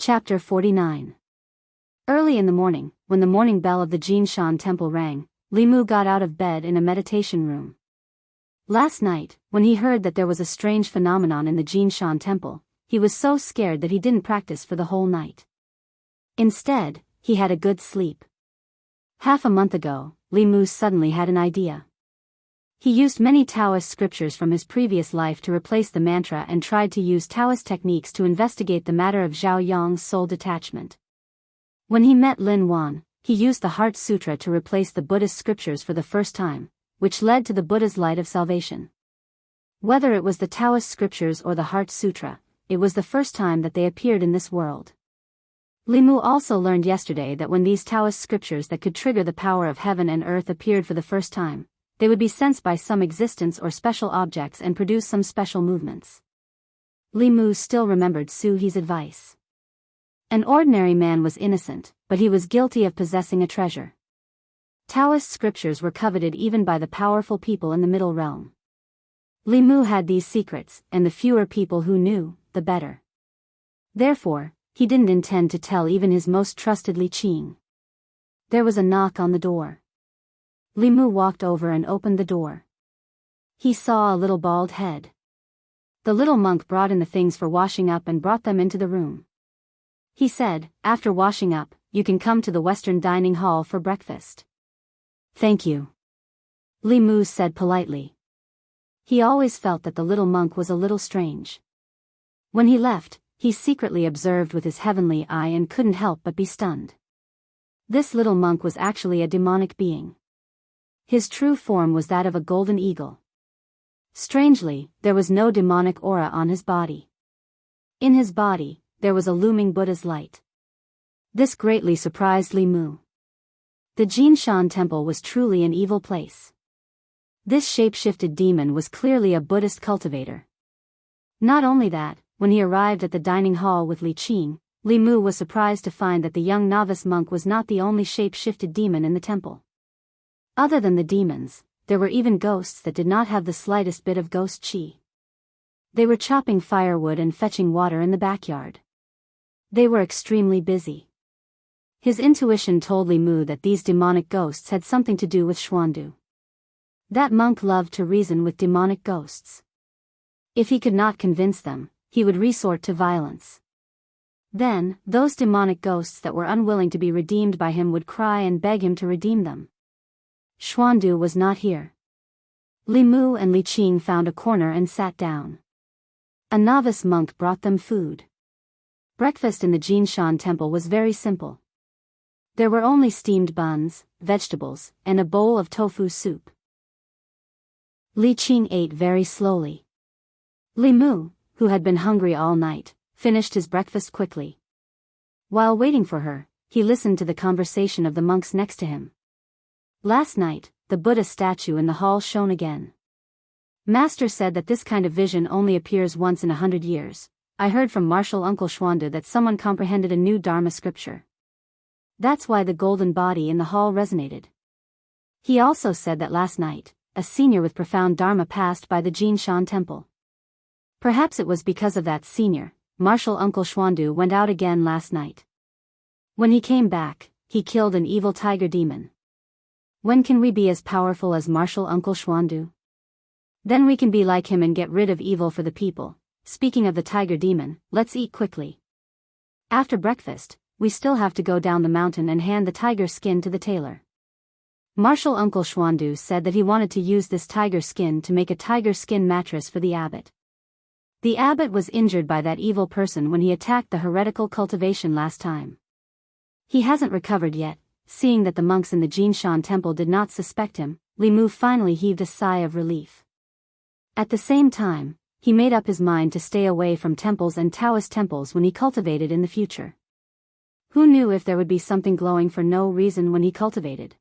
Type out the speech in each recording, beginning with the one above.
Chapter 49. Early in the morning, when the morning bell of the Jinshan temple rang, Li Mu got out of bed in a meditation room. Last night, when he heard that there was a strange phenomenon in the Jinshan temple, he was so scared that he didn't practice for the whole night. Instead, he had a good sleep. Half a month ago, Li Mu suddenly had an idea. He used many Taoist scriptures from his previous life to replace the mantra and tried to use Taoist techniques to investigate the matter of Zhao Yang's soul detachment. When he met Lin Wan, he used the Heart Sutra to replace the Buddhist scriptures for the first time, which led to the Buddha's light of salvation. Whether it was the Taoist scriptures or the Heart Sutra, it was the first time that they appeared in this world. Li Mu also learned yesterday that when these Taoist scriptures that could trigger the power of heaven and earth appeared for the first time, they would be sensed by some existence or special objects and produce some special movements. Li Mu still remembered Su He's advice. An ordinary man was innocent, but he was guilty of possessing a treasure. Taoist scriptures were coveted even by the powerful people in the middle realm. Li Mu had these secrets, and the fewer people who knew, the better. Therefore, he didn't intend to tell even his most trusted Li Qing. There was a knock on the door. Li Mu walked over and opened the door. He saw a little bald head. The little monk brought in the things for washing up and brought them into the room. He said, "After washing up, you can come to the western dining hall for breakfast." "Thank you," Li Mu said politely. He always felt that the little monk was a little strange. When he left, he secretly observed with his heavenly eye and couldn't help but be stunned. This little monk was actually a demonic being. His true form was that of a golden eagle. Strangely, there was no demonic aura on his body. In his body, there was a looming Buddha's light. This greatly surprised Li Mu. The Jinshan temple was truly an evil place. This shape-shifted demon was clearly a Buddhist cultivator. Not only that, when he arrived at the dining hall with Li Qing, Li Mu was surprised to find that the young novice monk was not the only shape-shifted demon in the temple. Other than the demons, there were even ghosts that did not have the slightest bit of ghost chi. They were chopping firewood and fetching water in the backyard. They were extremely busy. His intuition told Li Mu that these demonic ghosts had something to do with Xuandu. That monk loved to reason with demonic ghosts. If he could not convince them, he would resort to violence. Then, those demonic ghosts that were unwilling to be redeemed by him would cry and beg him to redeem them. Xuandu was not here. Li Mu and Li Qing found a corner and sat down. A novice monk brought them food. Breakfast in the Jinshan temple was very simple. There were only steamed buns, vegetables, and a bowl of tofu soup. Li Qing ate very slowly. Li Mu, who had been hungry all night, finished his breakfast quickly. While waiting for her, he listened to the conversation of the monks next to him. Last night, the Buddha statue in the hall shone again. Master said that this kind of vision only appears once in 100 years. I heard from Martial Uncle Xuandu that someone comprehended a new Dharma scripture. That's why the golden body in the hall resonated. He also said that last night, a senior with profound Dharma passed by the Jinshan temple. Perhaps it was because of that senior, Martial Uncle Xuandu went out again last night. When he came back, he killed an evil tiger demon. When can we be as powerful as Martial Uncle Xuandu? Then we can be like him and get rid of evil for the people. Speaking of the tiger demon, let's eat quickly. After breakfast, we still have to go down the mountain and hand the tiger skin to the tailor. Martial Uncle Xuandu said that he wanted to use this tiger skin to make a tiger skin mattress for the abbot. The abbot was injured by that evil person when he attacked the heretical cultivation last time. He hasn't recovered yet. Seeing that the monks in the Jinshan temple did not suspect him, Li Mu finally heaved a sigh of relief. At the same time, he made up his mind to stay away from temples and Taoist temples when he cultivated in the future. Who knew if there would be something glowing for no reason when he cultivated?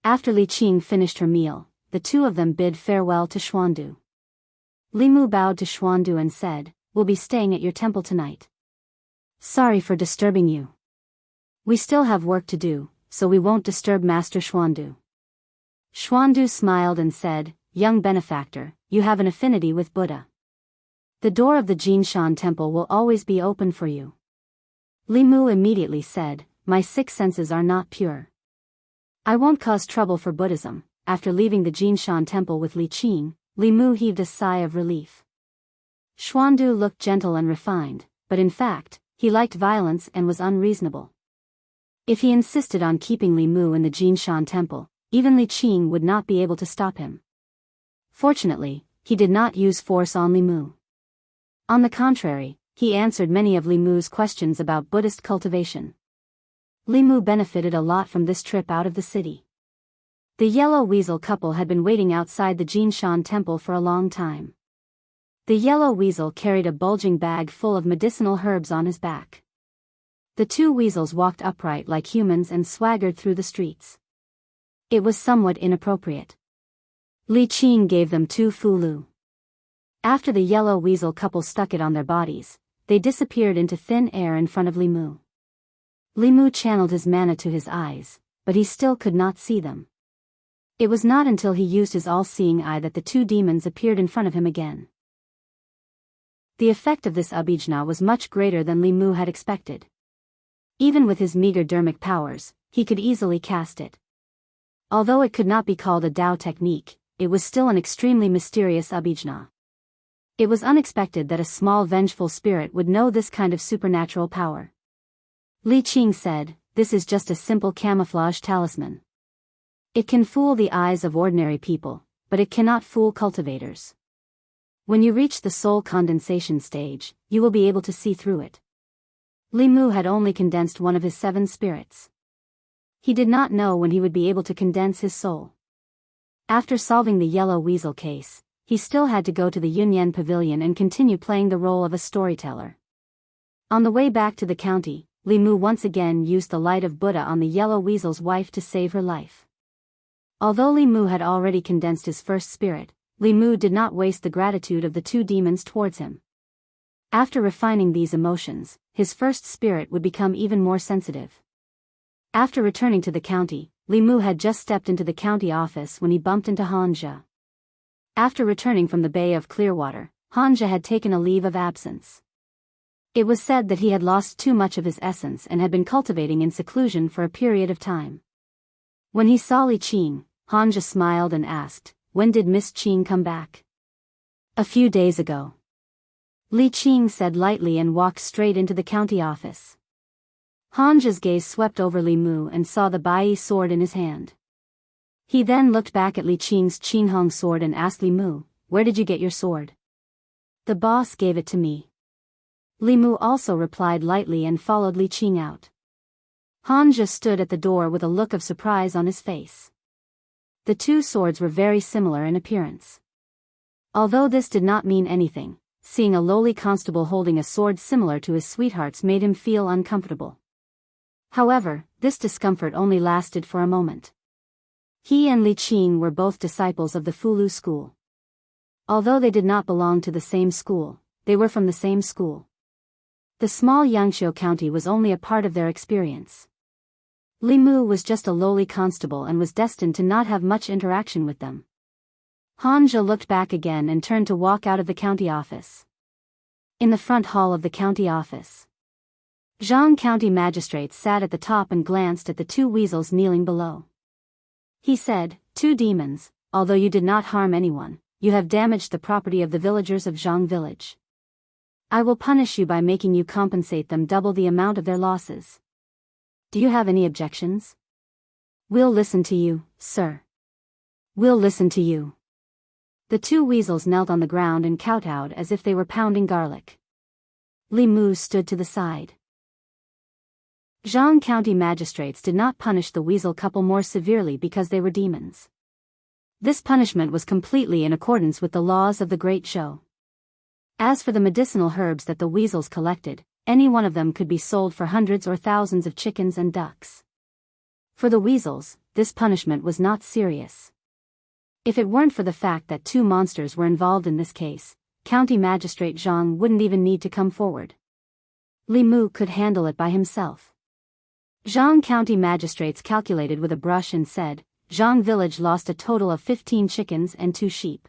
After Li Qing finished her meal, the two of them bid farewell to Xuandu. Li Mu bowed to Xuandu and said, "We'll be staying at your temple tonight. Sorry for disturbing you. We still have work to do, so we won't disturb Master Xuandu." Xuandu smiled and said, "Young benefactor, you have an affinity with Buddha. The door of the Jinshan temple will always be open for you." Li Mu immediately said, "My 6 senses are not pure. I won't cause trouble for Buddhism." After leaving the Jinshan temple with Li Qing, Li Mu heaved a sigh of relief. Xuandu looked gentle and refined, but in fact, he liked violence and was unreasonable. If he insisted on keeping Li Mu in the Jinshan temple, even Li Qing would not be able to stop him. Fortunately, he did not use force on Li Mu. On the contrary, he answered many of Li Mu's questions about Buddhist cultivation. Li Mu benefited a lot from this trip out of the city. The yellow weasel couple had been waiting outside the Jinshan temple for a long time. The yellow weasel carried a bulging bag full of medicinal herbs on his back. The two weasels walked upright like humans and swaggered through the streets. It was somewhat inappropriate. Li Qing gave them 2 fulu. After the yellow weasel couple stuck it on their bodies, they disappeared into thin air in front of Li Mu. Li Mu channeled his mana to his eyes, but he still could not see them. It was not until he used his all-seeing eye that the 2 demons appeared in front of him again. The effect of this abhijna was much greater than Li Mu had expected. Even with his meager dermic powers, he could easily cast it. Although it could not be called a Dao technique, it was still an extremely mysterious abhijna. It was unexpected that a small vengeful spirit would know this kind of supernatural power. Li Qing said, "This is just a simple camouflage talisman. It can fool the eyes of ordinary people, but it cannot fool cultivators. When you reach the soul condensation stage, you will be able to see through it." Li Mu had only condensed one of his 7 spirits. He did not know when he would be able to condense his soul. After solving the yellow weasel case, he still had to go to the Yunyan pavilion and continue playing the role of a storyteller. On the way back to the county, Li Mu once again used the light of Buddha on the yellow weasel's wife to save her life. Although Li Mu had already condensed his first spirit, Li Mu did not waste the gratitude of the 2 demons towards him. After refining these emotions, his first spirit would become even more sensitive. After returning to the county, Li Mu had just stepped into the county office when he bumped into Hanja. After returning from the Bay of Clearwater, Hanja had taken a leave of absence. It was said that he had lost too much of his essence and had been cultivating in seclusion for a period of time. When he saw Li Qing, Hanja smiled and asked, "When did Miss Qing come back?" "A few days ago." Li Qing said lightly and walked straight into the county office. Hanja's gaze swept over Li Mu and saw the Bai sword in his hand. He then looked back at Li Qing's Qinghong sword and asked Li Mu, "Where did you get your sword?" "The boss gave it to me." Li Mu also replied lightly and followed Li Qing out. Hanja stood at the door with a look of surprise on his face. The 2 swords were very similar in appearance. Although this did not mean anything, seeing a lowly constable holding a sword similar to his sweetheart's made him feel uncomfortable. However, this discomfort only lasted for a moment. He and Li Qing were both disciples of the Fulu school. Although they did not belong to the same school, they were from the same school. The small Yangqiu county was only a part of their experience. Li Mu was just a lowly constable and was destined to not have much interaction with them. Hanja looked back again and turned to walk out of the county office. In the front hall of the county office, Jianghu County Magistrate sat at the top and glanced at the 2 weasels kneeling below. He said, "2 demons, although you did not harm anyone, you have damaged the property of the villagers of Jianghu village. I will punish you by making you compensate them double the amount of their losses. Do you have any objections?" "We'll listen to you, sir. We'll listen to you." The 2 weasels knelt on the ground and kowtowed as if they were pounding garlic. Li Mu stood to the side. Jianghu County magistrates did not punish the weasel couple more severely because they were demons. This punishment was completely in accordance with the laws of the Great Zhou. As for the medicinal herbs that the weasels collected, any one of them could be sold for hundreds or thousands of chickens and ducks. For the weasels, this punishment was not serious. If it weren't for the fact that 2 monsters were involved in this case, County Magistrate Zhang wouldn't even need to come forward. Li Mu could handle it by himself. Jianghu County magistrates calculated with a brush and said, Jianghu village lost a total of 15 chickens and 2 sheep.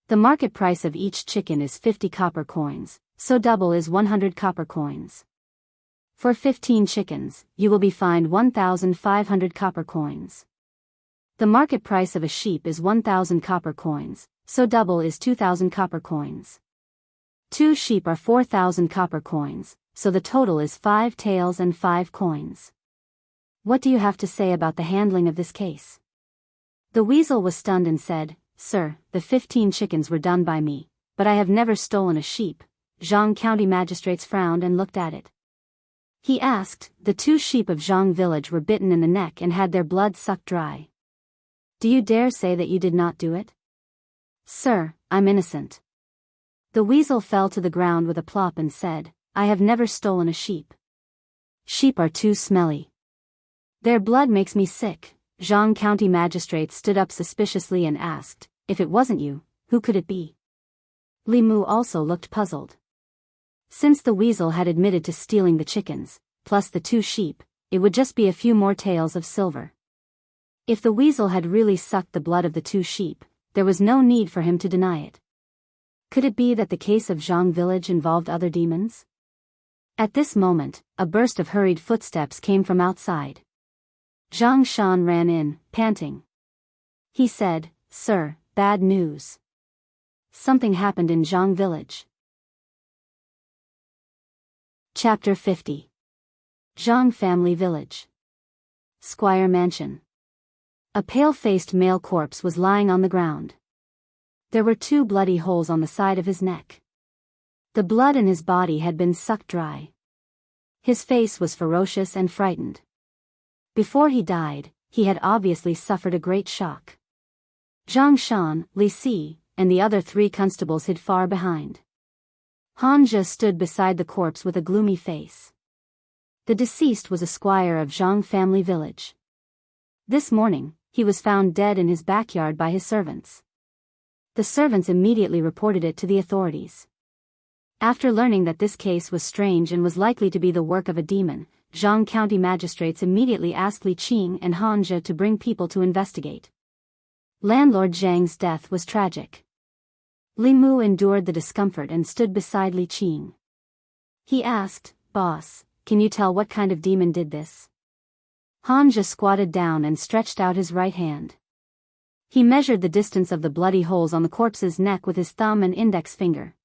The market price of each chicken is 50 copper coins, so double is 100 copper coins. For 15 chickens, you will be fined 1,500 copper coins. The market price of a sheep is 1,000 copper coins, so double is 2,000 copper coins. 2 sheep are 4,000 copper coins, so the total is 5 taels and 5 coins. What do you have to say about the handling of this case? The weasel was stunned and said, Sir, the 15 chickens were done by me, but I have never stolen a sheep. Jianghu County magistrates frowned and looked at it. He asked, The 2 sheep of Jianghu village were bitten in the neck and had their blood sucked dry. Do you dare say that you did not do it? Sir, I'm innocent. The weasel fell to the ground with a plop and said, I have never stolen a sheep. Sheep are too smelly. Their blood makes me sick. Jianghu County magistrate stood up suspiciously and asked, If it wasn't you, who could it be? Li Mu also looked puzzled. Since the weasel had admitted to stealing the chickens, plus the 2 sheep, it would just be a few more taels of silver. If the weasel had really sucked the blood of the 2 sheep, there was no need for him to deny it. Could it be that the case of Jianghu village involved other demons? At this moment, a burst of hurried footsteps came from outside. Zhang Shan ran in, panting. He said, Sir, bad news. Something happened in Jianghu village. Chapter 50. Jianghu Family Village. Squire Mansion. A pale-faced male corpse was lying on the ground. There were 2 bloody holes on the side of his neck. The blood in his body had been sucked dry. His face was ferocious and frightened. Before he died, he had obviously suffered a great shock. Zhang Shan, Li Si, and the other 3 constables hid far behind. Han Zhe stood beside the corpse with a gloomy face. The deceased was a squire of Jianghu Family Village. This morning, he was found dead in his backyard by his servants. The servants immediately reported it to the authorities. After learning that this case was strange and was likely to be the work of a demon, Jianghu County magistrates immediately asked Li Qing and Han Zhe to bring people to investigate. Landlord Zhang's death was tragic. Li Mu endured the discomfort and stood beside Li Qing. He asked, Boss, can you tell what kind of demon did this? Han Zhe squatted down and stretched out his right hand. He measured the distance of the bloody holes on the corpse's neck with his thumb and index finger.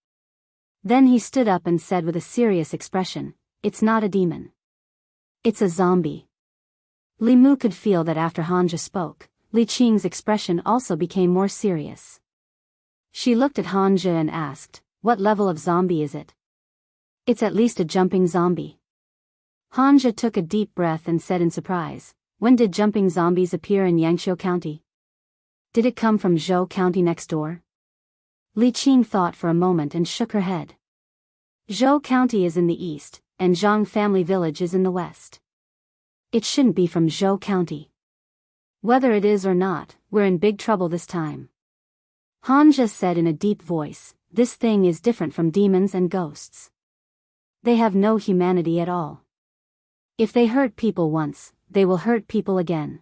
Then he stood up and said with a serious expression, It's not a demon. It's a zombie. Li Mu could feel that after Han Zhe spoke, Li Qing's expression also became more serious. She looked at Han Zhe and asked, What level of zombie is it? It's at least a jumping zombie. Han Zhe took a deep breath and said in surprise, When did jumping zombies appear in Yangqiu County? Did it come from Zhou County next door? Li Qing thought for a moment and shook her head. Zhou County is in the east, and Jianghu Family Village is in the west. It shouldn't be from Zhou County. Whether it is or not, we're in big trouble this time. Han Zhe said in a deep voice, This thing is different from demons and ghosts. They have no humanity at all. If they hurt people once, they will hurt people again.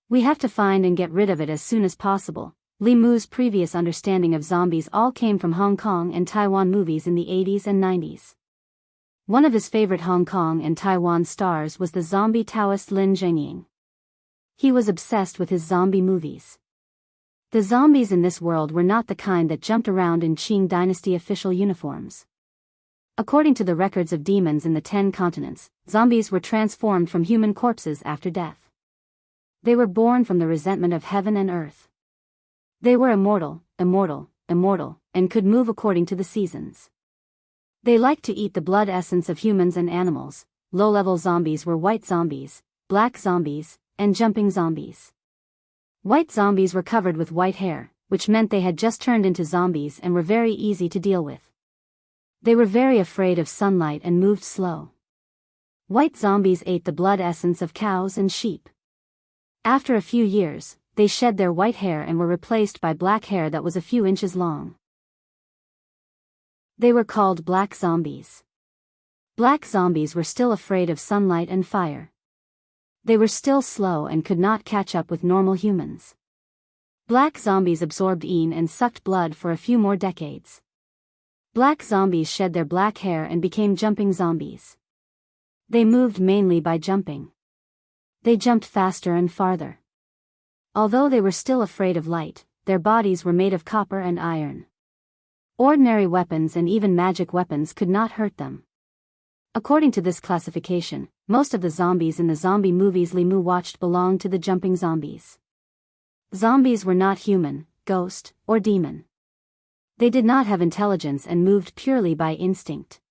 We have to find and get rid of it as soon as possible. Li Mu's previous understanding of zombies all came from Hong Kong and Taiwan movies in the 80s and 90s. One of his favorite Hong Kong and Taiwan stars was the zombie Daoist Lin Zhengying. He was obsessed with his zombie movies. The zombies in this world were not the kind that jumped around in Qing dynasty official uniforms. According to the records of demons in the 10 continents, zombies were transformed from human corpses after death. They were born from the resentment of heaven and earth. They were immortal, and could move according to the seasons. They liked to eat the blood essence of humans and animals. Low-level zombies were white zombies, black zombies, and jumping zombies. White zombies were covered with white hair, which meant they had just turned into zombies and were very easy to deal with. They were very afraid of sunlight and moved slow. White zombies ate the blood essence of cows and sheep. After a few years, they shed their white hair and were replaced by black hair that was a few inches long. They were called black zombies. Black zombies were still afraid of sunlight and fire. They were still slow and could not catch up with normal humans. Black zombies absorbed yin and sucked blood for a few more decades. Black zombies shed their black hair and became jumping zombies. They moved mainly by jumping. They jumped faster and farther. Although they were still afraid of light, their bodies were made of copper and iron. Ordinary weapons and even magic weapons could not hurt them. According to this classification, most of the zombies in the zombie movies Limu watched belonged to the jumping zombies. Zombies were not human, ghost, or demon. They did not have intelligence and moved purely by instinct.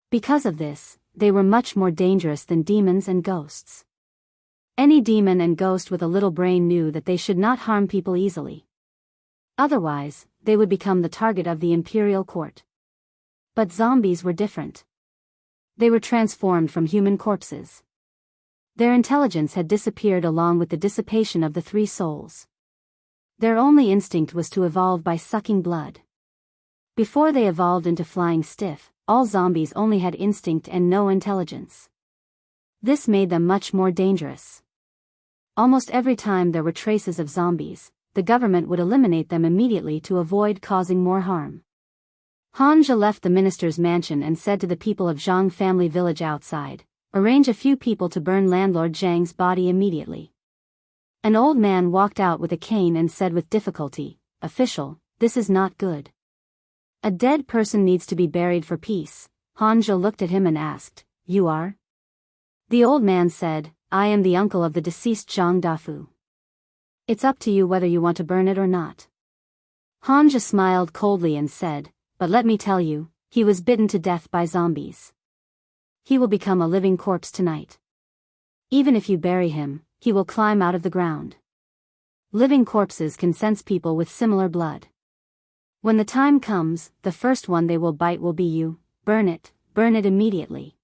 Because of this, they were much more dangerous than demons and ghosts. Any demon and ghost with a little brain knew that they should not harm people easily. Otherwise, they would become the target of the imperial court. But zombies were different. They were transformed from human corpses. Their intelligence had disappeared along with the dissipation of the three souls. Their only instinct was to evolve by sucking blood. Before they evolved into flying stiff, all zombies only had instinct and no intelligence. This made them much more dangerous. Almost every time there were traces of zombies, the government would eliminate them immediately to avoid causing more harm. Hanja left the minister's mansion and said to the people of Zhang family village outside, "Arrange a few people to burn landlord Zhang's body immediately." An old man walked out with a cane and said with difficulty, "Official, this is not good. A dead person needs to be buried for peace." Hanja looked at him and asked, "You are?" The old man said, "I am the uncle of the deceased Zhang Dafu. It's up to you whether you want to burn it or not." Hanja smiled coldly and said, "But let me tell you, he was bitten to death by zombies. He will become a living corpse tonight. Even if you bury him, he will climb out of the ground. Living corpses can sense people with similar blood. When the time comes, the first one they will bite will be you. Burn it immediately."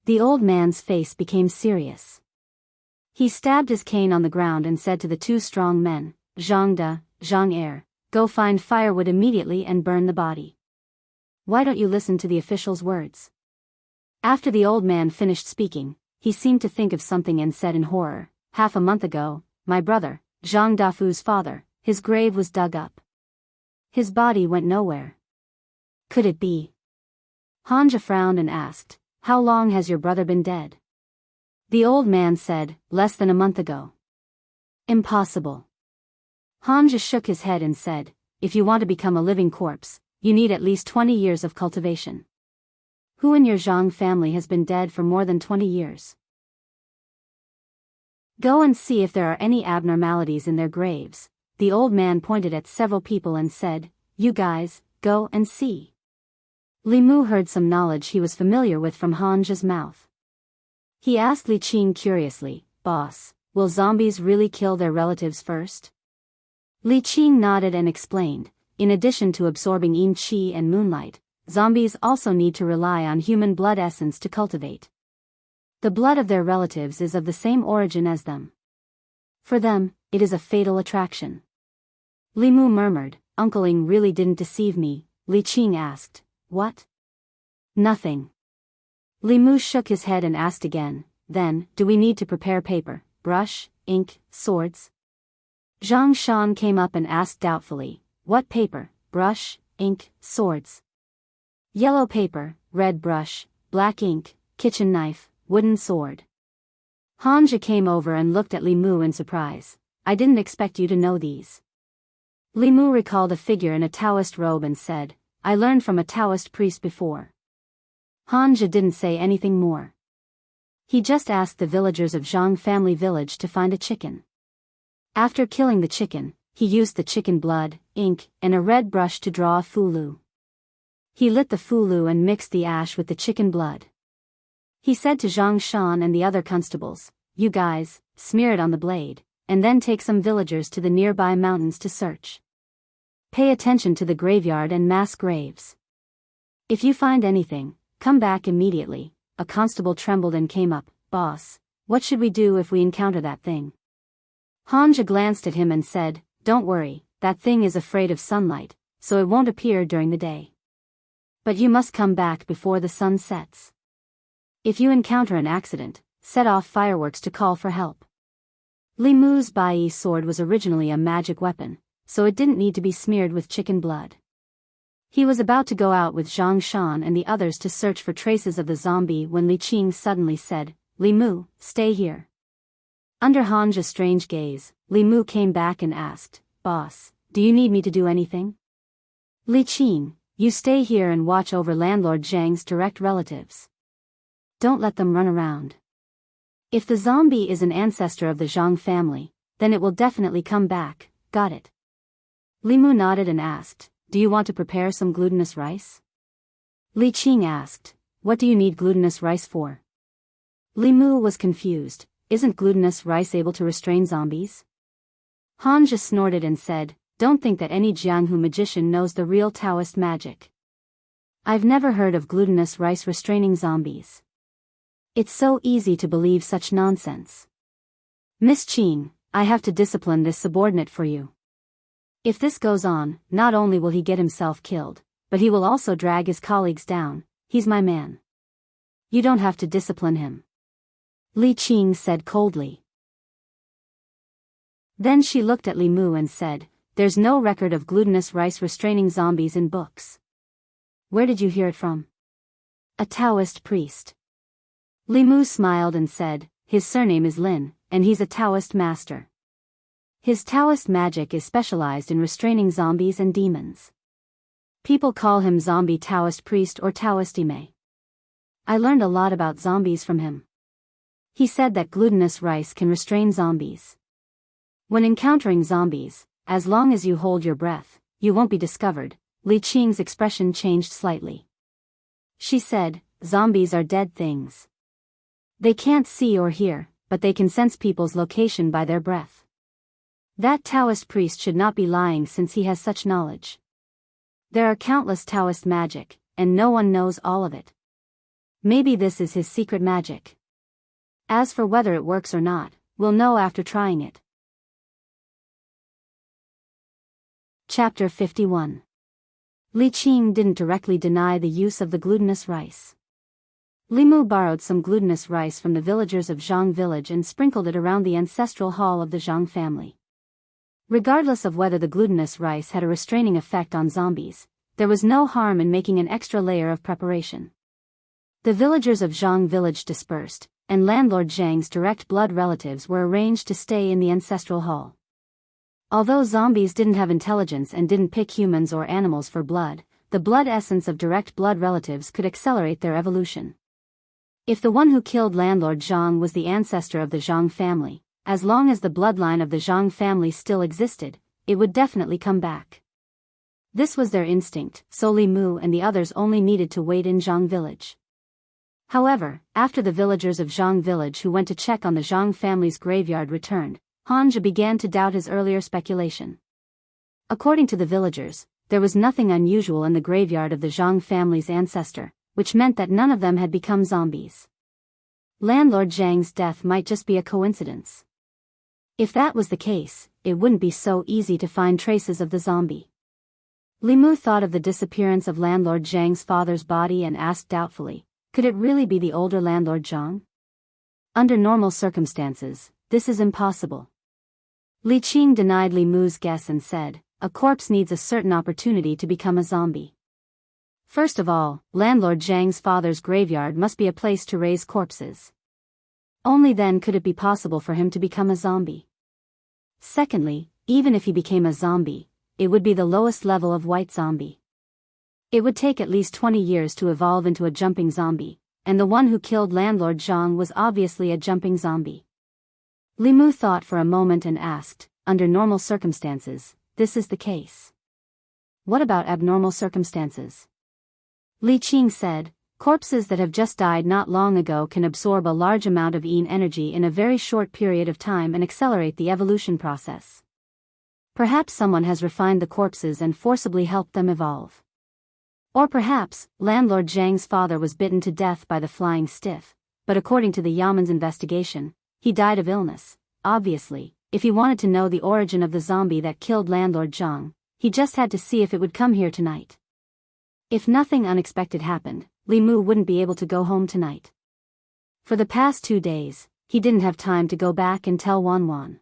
The old man's face became serious. He stabbed his cane on the ground and said to the two strong men, "Zhang Da, Zhang Er, go find firewood immediately and burn the body. Why don't you listen to the official's words?" After the old man finished speaking, he seemed to think of something and said in horror, "Half a month ago, my brother, Zhang Dafu's father, his grave was dug up. His body went nowhere. Could it be?" Hanja frowned and asked, "How long has your brother been dead?" The old man said, "Less than a month ago." "Impossible." Hanja shook his head and said, "If you want to become a living corpse, you need at least 20 years of cultivation. Who in your Zhang family has been dead for more than 20 years? Go and see if there are any abnormalities in their graves." The old man pointed at several people and said, "You guys, go and see." Limu heard some knowledge he was familiar with from Hanja's mouth. He asked Li Qing curiously, "Boss, will zombies really kill their relatives first?" Li Qing nodded and explained, in addition to absorbing yin qi and moonlight, zombies also need to rely on human blood essence to cultivate. The blood of their relatives is of the same origin as them. For them, it is a fatal attraction. Limu murmured, "Uncle Ing really didn't deceive me." Li Qing asked, "What?" "Nothing." Limu shook his head and asked again, "Then, do we need to prepare paper, brush, ink, swords?" Zhang Shan came up and asked doubtfully, "What paper, brush, ink, swords?" "Yellow paper, red brush, black ink, kitchen knife, wooden sword." Hanja came over and looked at Limu in surprise. "I didn't expect you to know these." Limu recalled a figure in a Taoist robe and said, "I learned from a Taoist priest before." Hanja didn't say anything more. He just asked the villagers of Zhang family village to find a chicken. After killing the chicken, he used the chicken blood, ink, and a red brush to draw a fulu. He lit the fulu and mixed the ash with the chicken blood. He said to Zhang Shan and the other constables, "You guys, smear it on the blade, and then take some villagers to the nearby mountains to search. Pay attention to the graveyard and mass graves. If you find anything, come back immediately." A constable trembled and came up, "Boss, what should we do if we encounter that thing?" Hanja glanced at him and said, "Don't worry, that thing is afraid of sunlight, so it won't appear during the day. But you must come back before the sun sets. If you encounter an accident, set off fireworks to call for help." Limu's Bai sword was originally a magic weapon, so it didn't need to be smeared with chicken blood. He was about to go out with Zhang Shan and the others to search for traces of the zombie when Li Qing suddenly said, "Li Mu, stay here." Under Han's strange gaze, Li Mu came back and asked, "Boss, do you need me to do anything?" "Li Qing, you stay here and watch over Landlord Zhang's direct relatives. Don't let them run around. If the zombie is an ancestor of the Zhang family, then it will definitely come back, got it?" Li Mu nodded and asked, "Do you want to prepare some glutinous rice?" Li Qing asked, "What do you need glutinous rice for?" Li Mu was confused. Isn't glutinous rice able to restrain zombies? Han just snorted and said, "Don't think that any Jianghu magician knows the real Daoist magic. I've never heard of glutinous rice restraining zombies. It's so easy to believe such nonsense. Miss Qing, I have to discipline this subordinate for you. If this goes on, not only will he get himself killed, but he will also drag his colleagues down. He's my man. You don't have to discipline him," Li Qing said coldly. Then she looked at Li Mu and said, "There's no record of glutinous rice restraining zombies in books. Where did you hear it from?" "A Taoist priest." Li Mu smiled and said, "His surname is Lin, and he's a Taoist master. His Taoist magic is specialized in restraining zombies and demons. People call him Zombie Taoist Priest or Taoist Ime. I learned a lot about zombies from him. He said that glutinous rice can restrain zombies. When encountering zombies, as long as you hold your breath, you won't be discovered." Li Qing's expression changed slightly. She said, "Zombies are dead things. They can't see or hear, but they can sense people's location by their breath. That Taoist priest should not be lying since he has such knowledge. There are countless Taoist magic, and no one knows all of it. Maybe this is his secret magic. As for whether it works or not, we'll know after trying it." Chapter 51. Li Qing didn't directly deny the use of the glutinous rice. Li Mu borrowed some glutinous rice from the villagers of Zhang village and sprinkled it around the ancestral hall of the Zhang family. Regardless of whether the glutinous rice had a restraining effect on zombies, there was no harm in making an extra layer of preparation. The villagers of Zhang village dispersed, and Landlord Zhang's direct blood relatives were arranged to stay in the ancestral hall. Although zombies didn't have intelligence and didn't pick humans or animals for blood, the blood essence of direct blood relatives could accelerate their evolution. If the one who killed Landlord Zhang was the ancestor of the Zhang family, as long as the bloodline of the Zhang family still existed, it would definitely come back. This was their instinct, so Li Mu and the others only needed to wait in Zhang village. However, after the villagers of Zhang village who went to check on the Zhang family's graveyard returned, Hanja began to doubt his earlier speculation. According to the villagers, there was nothing unusual in the graveyard of the Zhang family's ancestor, which meant that none of them had become zombies. Landlord Zhang's death might just be a coincidence. If that was the case, it wouldn't be so easy to find traces of the zombie. Li Mu thought of the disappearance of Landlord Zhang's father's body and asked doubtfully, could it really be the older Landlord Zhang? Under normal circumstances, this is impossible. Li Qing denied Li Mu's guess and said, a corpse needs a certain opportunity to become a zombie. First of all, Landlord Zhang's father's graveyard must be a place to raise corpses. Only then could it be possible for him to become a zombie. Secondly, even if he became a zombie, it would be the lowest level of white zombie. It would take at least 20 years to evolve into a jumping zombie, and the one who killed Landlord Zhang was obviously a jumping zombie. Li Mu thought for a moment and asked, under normal circumstances, this is the case. What about abnormal circumstances? Li Qing said, corpses that have just died not long ago can absorb a large amount of yin energy in a very short period of time and accelerate the evolution process. Perhaps someone has refined the corpses and forcibly helped them evolve. Or perhaps, Landlord Zhang's father was bitten to death by the flying stiff, but according to the Yaman's investigation, he died of illness. Obviously, if he wanted to know the origin of the zombie that killed Landlord Zhang, he just had to see if it would come here tonight. If nothing unexpected happened, Li Mu wouldn't be able to go home tonight. For the past 2 days, he didn't have time to go back and tell Wan Wan.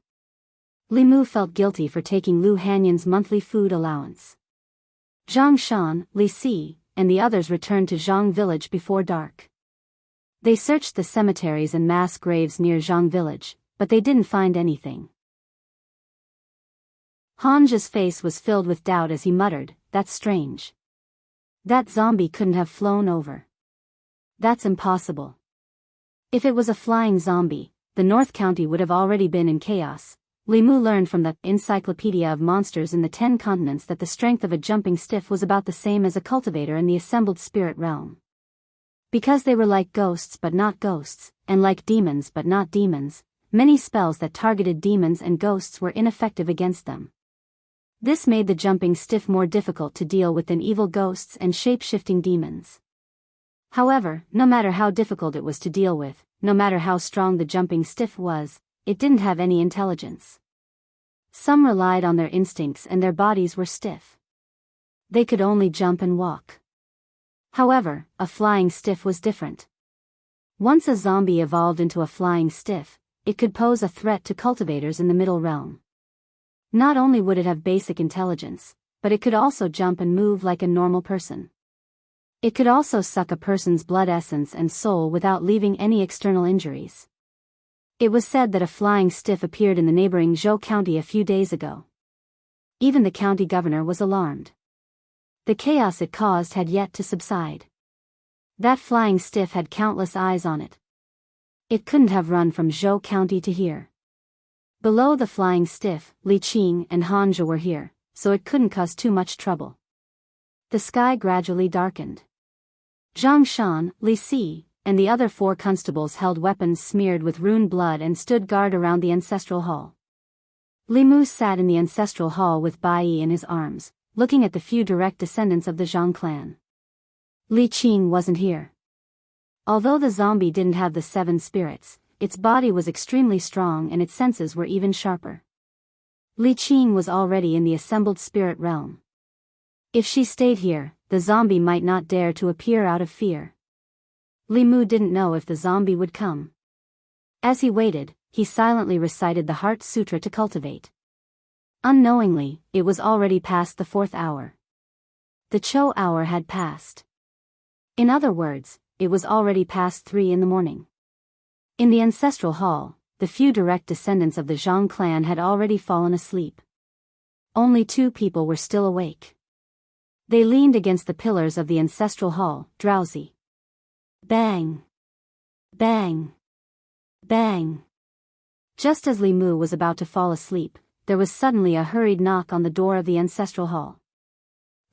Li Mu felt guilty for taking Lu Hanyan's monthly food allowance. Zhang Shan, Li Si, and the others returned to Jianghu village before dark. They searched the cemeteries and mass graves near Jianghu village, but they didn't find anything. Hanja's face was filled with doubt as he muttered, "That's strange. That zombie couldn't have flown over. That's impossible. If it was a flying zombie, the North County would have already been in chaos." Li Mu learned from the Encyclopedia of Monsters in the 10 Continents that the strength of a jumping stiff was about the same as a cultivator in the assembled spirit realm. Because they were like ghosts but not ghosts, and like demons but not demons, many spells that targeted demons and ghosts were ineffective against them. This made the jumping stiff more difficult to deal with than evil ghosts and shape-shifting demons. However, no matter how difficult it was to deal with, no matter how strong the jumping stiff was, it didn't have any intelligence. Some relied on their instincts and their bodies were stiff. They could only jump and walk. However, a flying stiff was different. Once a zombie evolved into a flying stiff, it could pose a threat to cultivators in the middle realm. Not only would it have basic intelligence, but it could also jump and move like a normal person. It could also suck a person's blood essence and soul without leaving any external injuries. It was said that a flying stiff appeared in the neighboring Zhou County a few days ago. Even the county governor was alarmed. The chaos it caused had yet to subside. That flying stiff had countless eyes on it. It couldn't have run from Zhou County to here. Below the flying stiff, Li Qing and Hanja were here, so it couldn't cause too much trouble. The sky gradually darkened. Zhang Shan, Li Si, and the other 4 constables held weapons smeared with rune blood and stood guard around the ancestral hall. Li Mu sat in the ancestral hall with Bai Yi in his arms, looking at the few direct descendants of the Zhang clan. Li Qing wasn't here. Although the zombie didn't have the 7 spirits, its body was extremely strong and its senses were even sharper. Li Qing was already in the assembled spirit realm. If she stayed here, the zombie might not dare to appear out of fear. Li Mu didn't know if the zombie would come. As he waited, he silently recited the Heart Sutra to cultivate. Unknowingly, it was already past the 4th hour. The Chou hour had passed. In other words, it was already past 3 in the morning. In the ancestral hall, the few direct descendants of the Zhang clan had already fallen asleep. Only 2 people were still awake. They leaned against the pillars of the ancestral hall, drowsy. Bang! Bang! Bang! Just as Li Mu was about to fall asleep, there was suddenly a hurried knock on the door of the ancestral hall.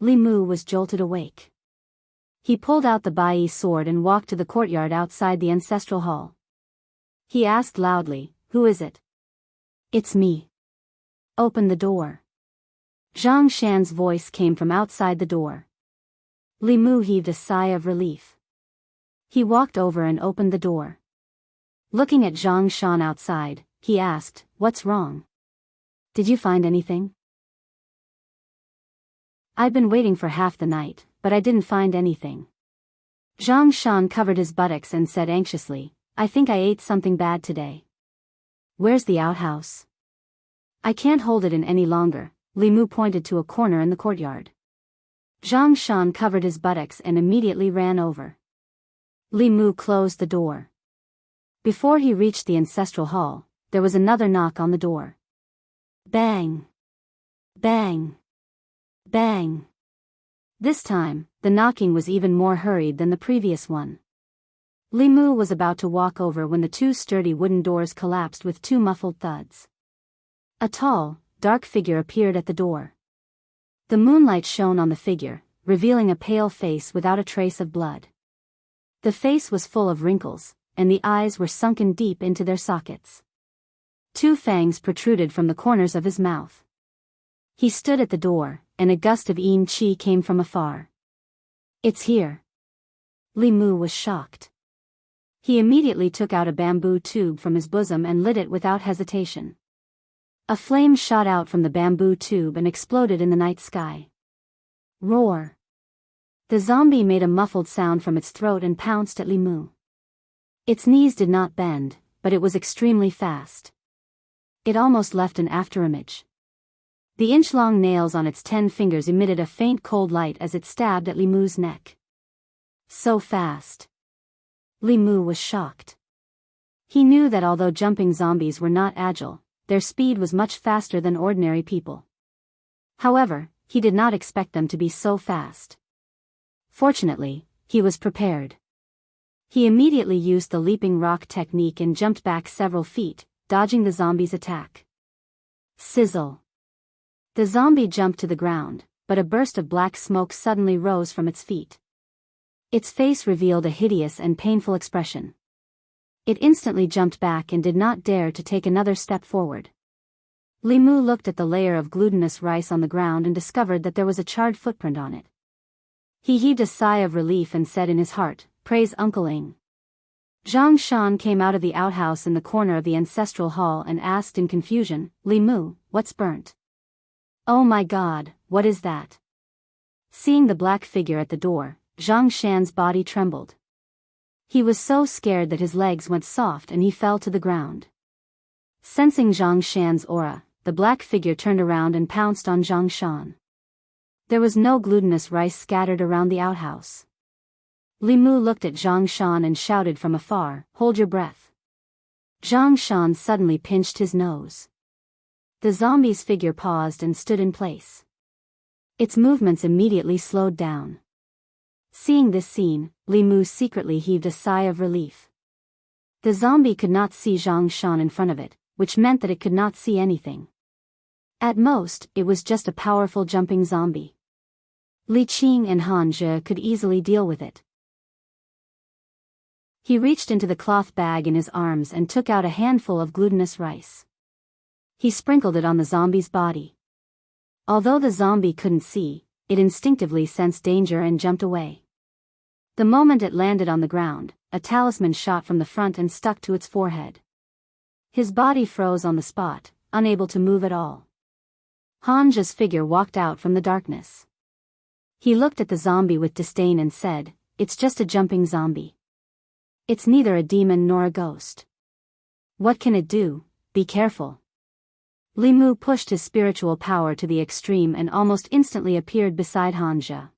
Li Mu was jolted awake. He pulled out the Bai Yi sword and walked to the courtyard outside the ancestral hall. He asked loudly, "Who is it?" "It's me." "Open the door." Zhang Shan's voice came from outside the door. Li Mu heaved a sigh of relief. He walked over and opened the door. Looking at Zhang Shan outside, he asked, "What's wrong? Did you find anything?" "I've been waiting for half the night, but I didn't find anything." Zhang Shan covered his buttocks and said anxiously, "I think I ate something bad today." "Where's the outhouse?" "I can't hold it in any longer." Li Mu pointed to a corner in the courtyard. Zhang Shan covered his buttocks and immediately ran over. Li Mu closed the door. Before he reached the ancestral hall, there was another knock on the door. Bang! Bang! Bang! This time, the knocking was even more hurried than the previous one. Li Mu was about to walk over when the 2 sturdy wooden doors collapsed with 2 muffled thuds. A tall, dark figure appeared at the door. The moonlight shone on the figure, revealing a pale face without a trace of blood. The face was full of wrinkles, and the eyes were sunken deep into their sockets. 2 fangs protruded from the corners of his mouth. He stood at the door, and a gust of yin qi came from afar. "It's here." Li Mu was shocked. He immediately took out a bamboo tube from his bosom and lit it without hesitation. A flame shot out from the bamboo tube and exploded in the night sky. Roar! The zombie made a muffled sound from its throat and pounced at Li Mu. Its knees did not bend, but it was extremely fast. It almost left an afterimage. The inch-long nails on its 10 fingers emitted a faint cold light as it stabbed at Li Mu's neck. So fast. Li Mu was shocked. He knew that although jumping zombies were not agile, their speed was much faster than ordinary people. However, he did not expect them to be so fast. Fortunately, he was prepared. He immediately used the leaping rock technique and jumped back several feet, dodging the zombie's attack. Sizzle. The zombie jumped to the ground, but a burst of black smoke suddenly rose from its feet. Its face revealed a hideous and painful expression. It instantly jumped back and did not dare to take another step forward. Li Mu looked at the layer of glutinous rice on the ground and discovered that there was a charred footprint on it. He heaved a sigh of relief and said in his heart, "Praise Uncle Ing." Zhang Shan came out of the outhouse in the corner of the ancestral hall and asked in confusion, "Li Mu, what's burnt?" "Oh my God, what is that?" Seeing the black figure at the door, Zhang Shan's body trembled. He was so scared that his legs went soft and he fell to the ground. Sensing Zhang Shan's aura, the black figure turned around and pounced on Zhang Shan. There was no glutinous rice scattered around the outhouse. Li Mu looked at Zhang Shan and shouted from afar, "Hold your breath." Zhang Shan suddenly pinched his nose. The zombie's figure paused and stood in place. Its movements immediately slowed down. Seeing this scene, Li Mu secretly heaved a sigh of relief. The zombie could not see Zhang Shan in front of it, which meant that it could not see anything. At most, it was just a powerful jumping zombie. Li Qing and Han Zhe could easily deal with it. He reached into the cloth bag in his arms and took out a handful of glutinous rice. He sprinkled it on the zombie's body. Although the zombie couldn't see, it instinctively sensed danger and jumped away. The moment it landed on the ground, a talisman shot from the front and stuck to its forehead. His body froze on the spot, unable to move at all. Hanja's figure walked out from the darkness. He looked at the zombie with disdain and said, "It's just a jumping zombie. It's neither a demon nor a ghost. What can it do? Be careful." Li Mu pushed his spiritual power to the extreme and almost instantly appeared beside Hanja.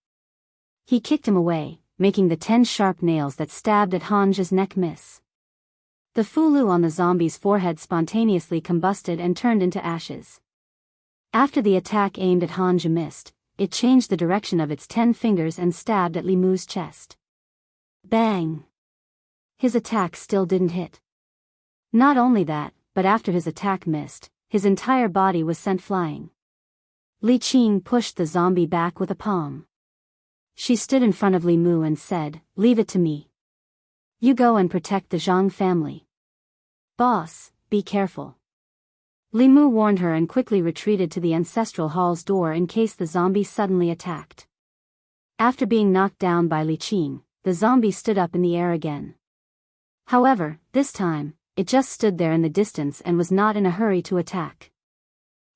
He kicked him away, making the 10 sharp nails that stabbed at Hanja's neck miss. The fulu on the zombie's forehead spontaneously combusted and turned into ashes. After the attack aimed at Hanja missed, it changed the direction of its 10 fingers and stabbed at Li Mu's chest. Bang! His attack still didn't hit. Not only that, but after his attack missed, his entire body was sent flying. Li Qing pushed the zombie back with a palm. She stood in front of Li Mu and said, "Leave it to me. You go and protect the Zhang family. Boss, be careful." Li Mu warned her and quickly retreated to the ancestral hall's door in case the zombie suddenly attacked. After being knocked down by Li Qing, the zombie stood up in the air again. However, this time, it just stood there in the distance and was not in a hurry to attack.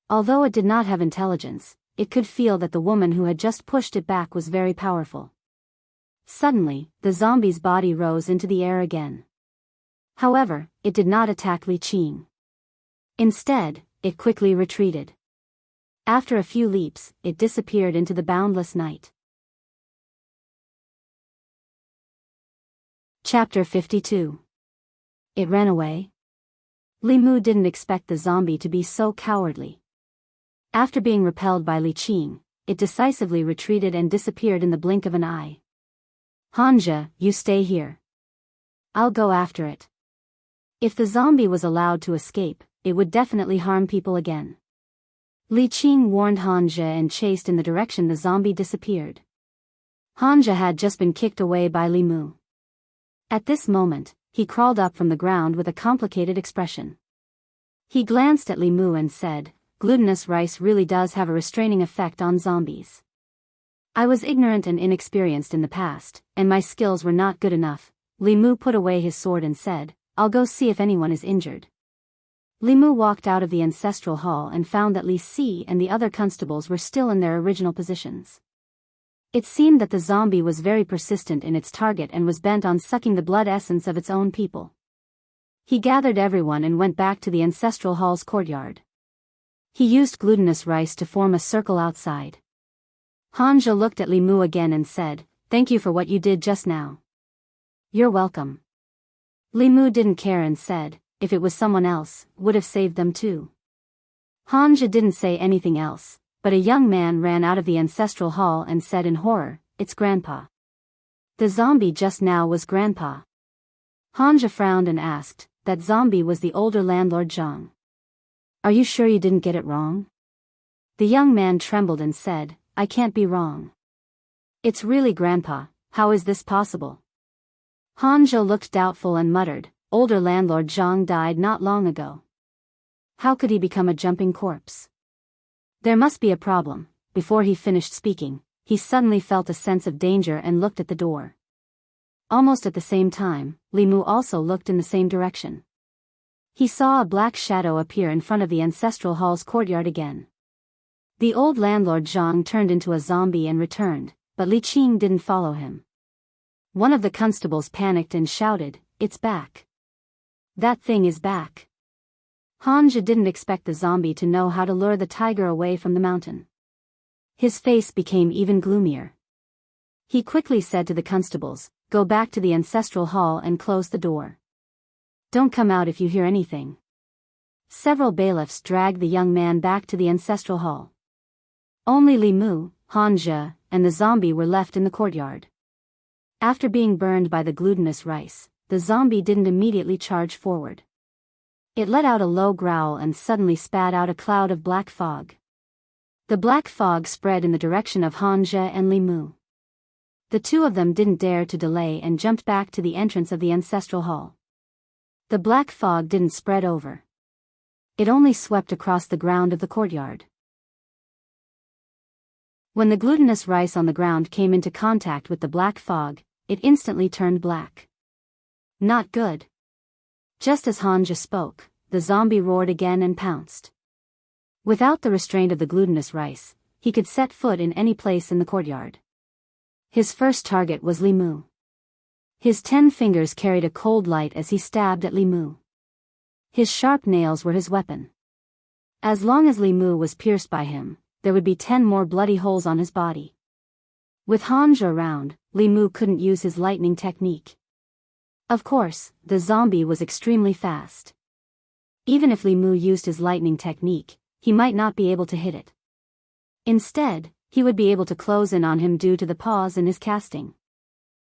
Although it did not have intelligence, it could feel that the woman who had just pushed it back was very powerful. Suddenly, the zombie's body rose into the air again. However, it did not attack Li Qing. Instead, it quickly retreated. After a few leaps, it disappeared into the boundless night. Chapter 52. It ran away. Li Mu didn't expect the zombie to be so cowardly. After being repelled by Li Qing, it decisively retreated and disappeared in the blink of an eye. "Hanja, you stay here. I'll go after it." If the zombie was allowed to escape, it would definitely harm people again. Li Qing warned Hanja and chased in the direction the zombie disappeared. Hanja had just been kicked away by Li Mu. At this moment, he crawled up from the ground with a complicated expression. He glanced at Li Mu and said, "Glutinous rice really does have a restraining effect on zombies. I was ignorant and inexperienced in the past, and my skills were not good enough." Li Mu put away his sword and said, "I'll go see if anyone is injured." Li Mu walked out of the ancestral hall and found that Li Si and the other constables were still in their original positions. It seemed that the zombie was very persistent in its target and was bent on sucking the blood essence of its own people. He gathered everyone and went back to the ancestral hall's courtyard. He used glutinous rice to form a circle outside. Hanja looked at Li Mu again and said, "Thank you for what you did just now." "You're welcome." Li Mu didn't care and said, "If it was someone else, would have saved them too." Hanja didn't say anything else, but a young man ran out of the ancestral hall and said in horror, "It's Grandpa." The zombie just now was Grandpa. Hanja frowned and asked, "That zombie was the older landlord Zhang. Are you sure you didn't get it wrong?" The young man trembled and said, "I can't be wrong. It's really Grandpa. How is this possible?" Hanja looked doubtful and muttered, "Older landlord Zhang died not long ago. How could he become a jumping corpse? There must be a problem." Before he finished speaking, he suddenly felt a sense of danger and looked at the door. Almost at the same time, Li Mu also looked in the same direction. He saw a black shadow appear in front of the ancestral hall's courtyard again. The old landlord Zhang turned into a zombie and returned, but Li Qing didn't follow him. One of the constables panicked and shouted, "It's back. That thing is back." Hanja didn't expect the zombie to know how to lure the tiger away from the mountain. His face became even gloomier. He quickly said to the constables, "Go back to the ancestral hall and close the door. Don't come out if you hear anything." Several bailiffs dragged the young man back to the ancestral hall. Only Li Mu, Hanja, and the zombie were left in the courtyard. After being burned by the glutinous rice, the zombie didn't immediately charge forward. It let out a low growl and suddenly spat out a cloud of black fog. The black fog spread in the direction of Hanja and Li Mu. The two of them didn't dare to delay and jumped back to the entrance of the ancestral hall. The black fog didn't spread over. It only swept across the ground of the courtyard. When the glutinous rice on the ground came into contact with the black fog, it instantly turned black. Not good. Just as Hanja spoke, the zombie roared again and pounced. Without the restraint of the glutinous rice, he could set foot in any place in the courtyard. His first target was Li Mu. His 10 fingers carried a cold light as he stabbed at Li Mu. His sharp nails were his weapon. As long as Li Mu was pierced by him, there would be 10 more bloody holes on his body. With Hanja around, Li Mu couldn't use his lightning technique. Of course, the zombie was extremely fast. Even if Li Mu used his lightning technique, he might not be able to hit it. Instead, he would be able to close in on him due to the pause in his casting.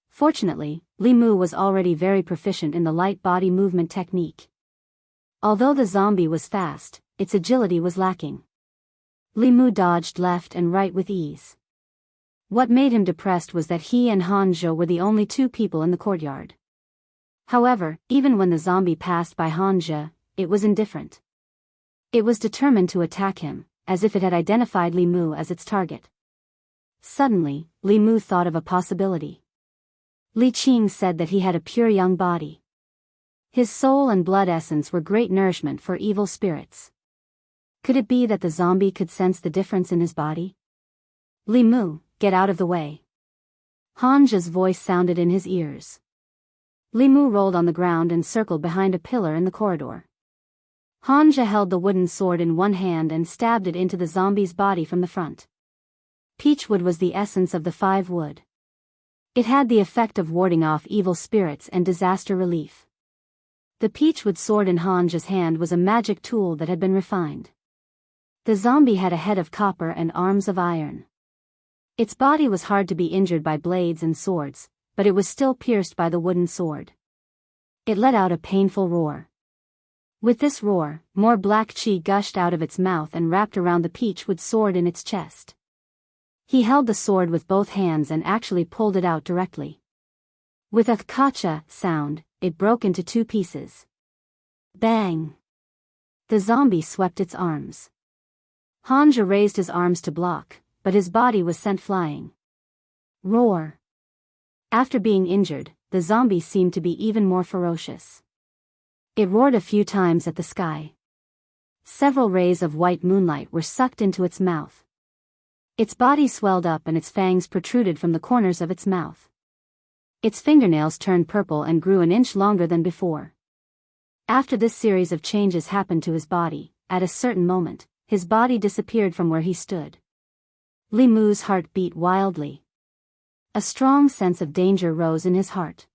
Fortunately, Li Mu was already very proficient in the light body movement technique. Although the zombie was fast, its agility was lacking. Li Mu dodged left and right with ease. What made him depressed was that he and Hanja were the only 2 people in the courtyard. However, even when the zombie passed by Hanja, it was indifferent. It was determined to attack him, as if it had identified Li Mu as its target. Suddenly, Li Mu thought of a possibility. Li Qing said that he had a pure young body. His soul and blood essence were great nourishment for evil spirits. Could it be that the zombie could sense the difference in his body? "Li Mu, get out of the way." Hanja's voice sounded in his ears. Li Mu rolled on the ground and circled behind a pillar in the corridor. Hanja held the wooden sword in one hand and stabbed it into the zombie's body from the front. Peachwood was the essence of the 5 wood. It had the effect of warding off evil spirits and disaster relief. The peachwood sword in Hanja's hand was a magic tool that had been refined. The zombie had a head of copper and arms of iron. Its body was hard to be injured by blades and swords, but it was still pierced by the wooden sword. It let out a painful roar. With this roar, more black chi gushed out of its mouth and wrapped around the peachwood sword in its chest. He held the sword with both hands and actually pulled it out directly. With a kacha sound, it broke into 2 pieces. Bang! The zombie swept its arms. Hanja raised his arms to block, but his body was sent flying. Roar! After being injured, the zombie seemed to be even more ferocious. It roared a few times at the sky. Several rays of white moonlight were sucked into its mouth. Its body swelled up and its fangs protruded from the corners of its mouth. Its fingernails turned purple and grew an inch longer than before. After this series of changes happened to his body, at a certain moment, his body disappeared from where he stood. Li Mu's heart beat wildly. A strong sense of danger rose in his heart.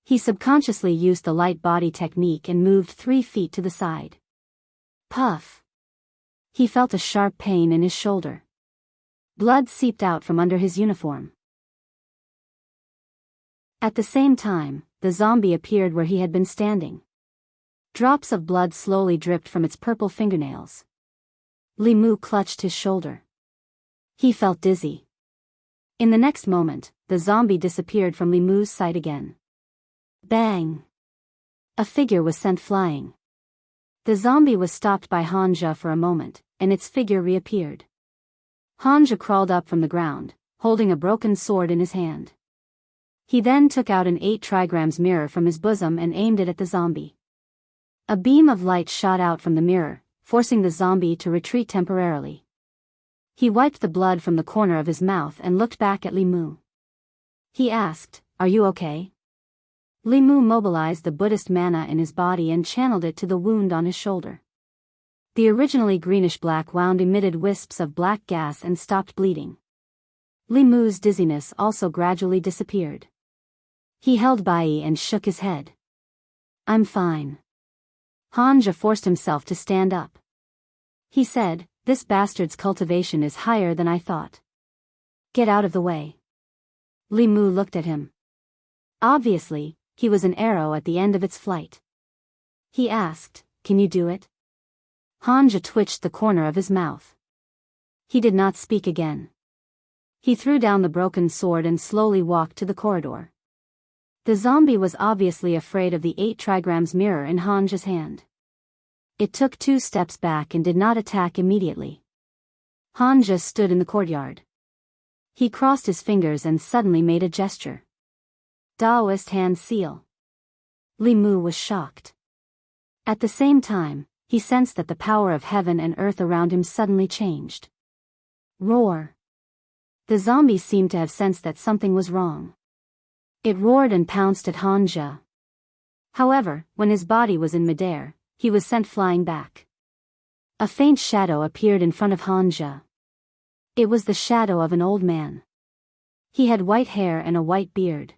He subconsciously used the light body technique and moved 3 feet to the side. Puff! He felt a sharp pain in his shoulder. Blood seeped out from under his uniform. At the same time, the zombie appeared where he had been standing. Drops of blood slowly dripped from its purple fingernails. Li Mu clutched his shoulder. He felt dizzy. In the next moment, the zombie disappeared from Li Mu's sight again. Bang! A figure was sent flying. The zombie was stopped by Xianxia for a moment, and its figure reappeared. Xianxia crawled up from the ground, holding a broken sword in his hand. He then took out an 8 trigrams mirror from his bosom and aimed it at the zombie. A beam of light shot out from the mirror, forcing the zombie to retreat temporarily. He wiped the blood from the corner of his mouth and looked back at Li Mu. He asked, "Are you okay?" Li Mu mobilized the Buddhist mana in his body and channeled it to the wound on his shoulder. The originally greenish-black wound emitted wisps of black gas and stopped bleeding. Li Mu's dizziness also gradually disappeared. He held Bai and shook his head. "I'm fine." Xianxia forced himself to stand up. He said, "This bastard's cultivation is higher than I thought. Get out of the way." Li Mu looked at him. Obviously, he was an arrow at the end of its flight. He asked, "Can you do it?" Xianxia twitched the corner of his mouth. He did not speak again. He threw down the broken sword and slowly walked to the corridor. The zombie was obviously afraid of the 8 trigrams mirror in Xianxia's hand. It took 2 steps back and did not attack immediately. Xianxia stood in the courtyard. He crossed his fingers and suddenly made a gesture. Daoist hand seal. Li Mu was shocked. At the same time, he sensed that the power of heaven and earth around him suddenly changed. Roar! The zombie seemed to have sensed that something was wrong. It roared and pounced at Xianxia. However, when his body was in midair, he was sent flying back. A faint shadow appeared in front of Xianxia. It was the shadow of an old man. He had white hair and a white beard.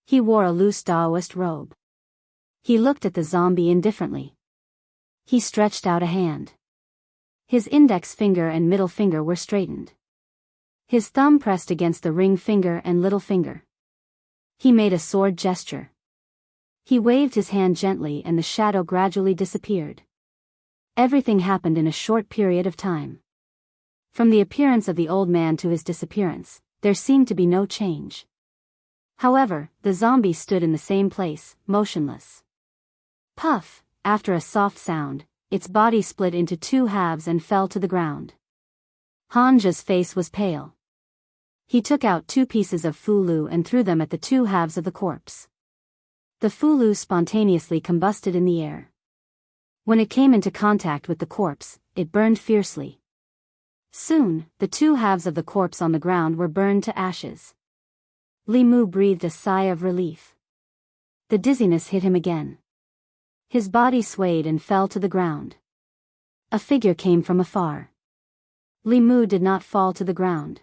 He wore a loose Daoist robe. He looked at the zombie indifferently. He stretched out a hand. His index finger and middle finger were straightened. His thumb pressed against the ring finger and little finger. He made a sword gesture. He waved his hand gently and the shadow gradually disappeared. Everything happened in a short period of time. From the appearance of the old man to his disappearance, there seemed to be no change. However, the zombie stood in the same place, motionless. Puff! After a soft sound, its body split into 2 halves and fell to the ground. Xianxia's face was pale. He took out 2 pieces of fulu and threw them at the 2 halves of the corpse. The fulu spontaneously combusted in the air. When it came into contact with the corpse, it burned fiercely. Soon, the 2 halves of the corpse on the ground were burned to ashes. Li Mu breathed a sigh of relief. The dizziness hit him again. His body swayed and fell to the ground. A figure came from afar. Li Mu did not fall to the ground.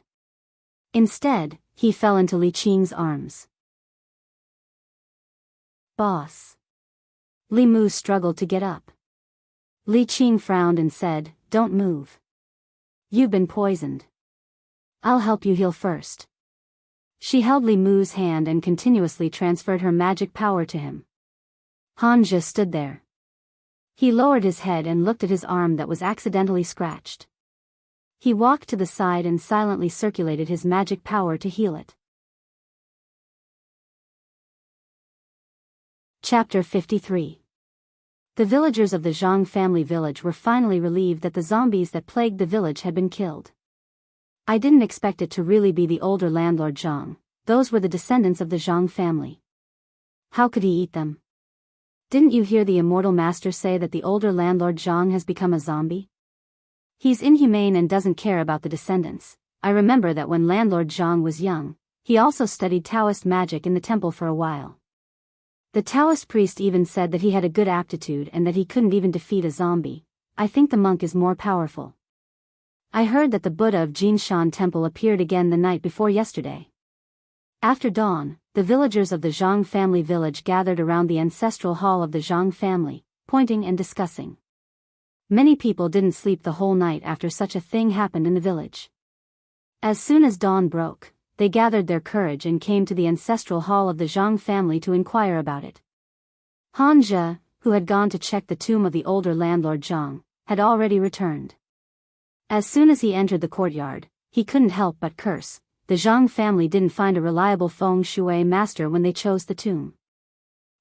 Instead, he fell into Li Qing's arms. "Boss." Li Mu struggled to get up. Li Qing frowned and said, "Don't move. You've been poisoned. I'll help you heal first." She held Li Mu's hand and continuously transferred her magic power to him. Xianxia stood there. He lowered his head and looked at his arm that was accidentally scratched. He walked to the side and silently circulated his magic power to heal it. Chapter 53. The villagers of the Zhang family village were finally relieved that the zombies that plagued the village had been killed. I didn't expect it to really be the older landlord Zhang. Those were the descendants of the Zhang family. How could he eat them? Didn't you hear the immortal master say that the older landlord Zhang has become a zombie? He's inhumane and doesn't care about the descendants. I remember that when landlord Zhang was young, he also studied Taoist magic in the temple for a while. The Taoist priest even said that he had a good aptitude and that he couldn't even defeat a zombie. I think the monk is more powerful. I heard that the Buddha of Jinshan Temple appeared again the night before yesterday. After dawn, the villagers of the Zhang family village gathered around the ancestral hall of the Zhang family, pointing and discussing. Many people didn't sleep the whole night after such a thing happened in the village. As soon as dawn broke, they gathered their courage and came to the ancestral hall of the Zhang family to inquire about it. Han Zhe, who had gone to check the tomb of the older landlord Zhang, had already returned. As soon as he entered the courtyard, he couldn't help but curse. The Zhang family didn't find a reliable feng shui master when they chose the tomb.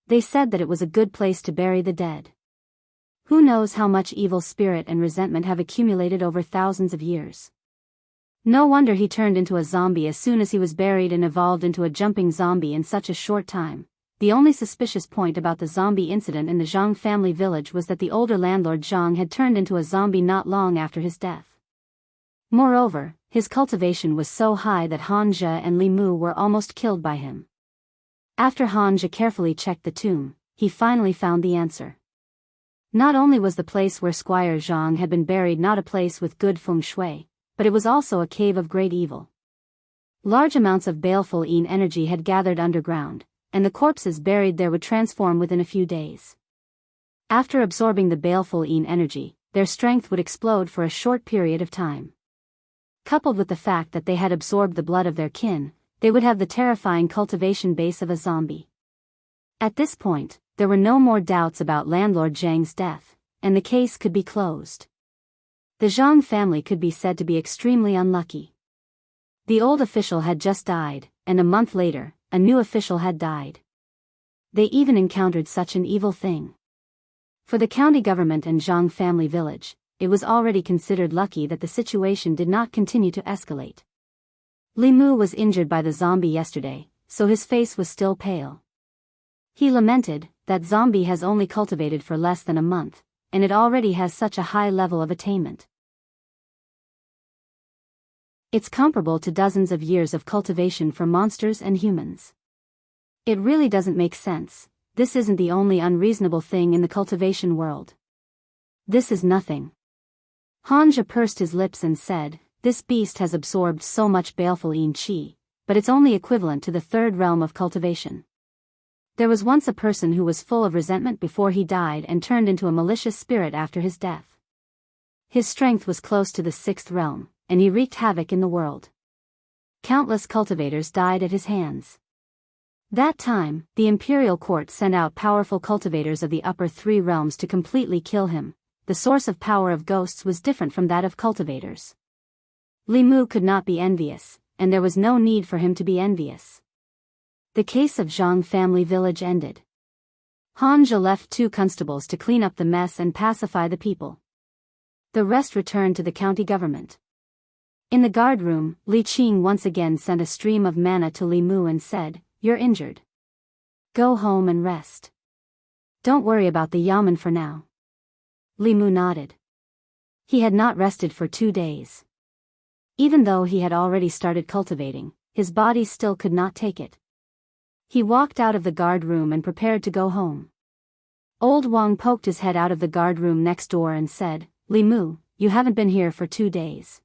They said that it was a good place to bury the dead. Who knows how much evil spirit and resentment have accumulated over thousands of years. No wonder he turned into a zombie as soon as he was buried and evolved into a jumping zombie in such a short time. The only suspicious point about the zombie incident in the Zhang family village was that the older landlord Zhang had turned into a zombie not long after his death. Moreover, his cultivation was so high that Han Zhe and Li Mu were almost killed by him. After Han Zhe carefully checked the tomb, he finally found the answer. Not only was the place where Squire Zhang had been buried not a place with good feng shui, but it was also a cave of great evil. Large amounts of baleful yin energy had gathered underground, and the corpses buried there would transform within a few days. After absorbing the baleful yin energy, their strength would explode for a short period of time. Coupled with the fact that they had absorbed the blood of their kin, they would have the terrifying cultivation base of a zombie. At this point, there were no more doubts about landlord Zhang's death, and the case could be closed. The Zhang family could be said to be extremely unlucky. The old official had just died, and a month later, a new official had died. They even encountered such an evil thing. For the county government and Zhang family village, it was already considered lucky that the situation did not continue to escalate. Li Mu was injured by the zombie yesterday, so his face was still pale. He lamented that zombie has only cultivated for less than a month, and it already has such a high level of attainment. It's comparable to dozens of years of cultivation for monsters and humans. It really doesn't make sense. This isn't the only unreasonable thing in the cultivation world. This is nothing. Han Zhe pursed his lips and said, this beast has absorbed so much baleful yin qi, but it's only equivalent to the third realm of cultivation. There was once a person who was full of resentment before he died and turned into a malicious spirit after his death. His strength was close to the sixth realm, and he wreaked havoc in the world. Countless cultivators died at his hands. That time, the imperial court sent out powerful cultivators of the upper three realms to completely kill him. The source of power of ghosts was different from that of cultivators. Li Mu could not be envious, and there was no need for him to be envious. The case of Zhang family village ended. Han Zhe left 2 constables to clean up the mess and pacify the people. The rest returned to the county government. In the guard room, Li Qing once again sent a stream of mana to Li Mu and said, "You're injured. Go home and rest. Don't worry about the yamen for now." Li Mu nodded. He had not rested for 2 days. Even though he had already started cultivating, his body still could not take it. He walked out of the guard room and prepared to go home. Old Wang poked his head out of the guard room next door and said, "Li Mu, you haven't been here for 2 days."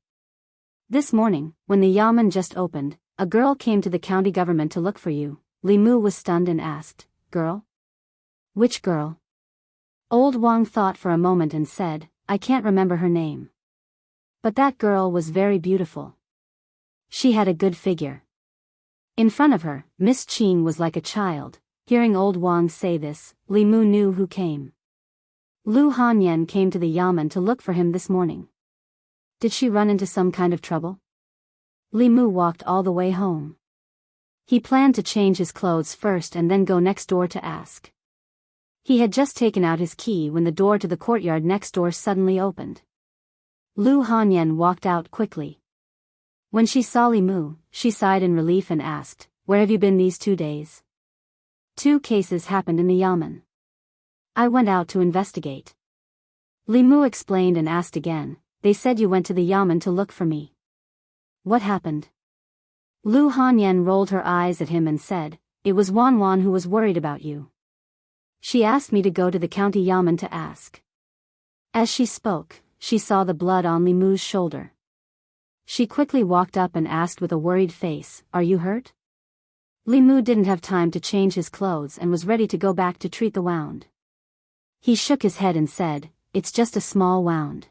This morning, when the yamen just opened, a girl came to the county government to look for you. Li Mu was stunned and asked, "Girl? Which girl?" Old Wang thought for a moment and said, "I can't remember her name. But that girl was very beautiful. She had a good figure." In front of her, Miss Qing was like a child. Hearing Old Wang say this, Li Mu knew who came. Lu Hanyan came to the yamen to look for him this morning. Did she run into some kind of trouble? Li Mu walked all the way home. He planned to change his clothes first and then go next door to ask. He had just taken out his key when the door to the courtyard next door suddenly opened. Lu Hanyan walked out quickly. When she saw Li Mu, she sighed in relief and asked, "Where have you been these 2 days?" 2 cases happened in the yamen. I went out to investigate. Li Mu explained and asked again, "They said you went to the yamen to look for me. What happened?" Lu Hanyan rolled her eyes at him and said, "It was Wan Wan who was worried about you. She asked me to go to the county yamen to ask." As she spoke, she saw the blood on Li Mu's shoulder. She quickly walked up and asked with a worried face, "Are you hurt?" Li Mu didn't have time to change his clothes and was ready to go back to treat the wound. He shook his head and said, "It's just a small wound."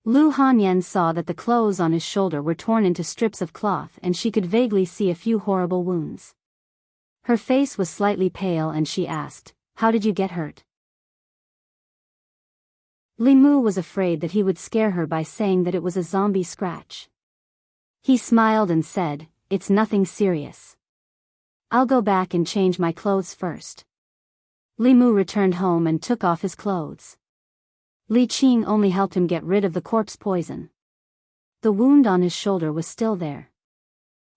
Lu Hanyan saw that the clothes on his shoulder were torn into strips of cloth and she could vaguely see a few horrible wounds. Her face was slightly pale and she asked, "How did you get hurt?" Li Mu was afraid that he would scare her by saying that it was a zombie scratch. He smiled and said, "It's nothing serious. I'll go back and change my clothes first." Li Mu returned home and took off his clothes. Li Qing only helped him get rid of the corpse poison. The wound on his shoulder was still there.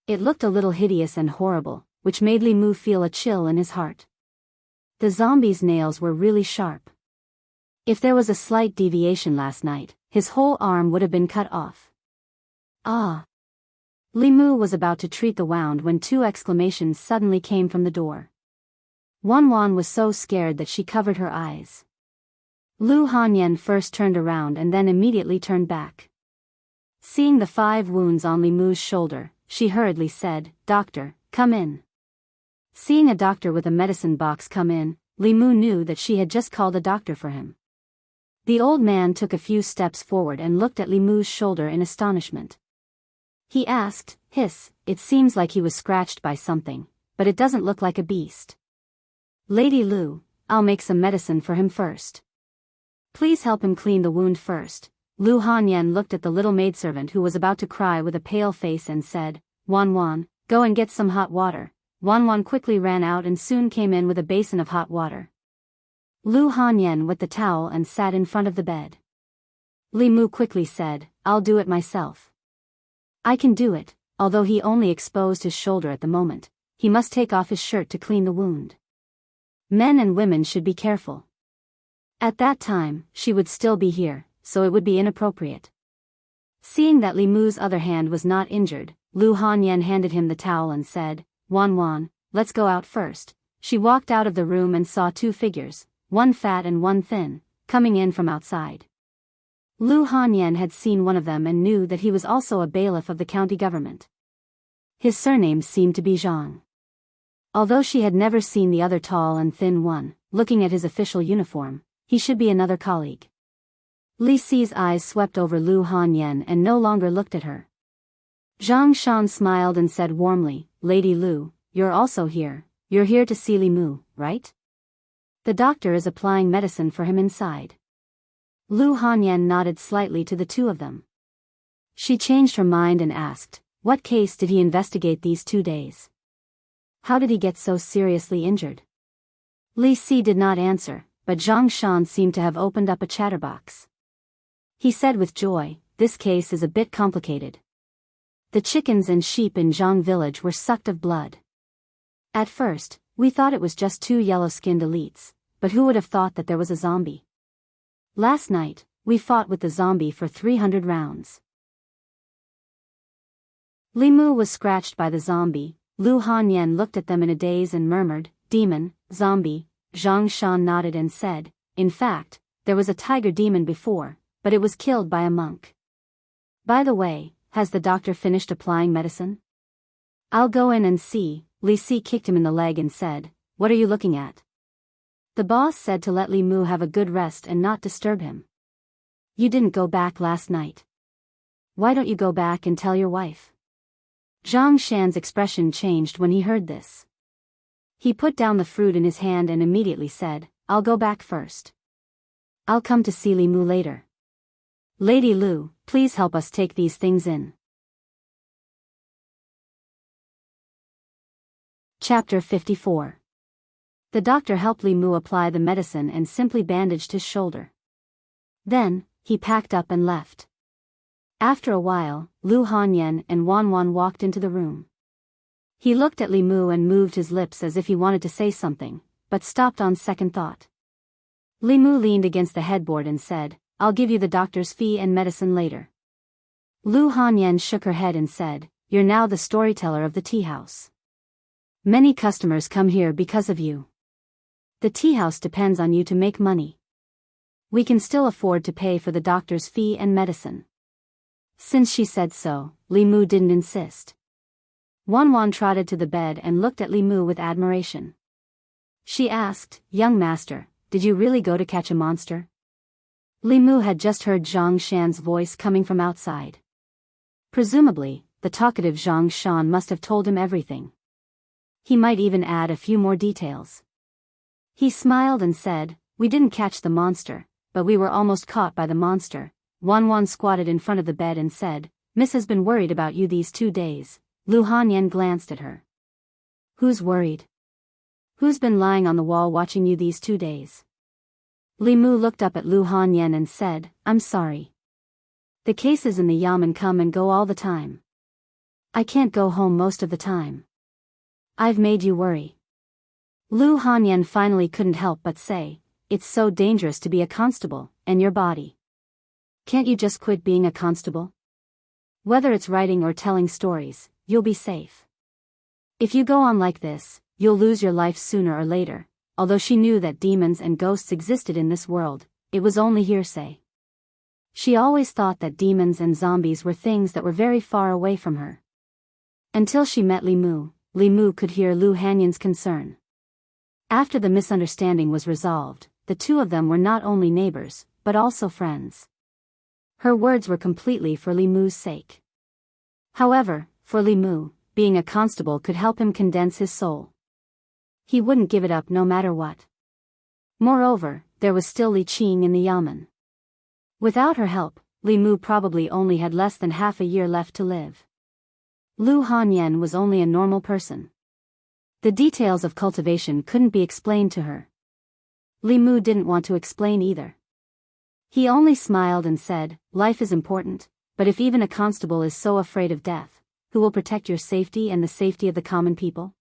It looked a little hideous and horrible, which made Li Mu feel a chill in his heart. The zombie's nails were really sharp. If there was a slight deviation last night, his whole arm would have been cut off. Ah! Li Mu was about to treat the wound when two exclamations suddenly came from the door. Wan was so scared that she covered her eyes. Lu Hanyan first turned around and then immediately turned back. Seeing the 5 wounds on Li Mu's shoulder, she hurriedly said, "Doctor, come in." Seeing a doctor with a medicine box come in, Li Mu knew that she had just called a doctor for him. The old man took a few steps forward and looked at Li Mu's shoulder in astonishment. He asked, "Hiss, it seems like he was scratched by something, but it doesn't look like a beast." "Lady Lu, I'll make some medicine for him first. Please help him clean the wound first." Lu Hanyan looked at the little maidservant who was about to cry with a pale face and said, Wan, go and get some hot water." Wan quickly ran out and soon came in with a basin of hot water. Lu Hanyan wet the towel and sat in front of the bed. Li Mu quickly said, "I'll do it myself." "I can do it." Although he only exposed his shoulder at the moment, he must take off his shirt to clean the wound. Men and women should be careful. At that time, she would still be here, so it would be inappropriate. Seeing that Li Mu's other hand was not injured, Lu Hanyan handed him the towel and said, Wan, let's go out first." She walked out of the room and saw 2 figures, one fat and one thin, coming in from outside. Lu Hanyan had seen one of them and knew that he was also a bailiff of the county government. His surname seemed to be Zhang. Although she had never seen the other tall and thin one, looking at his official uniform, he should be another colleague. Li Si's eyes swept over Lu Hanyan and no longer looked at her. Zhang Shan smiled and said warmly, "Lady Lu, you're also here. You're here to see Li Mu, right? The doctor is applying medicine for him inside." Lu Hanyan nodded slightly to the 2 of them. She changed her mind and asked, "What case did he investigate these 2 days? How did he get so seriously injured?" Li Si did not answer, but Zhang Shan seemed to have opened up a chatterbox. He said with joy, "This case is a bit complicated. The chickens and sheep in Zhang village were sucked of blood. At first, we thought it was just 2 yellow-skinned elites, but who would have thought that there was a zombie? Last night, we fought with the zombie for 300 rounds. Li Mu was scratched by the zombie. Lu Hanyan looked at them in a daze and murmured, "Demon, zombie." Zhang Shan nodded and said, "In fact, there was a tiger demon before, but it was killed by a monk. By the way, has the doctor finished applying medicine?" "I'll go in and see." Li Si kicked him in the leg and said, "What are you looking at?" "The boss said to let Li Mu have a good rest and not disturb him. You didn't go back last night. Why don't you go back and tell your wife?" Zhang Shan's expression changed when he heard this. He put down the fruit in his hand and immediately said, "I'll go back first. I'll come to see Li Mu later. Lady Lu, please help us take these things in." Chapter 54. The doctor helped Li Mu apply the medicine and simply bandaged his shoulder. Then, he packed up and left. After a while, Lu Hanyan and Wan walked into the room. He looked at Li Mu and moved his lips as if he wanted to say something, but stopped on second thought. Li Mu leaned against the headboard and said, "I'll give you the doctor's fee and medicine later." Lu Hanyan shook her head and said, "You're now the storyteller of the tea house. Many customers come here because of you. The tea house depends on you to make money. We can still afford to pay for the doctor's fee and medicine." Since she said so, Li Mu didn't insist. Wan trotted to the bed and looked at Li Mu with admiration. She asked, "Young master, did you really go to catch a monster?" Li Mu had just heard Zhang Shan's voice coming from outside. Presumably, the talkative Zhang Shan must have told him everything. He might even add a few more details. He smiled and said, "We didn't catch the monster, but we were almost caught by the monster." Wan squatted in front of the bed and said, "Miss has been worried about you these 2 days." Lu Hanyan glanced at her. "Who's worried? Who's been lying on the wall watching you these 2 days?" Li Mu looked up at Lu Hanyan and said, "I'm sorry. The cases in the yamen come and go all the time. I can't go home most of the time. I've made you worry." Lu Hanyan finally couldn't help but say, "It's so dangerous to be a constable, and your body. Can't you just quit being a constable? Whether it's writing or telling stories, you'll be safe. If you go on like this, you'll lose your life sooner or later." Although she knew that demons and ghosts existed in this world, it was only hearsay. She always thought that demons and zombies were things that were very far away from her. Until she met Li Mu could hear Lu Hanyan's concern. After the misunderstanding was resolved, the two of them were not only neighbors, but also friends. Her words were completely for Li Mu's sake. However, for Li Mu, being a constable could help him condense his soul. He wouldn't give it up no matter what. Moreover, there was still Li Qing in the yamen. Without her help, Li Mu probably only had less than half a year left to live. Lu Hanyan was only a normal person. The details of cultivation couldn't be explained to her. Li Mu didn't want to explain either. He only smiled and said, "Life is important, but if even a constable is so afraid of death, who will protect your safety and the safety of the common people?"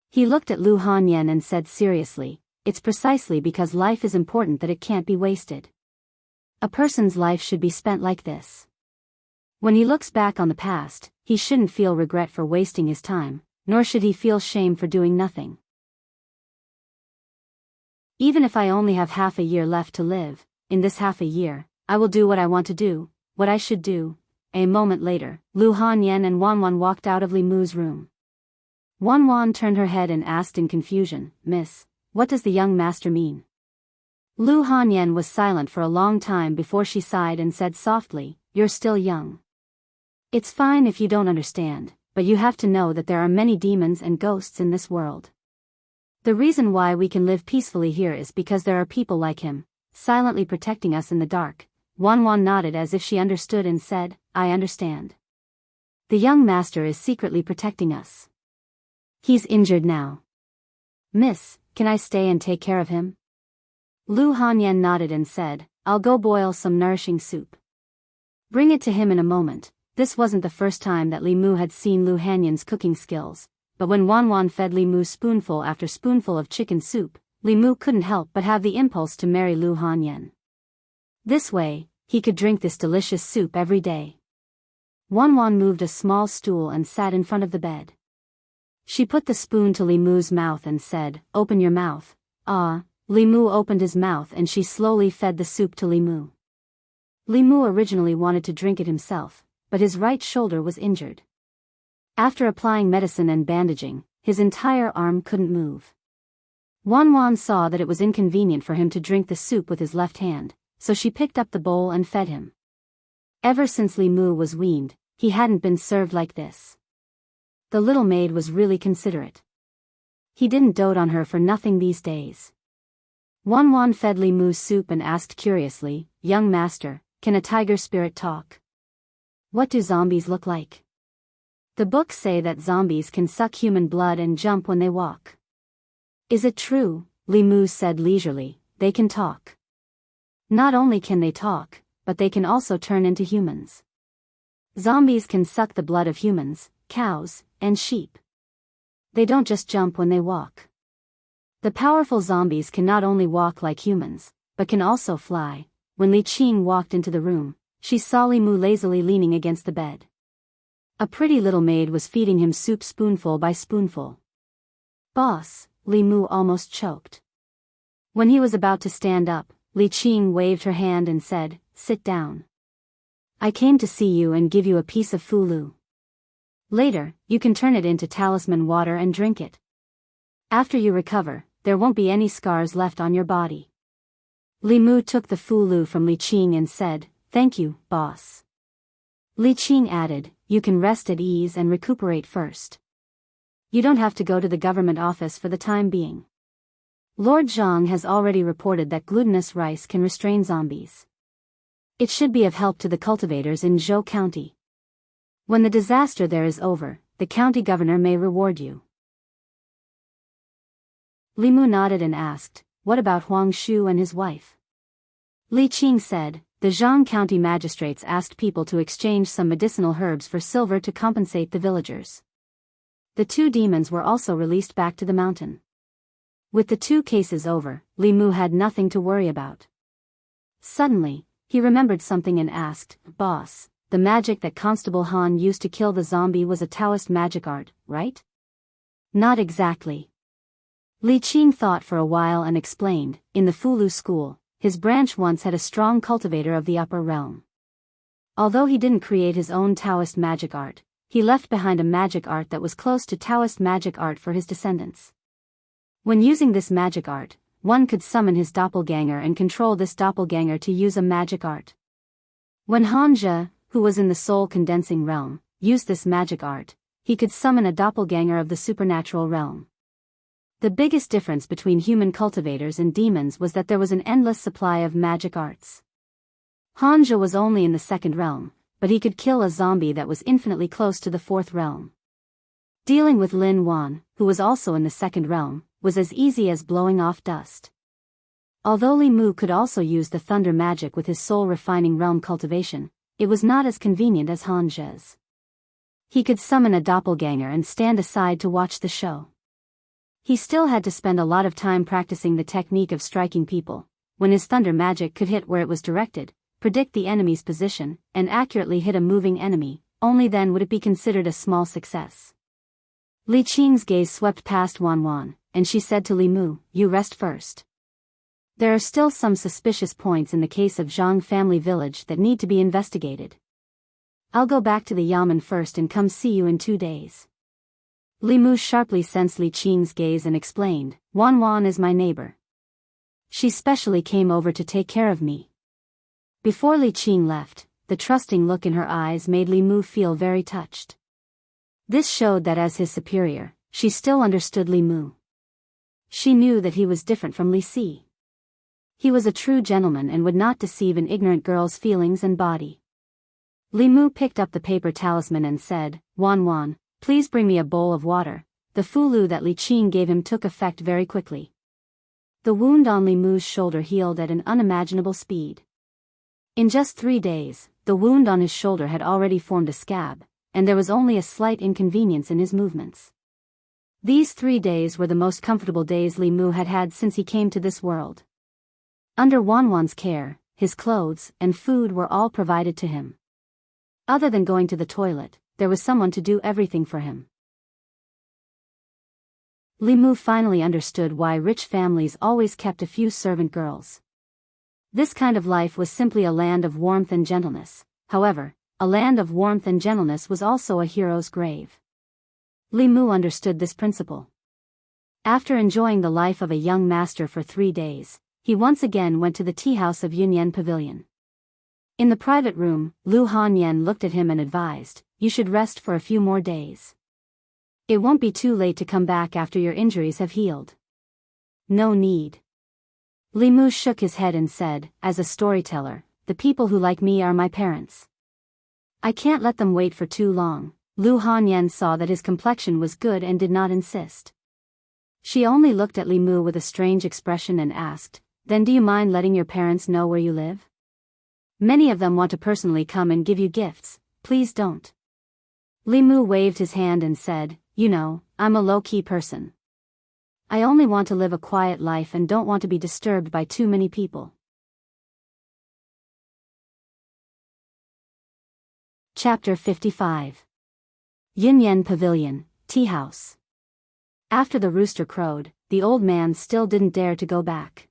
He looked at Lu Hanyan and said seriously, "It's precisely because life is important that it can't be wasted. A person's life should be spent like this. When he looks back on the past, he shouldn't feel regret for wasting his time, nor should he feel shame for doing nothing. Even if I only have half a year left to live, in this half a year, I will do what I want to do, what I should do." A moment later, Lu Hanyan and Wan walked out of Li Mu's room. Wan turned her head and asked in confusion, "Miss, what does the young master mean?" Lu Hanyan was silent for a long time before she sighed and said softly, "You're still young. It's fine if you don't understand, but you have to know that there are many demons and ghosts in this world. The reason why we can live peacefully here is because there are people like him, silently protecting us in the dark." Wan nodded as if she understood and said, "I understand. The young master is secretly protecting us. He's injured now. Miss, can I stay and take care of him?" Lu Hanyan nodded and said, "I'll go boil some nourishing soup. Bring it to him in a moment." This wasn't the first time that Li Mu had seen Lu Hanyan's cooking skills, but when Wan fed Li Mu spoonful after spoonful of chicken soup, Li Mu couldn't help but have the impulse to marry Lu Hanyan. This way, he could drink this delicious soup every day. Wan moved a small stool and sat in front of the bed. She put the spoon to Li Mu's mouth and said, "Open your mouth." Li Mu opened his mouth and she slowly fed the soup to Li Mu. Li Mu originally wanted to drink it himself, but his right shoulder was injured. After applying medicine and bandaging, his entire arm couldn't move. Wan saw that it was inconvenient for him to drink the soup with his left hand, so she picked up the bowl and fed him. Ever since Li Mu was weaned, he hadn't been served like this. The little maid was really considerate. He didn't dote on her for nothing these days. Wan fed Li Mu's soup and asked curiously, "Young master, can a tiger spirit talk? What do zombies look like?" "The books say that zombies can suck human blood and jump when they walk." "Is it true?" Li Mu said leisurely, "They can talk. Not only can they talk, but they can also turn into humans. Zombies can suck the blood of humans, cows, and sheep. They don't just jump when they walk. The powerful zombies can not only walk like humans, but can also fly." When Li Qing walked into the room, she saw Li Mu lazily leaning against the bed. A pretty little maid was feeding him soup spoonful by spoonful. "Boss," Li Mu almost choked. When he was about to stand up, Li Qing waved her hand and said, "Sit down. I came to see you and give you a piece of fulu. Later, you can turn it into talisman water and drink it. After you recover, there won't be any scars left on your body." Li Mu took the fulu from Li Qing and said, "Thank you, boss." Li Qing added, "You can rest at ease and recuperate first. You don't have to go to the government office for the time being. Lord Zhang has already reported that glutinous rice can restrain zombies. It should be of help to the cultivators in Zhou County. When the disaster there is over, the county governor may reward you." Li Mu nodded and asked, "What about Huang Shu and his wife?" Li Qing said, "The Zhang County magistrates asked people to exchange some medicinal herbs for silver to compensate the villagers. The 2 demons were also released back to the mountain." With the 2 cases over, Li Mu had nothing to worry about. Suddenly, he remembered something and asked, "Boss, the magic that Constable Han used to kill the zombie was a Taoist magic art, right?" "Not exactly." Li Qing thought for a while and explained, "In the Fulu school, his branch once had a strong cultivator of the upper realm. Although he didn't create his own Taoist magic art, he left behind a magic art that was close to Taoist magic art for his descendants. When using this magic art, one could summon his doppelganger and control this doppelganger to use a magic art. When Hanja, who was in the soul condensing realm, used this magic art, he could summon a doppelganger of the supernatural realm. The biggest difference between human cultivators and demons was that there was an endless supply of magic arts. Hanja was only in the 2nd realm, but he could kill a zombie that was infinitely close to the 4th realm. Dealing with Lin Wan, who was also in the 2nd realm, was as easy as blowing off dust. Although Li Mu could also use the thunder magic with his soul-refining realm cultivation, it was not as convenient as Hanja's. He could summon a doppelganger and stand aside to watch the show. He still had to spend a lot of time practicing the technique of striking people, when his thunder magic could hit where it was directed, predict the enemy's position, and accurately hit a moving enemy. Only then would it be considered a small success. Li Qing's gaze swept past Wan, and she said to Li Mu, "You rest first. There are still some suspicious points in the case of Zhang family village that need to be investigated. I'll go back to the Yamen first and come see you in 2 days." Li Mu sharply sensed Li Qing's gaze and explained, Wan is my neighbor. She specially came over to take care of me." Before Li Qing left, the trusting look in her eyes made Li Mu feel very touched. This showed that as his superior, she still understood Li Mu. She knew that he was different from Li Si. He was a true gentleman and would not deceive an ignorant girl's feelings and body. Li Mu picked up the paper talisman and said, Wan, please bring me a bowl of water." The fulu that Li Qing gave him took effect very quickly. The wound on Li Mu's shoulder healed at an unimaginable speed. In just 3 days, the wound on his shoulder had already formed a scab, and there was only a slight inconvenience in his movements. These 3 days were the most comfortable days Li Mu had had since he came to this world. Under Wan's care, his clothes and food were all provided to him. Other than going to the toilet, there was someone to do everything for him. Li Mu finally understood why rich families always kept a few servant girls. This kind of life was simply a land of warmth and gentleness. However, a land of warmth and gentleness was also a hero's grave. Li Mu understood this principle. After enjoying the life of a young master for 3 days, he once again went to the tea house of Yunyan Pavilion. In the private room, Lu Hanyan looked at him and advised, "You should rest for a few more days. It won't be too late to come back after your injuries have healed." "No need." Li Mu shook his head and said, "As a storyteller, the people who like me are my parents. I can't let them wait for too long." Lu Hanyan saw that his complexion was good and did not insist. She only looked at Li Mu with a strange expression and asked, "Then do you mind letting your parents know where you live? Many of them want to personally come and give you gifts, please don't." Li Mu waved his hand and said, "You know, I'm a low-key person. I only want to live a quiet life and don't want to be disturbed by too many people." Chapter 55. Yunyan Pavilion, Tea House. After the rooster crowed, the old man still didn't dare to go back.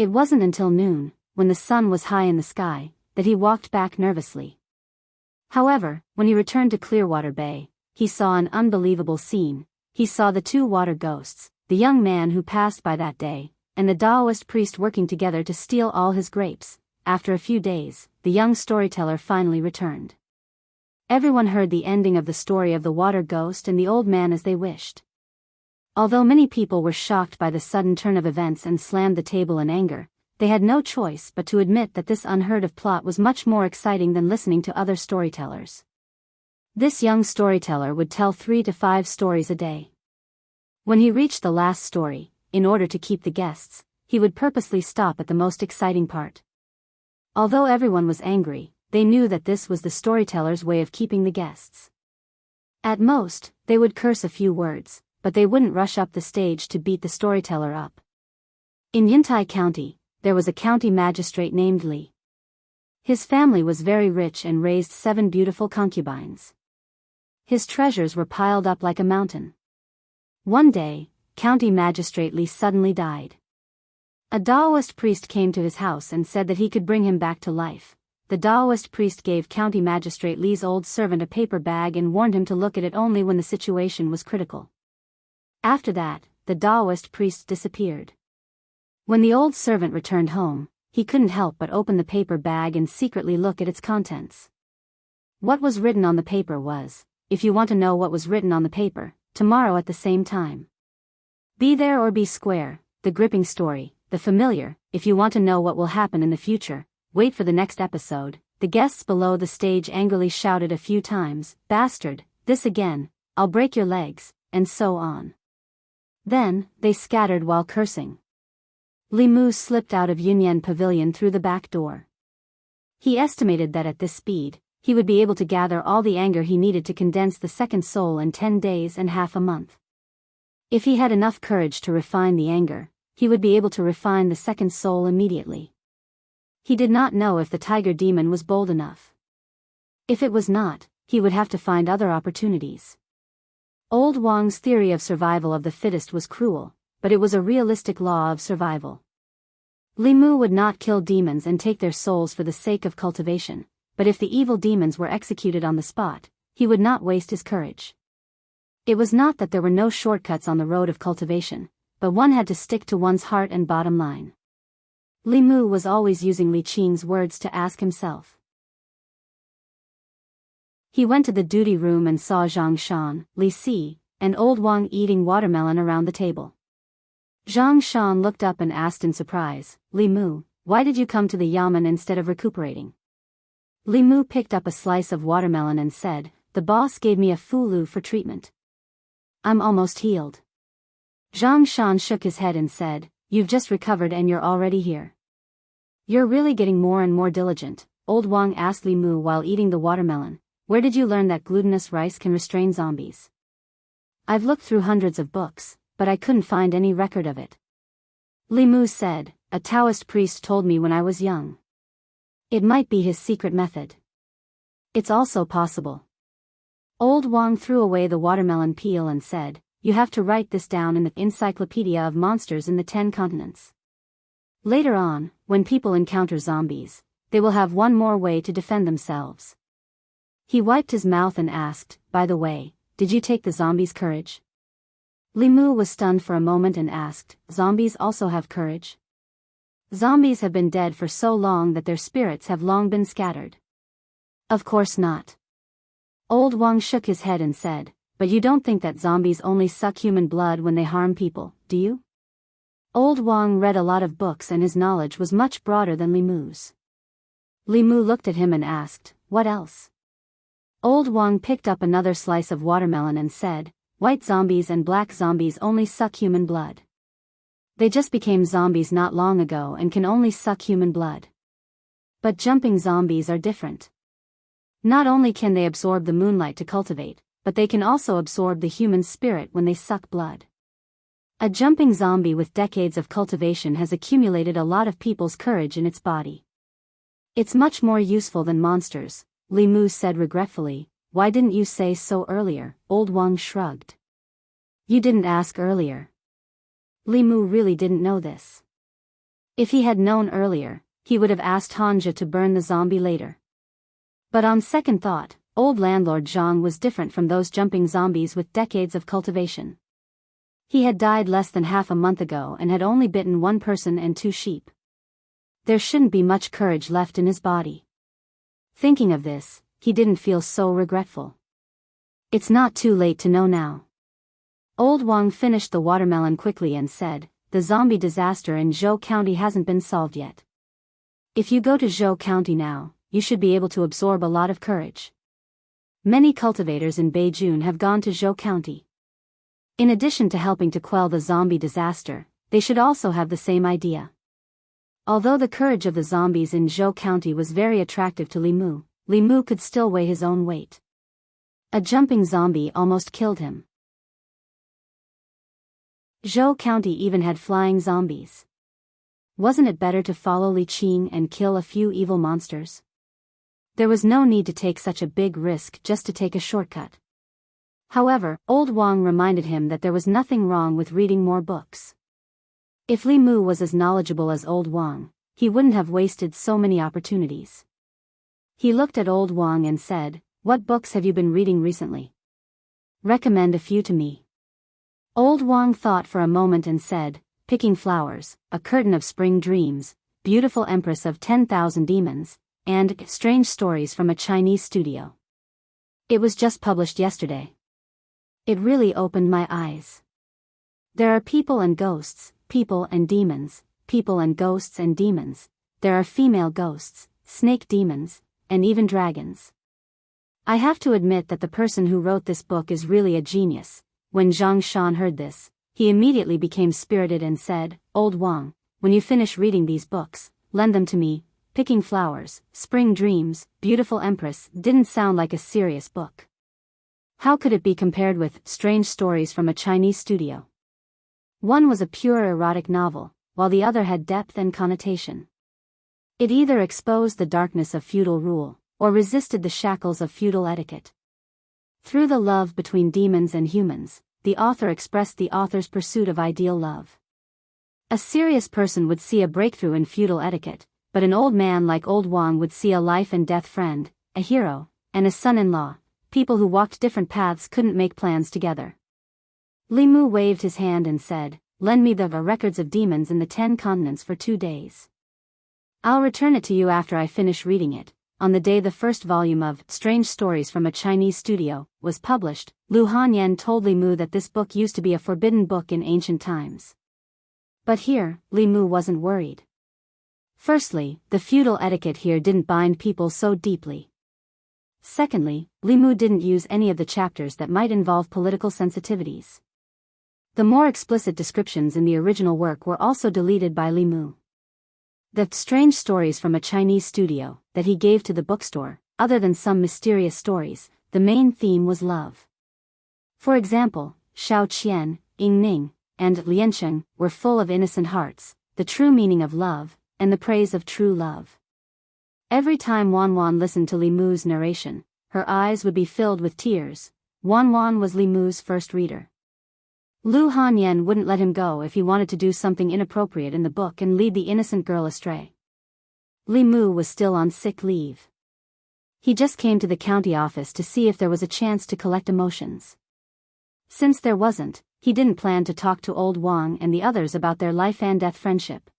It wasn't until noon, when the sun was high in the sky, that he walked back nervously. However, when he returned to Clearwater Bay, he saw an unbelievable scene. He saw the two water ghosts, the young man who passed by that day, and the Daoist priest working together to steal all his grapes. After a few days, the young storyteller finally returned. Everyone heard the ending of the story of the water ghost and the old man as they wished. Although many people were shocked by the sudden turn of events and slammed the table in anger, they had no choice but to admit that this unheard-of plot was much more exciting than listening to other storytellers. This young storyteller would tell 3 to 5 stories a day. When he reached the last story, in order to keep the guests, he would purposely stop at the most exciting part. Although everyone was angry, they knew that this was the storyteller's way of keeping the guests. At most, they would curse a few words, but they wouldn't rush up the stage to beat the storyteller up. In Yintai County, there was a county magistrate named Li. His family was very rich and raised 7 beautiful concubines. His treasures were piled up like a mountain. One day, County Magistrate Li suddenly died. A Daoist priest came to his house and said that he could bring him back to life. The Daoist priest gave County Magistrate Li's old servant a paper bag and warned him to look at it only when the situation was critical. After that, the Daoist priest disappeared. When the old servant returned home, he couldn't help but open the paper bag and secretly look at its contents. What was written on the paper was, "If you want to know what was written on the paper, tomorrow at the same time. Be there or be square," the gripping story, the familiar, "If you want to know what will happen in the future, wait for the next episode." The guests below the stage angrily shouted a few times, "Bastard, this again, I'll break your legs," and so on. Then, they scattered while cursing. Li Mu slipped out of Yunyan Pavilion through the back door. He estimated that at this speed, he would be able to gather all the anger he needed to condense the second soul in 10 days and half a month. If he had enough courage to refine the anger, he would be able to refine the second soul immediately. He did not know if the tiger demon was bold enough. If it was not, he would have to find other opportunities. Old Wang's theory of survival of the fittest was cruel, but it was a realistic law of survival. Li Mu would not kill demons and take their souls for the sake of cultivation, but if the evil demons were executed on the spot, he would not waste his courage. It was not that there were no shortcuts on the road of cultivation, but one had to stick to one's heart and bottom line. Li Mu was always using Li Qing's words to ask himself. He went to the duty room and saw Zhang Shan, Li Si, and Old Wang eating watermelon around the table. Zhang Shan looked up and asked in surprise, "Li Mu, why did you come to the yamen instead of recuperating?" Li Mu picked up a slice of watermelon and said, "The boss gave me a fulu for treatment. I'm almost healed." Zhang Shan shook his head and said, "You've just recovered and you're already here. You're really getting more and more diligent." Old Wang asked Li Mu while eating the watermelon, "Where did you learn that glutinous rice can restrain zombies?" "I've looked through hundreds of books, but I couldn't find any record of it." Li Mu said, "A Taoist priest told me when I was young. It might be his secret method. It's also possible." Old Wang threw away the watermelon peel and said, "You have to write this down in the Encyclopedia of Monsters in the 10 Continents. Later on, when people encounter zombies, they will have one more way to defend themselves." He wiped his mouth and asked, "By the way, did you take the zombies' courage?" Li Mu was stunned for a moment and asked, "Zombies also have courage?" "Zombies have been dead for so long that their spirits have long been scattered." "Of course not." Old Wang shook his head and said, "But you don't think that zombies only suck human blood when they harm people, do you?" Old Wang read a lot of books and his knowledge was much broader than Li Mu's. Li Mu looked at him and asked, "What else?" Old Wang picked up another slice of watermelon and said, "White zombies and black zombies only suck human blood. They just became zombies not long ago and can only suck human blood. But jumping zombies are different. Not only can they absorb the moonlight to cultivate, but they can also absorb the human spirit when they suck blood. A jumping zombie with decades of cultivation has accumulated a lot of people's courage in its body. It's much more useful than monsters," Li Mu said regretfully. "Why didn't you say so earlier?" Old Wang shrugged. "You didn't ask earlier." Li Mu really didn't know this. If he had known earlier, he would have asked Hanja to burn the zombie later. But on second thought, old landlord Zhang was different from those jumping zombies with decades of cultivation. He had died less than half a month ago and had only bitten one person and 2 sheep. There shouldn't be much courage left in his body. Thinking of this, he didn't feel so regretful. It's not too late to know now. Old Wang finished the watermelon quickly and said, the zombie disaster in Zhou County hasn't been solved yet. If you go to Zhou County now, you should be able to absorb a lot of courage. Many cultivators in Beijing have gone to Zhou County. In addition to helping to quell the zombie disaster, they should also have the same idea. Although the courage of the zombies in Zhou County was very attractive to Li Mu could still weigh his own weight. A jumping zombie almost killed him. Zhou County even had flying zombies. Wasn't it better to follow Li Qing and kill a few evil monsters? There was no need to take such a big risk just to take a shortcut. However, old Wang reminded him that there was nothing wrong with reading more books. If Li Mu was as knowledgeable as old Wang, he wouldn't have wasted so many opportunities. He looked at old Wang and said, "What books have you been reading recently? Recommend a few to me." Old Wang thought for a moment and said, "Picking Flowers, A Curtain of Spring Dreams, Beautiful Empress of 10,000 Demons, and Strange Stories from a Chinese Studio. It was just published yesterday. It really opened my eyes. There are people and ghosts, people and demons, people and ghosts and demons. There are female ghosts, snake demons, and even dragons. I have to admit that the person who wrote this book is really a genius." When Zhang Shan heard this, he immediately became spirited and said, "Old Wang, when you finish reading these books, lend them to me." Picking Flowers, Spring Dreams, Beautiful Empress didn't sound like a serious book. How could it be compared with Strange Stories from a Chinese Studio? One was a pure erotic novel, while the other had depth and connotation. It either exposed the darkness of feudal rule, or resisted the shackles of feudal etiquette. Through the love between demons and humans, the author expressed the author's pursuit of ideal love. A serious person would see a breakthrough in feudal etiquette, but an old man like old Wang would see a life and death friend, a hero, and a son-in-law. People who walked different paths couldn't make plans together. Li Mu waved his hand and said, "Lend me the records of demons in the 10 continents for 2 days. I'll return it to you after I finish reading it." On the day the first volume of Strange Stories from a Chinese Studio was published, Lu Hanyan told Li Mu that this book used to be a forbidden book in ancient times. But here, Li Mu wasn't worried. Firstly, the feudal etiquette here didn't bind people so deeply. Secondly, Li Mu didn't use any of the chapters that might involve political sensitivities. The more explicit descriptions in the original work were also deleted by Li Mu. The Strange Stories from a Chinese Studio that he gave to the bookstore, other than some mysterious stories, the main theme was love. For example, Shao Qian, Ying Ning, and Liancheng were full of innocent hearts, the true meaning of love, and the praise of true love. Every time Wan Wan listened to Li Mu's narration, her eyes would be filled with tears. Wan Wan was Li Mu's first reader. Lu Hanyan wouldn't let him go if he wanted to do something inappropriate in the book and lead the innocent girl astray. Li Mu was still on sick leave. He just came to the county office to see if there was a chance to collect emotions. Since there wasn't, he didn't plan to talk to old Wang and the others about their life and death friendship.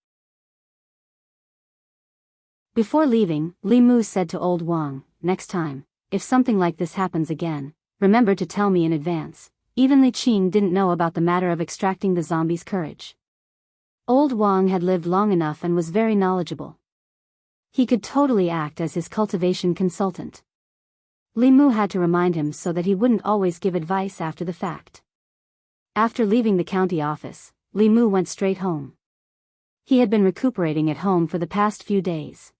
Before leaving, Li Mu said to old Wang, "Next time, if something like this happens again, remember to tell me in advance." Even Li Qing didn't know about the matter of extracting the zombie's courage. Old Wang had lived long enough and was very knowledgeable. He could totally act as his cultivation consultant. Li Mu had to remind him so that he wouldn't always give advice after the fact. After leaving the county office, Li Mu went straight home. He had been recuperating at home for the past few days.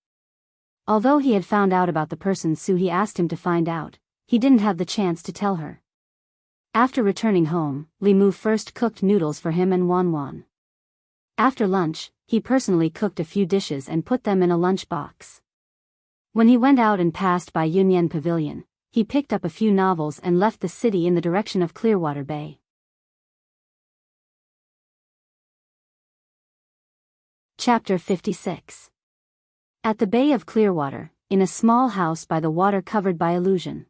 Although he had found out about the person He asked him to find out, he didn't have the chance to tell her. After returning home, Li Mu first cooked noodles for him and Wan Wan. After lunch, he personally cooked a few dishes and put them in a lunch box. When he went out and passed by Yunyan Pavilion, he picked up a few novels and left the city in the direction of Clearwater Bay. Chapter 56. At the Bay of Clearwater, in a small house by the water covered by illusion.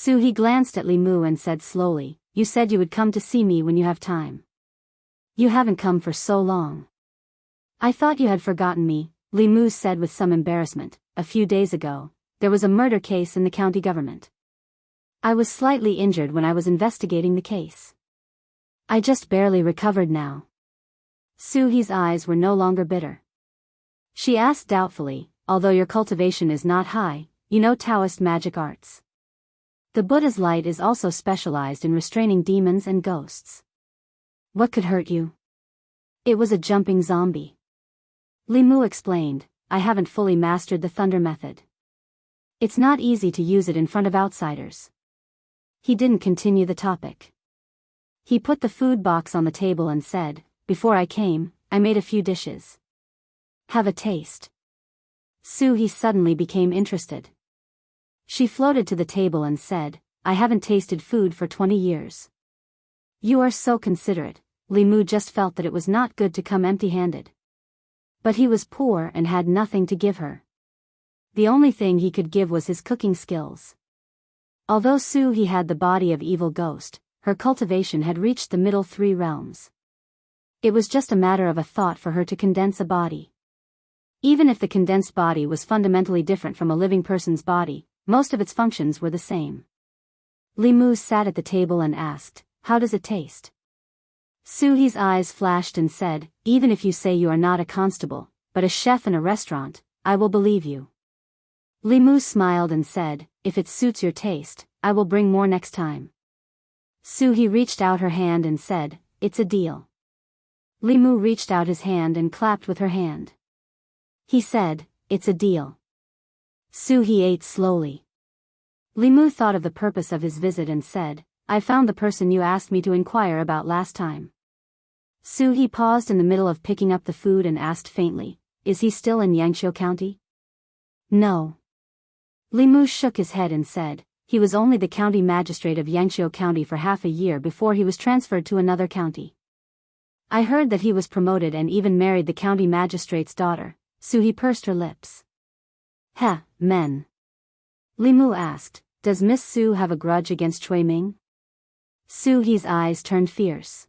He glanced at Li Mu and said slowly, "You said you would come to see me when you have time. You haven't come for so long." "I thought you had forgotten me," Li Mu said with some embarrassment. "A few days ago, there was a murder case in the county government. I was slightly injured when I was investigating the case. I just barely recovered now." Suhi's eyes were no longer bitter. She asked doubtfully, "Although your cultivation is not high, you know Daoist magic arts. The Buddha's light is also specialized in restraining demons and ghosts. What could hurt you?" "It was a jumping zombie." Li Mu explained, "I haven't fully mastered the thunder method. It's not easy to use it in front of outsiders." He didn't continue the topic. He put the food box on the table and said, "Before I came, I made a few dishes. Have a taste." Suhi suddenly became interested. She floated to the table and said, "I haven't tasted food for 20 years. "You are so considerate." Li Mu just felt that it was not good to come empty-handed. But he was poor and had nothing to give her. The only thing he could give was his cooking skills. Although Suhi had the body of evil ghost, her cultivation had reached the middle 3 realms. It was just a matter of a thought for her to condense a body. Even if the condensed body was fundamentally different from a living person's body, most of its functions were the same. Li Mu sat at the table and asked, "How does it taste?" Suhi's eyes flashed and said, "Even if you say you are not a constable, but a chef in a restaurant, I will believe you." Li Mu smiled and said, "If it suits your taste, I will bring more next time." Suhi reached out her hand and said, "It's a deal." Li Mu reached out his hand and clapped with her hand. He said, "It's a deal." Suhi ate slowly. Li Mu thought of the purpose of his visit and said, "I found the person you asked me to inquire about last time." Suhi paused in the middle of picking up the food and asked faintly, "Is he still in Jianghu County?" "No." Li Mu shook his head and said, "He was only the county magistrate of Jianghu County for half a year before he was transferred to another county. I heard that he was promoted and even married the county magistrate's daughter." Suhi pursed her lips. Men. Li Mu asked, "Does Miss Su have a grudge against Cui Ming?" Suhi's eyes turned fierce.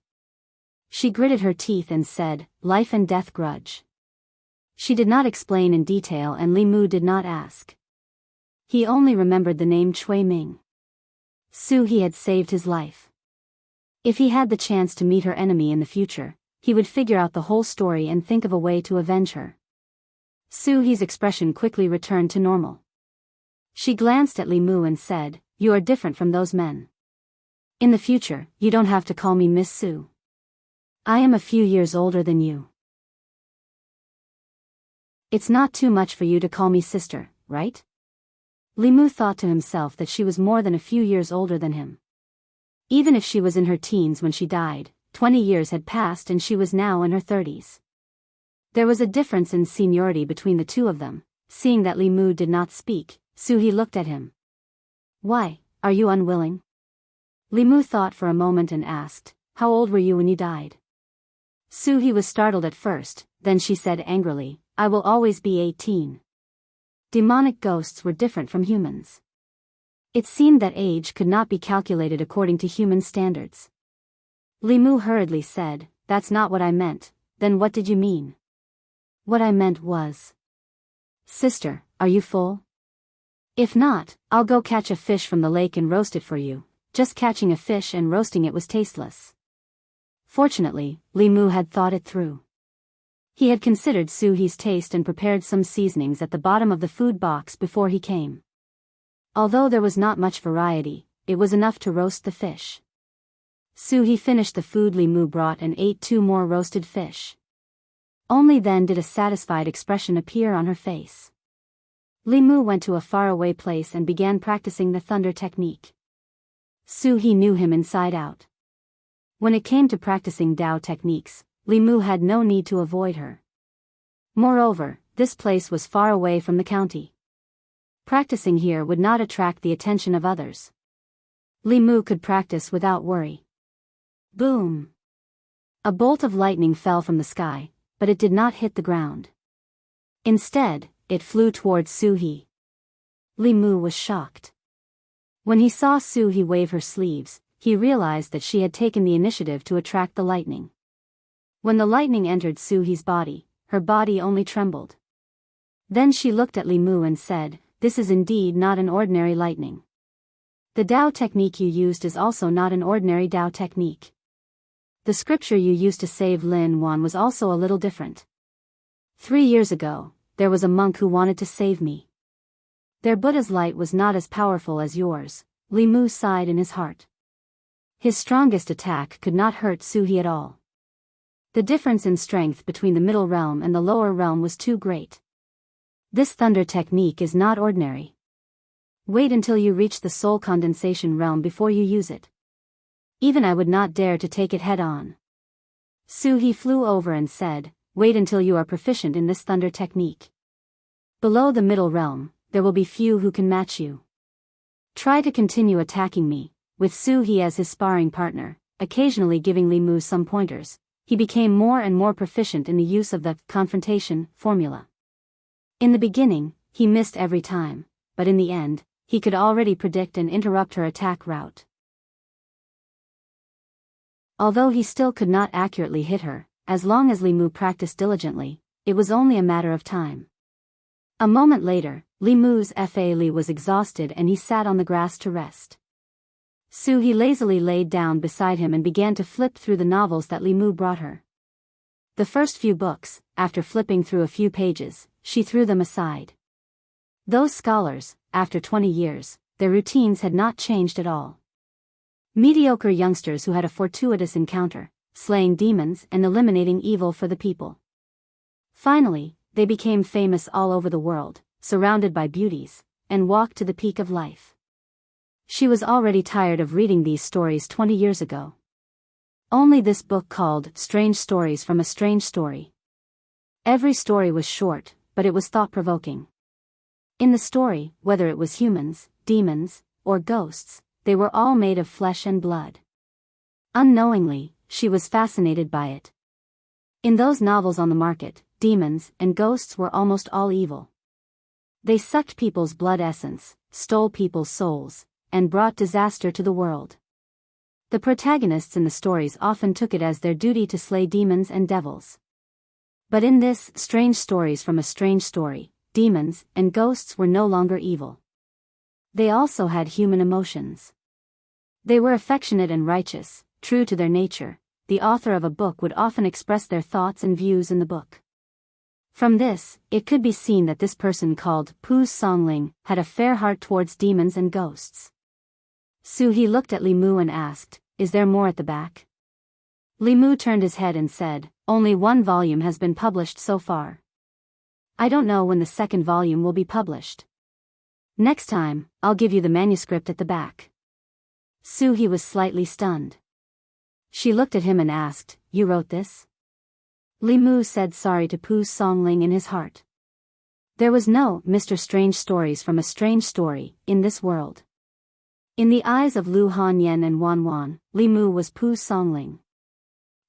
She gritted her teeth and said, "Life and death grudge." She did not explain in detail and Li Mu did not ask. He only remembered the name Cui Ming. Suhi had saved his life. If he had the chance to meet her enemy in the future, he would figure out the whole story and think of a way to avenge her. Suhi's expression quickly returned to normal. She glanced at Li Mu and said, "You are different from those men. In the future, you don't have to call me Miss Su. I am a few years older than you. It's not too much for you to call me sister, right?" Li Mu thought to himself that she was more than a few years older than him. Even if she was in her teens when she died, 20 years had passed and she was now in her 30s. There was a difference in seniority between the two of them. Seeing that Li Mu did not speak, Suhi looked at him. "Why, are you unwilling?" Li Mu thought for a moment and asked, "How old were you when you died?" Suhi was startled at first, then she said angrily, "I will always be 18. Demonic ghosts were different from humans. It seemed that age could not be calculated according to human standards." Li Mu hurriedly said, "That's not what I meant." "Then what did you mean?" "What I meant was..." "Sister, are you full? If not, I'll go catch a fish from the lake and roast it for you." Just catching a fish and roasting it was tasteless. Fortunately, Li Mu had thought it through. He had considered Suhi's taste and prepared some seasonings at the bottom of the food box before he came. Although there was not much variety, it was enough to roast the fish. Suhi finished the food Li Mu brought and ate 2 more roasted fish. Only then did a satisfied expression appear on her face. Li Mu went to a faraway place and began practicing the thunder technique. Suhi knew him inside out. When it came to practicing Dao techniques, Li Mu had no need to avoid her. Moreover, this place was far away from the county. Practicing here would not attract the attention of others. Li Mu could practice without worry. Boom! A bolt of lightning fell from the sky, but it did not hit the ground. Instead, it flew towards Su-hee. Li Mu was shocked. When he saw Su-hee wave her sleeves, he realized that she had taken the initiative to attract the lightning. When the lightning entered Su-hee's body, her body only trembled. Then she looked at Li Mu and said, "This is indeed not an ordinary lightning. The Dao technique you used is also not an ordinary Dao technique. The scripture you used to save Lin Wan was also a little different. 3 years ago, there was a monk who wanted to save me. Their Buddha's light was not as powerful as yours." Li Mu sighed in his heart. His strongest attack could not hurt Su-hee at all. The difference in strength between the middle realm and the lower realm was too great. This thunder technique is not ordinary. Wait until you reach the soul condensation realm before you use it. Even I would not dare to take it head-on. Su-hee flew over and said, "Wait until you are proficient in this thunder technique. Below the middle realm, there will be few who can match you. Try to continue attacking me." With Su-hee as his sparring partner, occasionally giving Li Mu some pointers, he became more and more proficient in the use of the confrontation formula. In the beginning, he missed every time, but in the end, he could already predict and interrupt her attack route. Although he still could not accurately hit her, as long as Li Mu practiced diligently, it was only a matter of time. A moment later, Li Mu's Fa was exhausted and he sat on the grass to rest. Su-hee lazily laid down beside him and began to flip through the novels that Li Mu brought her. The first few books, after flipping through a few pages, she threw them aside. Those scholars, after 20 years, their routines had not changed at all. Mediocre youngsters who had a fortuitous encounter, slaying demons and eliminating evil for the people. Finally, they became famous all over the world, surrounded by beauties, and walked to the peak of life. She was already tired of reading these stories 20 years ago. Only this book called Strange Stories from a Strange Story. Every story was short, but it was thought-provoking. In the story, whether it was humans, demons, or ghosts, they were all made of flesh and blood. Unknowingly, she was fascinated by it. In those novels on the market, demons and ghosts were almost all evil. They sucked people's blood essence, stole people's souls, and brought disaster to the world. The protagonists in the stories often took it as their duty to slay demons and devils. But in this Strange Stories from a Strange Story, demons and ghosts were no longer evil. They also had human emotions. They were affectionate and righteous, true to their nature. The author of a book would often express their thoughts and views in the book. From this, it could be seen that this person called Pu Songling had a fair heart towards demons and ghosts. Su-hee looked at Li Mu and asked, "Is there more at the back?" Li Mu turned his head and said, "Only 1 volume has been published so far. I don't know when the 2nd volume will be published. Next time, I'll give you the manuscript at the back." Su-hee was slightly stunned. She looked at him and asked, "You wrote this?" Li Mu said sorry to Pu Songling in his heart. There was no Mr. Strange Stories from a Strange Story in this world. In the eyes of Lu Hanyan and Wan Wan, Li Mu was Pu Songling.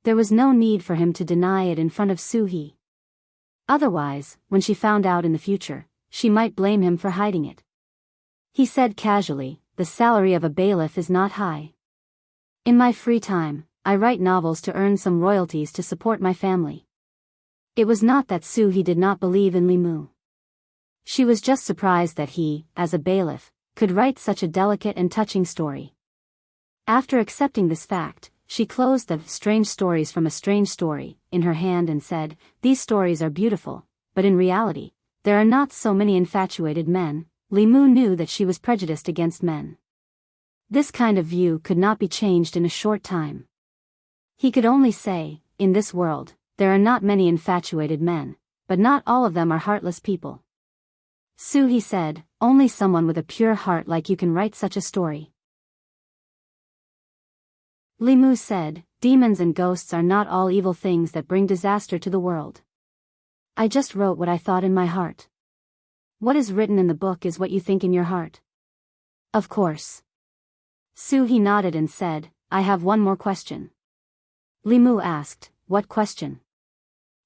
There was no need for him to deny it in front of Su-hee. Otherwise, when she found out in the future, she might blame him for hiding it. He said casually, "The salary of a bailiff is not high. In my free time, I write novels to earn some royalties to support my family." It was not that Su-hee did not believe in Li Mu. She was just surprised that he, as a bailiff, could write such a delicate and touching story. After accepting this fact, she closed the Strange Stories from a Strange Story in her hand and said, "These stories are beautiful, but in reality, there are not so many infatuated men." Li Mu knew that she was prejudiced against men. This kind of view could not be changed in a short time. He could only say, "In this world, there are not many infatuated men, but not all of them are heartless people." Su-hee said, "Only someone with a pure heart like you can write such a story." Li Mu said, "Demons and ghosts are not all evil things that bring disaster to the world. I just wrote what I thought in my heart. What is written in the book is what you think in your heart." "Of course." Su-hee nodded and said, "I have one more question." Li Mu asked, "What question?"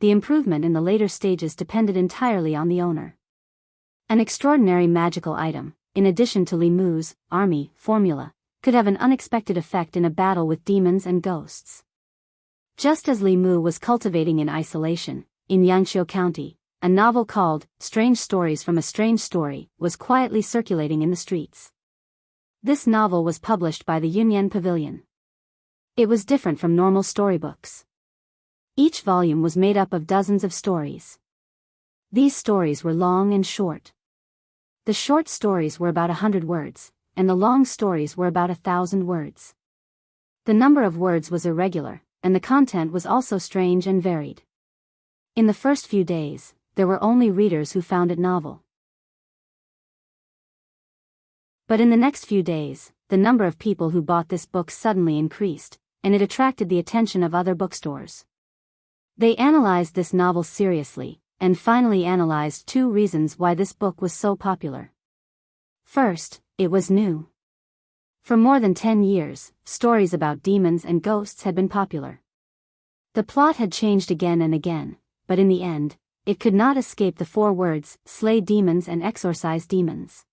the improvement in the later stages depended entirely on the owner. An extraordinary magical item, in addition to Li Mu's army formula, could have an unexpected effect in a battle with demons and ghosts. Just as Li Mu was cultivating in isolation, in Yangqiu County, a novel called Strange Stories from a Strange Story was quietly circulating in the streets. This novel was published by the Yunyan Pavilion. It was different from normal storybooks. Each volume was made up of dozens of stories. These stories were long and short. The short stories were about 100 words, and the long stories were about 1,000 words. The number of words was irregular, and the content was also strange and varied. In the first few days, there were only readers who found it novel. But in the next few days, the number of people who bought this book suddenly increased, and it attracted the attention of other bookstores. They analyzed this novel seriously, and finally analyzed 2 reasons why this book was so popular. First, it was new. For more than 10 years, stories about demons and ghosts had been popular. The plot had changed again and again, but in the end, it could not escape the 4 words, slay demons and exorcise demons.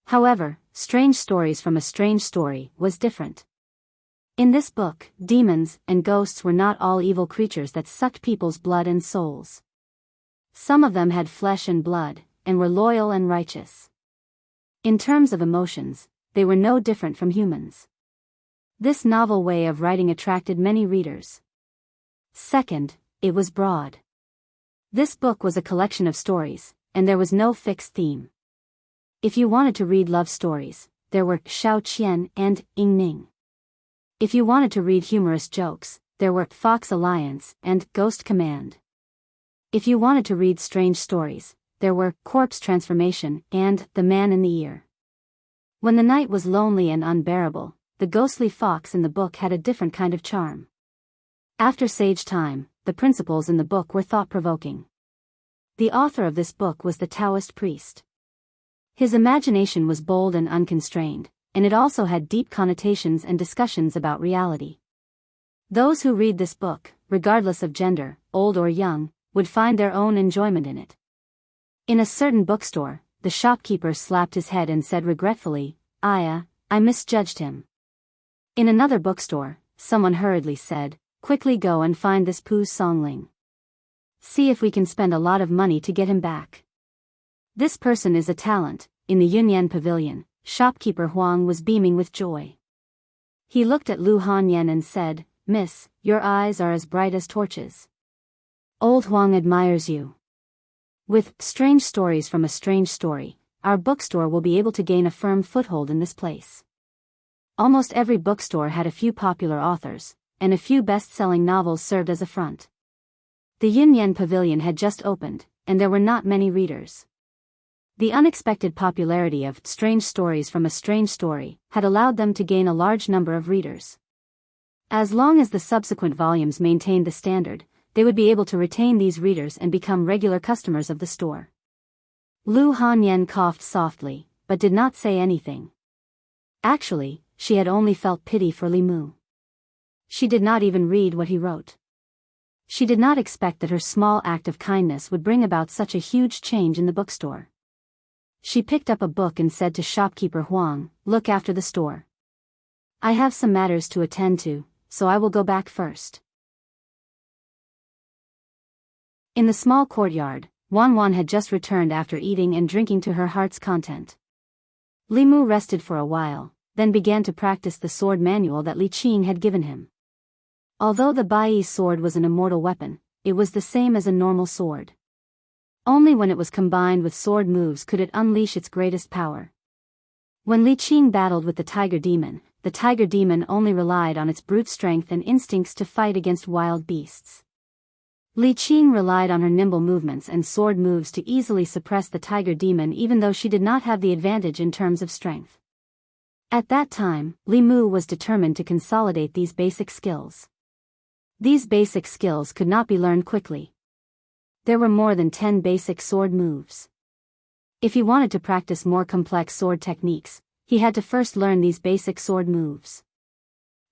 However, Strange Stories from a Strange Story was different. In this book, demons and ghosts were not all evil creatures that sucked people's blood and souls. Some of them had flesh and blood, and were loyal and righteous. In terms of emotions, they were no different from humans. This novel way of writing attracted many readers. Second, it was broad. This book was a collection of stories, and there was no fixed theme. If you wanted to read love stories, there were Shao Qian and Ying Ning. If you wanted to read humorous jokes, there were Fox Alliance and Ghost Command. If you wanted to read strange stories, there were Corpse Transformation and The Man in the Ear. When the night was lonely and unbearable, the ghostly fox in the book had a different kind of charm. After Sage Time, the principles in the book were thought-provoking. The author of this book was the Taoist priest. His imagination was bold and unconstrained, and it also had deep connotations and discussions about reality. Those who read this book, regardless of gender, old or young, would find their own enjoyment in it. In a certain bookstore, the shopkeeper slapped his head and said regretfully, I misjudged him. In another bookstore, someone hurriedly said, quickly go and find this Pooh Songling. See if we can spend a lot of money to get him back. This person is a talent. In the Yunyan Pavilion, shopkeeper Huang was beaming with joy. He looked at Lu Hanyan and said, Miss, your eyes are as bright as torches. Old Huang admires you. With Strange Stories from a Strange Story, our bookstore will be able to gain a firm foothold in this place. Almost every bookstore had a few popular authors, and a few best-selling novels served as a front. The Yunyan Pavilion had just opened, and there were not many readers. The unexpected popularity of Strange Stories from a Strange Story had allowed them to gain a large number of readers. As long as the subsequent volumes maintained the standard, they would be able to retain these readers and become regular customers of the store. Lu Hanyan coughed softly, but did not say anything. Actually, she had only felt pity for Li Mu. She did not even read what he wrote. She did not expect that her small act of kindness would bring about such a huge change in the bookstore. She picked up a book and said to shopkeeper Huang, look after the store. I have some matters to attend to, so I will go back first. In the small courtyard, Wan Wan had just returned after eating and drinking to her heart's content. Li Mu rested for a while, then began to practice the sword manual that Li Qing had given him. Although the Bai sword was an immortal weapon, it was the same as a normal sword. Only when it was combined with sword moves could it unleash its greatest power. When Li Qing battled with the tiger demon only relied on its brute strength and instincts to fight against wild beasts. Li Qing relied on her nimble movements and sword moves to easily suppress the tiger demon even though she did not have the advantage in terms of strength. At that time, Li Mu was determined to consolidate these basic skills. These basic skills could not be learned quickly. There were more than 10 basic sword moves. If he wanted to practice more complex sword techniques, he had to first learn these basic sword moves.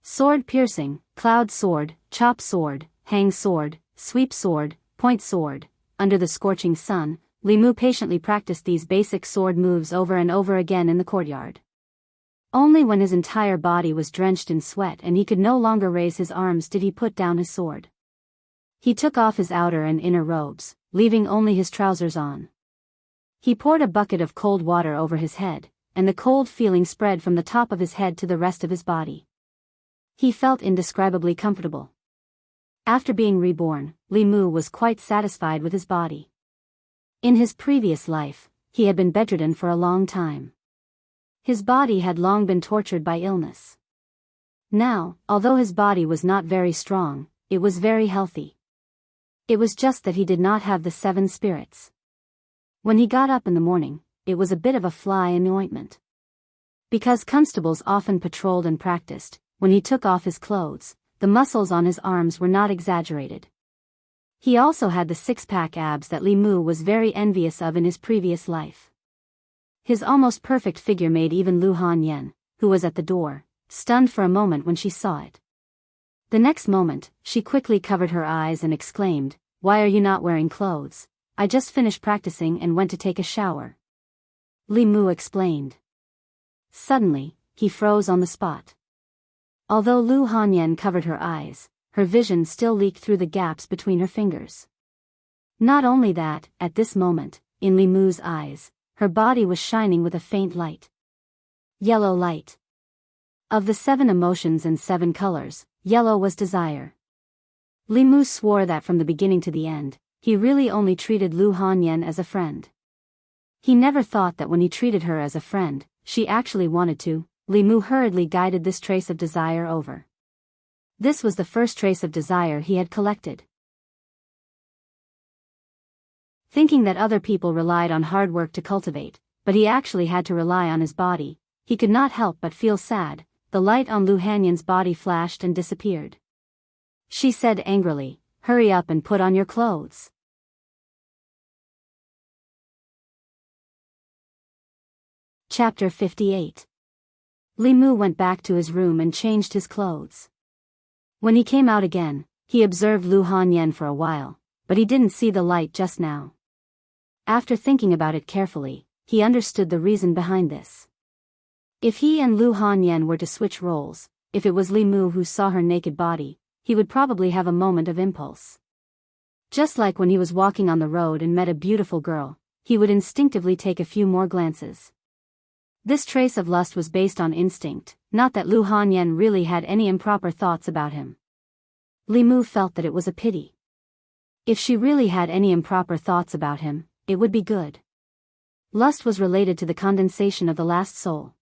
Sword piercing, cloud sword, chop sword, hang sword, sweep sword, point sword. Under the scorching sun, Li Mu patiently practiced these basic sword moves over and over again in the courtyard. Only when his entire body was drenched in sweat and he could no longer raise his arms did he put down his sword. He took off his outer and inner robes, leaving only his trousers on. He poured a bucket of cold water over his head, and the cold feeling spread from the top of his head to the rest of his body. He felt indescribably comfortable. After being reborn, Li Mu was quite satisfied with his body. In his previous life, he had been bedridden for a long time. His body had long been tortured by illness. Now, although his body was not very strong, it was very healthy. It was just that he did not have the 7 spirits. When he got up in the morning, it was a bit of a fly in the ointment. Because constables often patrolled and practiced, when he took off his clothes, the muscles on his arms were not exaggerated. He also had the 6-pack abs that Li Mu was very envious of in his previous life. His almost perfect figure made even Lu Hanyan, who was at the door, stunned for a moment when she saw it. The next moment, she quickly covered her eyes and exclaimed, "Why are you not wearing clothes? I just finished practicing and went to take a shower." Li Mu explained. Suddenly, he froze on the spot. Although Lu Hanyan covered her eyes, her vision still leaked through the gaps between her fingers. Not only that, at this moment, in Li Mu's eyes, her body was shining with a faint light. Yellow light. Of the 7 emotions and 7 colors, yellow was desire. Li Mu swore that from the beginning to the end, he really only treated Lu Hanyan as a friend. He never thought that when he treated her as a friend, she actually wanted to. Li Mu hurriedly guided this trace of desire over. This was the first trace of desire he had collected. Thinking that other people relied on hard work to cultivate, but he actually had to rely on his body, he could not help but feel sad. The light on Lu Hanyan's body flashed and disappeared. She said angrily, "Hurry up and put on your clothes." Chapter 58. Li Mu went back to his room and changed his clothes. When he came out again, he observed Lu Hanyan for a while, but he didn't see the light just now. After thinking about it carefully, he understood the reason behind this. If he and Lu Hanyan were to switch roles, if it was Li Mu who saw her naked body, he would probably have a moment of impulse. Just like when he was walking on the road and met a beautiful girl, he would instinctively take a few more glances. This trace of lust was based on instinct, not that Lu Hanyan really had any improper thoughts about him. Li Mu felt that it was a pity. If she really had any improper thoughts about him, it would be good. Lust was related to the condensation of the last soul.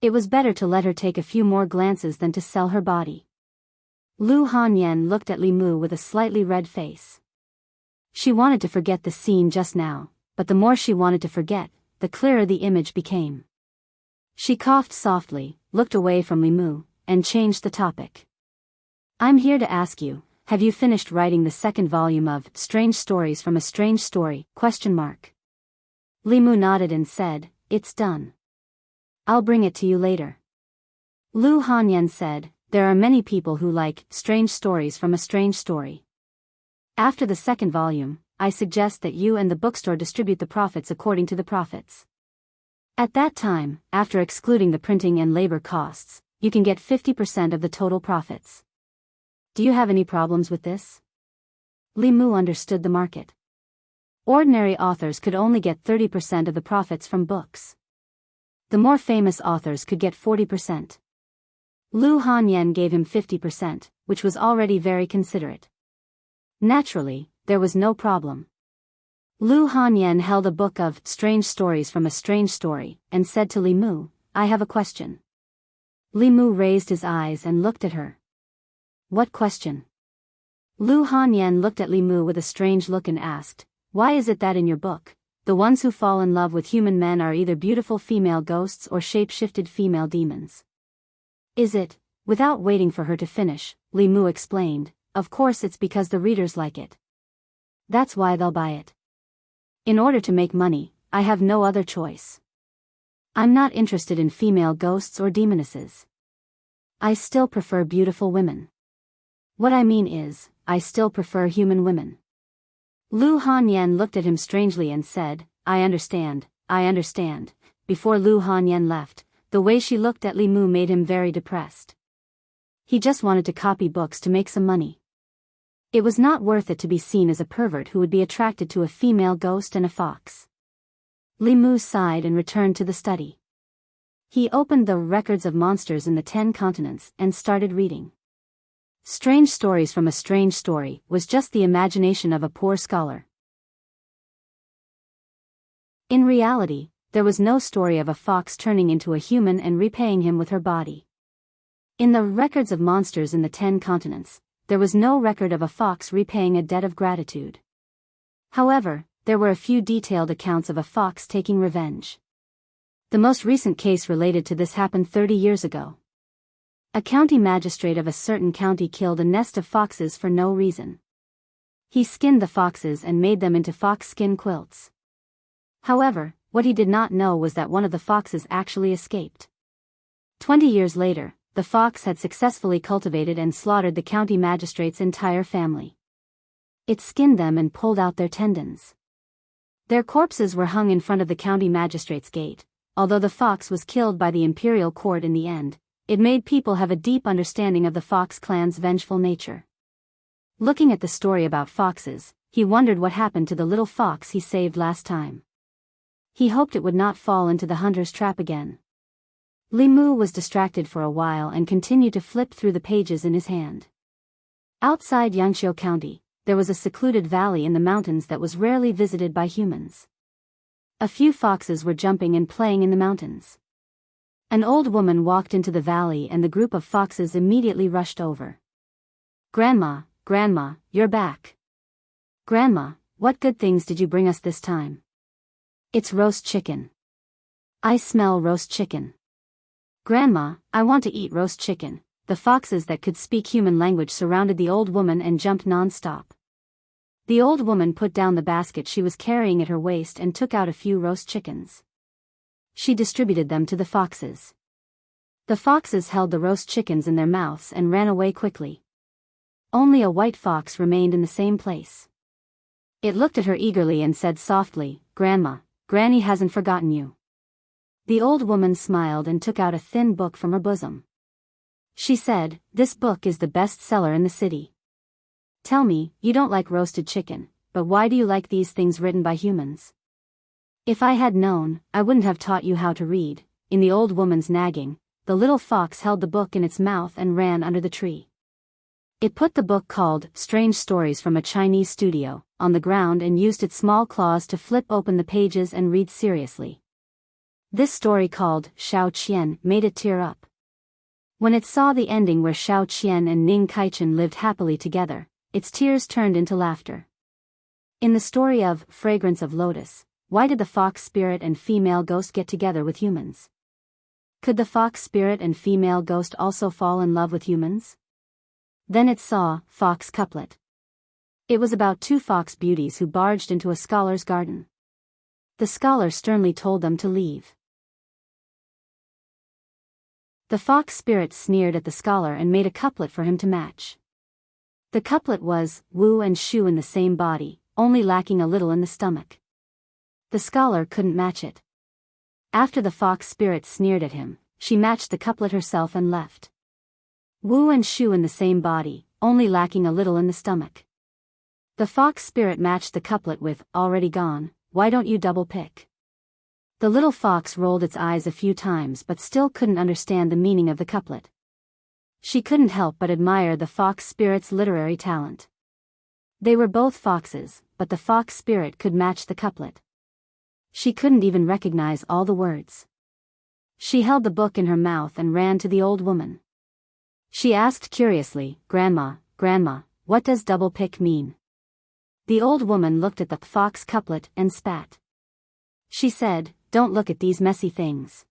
It was better to let her take a few more glances than to sell her body. Lu Hanyan looked at Li Mu with a slightly red face. She wanted to forget the scene just now, but the more she wanted to forget, the clearer the image became. She coughed softly, looked away from Li Mu, and changed the topic. "I'm here to ask you, have you finished writing the 2nd volume of Strange Stories from a Strange Story? Li Mu nodded and said, "It's done. I'll bring it to you later." Lu Hanyan said, "There are many people who like Strange Stories from a Strange Story. After the 2nd volume, I suggest that you and the bookstore distribute the profits according to the profits. At that time, after excluding the printing and labor costs, you can get 50% of the total profits. Do you have any problems with this?" Li Mu understood the market. Ordinary authors could only get 30% of the profits from books. The more famous authors could get 40%. Lu Hanyan gave him 50%, which was already very considerate. Naturally, there was no problem. Lu Hanyan held a book of Strange Stories from a Strange Story, and said to Li Mu, "I have a question." Li Mu raised his eyes and looked at her. "What question?" Lu Hanyan looked at Li Mu with a strange look and asked, "Why is it that in your book, the ones who fall in love with human men are either beautiful female ghosts or shape-shifted female demons?" "Is it?" Without waiting for her to finish, Li Mu explained, "Of course it's because the readers like it. That's why they'll buy it. In order to make money, I have no other choice. I'm not interested in female ghosts or demonesses. I still prefer beautiful women. What I mean is, I still prefer human women." Lu Hanyan looked at him strangely and said, I understand. Before Lu Hanyan left, the way she looked at Li Mu made him very depressed. He just wanted to copy books to make some money. It was not worth it to be seen as a pervert who would be attracted to a female ghost and a fox. Li Mu sighed and returned to the study. He opened the Records of Monsters in the 10 Continents and started reading. Strange Stories from a Strange Story was just the imagination of a poor scholar. In reality, there was no story of a fox turning into a human and repaying him with her body. In the Records of Monsters in the 10 Continents, there was no record of a fox repaying a debt of gratitude. However, there were a few detailed accounts of a fox taking revenge. The most recent case related to this happened 30 years ago. A county magistrate of a certain county killed a nest of foxes for no reason. He skinned the foxes and made them into fox skin quilts. However, what he did not know was that one of the foxes actually escaped. 20 years later, the fox had successfully cultivated and slaughtered the county magistrate's entire family. It skinned them and pulled out their tendons. Their corpses were hung in front of the county magistrate's gate. Although the fox was killed by the imperial court in the end, it made people have a deep understanding of the fox clan's vengeful nature. Looking at the story about foxes, he wondered what happened to the little fox he saved last time. He hoped it would not fall into the hunter's trap again. Li Mu was distracted for a while and continued to flip through the pages in his hand. Outside Yangqiu County, there was a secluded valley in the mountains that was rarely visited by humans. A few foxes were jumping and playing in the mountains. An old woman walked into the valley and the group of foxes immediately rushed over. Grandma, you're back. Grandma, what good things did you bring us this time? It's roast chicken. I smell roast chicken. Grandma, I want to eat roast chicken. The foxes that could speak human language surrounded the old woman and jumped non-stop. The old woman put down the basket she was carrying at her waist and took out a few roast chickens. She distributed them to the foxes. The foxes held the roast chickens in their mouths and ran away quickly. Only a white fox remained in the same place. It looked at her eagerly and said softly, Grandma, Granny hasn't forgotten you. The old woman smiled and took out a thin book from her bosom. She said, This book is the best seller in the city. Tell me, you don't like roasted chicken, but why do you like these things written by humans? If I had known, I wouldn't have taught you how to read. In the old woman's nagging, the little fox held the book in its mouth and ran under the tree. It put the book called Strange Stories from a Chinese Studio on the ground and used its small claws to flip open the pages and read seriously. This story called Xiao Qian made it tear up. When it saw the ending where Xiao Qian and Ning Kaichen lived happily together, its tears turned into laughter. In the story of Fragrance of Lotus, why did the fox spirit and female ghost get together with humans? Could the fox spirit and female ghost also fall in love with humans? Then it saw Fox Couplet. It was about two fox beauties who barged into a scholar's garden. The scholar sternly told them to leave. The fox spirit sneered at the scholar and made a couplet for him to match. The couplet was, Wu and Shu in the same body, only lacking a little in the stomach. The scholar couldn't match it. After the fox spirit sneered at him, she matched the couplet herself and left. Wu and Shu in the same body, only lacking a little in the stomach. The fox spirit matched the couplet with, already gone, why don't you double pick? The little fox rolled its eyes a few times but still couldn't understand the meaning of the couplet. She couldn't help but admire the fox spirit's literary talent. They were both foxes, but the fox spirit could match the couplet. She couldn't even recognize all the words. She held the book in her mouth and ran to the old woman. She asked curiously, Grandma, what does double pick mean? The old woman looked at the fox couplet and spat. She said, Don't look at these messy things.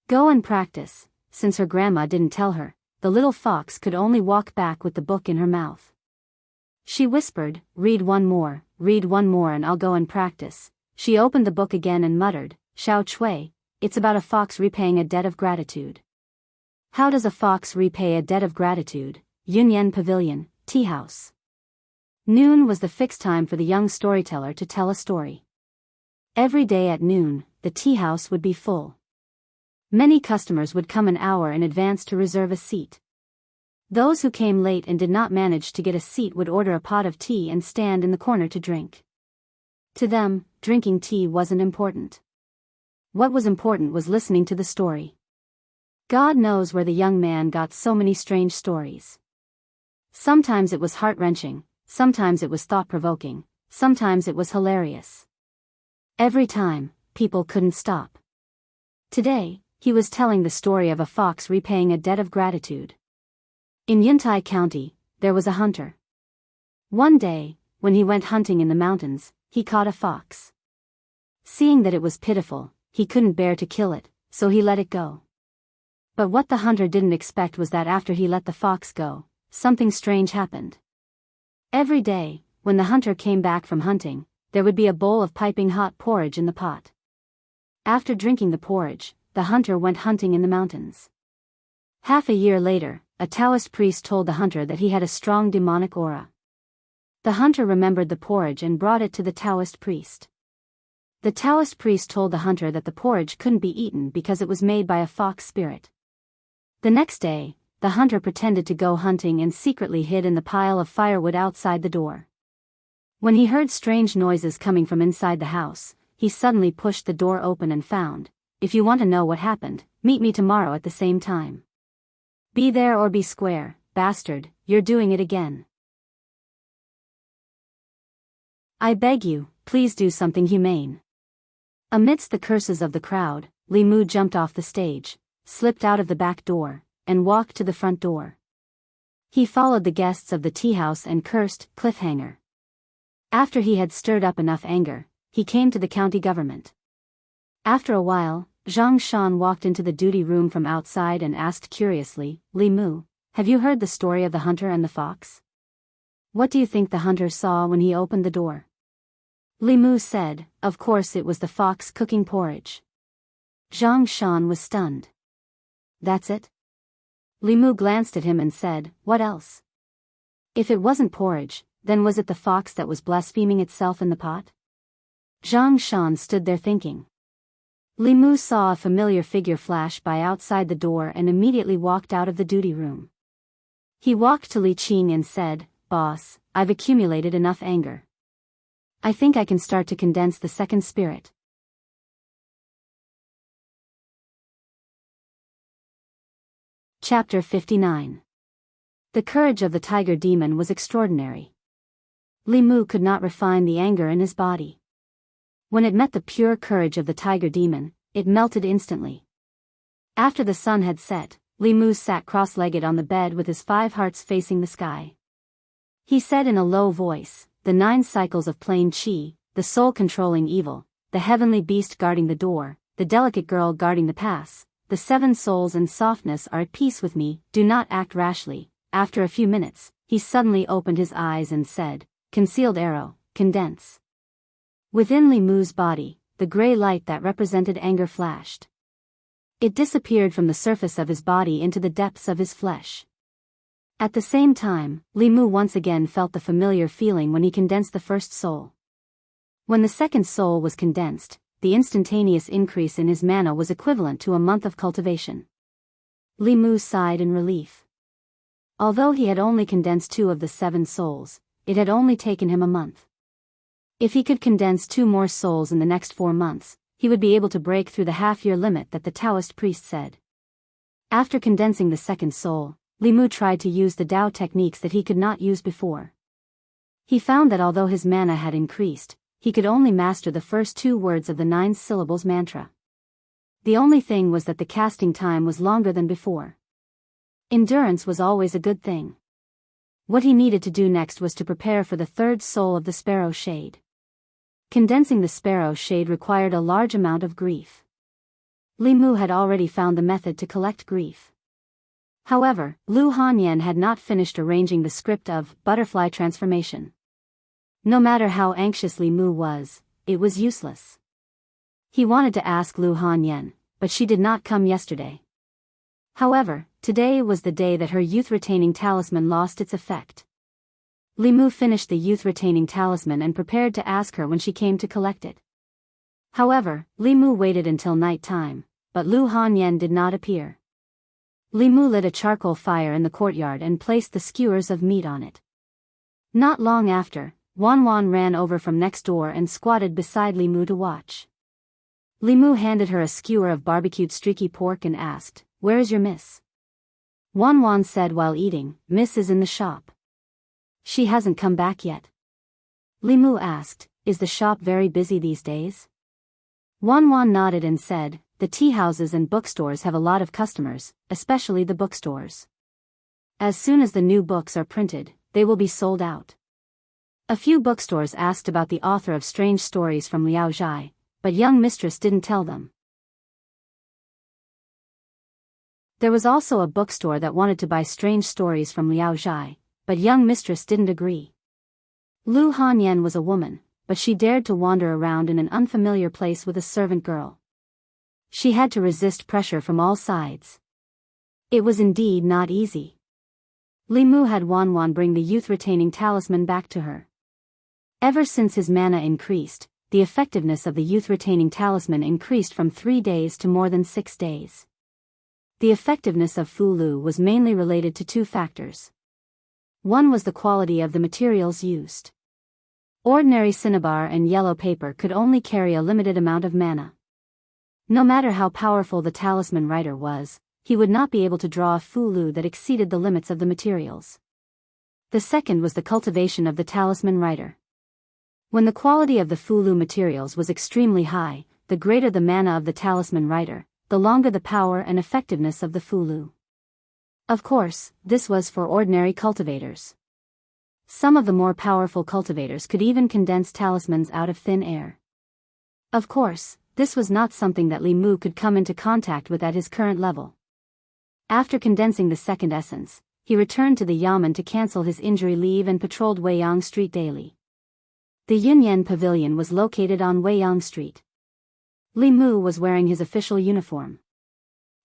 Go and practice. Since her grandma didn't tell her, the little fox could only walk back with the book in her mouth. She whispered, read one more and I'll go and practice. She opened the book again and muttered, Xiao Chui, it's about a fox repaying a debt of gratitude. How does a fox repay a debt of gratitude? Yunyan Pavilion, Tea House. Noon was the fixed time for the young storyteller to tell a story. Every day at noon, the tea house would be full. Many customers would come an hour in advance to reserve a seat. Those who came late and did not manage to get a seat would order a pot of tea and stand in the corner to drink. To them, drinking tea wasn't important. What was important was listening to the story. God knows where the young man got so many strange stories. Sometimes it was heart-wrenching, sometimes it was thought-provoking, sometimes it was hilarious. Every time, people couldn't stop. Today, he was telling the story of a fox repaying a debt of gratitude. In Yuntai County, there was a hunter. One day, when he went hunting in the mountains, he caught a fox. Seeing that it was pitiful, he couldn't bear to kill it, so he let it go. But what the hunter didn't expect was that after he let the fox go, something strange happened. Every day, when the hunter came back from hunting, there would be a bowl of piping hot porridge in the pot. After drinking the porridge, the hunter went hunting in the mountains. Half a year later, a Taoist priest told the hunter that he had a strong demonic aura. The hunter remembered the porridge and brought it to the Taoist priest. The Taoist priest told the hunter that the porridge couldn't be eaten because it was made by a fox spirit. The next day, the hunter pretended to go hunting and secretly hid in the pile of firewood outside the door. When he heard strange noises coming from inside the house, he suddenly pushed the door open and found, "If you want to know what happened, meet me tomorrow at the same time. Be there or be square, bastard, you're doing it again. I beg you, please do something humane." Amidst the curses of the crowd, Li Mu jumped off the stage, slipped out of the back door, and walked to the front door. He followed the guests of the tea house and cursed, "Cliffhanger." After he had stirred up enough anger, he came to the county government. After a while, Zhang Shan walked into the duty room from outside and asked curiously, "Li Mu, have you heard the story of the hunter and the fox?" "What do you think the hunter saw when he opened the door?" Li Mu said, "Of course it was the fox cooking porridge." Zhang Shan was stunned. "That's it?" Li Mu glanced at him and said, "What else? If it wasn't porridge, then was it the fox that was blaspheming itself in the pot?" Zhang Shan stood there thinking. Li Mu saw a familiar figure flash by outside the door and immediately walked out of the duty room. He walked to Li Qing and said, "Boss, I've accumulated enough anger. I think I can start to condense the second spirit." Chapter 59. The courage of the tiger demon was extraordinary. Li Mu could not refine the anger in his body. When it met the pure courage of the tiger demon, it melted instantly. After the sun had set, Li Mu sat cross-legged on the bed with his 5 hearts facing the sky. He said in a low voice, "The 9 cycles of plain qi, the soul controlling evil, the heavenly beast guarding the door, the delicate girl guarding the pass, the 7 souls and softness are at peace with me, do not act rashly." After a few minutes, he suddenly opened his eyes and said, "Concealed arrow, condense." Within Li Mu's body, the gray light that represented anger flashed. It disappeared from the surface of his body into the depths of his flesh. At the same time, Li Mu once again felt the familiar feeling when he condensed the first soul. When the second soul was condensed, the instantaneous increase in his mana was equivalent to a month of cultivation. Li Mu sighed in relief. Although he had only condensed 2 of the 7 souls, it had only taken him a month. If he could condense 2 more souls in the next 4 months, he would be able to break through the half-year limit that the Taoist priest said. After condensing the second soul, Li Mu tried to use the Tao techniques that he could not use before. He found that although his mana had increased, he could only master the first 2 words of the 9 syllables mantra. The only thing was that the casting time was longer than before. Endurance was always a good thing. What he needed to do next was to prepare for the 3rd soul of the sparrow shade. Condensing the sparrow shade required a large amount of grief. Li Mu had already found the method to collect grief. However, Lu Hanyan had not finished arranging the script of Butterfly Transformation. No matter how anxious Li Mu was, it was useless. He wanted to ask Lu Hanyan, but she did not come yesterday. However, today was the day that her youth-retaining talisman lost its effect. Li Mu finished the youth-retaining talisman and prepared to ask her when she came to collect it. However, Li Mu waited until night time, but Lu Hanyan did not appear. Li Mu lit a charcoal fire in the courtyard and placed the skewers of meat on it. Not long after, Wan Wan ran over from next door and squatted beside Li Mu to watch. Li Mu handed her a skewer of barbecued streaky pork and asked, "Where is your miss?" Wan Wan said while eating, "Miss is in the shop." "She hasn't come back yet?" Li Mu asked, "Is the shop very busy these days?" Wan Wan nodded and said, "The tea houses and bookstores have a lot of customers, especially the bookstores. As soon as the new books are printed, they will be sold out." A few bookstores asked about the author of strange stories from Liao Zhai, but young mistress didn't tell them. There was also a bookstore that wanted to buy strange stories from Liao Zhai, but young mistress didn't agree. Lu Hanyan was a woman, but she dared to wander around in an unfamiliar place with a servant girl. She had to resist pressure from all sides. It was indeed not easy. Li Mu had Wan Wan bring the youth-retaining talisman back to her. Ever since his mana increased, the effectiveness of the youth-retaining talisman increased from 3 days to more than 6 days. The effectiveness of Fu Lu was mainly related to 2 factors. One was the quality of the materials used. Ordinary cinnabar and yellow paper could only carry a limited amount of mana. No matter how powerful the talisman writer was, he would not be able to draw a Fu Lu that exceeded the limits of the materials. The second was the cultivation of the talisman writer. When the quality of the Fu Lu materials was extremely high, the greater the mana of the talisman writer, the longer the power and effectiveness of the Fu Lu. Of course, this was for ordinary cultivators. Some of the more powerful cultivators could even condense talismans out of thin air. Of course, this was not something that Li Mu could come into contact with at his current level. After condensing the second essence, he returned to the Yamen to cancel his injury leave and patrolled Weiyang Street daily. The Yunyan Pavilion was located on Weiyang Street. Li Mu was wearing his official uniform.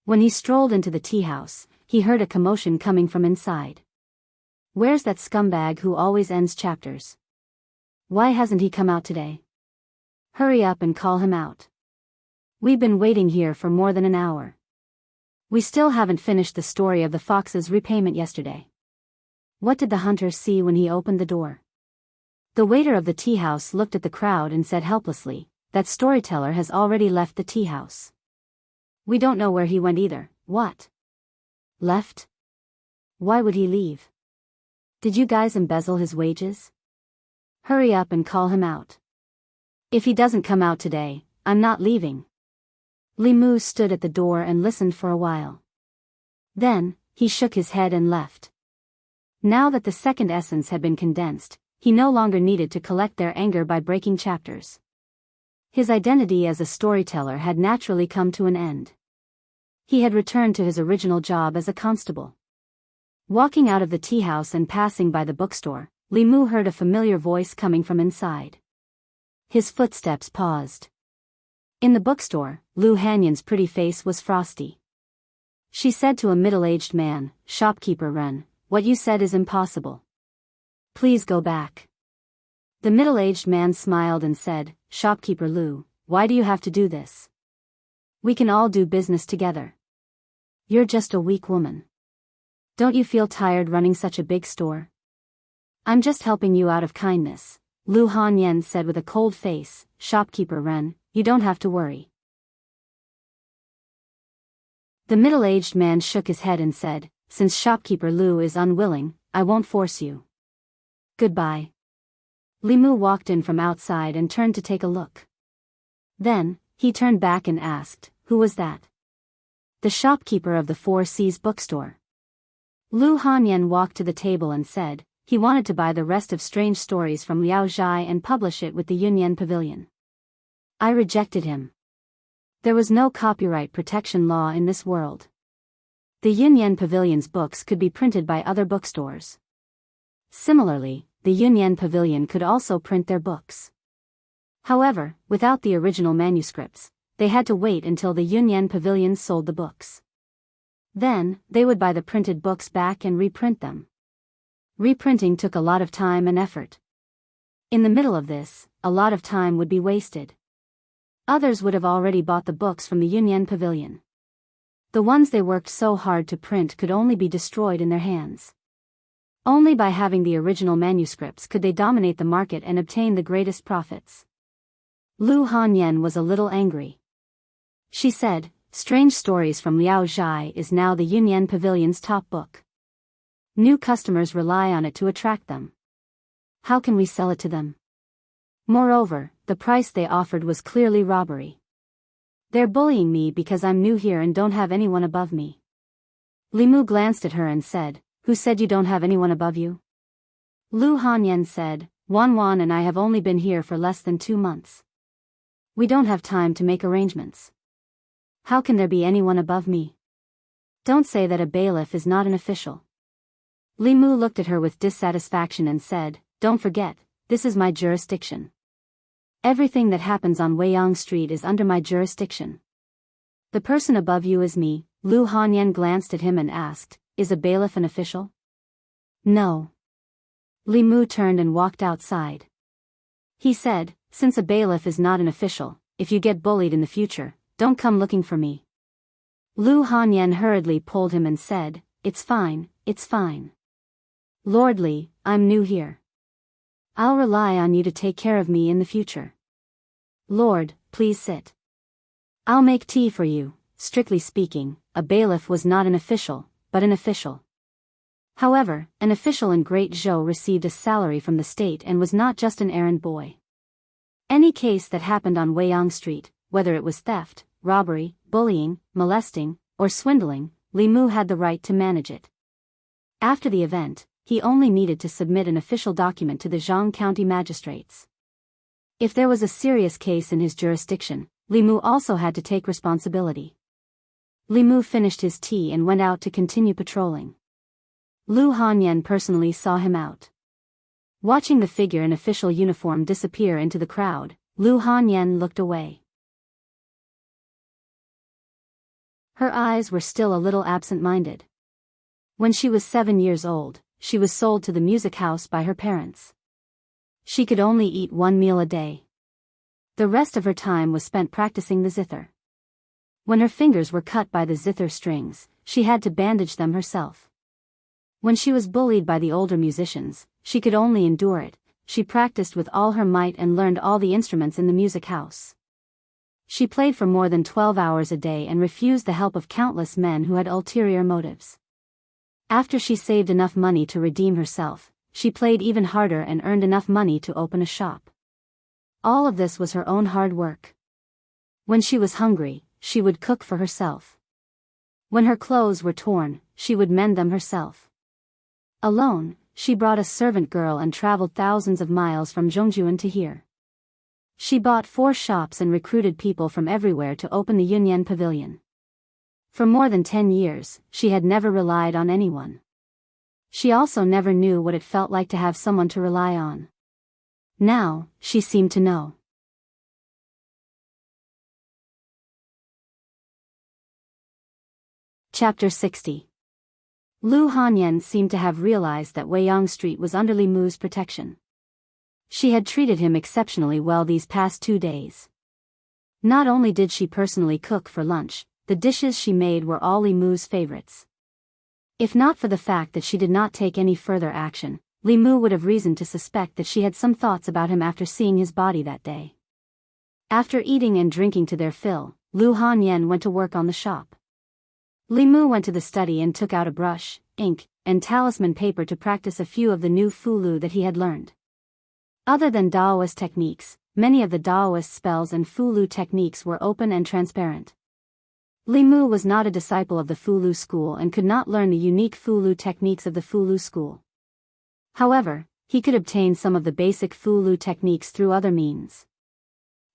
When he strolled into the tea house, he heard a commotion coming from inside. "Where's that scumbag who always ends chapters? Why hasn't he come out today? Hurry up and call him out. We've been waiting here for more than an hour. We still haven't finished the story of the fox's repayment yesterday." What did the hunter see when he opened the door? The waiter of the tea house looked at the crowd and said helplessly, "That storyteller has already left the tea house. We don't know where he went either." "What? Left? Why would he leave? Did you guys embezzle his wages? Hurry up and call him out. If he doesn't come out today, I'm not leaving." Li Mu stood at the door and listened for a while. Then, he shook his head and left. Now that the second essence had been condensed, he no longer needed to collect their anger by breaking chapters. His identity as a storyteller had naturally come to an end. He had returned to his original job as a constable. Walking out of the tea house and passing by the bookstore, Li Mu heard a familiar voice coming from inside. His footsteps paused. In the bookstore, Lu Hanyan's pretty face was frosty. She said to a middle-aged man, "Shopkeeper Ren, what you said is impossible. Please go back." The middle-aged man smiled and said, "Shopkeeper Lu, why do you have to do this? We can all do business together. You're just a weak woman. Don't you feel tired running such a big store? I'm just helping you out of kindness," Lu Hanyan said with a cold face. "Shopkeeper Ren, you don't have to worry." The middle-aged man shook his head and said, "Since Shopkeeper Lu is unwilling, I won't force you. Goodbye." Li Mu walked in from outside and turned to take a look. Then, he turned back and asked, "Who was that?" "The shopkeeper of the Four Seas bookstore." Lu Hanyan walked to the table and said, he wanted to buy the rest of Strange Stories from Liao Zhai and publish it with the Yunyan Pavilion. I rejected him. There was no copyright protection law in this world. The Yunyan Pavilion's books could be printed by other bookstores. Similarly, the Yunyan Pavilion could also print their books. However, without the original manuscripts, they had to wait until the Yunyan Pavilion sold the books. Then, they would buy the printed books back and reprint them. Reprinting took a lot of time and effort. In the middle of this, a lot of time would be wasted. Others would have already bought the books from the Yunyan Pavilion. The ones they worked so hard to print could only be destroyed in their hands. Only by having the original manuscripts could they dominate the market and obtain the greatest profits. Lu Hanyan was a little angry. She said, "Strange Stories from Liao Zhai is now the Yunyan Pavilion's top book. New customers rely on it to attract them. How can we sell it to them? Moreover, the price they offered was clearly robbery. They're bullying me because I'm new here and don't have anyone above me." Limu glanced at her and said, "Who said you don't have anyone above you?" Lu Hanyan said, "Wan and I have only been here for less than 2 months. We don't have time to make arrangements. How can there be anyone above me? Don't say that a bailiff is not an official." Limu looked at her with dissatisfaction and said, "Don't forget, this is my jurisdiction. Everything that happens on Weiyang Street is under my jurisdiction. The person above you is me." Lu Hanyan glanced at him and asked, "Is a bailiff an official?" "No." Limu turned and walked outside. He said, "Since a bailiff is not an official, if you get bullied in the future, don't come looking for me." Lu Hanyan hurriedly pulled him and said, "It's fine, it's fine. Lord Li, I'm new here. I'll rely on you to take care of me in the future. Lord, please sit. I'll make tea for you." Strictly speaking, a bailiff was not an official, but an official. However, an official in Great Zhou received a salary from the state and was not just an errand boy. Any case that happened on Weiyang Street, whether it was theft, robbery, bullying, molesting, or swindling, Limu had the right to manage it. After the event, he only needed to submit an official document to the Jianghu County magistrates. If there was a serious case in his jurisdiction, Limu also had to take responsibility. Limu finished his tea and went out to continue patrolling. Lu Hanyan personally saw him out. Watching the figure in official uniform disappear into the crowd, Lu Hanyan looked away. Her eyes were still a little absent-minded. When she was 7 years old, she was sold to the music house by her parents. She could only eat 1 meal a day. The rest of her time was spent practicing the zither. When her fingers were cut by the zither strings, she had to bandage them herself. When she was bullied by the older musicians, she could only endure it. She practiced with all her might and learned all the instruments in the music house. She played for more than 12 hours a day and refused the help of countless men who had ulterior motives. After she saved enough money to redeem herself, she played even harder and earned enough money to open a shop. All of this was her own hard work. When she was hungry, she would cook for herself. When her clothes were torn, she would mend them herself. Alone, she brought a servant girl and traveled thousands of miles from Zhongjuan to here. She bought 4 shops and recruited people from everywhere to open the Yunyan Pavilion. For more than 10 years, she had never relied on anyone. She also never knew what it felt like to have someone to rely on. Now, she seemed to know. Chapter 60. Lu Hanyan seemed to have realized that Weiyang Street was under Limu's protection. She had treated him exceptionally well these past 2 days. Not only did she personally cook for lunch, the dishes she made were all Limu's favorites. If not for the fact that she did not take any further action, Limu would have reason to suspect that she had some thoughts about him after seeing his body that day. After eating and drinking to their fill, Lu Hanyan went to work on the shop. Limu went to the study and took out a brush, ink, and talisman paper to practice a few of the new fulu that he had learned. Other than Daoist techniques, many of the Daoist spells and fulu techniques were open and transparent. Limu was not a disciple of the fulu school and could not learn the unique fulu techniques of the fulu school. However, he could obtain some of the basic fulu techniques through other means.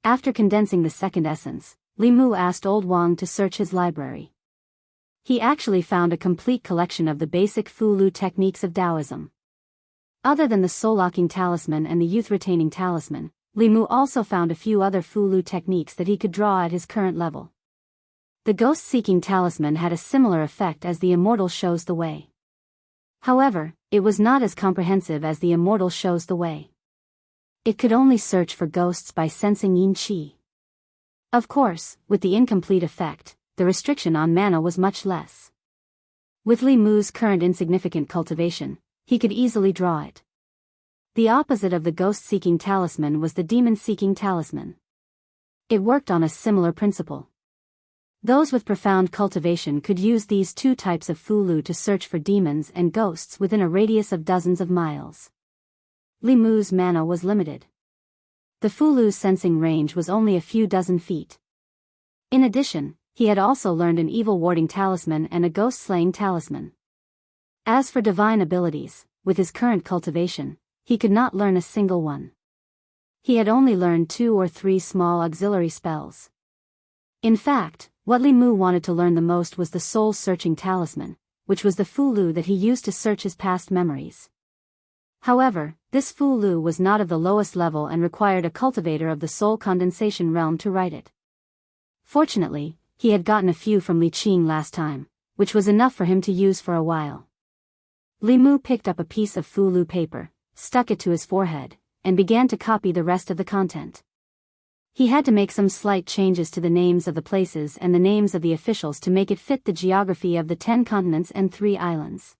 After condensing the second essence, Limu asked Old Wang to search his library. He actually found a complete collection of the basic fulu techniques of Taoism. Other than the soul-locking talisman and the youth-retaining talisman, Limu also found a few other fulu techniques that he could draw at his current level. The ghost-seeking talisman had a similar effect as the immortal shows the way. However, it was not as comprehensive as the immortal shows the way. It could only search for ghosts by sensing yin qi. Of course, with the incomplete effect, the restriction on mana was much less. With Li Mu's current insignificant cultivation, he could easily draw it. The opposite of the ghost-seeking talisman was the demon-seeking talisman. It worked on a similar principle. Those with profound cultivation could use these two types of fulu to search for demons and ghosts within a radius of dozens of miles. Li Mu's mana was limited. The fulu's sensing range was only a few dozen feet. In addition, he had also learned an evil-warding talisman and a ghost-slaying talisman. As for divine abilities, with his current cultivation, he could not learn a single one. He had only learned 2 or 3 small auxiliary spells. In fact, what Li Mu wanted to learn the most was the soul-searching talisman, which was the fulu that he used to search his past memories. However, this fulu was not of the lowest level and required a cultivator of the soul condensation realm to write it. Fortunately, he had gotten a few from Li Qing last time, which was enough for him to use for a while. Li Mu picked up a piece of fulu paper, stuck it to his forehead, and began to copy the rest of the content. He had to make some slight changes to the names of the places and the names of the officials to make it fit the geography of the 10 continents and 3 islands.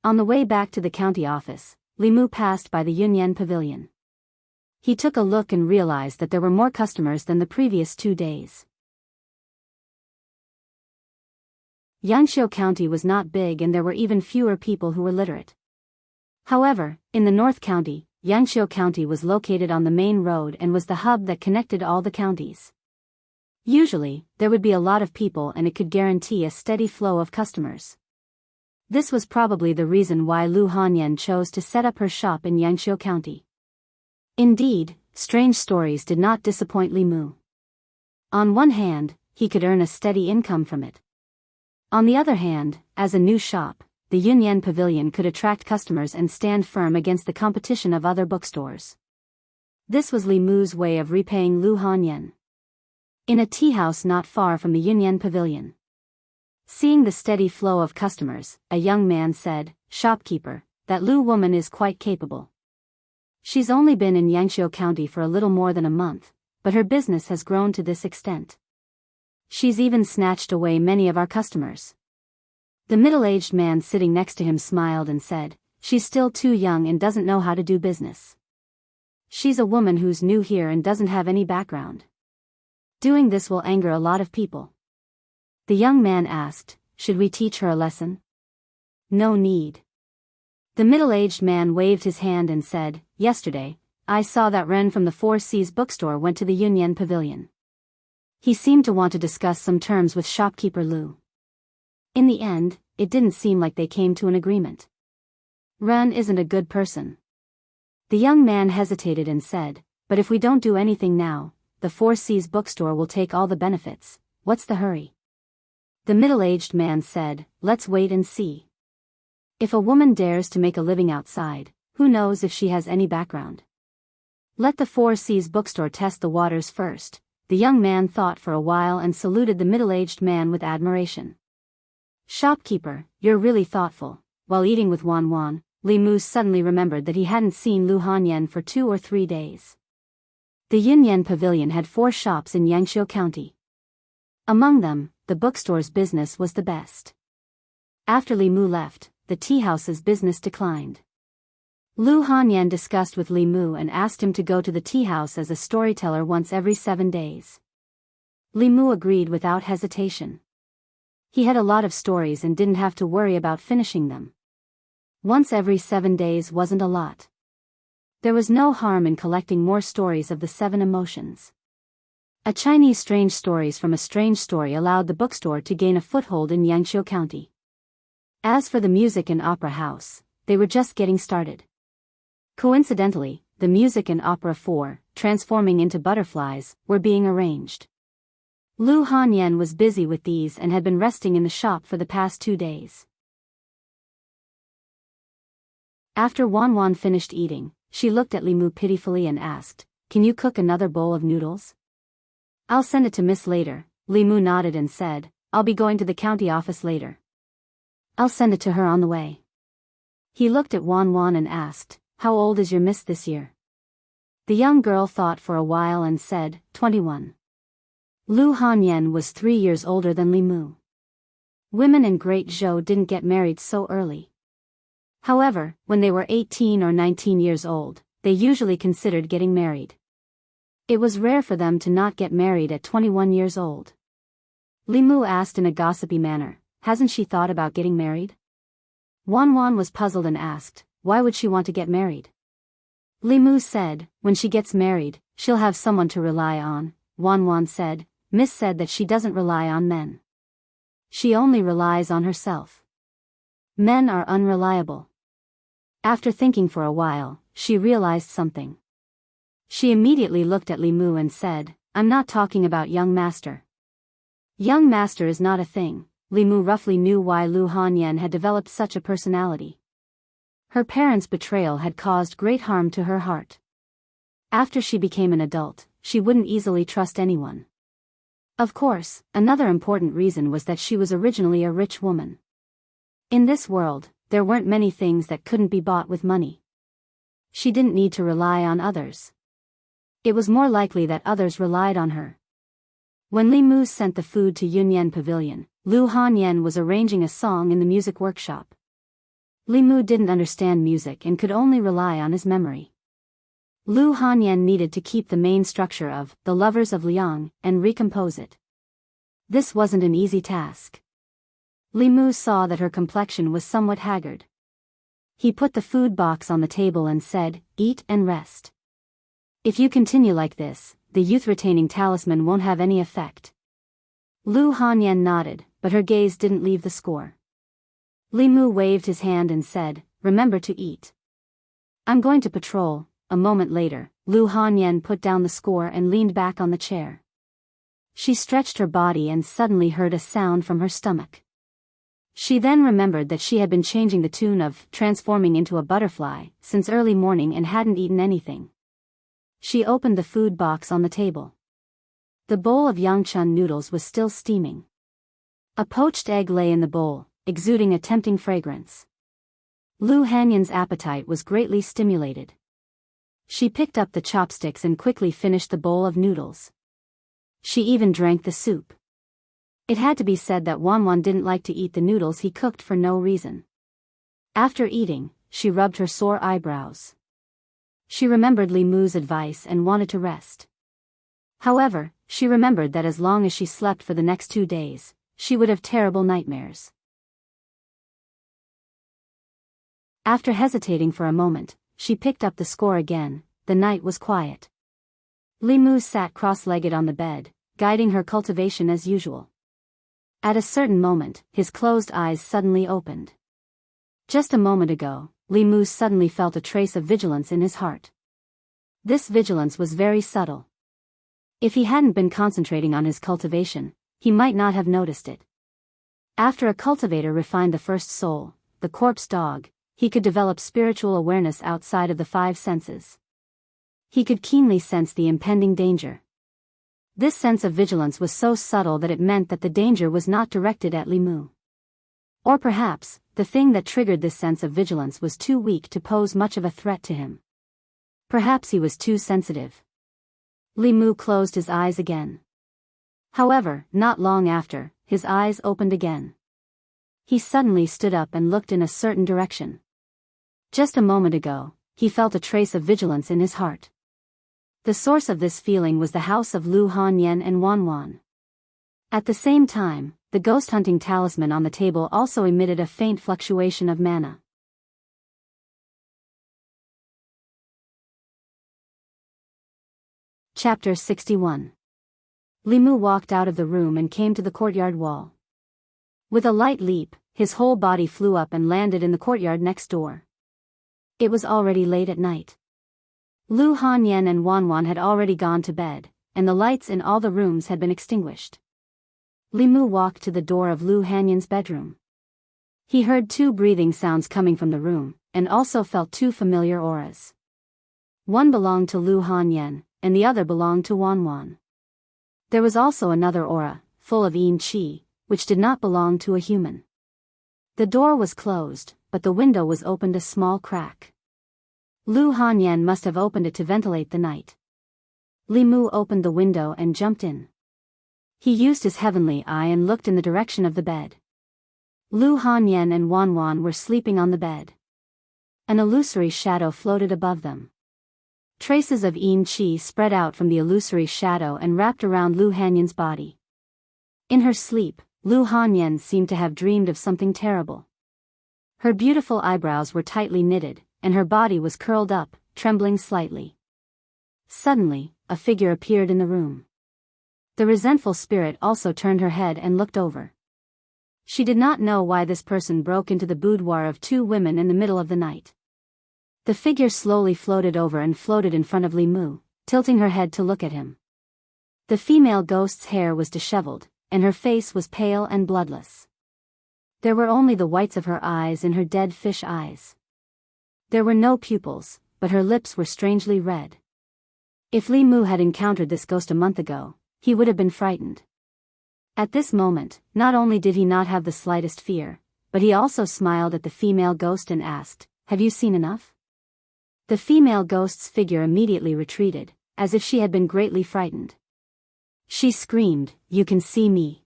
On the way back to the county office, Li Mu passed by the Yunyan Pavilion. He took a look and realized that there were more customers than the previous 2 days. Yangqiu County was not big and there were even fewer people who were literate. However, in the North County, Yangqiu County was located on the main road and was the hub that connected all the counties. Usually, there would be a lot of people and it could guarantee a steady flow of customers. This was probably the reason why Lu Hanyan chose to set up her shop in Yangqiu County. Indeed, strange stories did not disappoint Li Mu. On one hand, he could earn a steady income from it. On the other hand, as a new shop, the Yunyan Pavilion could attract customers and stand firm against the competition of other bookstores. This was Li Mu's way of repaying Lu Hanyan. In a tea house not far from the Yunyan Pavilion. Seeing the steady flow of customers, a young man said, "Shopkeeper, that Lu woman is quite capable. She's only been in Yangqiu County for a little more than a month, but her business has grown to this extent. She's even snatched away many of our customers." The middle-aged man sitting next to him smiled and said, "She's still too young and doesn't know how to do business. She's a woman who's new here and doesn't have any background. Doing this will anger a lot of people." The young man asked, "Should we teach her a lesson?" "No need." The middle-aged man waved his hand and said, "Yesterday, I saw that Ren from the Four Seas bookstore went to the Yunyan Pavilion. He seemed to want to discuss some terms with shopkeeper Lu. In the end, it didn't seem like they came to an agreement. Ren isn't a good person." The young man hesitated and said, "But if we don't do anything now, the Four Seas bookstore will take all the benefits. What's the hurry?" The middle-aged man said, "Let's wait and see. If a woman dares to make a living outside, who knows if she has any background? Let the Four Seas bookstore test the waters first." The young man thought for a while and saluted the middle-aged man with admiration. "Shopkeeper, you're really thoughtful." While eating with Wan Wan, Li Mu suddenly remembered that he hadn't seen Lu Hanyan for 2 or 3 days. The Yunyan Pavilion had 4 shops in Yangqiu County. Among them, the bookstore's business was the best. After Li Mu left, the tea house's business declined. Lu Hanyan discussed with Li Mu and asked him to go to the tea house as a storyteller once every 7 days. Li Mu agreed without hesitation. He had a lot of stories and didn't have to worry about finishing them. Once every 7 days wasn't a lot. There was no harm in collecting more stories of the 7 emotions. A Chinese strange stories from a strange story allowed the bookstore to gain a foothold in Yangqiu County. As for the music and opera house, they were just getting started. Coincidentally, the music and opera for transforming into butterflies were being arranged. Lu Hanyan was busy with these and had been resting in the shop for the past 2 days. After Wan Wan finished eating, she looked at Li Mu pitifully and asked, "Can you cook another bowl of noodles?" "I'll send it to Miss later." Li Mu nodded and said, "I'll be going to the county office later. I'll send it to her on the way." He looked at Wan Wan and asked, "How old is your miss this year?" The young girl thought for a while and said, 21. Lu Hanyan was 3 years older than Li Mu. Women in Great Zhou didn't get married so early. However, when they were 18 or 19 years old, they usually considered getting married. It was rare for them to not get married at 21 years old. Li Mu asked in a gossipy manner, "Hasn't she thought about getting married?" Wan Wan was puzzled and asked, "Why would she want to get married?" Li Mu said, "When she gets married, she'll have someone to rely on." Wan Wan said, "Miss said that she doesn't rely on men. She only relies on herself. Men are unreliable." After thinking for a while, she realized something. She immediately looked at Li Mu and said, "I'm not talking about young master. Young master is not a thing." Li Mu roughly knew why Lu Hanyan had developed such a personality. Her parents' betrayal had caused great harm to her heart. After she became an adult, she wouldn't easily trust anyone. Of course, another important reason was that she was originally a rich woman. In this world, there weren't many things that couldn't be bought with money. She didn't need to rely on others. It was more likely that others relied on her. When Li Mu sent the food to Yunyan Pavilion, Lu Hanyan was arranging a song in the music workshop. Li Mu didn't understand music and could only rely on his memory. Lu Hanyan needed to keep the main structure of The Lovers of Liang and recompose it. This wasn't an easy task. Li Mu saw that her complexion was somewhat haggard. He put the food box on the table and said, "Eat and rest. If you continue like this, the youth-retaining talisman won't have any effect." Lu Hanyan nodded, but her gaze didn't leave the score. Li Mu waved his hand and said, "Remember to eat. I'm going to patrol." A moment later, Lu Hanyan put down the score and leaned back on the chair. She stretched her body and suddenly heard a sound from her stomach. She then remembered that she had been changing the tune of Transforming into a Butterfly since early morning and hadn't eaten anything. She opened the food box on the table. The bowl of yangchun noodles was still steaming. A poached egg lay in the bowl, exuding a tempting fragrance. Lu Hanyan's appetite was greatly stimulated. She picked up the chopsticks and quickly finished the bowl of noodles. She even drank the soup. It had to be said that Wan Wan didn't like to eat the noodles he cooked for no reason. After eating, she rubbed her sore eyebrows. She remembered Li Mu's advice and wanted to rest. However, she remembered that as long as she slept for the next 2 days, she would have terrible nightmares. After hesitating for a moment, she picked up the score again. The night was quiet. Li Mu sat cross-legged on the bed, guiding her cultivation as usual. At a certain moment, his closed eyes suddenly opened. Just a moment ago, Li Mu suddenly felt a trace of vigilance in his heart. This vigilance was very subtle. If he hadn't been concentrating on his cultivation, he might not have noticed it. After a cultivator refined the first soul, the corpse dog, he could develop spiritual awareness outside of the 5 senses. He could keenly sense the impending danger. This sense of vigilance was so subtle that it meant that the danger was not directed at Li Mu. Or perhaps, the thing that triggered this sense of vigilance was too weak to pose much of a threat to him. Perhaps he was too sensitive. Li Mu closed his eyes again. However, not long after, his eyes opened again. He suddenly stood up and looked in a certain direction. Just a moment ago, he felt a trace of vigilance in his heart. The source of this feeling was the house of Lu Hanyan and Wan Wan. At the same time, the ghost-hunting talisman on the table also emitted a faint fluctuation of mana. Chapter 61. Li Mu walked out of the room and came to the courtyard wall. With a light leap, his whole body flew up and landed in the courtyard next door. It was already late at night. Lu Hanyan and Wan Wan had already gone to bed, and the lights in all the rooms had been extinguished. Li Mu walked to the door of Lu Hanyan's bedroom. He heard 2 breathing sounds coming from the room, and also felt 2 familiar auras. One belonged to Lu Hanyan, and the other belonged to Wan Wan. There was also another aura, full of yin qi, which did not belong to a human. The door was closed, but the window was opened a small crack. Lu Hanyan must have opened it to ventilate the night. Li Mu opened the window and jumped in. He used his heavenly eye and looked in the direction of the bed. Lu Hanyan and Wanwan were sleeping on the bed. An illusory shadow floated above them. Traces of yin qi spread out from the illusory shadow and wrapped around Lu Hanyan's body. In her sleep, Lu Hanyan seemed to have dreamed of something terrible. Her beautiful eyebrows were tightly knitted, and her body was curled up, trembling slightly. Suddenly, a figure appeared in the room. The resentful spirit also turned her head and looked over. She did not know why this person broke into the boudoir of two women in the middle of the night. The figure slowly floated over and floated in front of Li Mu, tilting her head to look at him. The female ghost's hair was disheveled, and her face was pale and bloodless. There were only the whites of her eyes in her dead fish eyes. There were no pupils, but her lips were strangely red. If Li Mu had encountered this ghost a month ago, he would have been frightened. At this moment, not only did he not have the slightest fear, but he also smiled at the female ghost and asked, "Have you seen enough?" The female ghost's figure immediately retreated, as if she had been greatly frightened. She screamed, "You can see me."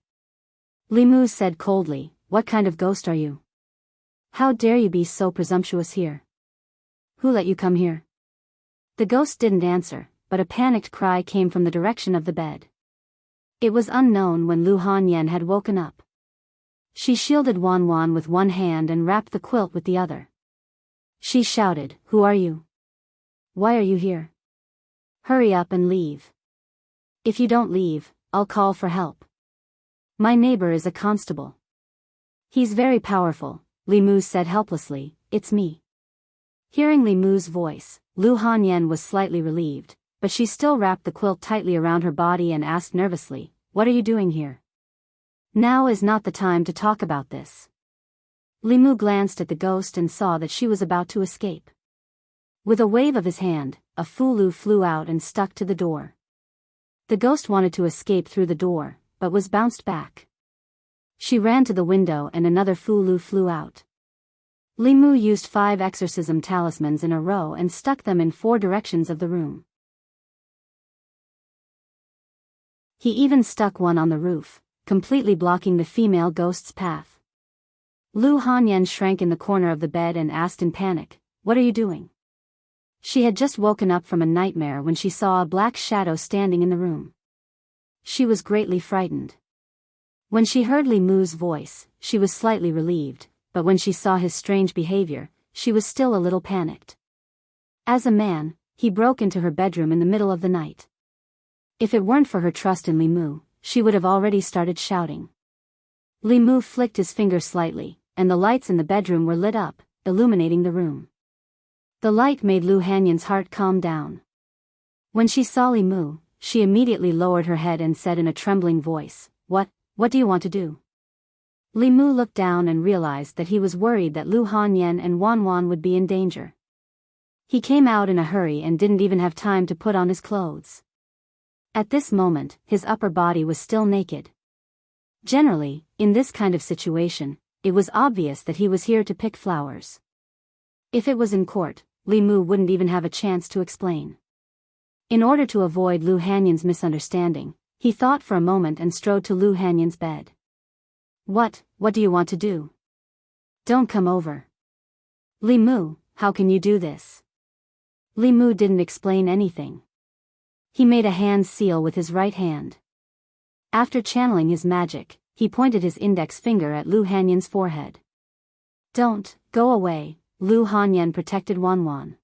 Li Mu said coldly, "What kind of ghost are you? How dare you be so presumptuous here? Who let you come here?" The ghost didn't answer, but a panicked cry came from the direction of the bed. It was unknown when Lu Hanyan had woken up. She shielded Wanwan with one hand and wrapped the quilt with the other. She shouted, "Who are you? Why are you here? Hurry up and leave. If you don't leave, I'll call for help. My neighbor is a constable. He's very powerful," Li Mu said helplessly. "It's me." Hearing Li Mu's voice, Lu Hanyan was slightly relieved, but she still wrapped the quilt tightly around her body and asked nervously, "What are you doing here? Now is not the time to talk about this." Li Mu glanced at the ghost and saw that she was about to escape. With a wave of his hand, a fulu flew out and stuck to the door. The ghost wanted to escape through the door, but was bounced back. She ran to the window and another fulu flew out. Li Mu used 5 exorcism talismans in a row and stuck them in 4 directions of the room. He even stuck one on the roof, completely blocking the female ghost's path. Lu Hanyan shrank in the corner of the bed and asked in panic, "What are you doing?" She had just woken up from a nightmare when she saw a black shadow standing in the room. She was greatly frightened. When she heard Li Mu's voice, she was slightly relieved, but when she saw his strange behavior, she was still a little panicked. As a man, he broke into her bedroom in the middle of the night. If it weren't for her trust in Li Mu, she would have already started shouting. Li Mu flicked his finger slightly, and the lights in the bedroom were lit up, illuminating the room. The light made Lu Hanyan's heart calm down. When she saw Li Mu, she immediately lowered her head and said in a trembling voice, What do you want to do?" Li Mu looked down and realized that he was worried that Lu Hanyan and Wanwan would be in danger. He came out in a hurry and didn't even have time to put on his clothes. At this moment, his upper body was still naked. Generally, in this kind of situation, it was obvious that he was here to pick flowers. If it was in court, Li Mu wouldn't even have a chance to explain. In order to avoid Lu Hanyan's misunderstanding, he thought for a moment and strode to Lu Hanyan's bed. What do you want to do? Don't come over." "Li Mu, how can you do this?" Li Mu didn't explain anything. He made a hand seal with his right hand. After channeling his magic, he pointed his index finger at Lu Hanyan's forehead. "Don't, go away," Lu Hanyan protected Wanwan.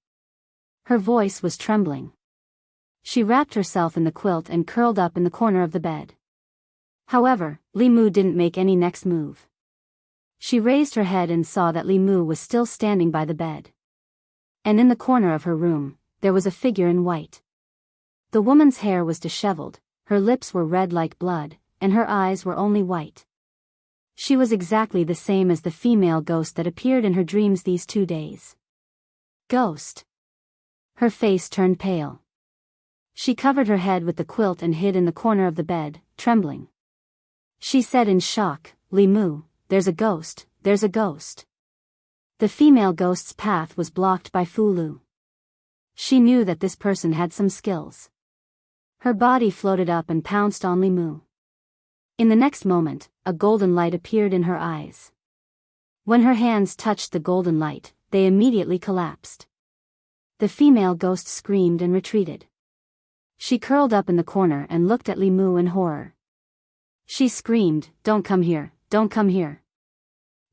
Her voice was trembling. She wrapped herself in the quilt and curled up in the corner of the bed. However, Li Mu didn't make any next move. She raised her head and saw that Li Mu was still standing by the bed. And in the corner of her room, there was a figure in white. The woman's hair was disheveled, her lips were red like blood, and her eyes were only white. She was exactly the same as the female ghost that appeared in her dreams these 2 days. Ghost. Her face turned pale. She covered her head with the quilt and hid in the corner of the bed, trembling. She said in shock, "Li Mu, there's a ghost, there's a ghost." The female ghost's path was blocked by Fu Lu. She knew that this person had some skills. Her body floated up and pounced on Li Mu. In the next moment, a golden light appeared in her eyes. When her hands touched the golden light, they immediately collapsed. The female ghost screamed and retreated. She curled up in the corner and looked at Li Mu in horror. She screamed, "Don't come here, don't come here."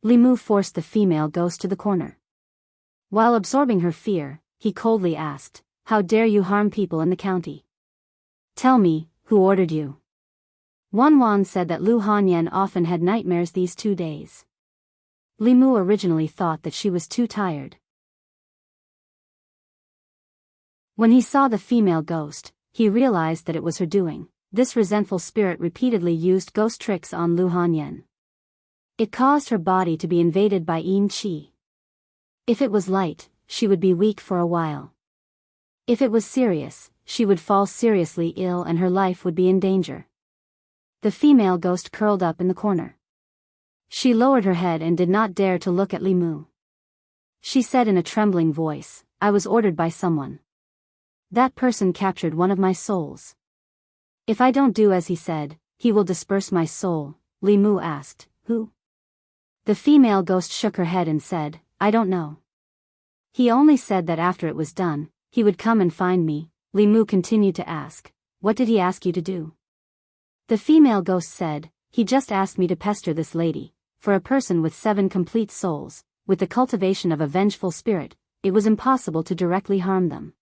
Li Mu forced the female ghost to the corner. While absorbing her fear, he coldly asked, "How dare you harm people in the county? Tell me, who ordered you?" Wan said that Lu Hanyan often had nightmares these 2 days. Li Mu originally thought that she was too tired. When he saw the female ghost, he realized that it was her doing. This resentful spirit repeatedly used ghost tricks on Lu Hanyan. It caused her body to be invaded by yin qi. If it was light, she would be weak for a while. If it was serious, she would fall seriously ill and her life would be in danger. The female ghost curled up in the corner. She lowered her head and did not dare to look at Li Mu. She said in a trembling voice, "I was ordered by someone. That person captured one of my souls. If I don't do as he said, he will disperse my soul." Li Mu asked, "Who?" The female ghost shook her head and said, "I don't know. He only said that after it was done, he would come and find me." Li Mu continued to ask, "What did he ask you to do?" The female ghost said, "He just asked me to pester this lady. For a person with 7 complete souls, with the cultivation of a vengeful spirit, it was impossible to directly harm them.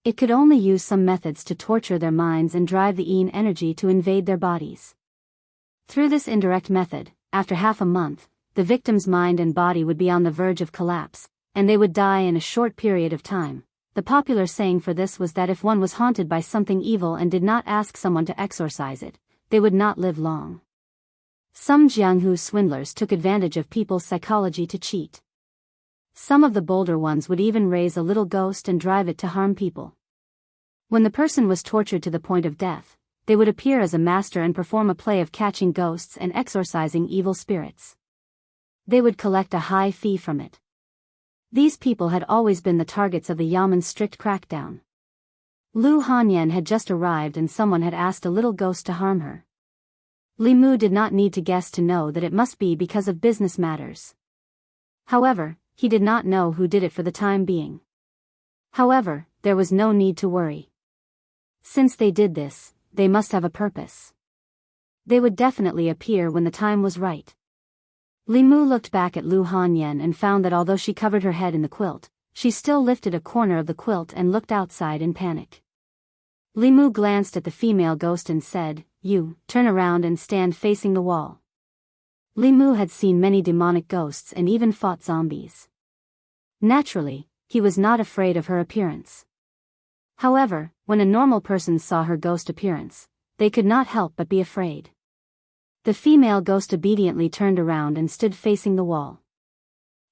It could only use some methods to torture their minds and drive the yin energy to invade their bodies. Through this indirect method, after half a month, the victim's mind and body would be on the verge of collapse, and they would die in a short period of time." The popular saying for this was that if one was haunted by something evil and did not ask someone to exorcise it, they would not live long. Some Jianghu swindlers took advantage of people's psychology to cheat. Some of the bolder ones would even raise a little ghost and drive it to harm people. When the person was tortured to the point of death, they would appear as a master and perform a play of catching ghosts and exorcising evil spirits. They would collect a high fee from it. These people had always been the targets of the Yaman's strict crackdown. Lu Hanyan had just arrived and someone had asked a little ghost to harm her. Li Mu did not need to guess to know that it must be because of business matters. However, he did not know who did it for the time being. However, there was no need to worry. Since they did this, they must have a purpose. They would definitely appear when the time was right. Li Mu looked back at Lu Hanyan and found that although she covered her head in the quilt, she still lifted a corner of the quilt and looked outside in panic. Li Mu glanced at the female ghost and said, "You, turn around and stand facing the wall." Li Mu had seen many demonic ghosts and even fought zombies. Naturally, he was not afraid of her appearance. However, when a normal person saw her ghost appearance, they could not help but be afraid. The female ghost obediently turned around and stood facing the wall.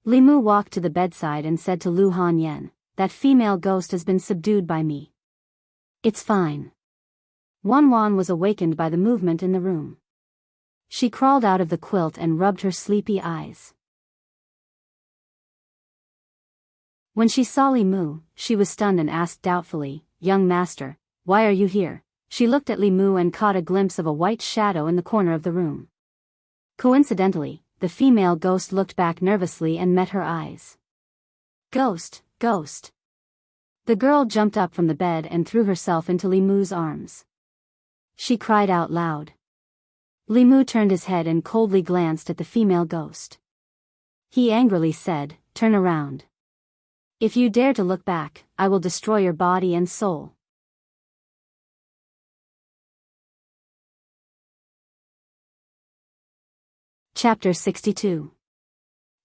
Li Mu walked to the bedside and said to Lu Hanyan, "That female ghost has been subdued by me. It's fine." Wan was awakened by the movement in the room. She crawled out of the quilt and rubbed her sleepy eyes. When she saw Li Mu, she was stunned and asked doubtfully, "Young master, why are you here?" She looked at Li Mu and caught a glimpse of a white shadow in the corner of the room. Coincidentally, the female ghost looked back nervously and met her eyes. "Ghost, ghost." The girl jumped up from the bed and threw herself into Li Mu's arms. She cried out loud. Li Mu turned his head and coldly glanced at the female ghost. He angrily said, "Turn around. If you dare to look back, I will destroy your body and soul." Chapter 62.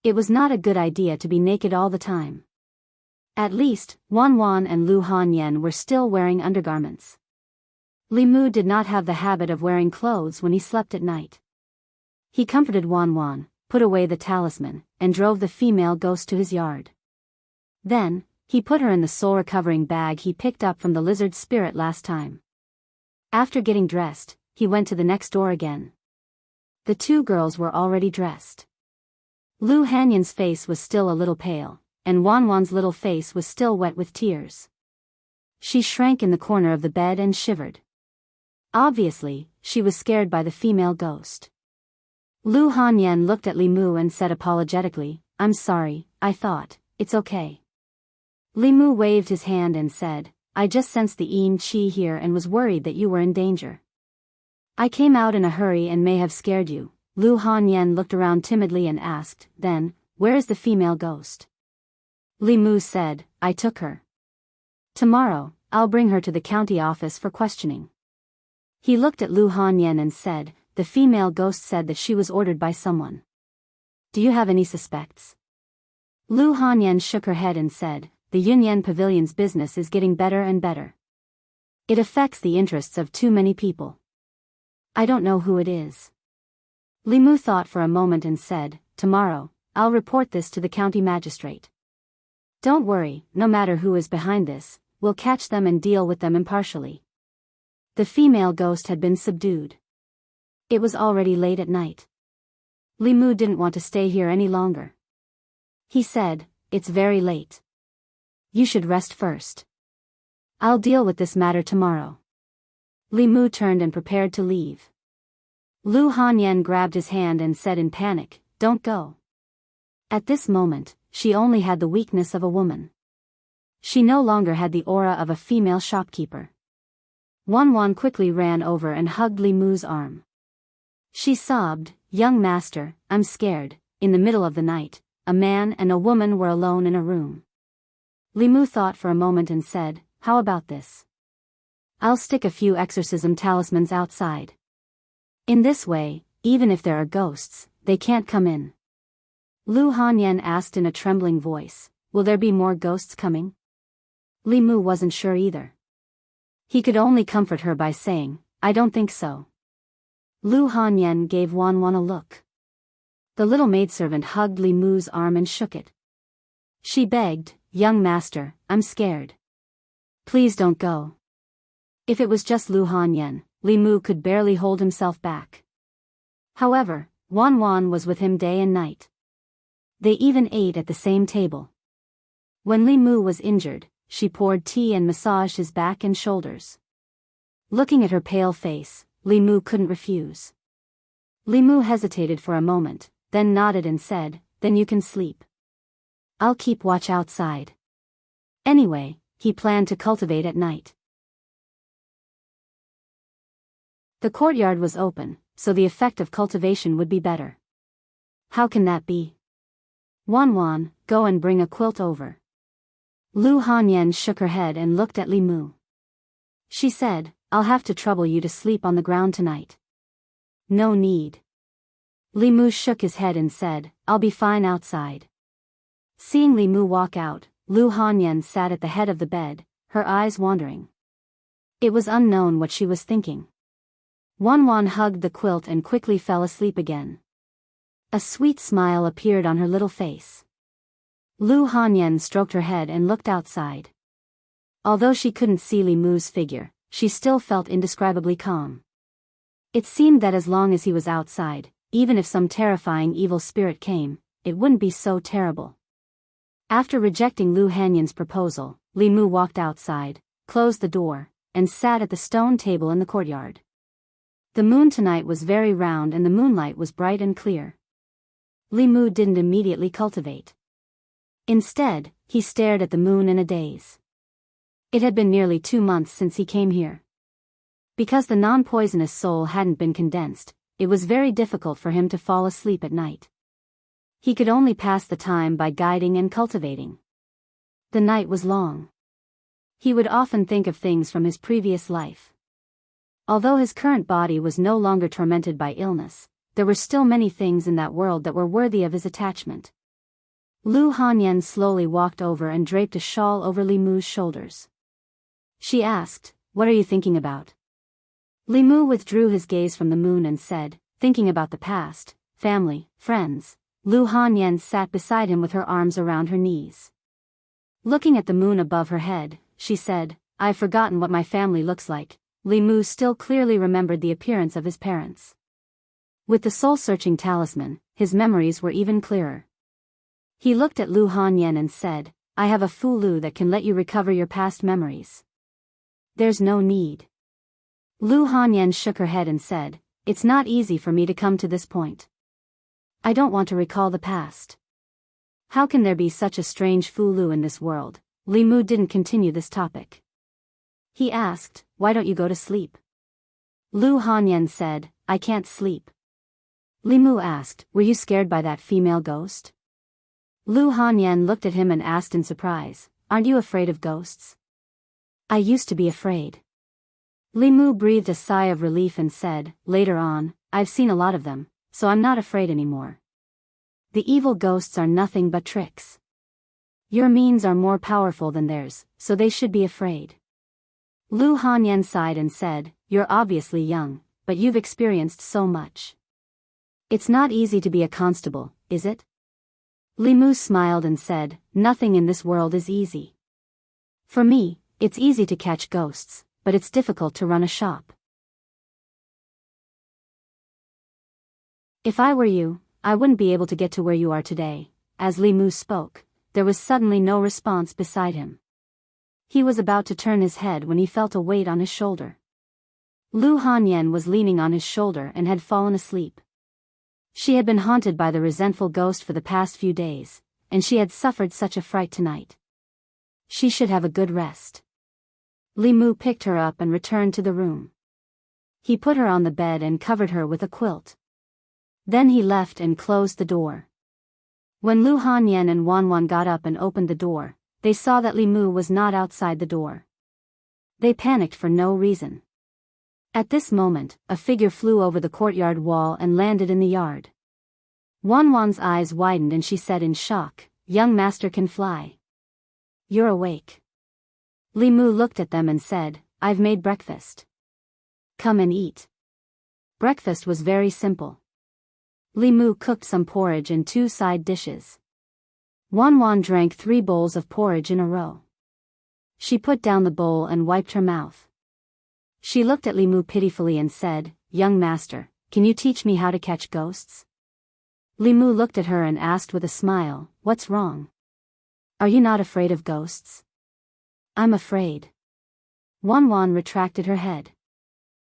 It was not a good idea to be naked all the time. At least, Wan and Lu Hanyan were still wearing undergarments. Li Mu did not have the habit of wearing clothes when he slept at night. He comforted Wan, put away the talisman, and drove the female ghost to his yard. Then, he put her in the soul-recovering bag he picked up from the lizard spirit last time. After getting dressed, he went to the next door again. The 2 girls were already dressed. Lu Hanyan's face was still a little pale, and Wanwan's little face was still wet with tears. She shrank in the corner of the bed and shivered. Obviously, she was scared by the female ghost. Lu Hanyan looked at Li Mu and said apologetically, "I'm sorry, I thought, it's okay." Li Mu waved his hand and said, "I just sensed the Yin Qi here and was worried that you were in danger. I came out in a hurry and may have scared you." Lu Hanyan looked around timidly and asked, "Then, where is the female ghost?" Li Mu said, "I took her. Tomorrow, I'll bring her to the county office for questioning." He looked at Lu Hanyan and said, "The female ghost said that she was ordered by someone. Do you have any suspects?" Lu Hanyan shook her head and said, "The Yunyan Pavilion's business is getting better and better. It affects the interests of too many people. I don't know who it is." Li Mu thought for a moment and said, "Tomorrow, I'll report this to the county magistrate. Don't worry, no matter who is behind this, we'll catch them and deal with them impartially." The female ghost had been subdued. It was already late at night. Li Mu didn't want to stay here any longer. He said, "It's very late. You should rest first. I'll deal with this matter tomorrow." Li Mu turned and prepared to leave. Lu Hanyan grabbed his hand and said in panic, "Don't go." At this moment, she only had the weakness of a woman. She no longer had the aura of a female shopkeeper. Wanwan quickly ran over and hugged Li Mu's arm. She sobbed, "Young master, I'm scared." In the middle of the night, a man and a woman were alone in a room. Li Mu thought for a moment and said, "How about this? I'll stick a few exorcism talismans outside. In this way, even if there are ghosts, they can't come in." Lu Hanyan asked in a trembling voice, "Will there be more ghosts coming?" Li Mu wasn't sure either. He could only comfort her by saying, "I don't think so." Lu Hanyan gave Wanwan a look. The little maidservant hugged Li Mu's arm and shook it. She begged, "Young master, I'm scared. Please don't go." If it was just Lu Hanyan, Li Mu could barely hold himself back. However, Wanwan was with him day and night. They even ate at the same table. When Li Mu was injured, she poured tea and massaged his back and shoulders. Looking at her pale face, Li Mu couldn't refuse. Li Mu hesitated for a moment, then nodded and said, "Then you can sleep. I'll keep watch outside." Anyway, he planned to cultivate at night. The courtyard was open, so the effect of cultivation would be better. "How can that be?" "Wanwan, go and bring a quilt over." Lu Hanyan shook her head and looked at Li Mu. She said, "I'll have to trouble you to sleep on the ground tonight." "No need." Li Mu shook his head and said, "I'll be fine outside." Seeing Li Mu walk out, Lu Hanyan sat at the head of the bed, her eyes wandering. It was unknown what she was thinking. Wanwan hugged the quilt and quickly fell asleep again. A sweet smile appeared on her little face. Lu Hanyan stroked her head and looked outside. Although she couldn't see Li Mu's figure, she still felt indescribably calm. It seemed that as long as he was outside, even if some terrifying evil spirit came, it wouldn't be so terrible. After rejecting Lu Hanyan's proposal, Li Mu walked outside, closed the door, and sat at the stone table in the courtyard. The moon tonight was very round and the moonlight was bright and clear. Li Mu didn't immediately cultivate. Instead, he stared at the moon in a daze. It had been nearly 2 months since he came here. Because the non-poisonous soul hadn't been condensed, it was very difficult for him to fall asleep at night. He could only pass the time by guiding and cultivating. The night was long. He would often think of things from his previous life. Although his current body was no longer tormented by illness, there were still many things in that world that were worthy of his attachment. Lu Hanyan slowly walked over and draped a shawl over Li Mu's shoulders. She asked, "What are you thinking about?" Li Mu withdrew his gaze from the moon and said, "Thinking about the past, family, friends." Lu Hanyan sat beside him with her arms around her knees. Looking at the moon above her head, she said, "I've forgotten what my family looks like." Li Mu still clearly remembered the appearance of his parents. With the soul-searching talisman, his memories were even clearer. He looked at Lu Hanyan and said, I have a Lu that can let you recover your past memories. There's no need. Lu Hanyan shook her head and said, it's not easy for me to come to this point. I don't want to recall the past. How can there be such a strange Lu in this world? Li Mu didn't continue this topic. He asked, why don't you go to sleep? Lu Hanyan said, I can't sleep. Li Mu asked, were you scared by that female ghost? Lu Hanyan looked at him and asked in surprise, aren't you afraid of ghosts? I used to be afraid. Li Mu breathed a sigh of relief and said, later on, I've seen a lot of them, so I'm not afraid anymore. The evil ghosts are nothing but tricks. Your means are more powerful than theirs, so they should be afraid. Lu Hanyan sighed and said, you're obviously young, but you've experienced so much. It's not easy to be a constable, is it? Li Mu smiled and said, nothing in this world is easy. For me, it's easy to catch ghosts, but it's difficult to run a shop. If I were you, I wouldn't be able to get to where you are today. As Li Mu spoke, there was suddenly no response beside him. He was about to turn his head when he felt a weight on his shoulder. Lu Hanyan was leaning on his shoulder and had fallen asleep. She had been haunted by the resentful ghost for the past few days, and she had suffered such a fright tonight. She should have a good rest. Li Mu picked her up and returned to the room. He put her on the bed and covered her with a quilt. Then he left and closed the door. When Lu Hanyan and Wanwan got up and opened the door, they saw that Li Mu was not outside the door. They panicked for no reason. At this moment, a figure flew over the courtyard wall and landed in the yard. Wanwan's eyes widened and she said in shock, young master can fly. You're awake. Li Mu looked at them and said, I've made breakfast. Come and eat. Breakfast was very simple. Li Mu cooked some porridge and 2 side dishes. Wanwan drank 3 bowls of porridge in a row. She put down the bowl and wiped her mouth. She looked at Li Mu pitifully and said, young master, can you teach me how to catch ghosts? Li Mu looked at her and asked with a smile, what's wrong? Are you not afraid of ghosts? I'm afraid. Wanwan retracted her head.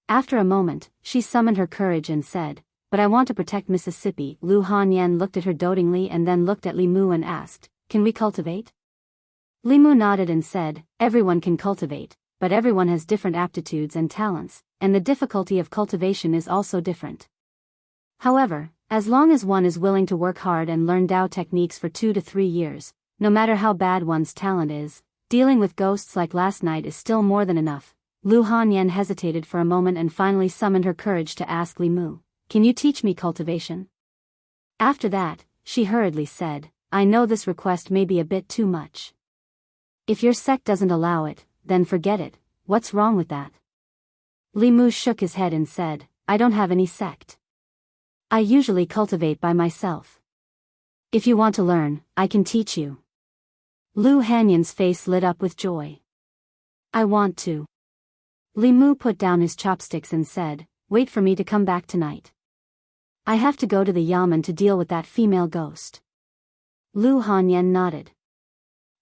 After a moment, she summoned her courage and said, but I want to protect Mississippi. Lu Hanyan looked at her dotingly and then looked at Li Mu and asked, can we cultivate? Li Mu nodded and said, everyone can cultivate, but everyone has different aptitudes and talents, and the difficulty of cultivation is also different. However, as long as one is willing to work hard and learn Dao techniques for 2 to 3 years, no matter how bad one's talent is, dealing with ghosts like last night is still more than enough. Lu Hanyan hesitated for a moment and finally summoned her courage to ask Li Mu, can you teach me cultivation? After that, she hurriedly said, I know this request may be a bit too much. If your sect doesn't allow it, then forget it. What's wrong with that? Li Mu shook his head and said, I don't have any sect. I usually cultivate by myself. If you want to learn, I can teach you. Lu Hanyan's face lit up with joy. I want to. Li Mu put down his chopsticks and said, wait for me to come back tonight. I have to go to the yamen to deal with that female ghost. Lu Hanyan nodded.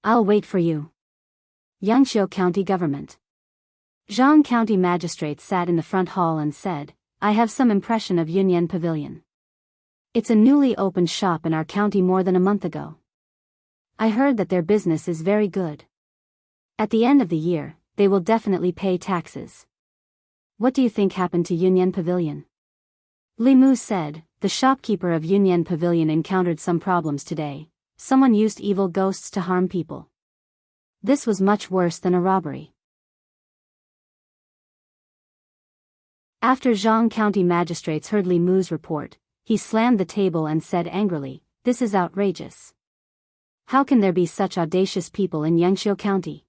I'll wait for you. Yangqiu County Government. Jianghu County Magistrate sat in the front hall and said, I have some impression of Yunyan Pavilion. It's a newly opened shop in our county more than a month ago. I heard that their business is very good. At the end of the year, they will definitely pay taxes. What do you think happened to Yunyan Pavilion? Li Mu said, the shopkeeper of Yunyan Pavilion encountered some problems today. Someone used evil ghosts to harm people. This was much worse than a robbery. After Jianghu County magistrates heard Li Mu's report, he slammed the table and said angrily, this is outrageous. How can there be such audacious people in Yangqiu County?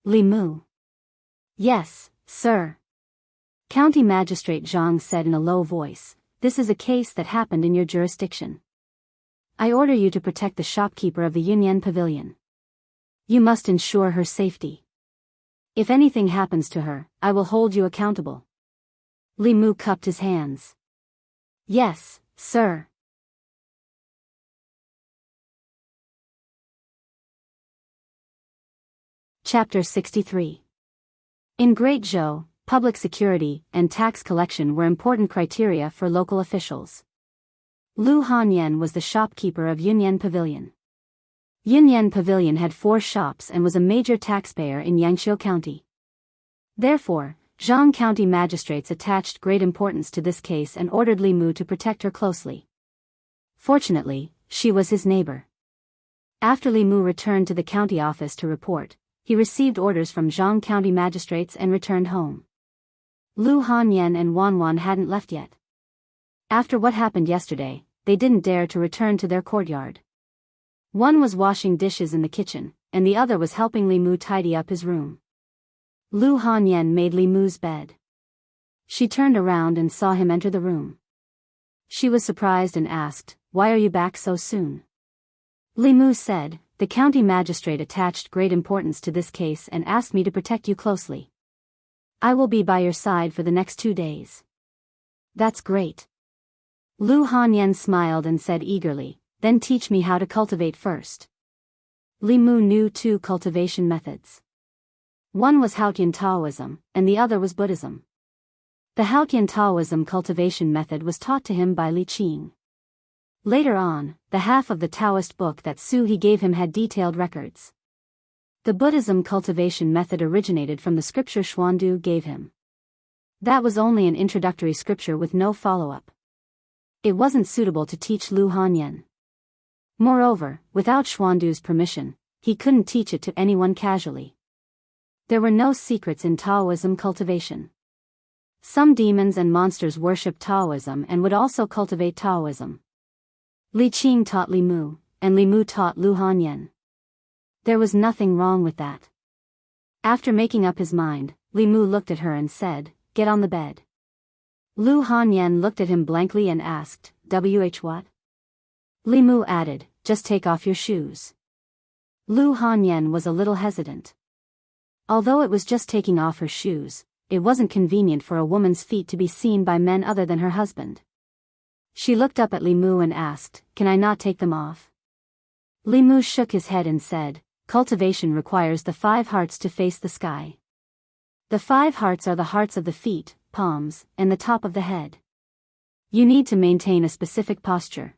Li Mu. Yes, sir. County Magistrate Zhang said in a low voice, this is a case that happened in your jurisdiction. I order you to protect the shopkeeper of the Yunyan Pavilion. You must ensure her safety. If anything happens to her, I will hold you accountable. Li Mu cupped his hands. Yes, sir. Chapter 63. In Great Zhou, public security and tax collection were important criteria for local officials. Lu Hanyan was the shopkeeper of Yunyan Pavilion. Yunyan Pavilion had 4 shops and was a major taxpayer in Yangqiu County. Therefore, Zhang County magistrates attached great importance to this case and ordered Li Mu to protect her closely. Fortunately, she was his neighbor. After Li Mu returned to the county office to report, he received orders from Zhang County magistrates and returned home. Lu Hanyan and Wanwan hadn't left yet. After what happened yesterday, they didn't dare to return to their courtyard. One was washing dishes in the kitchen, and the other was helping Li Mu tidy up his room. Lu Hanyan made Li Mu's bed. She turned around and saw him enter the room. She was surprised and asked, "Why are you back so soon?" Li Mu said, "The county magistrate attached great importance to this case and asked me to protect you closely. I will be by your side for the next 2 days." "That's great." Lu Hanyan smiled and said eagerly, "Then teach me how to cultivate first." Li Mu knew 2 cultivation methods. One was Haotian Taoism, and the other was Buddhism. The Haotian Taoism cultivation method was taught to him by Li Qing. Later on, the half of the Taoist book that Su He gave him had detailed records. The Buddhism cultivation method originated from the scripture Xuandu gave him. That was only an introductory scripture with no follow-up. It wasn't suitable to teach Lu Hanyan. Moreover, without Xuandu's permission, he couldn't teach it to anyone casually. There were no secrets in Taoism cultivation. Some demons and monsters worshipped Taoism and would also cultivate Taoism. Li Qing taught Li Mu, and Li Mu taught Lu Hanyan. There was nothing wrong with that. After making up his mind, Li Mu looked at her and said, "Get on the bed." Lu Hanyan looked at him blankly and asked, what? Li Mu added, "Just take off your shoes." Lu Hanyan was a little hesitant. Although it was just taking off her shoes, it wasn't convenient for a woman's feet to be seen by men other than her husband. She looked up at Li Mu and asked, "Can I not take them off?" Li Mu shook his head and said, "Cultivation requires the 5 hearts to face the sky. The 5 hearts are the hearts of the feet, palms, and the top of the head. You need to maintain a specific posture.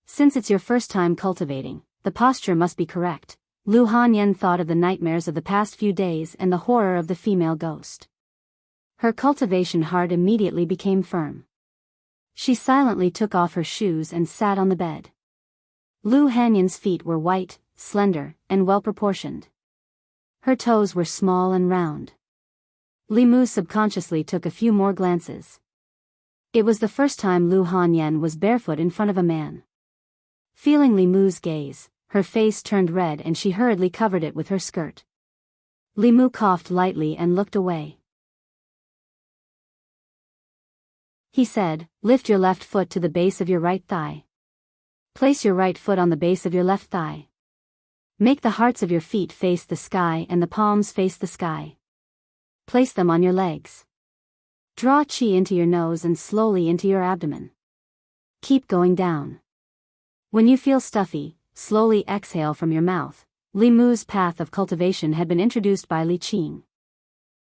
Since it's your first time cultivating, the posture must be correct." Lu Hanyan thought of the nightmares of the past few days and the horror of the female ghost. Her cultivation heart immediately became firm. She silently took off her shoes and sat on the bed. Lu Hanyan's feet were white, slender, and well-proportioned. Her toes were small and round. Li Mu subconsciously took a few more glances. It was the first time Lu Hanyan was barefoot in front of a man. Feeling Li Mu's gaze, her face turned red and she hurriedly covered it with her skirt. Li Mu coughed lightly and looked away. He said, "Lift your left foot to the base of your right thigh. Place your right foot on the base of your left thigh. Make the hearts of your feet face the sky and the palms face the sky. Place them on your legs. Draw qi into your nose and slowly into your abdomen. Keep going down. When you feel stuffy, slowly exhale from your mouth." Li Mu's path of cultivation had been introduced by Li Qing.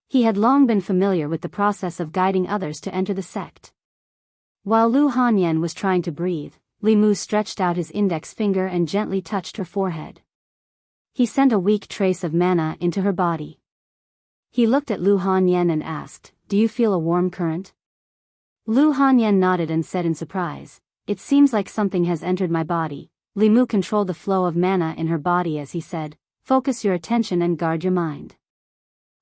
He had long been familiar with the process of guiding others to enter the sect. While Lu Hanyan was trying to breathe, Li Mu stretched out his index finger and gently touched her forehead. He sent a weak trace of mana into her body. He looked at Lu Hanyan and asked, "Do you feel a warm current?" Lu Hanyan nodded and said in surprise, "It seems like something has entered my body." Li Mu controlled the flow of mana in her body as he said, "Focus your attention and guard your mind.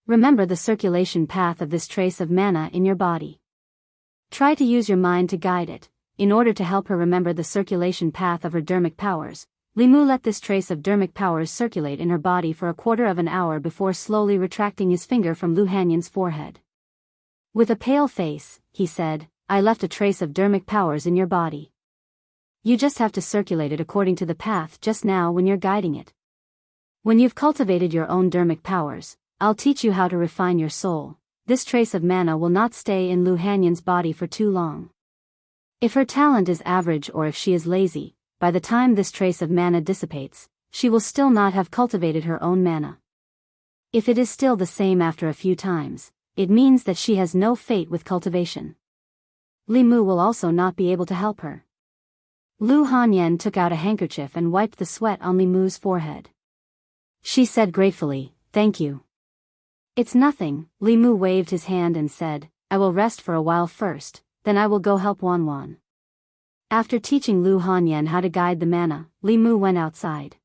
Remember the circulation path of this trace of mana in your body. Try to use your mind to guide it." In order to help her remember the circulation path of her dermic powers, Li Mu let this trace of dermic powers circulate in her body for a quarter of an hour before slowly retracting his finger from Lu Hanyan's forehead. With a pale face, he said, "I left a trace of dermic powers in your body. You just have to circulate it according to the path just now when you're guiding it. When you've cultivated your own dermic powers, I'll teach you how to refine your soul. This trace of mana will not stay in Lu Hanyan's body for too long. If her talent is average or if she is lazy, by the time this trace of mana dissipates, she will still not have cultivated her own mana. If it is still the same after a few times, it means that she has no fate with cultivation. Li Mu will also not be able to help her. Lu Hanyan took out a handkerchief and wiped the sweat on Li Mu's forehead. She said gratefully, "Thank you." "It's nothing," Li Mu waved his hand and said, "I will rest for a while first, then I will go help Wan Wan." After teaching Lu Hanyan how to guide the mana, Li Mu went outside.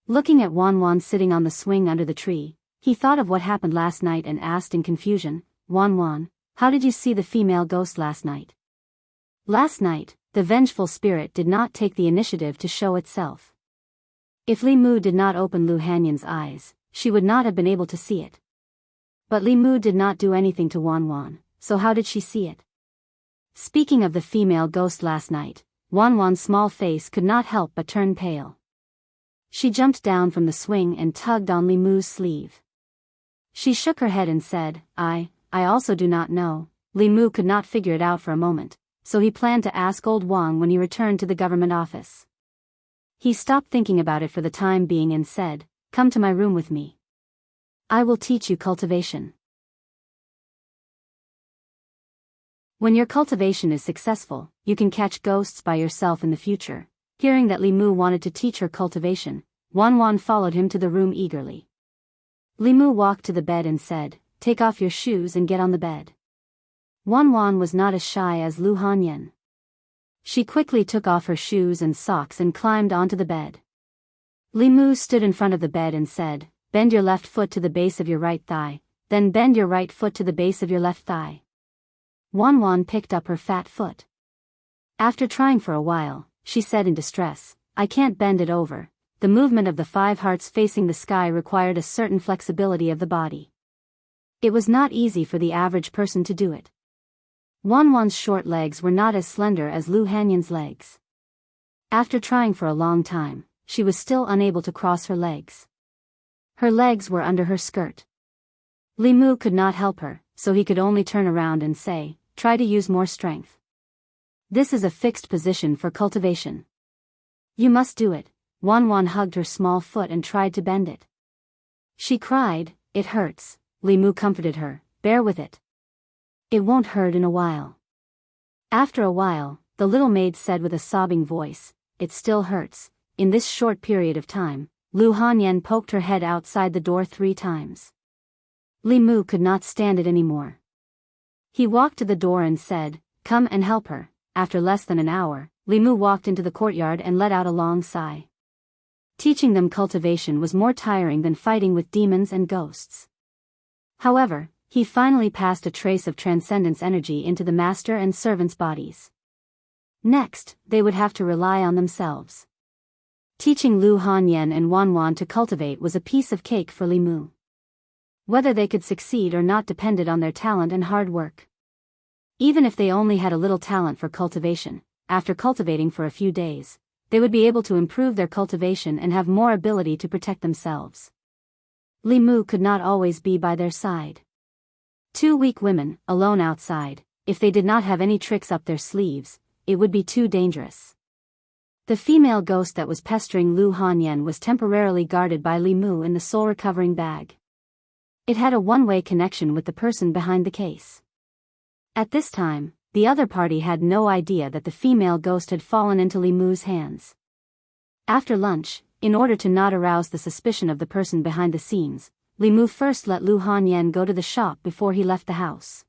Looking at Wan Wan sitting on the swing under the tree, he thought of what happened last night and asked in confusion, "Wan Wan, how did you see the female ghost last night?" Last night, the vengeful spirit did not take the initiative to show itself. If Li Mu did not open Lu Hanyan's eyes, she would not have been able to see it. But Li Mu did not do anything to Wan Wan, so how did she see it? Speaking of the female ghost last night, Wan Wan's small face could not help but turn pale. She jumped down from the swing and tugged on Li Mu's sleeve. She shook her head and said, I also do not know." Li Mu could not figure it out for a moment, so he planned to ask old Wang when he returned to the government office. He stopped thinking about it for the time being and said, "Come to my room with me. I will teach you cultivation." When your cultivation is successful, you can catch ghosts by yourself in the future. Hearing that Li Mu wanted to teach her cultivation, Wan Wan followed him to the room eagerly. Li Mu walked to the bed and said, "Take off your shoes and get on the bed." Wan Wan was not as shy as Lu Hanyan. She quickly took off her shoes and socks and climbed onto the bed. Li Mu stood in front of the bed and said, "Bend your left foot to the base of your right thigh, then bend your right foot to the base of your left thigh." Wan Wan picked up her fat foot. After trying for a while, she said in distress, "I can't bend it over." The movement of the 5 hearts facing the sky required a certain flexibility of the body. It was not easy for the average person to do it. Wan Wan's short legs were not as slender as Lu Hanyan's legs. After trying for a long time, she was still unable to cross her legs. Her legs were under her skirt. Li Mu could not help her, so he could only turn around and say, "Try to use more strength. This is a fixed position for cultivation. You must do it." Wan Wan hugged her small foot and tried to bend it. She cried, "It hurts." Li Mu comforted her, "Bear with it. It won't hurt in a while." After a while, the little maid said with a sobbing voice, "It still hurts." In this short period of time, Lu Hanyan poked her head outside the door 3 times. Li Mu could not stand it anymore. He walked to the door and said, "Come and help her." After less than an hour, Li Mu walked into the courtyard and let out a long sigh. Teaching them cultivation was more tiring than fighting with demons and ghosts. However, he finally passed a trace of transcendence energy into the master and servants' bodies. Next, they would have to rely on themselves. Teaching Lu Hanyan and Wan Wan to cultivate was a piece of cake for Li Mu. Whether they could succeed or not depended on their talent and hard work. Even if they only had a little talent for cultivation, after cultivating for a few days, they would be able to improve their cultivation and have more ability to protect themselves. Li Mu could not always be by their side. 2 weak women, alone outside, if they did not have any tricks up their sleeves, it would be too dangerous. The female ghost that was pestering Lu Hanyan was temporarily guarded by Li Mu in the soul recovering bag. It had a one-way connection with the person behind the case. At this time, the other party had no idea that the female ghost had fallen into Li Mu's hands. After lunch, in order to not arouse the suspicion of the person behind the scenes, Li Mu first let Lu Hanyan go to the shop before he left the house.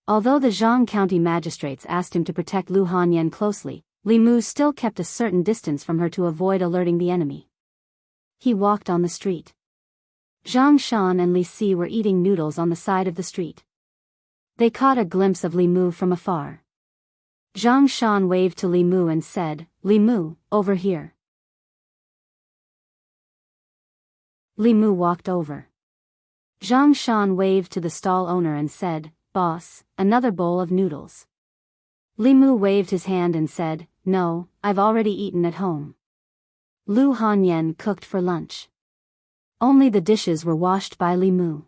Although the Jianghu County magistrates asked him to protect Lu Hanyan closely, Li Mu still kept a certain distance from her to avoid alerting the enemy. He walked on the street. Zhang Shan and Li Si were eating noodles on the side of the street. They caught a glimpse of Li Mu from afar. Zhang Shan waved to Li Mu and said, "Li Mu, over here." Li Mu walked over. Zhang Shan waved to the stall owner and said, "Boss, another bowl of noodles." Li Mu waved his hand and said, "No, I've already eaten at home. Lu Hanyan cooked for lunch." Only the dishes were washed by Li Mu.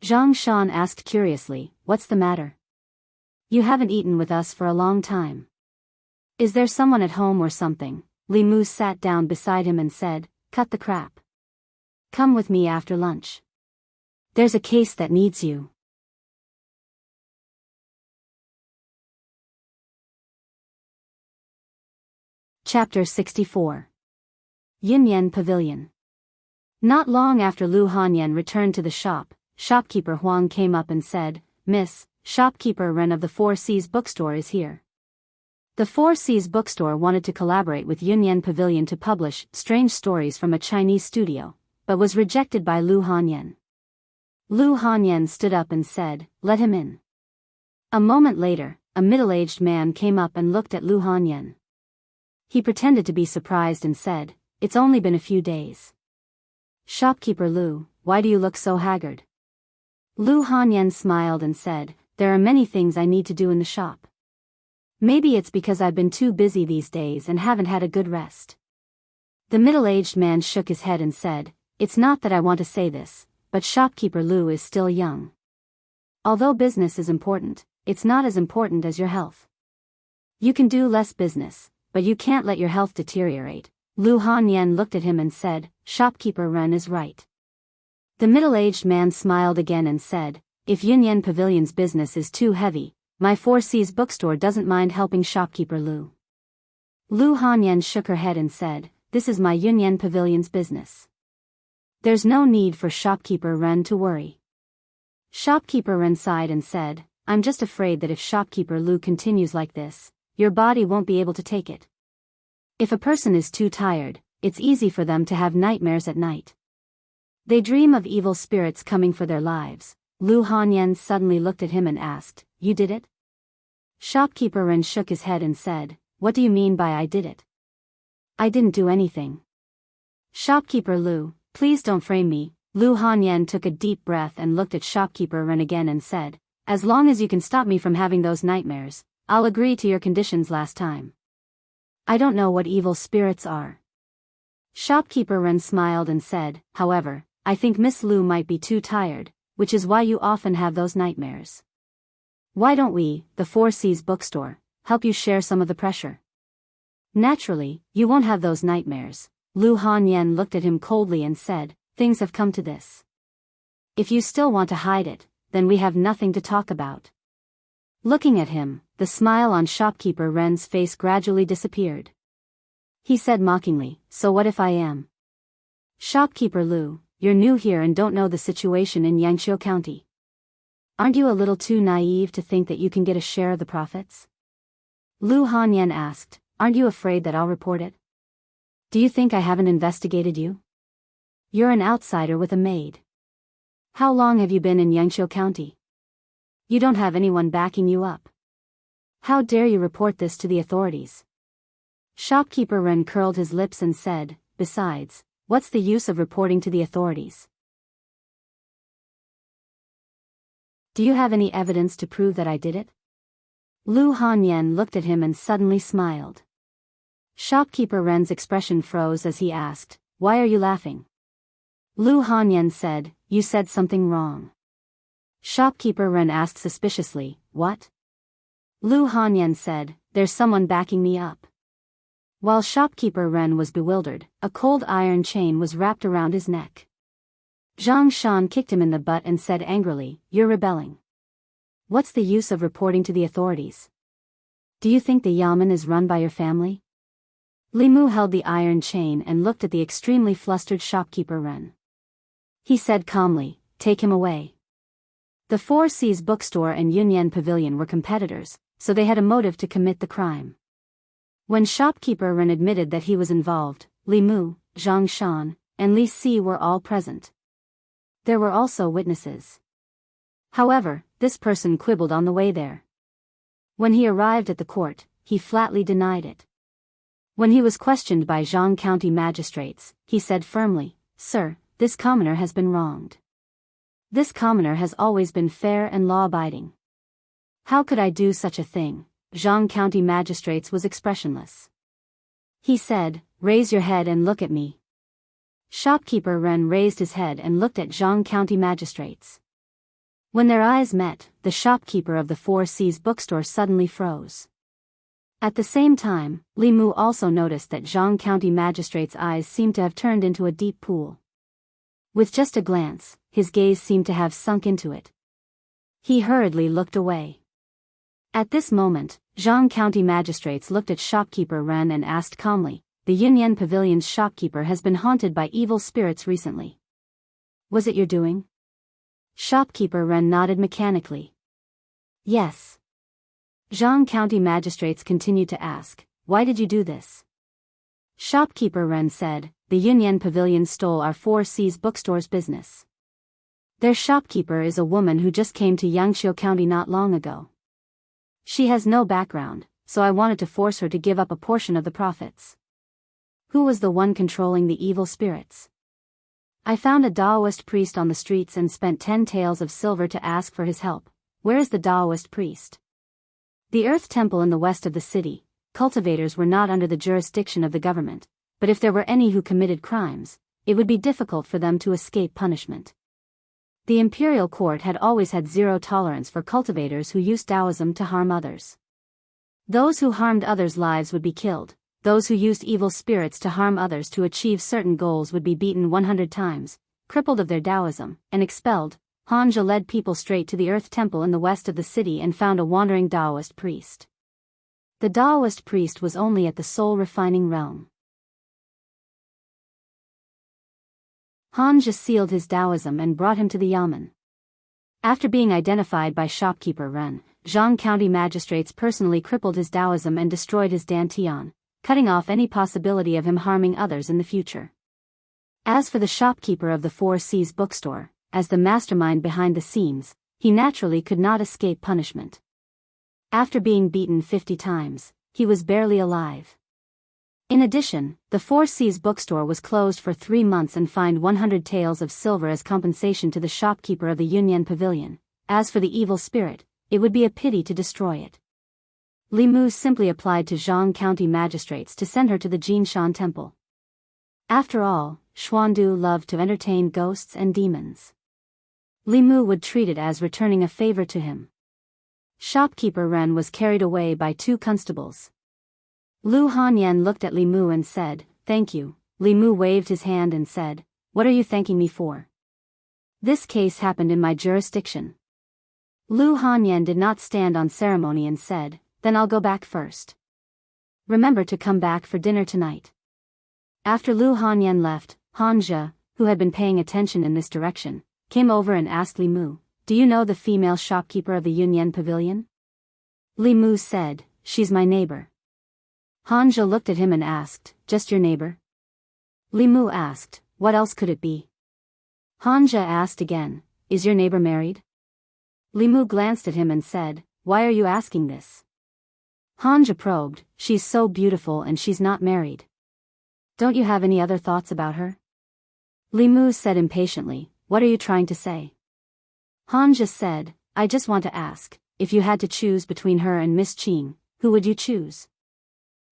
Zhang Shan asked curiously, "What's the matter? You haven't eaten with us for a long time. Is there someone at home or something?" Li Mu sat down beside him and said, "Cut the crap. Come with me after lunch. There's a case that needs you. Chapter 64. Yunyan Pavilion. Not long after Lu Hanyan returned to the shop, shopkeeper Huang came up and said, "Miss, shopkeeper Ren of the Four Seas bookstore is here." The Four Seas bookstore wanted to collaborate with Yunyan Pavilion to publish strange stories from a Chinese studio, but was rejected by Lu Hanyan. Lu Hanyan stood up and said, "Let him in." A moment later, a middle-aged man came up and looked at Lu Hanyan. He pretended to be surprised and said, "It's only been a few days." "Shopkeeper Lu, why do you look so haggard?" Lu Hanyan smiled and said, "There are many things I need to do in the shop. Maybe it's because I've been too busy these days and haven't had a good rest." The middle-aged man shook his head and said, "It's not that I want to say this, but shopkeeper Lu is still young. Although business is important, it's not as important as your health. You can do less business, but you can't let your health deteriorate." Lu Hanyan looked at him and said, "Shopkeeper Ren is right." The middle-aged man smiled again and said, "If Yunyan Pavilion's business is too heavy, my Four Seas bookstore doesn't mind helping shopkeeper Lu." Lu Hanyan shook her head and said, "This is my Yunyan Pavilion's business. There's no need for shopkeeper Ren to worry." Shopkeeper Ren sighed and said, "I'm just afraid that if shopkeeper Lu continues like this, your body won't be able to take it. If a person is too tired, it's easy for them to have nightmares at night. They dream of evil spirits coming for their lives." Lu Hanyan suddenly looked at him and asked, "You did it?" Shopkeeper Ren shook his head and said, "What do you mean by I did it? I didn't do anything." "Shopkeeper Lu, please don't frame me." Lu Hanyan took a deep breath and looked at shopkeeper Ren again and said, "As long as you can stop me from having those nightmares, I'll agree to your conditions last time. I don't know what evil spirits are." Shopkeeper Ren smiled and said, "However, I think Miss Lu might be too tired, which is why you often have those nightmares. Why don't we, the Four Seas bookstore, help you share some of the pressure? Naturally, you won't have those nightmares." Lu Hanyan looked at him coldly and said, "Things have come to this. If you still want to hide it, then we have nothing to talk about." Looking at him, the smile on shopkeeper Ren's face gradually disappeared. He said mockingly, "So what if I am? Shopkeeper Lu, you're new here and don't know the situation in Jianghu County. Aren't you a little too naive to think that you can get a share of the profits?" Lu Hanyan asked, "Aren't you afraid that I'll report it? Do you think I haven't investigated you? You're an outsider with a maid. How long have you been in Jianghu County? You don't have anyone backing you up. How dare you report this to the authorities?" Shopkeeper Ren curled his lips and said, "Besides, what's the use of reporting to the authorities? Do you have any evidence to prove that I did it?" Lu Hanyan looked at him and suddenly smiled. Shopkeeper Ren's expression froze as he asked, "Why are you laughing?" Lu Hanyan said, "You said something wrong." Shopkeeper Ren asked suspiciously, "What?" Lu Hanyan said, "There's someone backing me up." While shopkeeper Ren was bewildered, a cold iron chain was wrapped around his neck. Zhang Shan kicked him in the butt and said angrily, "You're rebelling. What's the use of reporting to the authorities? Do you think the yamen is run by your family?" Li Mu held the iron chain and looked at the extremely flustered shopkeeper Ren. He said calmly, "Take him away." The Four Seas bookstore and Yunyan Pavilion were competitors, so they had a motive to commit the crime. When shopkeeper Ren admitted that he was involved, Li Mu, Zhang Shan, and Li Si were all present. There were also witnesses. However, this person quibbled on the way there. When he arrived at the court, he flatly denied it. When he was questioned by Jianghu County magistrates, he said firmly, "Sir, this commoner has been wronged. This commoner has always been fair and law-abiding. How could I do such a thing?" Jianghu County magistrates was expressionless. He said, "Raise your head and look at me." Shopkeeper Ren raised his head and looked at Jianghu County magistrates. When their eyes met, the shopkeeper of the Four Seas bookstore suddenly froze. At the same time, Li Mu also noticed that Jianghu County magistrates' eyes seemed to have turned into a deep pool. With just a glance, his gaze seemed to have sunk into it. He hurriedly looked away. At this moment, Jianghu County magistrates looked at shopkeeper Ren and asked calmly, "The Yunyan Pavilion's shopkeeper has been haunted by evil spirits recently. Was it your doing?" Shopkeeper Ren nodded mechanically. "Yes." Jianghu County magistrates continued to ask, "Why did you do this?" Shopkeeper Ren said, "The Yunyan Pavilion stole our 4C's bookstore's business. Their shopkeeper is a woman who just came to Yangqiu County not long ago. She has no background, so I wanted to force her to give up a portion of the profits." "Who was the one controlling the evil spirits?" "I found a Daoist priest on the streets and spent 10 taels of silver to ask for his help." "Where is the Daoist priest?" "The Earth Temple in the west of the city." Cultivators were not under the jurisdiction of the government, but if there were any who committed crimes, it would be difficult for them to escape punishment. The imperial court had always had zero tolerance for cultivators who used Taoism to harm others. Those who harmed others' lives would be killed. Those who used evil spirits to harm others to achieve certain goals would be beaten 100 times, crippled of their Taoism, and expelled. Hanja led people straight to the Earth Temple in the west of the city and found a wandering Daoist priest. The Daoist priest was only at the soul refining realm. Hanja sealed his Taoism and brought him to the Yamen. After being identified by shopkeeper Ren, Jianghu County magistrates personally crippled his Taoism and destroyed his dantian, cutting off any possibility of him harming others in the future. As for the shopkeeper of the 4C's bookstore, as the mastermind behind the scenes, he naturally could not escape punishment. After being beaten 50 times, he was barely alive. In addition, the 4C's bookstore was closed for 3 months and fined 100 taels of silver as compensation to the shopkeeper of the Yunyan Pavilion. As for the evil spirit, it would be a pity to destroy it. Li Mu simply applied to Jianghu County magistrates to send her to the Jinshan Temple. After all, Xuandu loved to entertain ghosts and demons. Li Mu would treat it as returning a favor to him. Shopkeeper Ren was carried away by 2 constables. Lu Hanyan looked at Li Mu and said, "Thank you." Li Mu waved his hand and said, "What are you thanking me for?" "This case happened in my jurisdiction." Lu Hanyan did not stand on ceremony and said, "Then I'll go back first. Remember to come back for dinner tonight." After Lu Hanyan left, Hanja, who had been paying attention in this direction, came over and asked Li Mu, "Do you know the female shopkeeper of the Yunyan Pavilion?" Li Mu said, "She's my neighbor." Hanja looked at him and asked, "Just your neighbor?" Li Mu asked, "What else could it be?" Hanja asked again, "Is your neighbor married?" Li Mu glanced at him and said, "Why are you asking this?" Hanja probed, "She's so beautiful and she's not married. Don't you have any other thoughts about her?" Li Mu said impatiently, "What are you trying to say?" Hanja said, "I just want to ask, if you had to choose between her and Miss Qing, who would you choose?"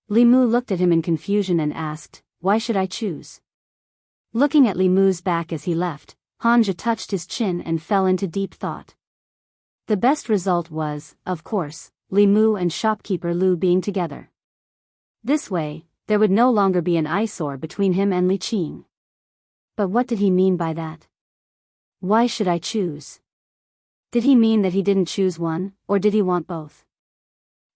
Li Mu looked at him in confusion and asked, "Why should I choose?" Looking at Li Mu's back as he left, Hanja touched his chin and fell into deep thought. The best result was, of course, Li Mu and shopkeeper Lu being together. This way, there would no longer be an eyesore between him and Li Qing. But what did he mean by that? Why should I choose? Did he mean that he didn't choose one, or did he want both?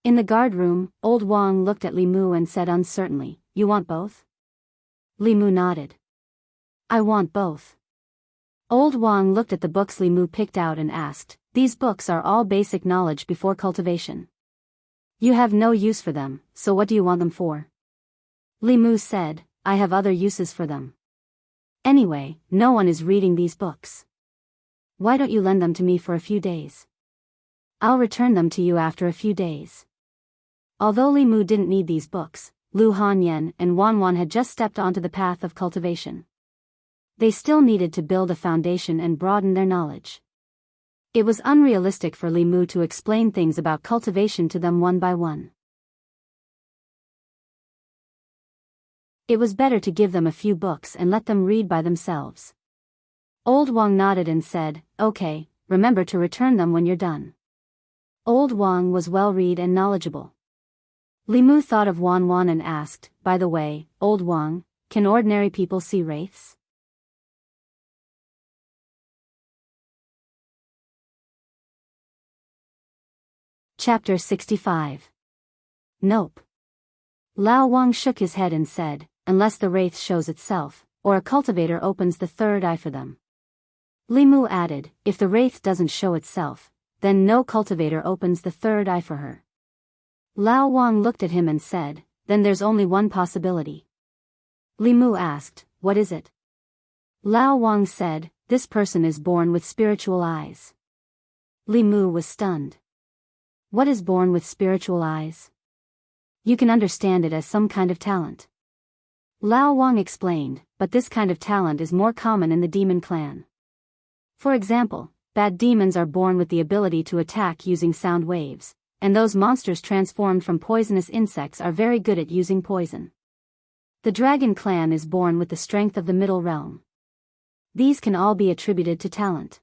In the guard room, old Wang looked at Li Mu and said uncertainly, "You want both?" Li Mu nodded. "I want both." Old Wang looked at the books Li Mu picked out and asked, "These books are all basic knowledge before cultivation. You have no use for them, so what do you want them for?" Li Mu said, "I have other uses for them. Anyway, no one is reading these books. Why don't you lend them to me for a few days? I'll return them to you after a few days." Although Li Mu didn't need these books, Lu Hanyan and Wan Wan had just stepped onto the path of cultivation. They still needed to build a foundation and broaden their knowledge. It was unrealistic for Li Mu to explain things about cultivation to them one by one. It was better to give them a few books and let them read by themselves. Old Wang nodded and said, "Okay, remember to return them when you're done." Old Wang was well-read and knowledgeable. Li Mu thought of Wan Wan and asked, "By the way, Old Wang, can ordinary people see wraiths?" Chapter 65. Nope. Lao Wang shook his head and said, unless the wraith shows itself, or a cultivator opens the third eye for them. Li Mu added, if the wraith doesn't show itself, then no cultivator opens the third eye for her. Lao Wang looked at him and said, then there's only one possibility. Li Mu asked, what is it? Lao Wang said, this person is born with spiritual eyes. Li Mu was stunned. What is born with spiritual eyes? You can understand it as some kind of talent. Lao Wang explained, but this kind of talent is more common in the demon clan. For example, bad demons are born with the ability to attack using sound waves, and those monsters transformed from poisonous insects are very good at using poison. The dragon clan is born with the strength of the middle realm. These can all be attributed to talent.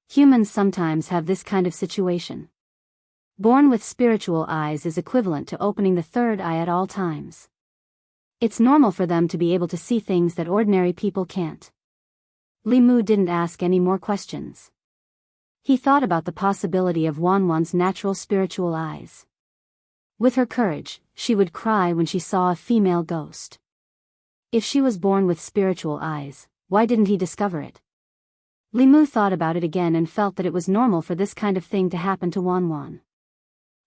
Humans sometimes have this kind of situation. Born with spiritual eyes is equivalent to opening the third eye at all times. It's normal for them to be able to see things that ordinary people can't. Li Mu didn't ask any more questions. He thought about the possibility of Wanwan's natural spiritual eyes. With her courage, she would cry when she saw a female ghost. If she was born with spiritual eyes, why didn't he discover it? Li Mu thought about it again and felt that it was normal for this kind of thing to happen to Wanwan.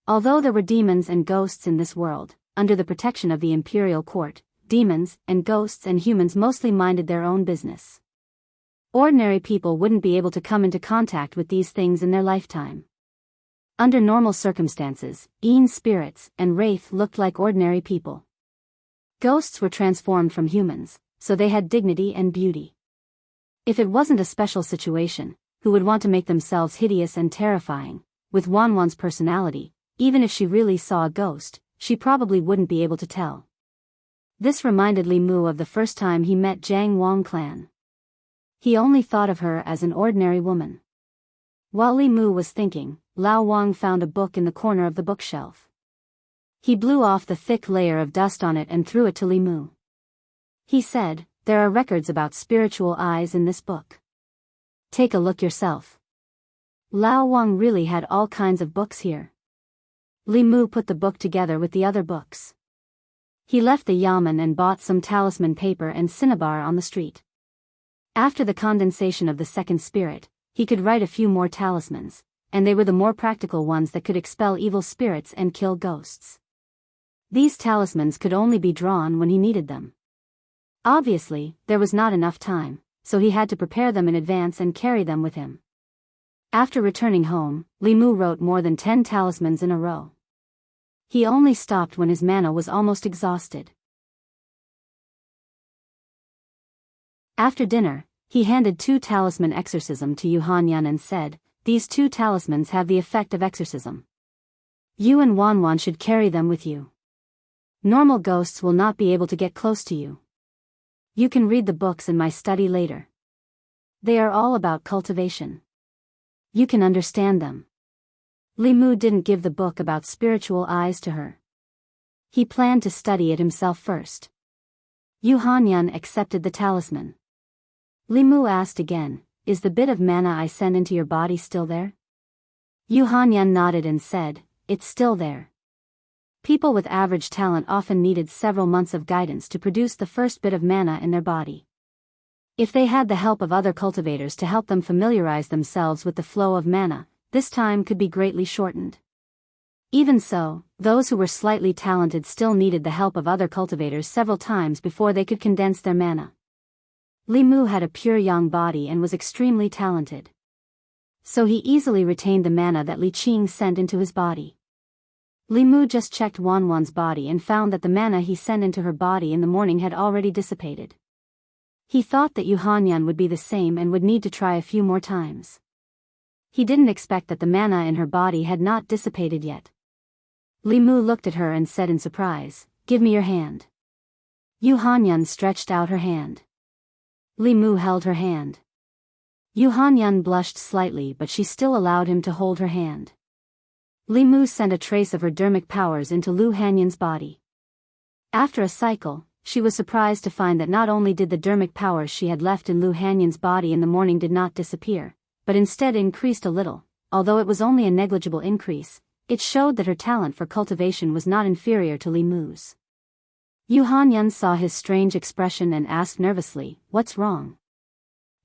Although there were demons and ghosts in this world, under the protection of the imperial court, demons and ghosts and humans mostly minded their own business. Ordinary people wouldn't be able to come into contact with these things in their lifetime. Under normal circumstances, Een spirits and wraith looked like ordinary people. Ghosts were transformed from humans, so they had dignity and beauty. If it wasn't a special situation, who would want to make themselves hideous and terrifying? With Wanwan's personality, even if she really saw a ghost, she probably wouldn't be able to tell. This reminded Li Mu of the first time he met Jiang Wang clan. He only thought of her as an ordinary woman. While Li Mu was thinking, Lao Wang found a book in the corner of the bookshelf. He blew off the thick layer of dust on it and threw it to Li Mu. He said, there are records about spiritual eyes in this book. Take a look yourself. Lao Wang really had all kinds of books here. Li Mu put the book together with the other books. He left the yamen and bought some talisman paper and cinnabar on the street. After the condensation of the second spirit, he could write a few more talismans, and they were the more practical ones that could expel evil spirits and kill ghosts. These talismans could only be drawn when he needed them. Obviously, there was not enough time, so he had to prepare them in advance and carry them with him. After returning home, Li Mu wrote more than 10 talismans in a row. He only stopped when his mana was almost exhausted. After dinner, he handed 2 talisman exorcism to Yu Hanyan and said, these 2 talismans have the effect of exorcism. You and Wanwan should carry them with you. Normal ghosts will not be able to get close to you. You can read the books in my study later. They are all about cultivation. You can understand them. Li Mu didn't give the book about spiritual eyes to her. He planned to study it himself first. Yu Hanyan accepted the talisman. Li Mu asked again, is the bit of mana I sent into your body still there? Yu Hanyan nodded and said, it's still there. People with average talent often needed several months of guidance to produce the first bit of mana in their body. If they had the help of other cultivators to help them familiarize themselves with the flow of mana, this time could be greatly shortened. Even so, those who were slightly talented still needed the help of other cultivators several times before they could condense their mana. Li Mu had a pure yang body and was extremely talented. So he easily retained the mana that Li Qing sent into his body. Li Mu just checked Wanwan's body and found that the mana he sent into her body in the morning had already dissipated. He thought that Yu Hanyan would be the same and would need to try a few more times. He didn't expect that the mana in her body had not dissipated yet. Li Mu looked at her and said in surprise, give me your hand. Yu Hanyan stretched out her hand. Li Mu held her hand. Yu Hanyan blushed slightly, but she still allowed him to hold her hand. Li Mu sent a trace of her dermic powers into Lu Hanyan's body. After a cycle, she was surprised to find that not only did the dermic powers she had left in Lu Hanyan's body in the morning did not disappear, but instead increased a little. Although it was only a negligible increase, It showed that her talent for cultivation was not inferior to Li Mu's. Yu Hanyan saw his strange expression and asked nervously, "What's wrong?"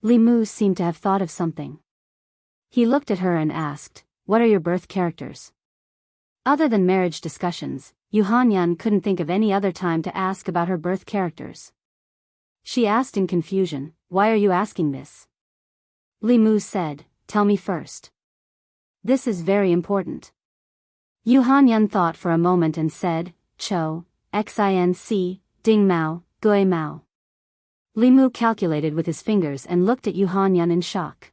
Li Mu seemed to have thought of something. He looked at her and asked, "What are your birth characters?" Other than marriage discussions, Yu Hanyan couldn't think of any other time to ask about her birth characters. She asked in confusion, "Why are you asking this?" Li Mu said, "Tell me first. This is very important." Yu Hanyan thought for a moment and said, "Cho, Xinc, Ding Mao, Gui Mao." Li Mu calculated with his fingers and looked at Yu Hanyan in shock.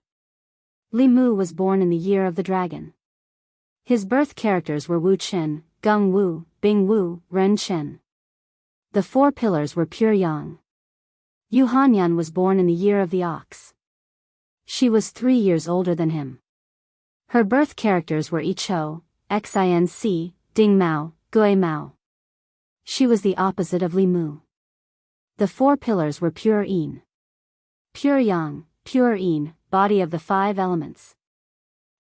Li Mu was born in the year of the dragon. His birth characters were Wu Chen, Gung Wu, Bing Wu, Ren Chen. The 4 pillars were pure yang. Yu Hanyan was born in the year of the ox. She was 3 years older than him. Her birth characters were Yi Cho, Xinc, Ding Mao, Gui Mao. She was the opposite of Li Mu. The 4 pillars were pure yin. Pure yang, pure yin, body of the 5 elements.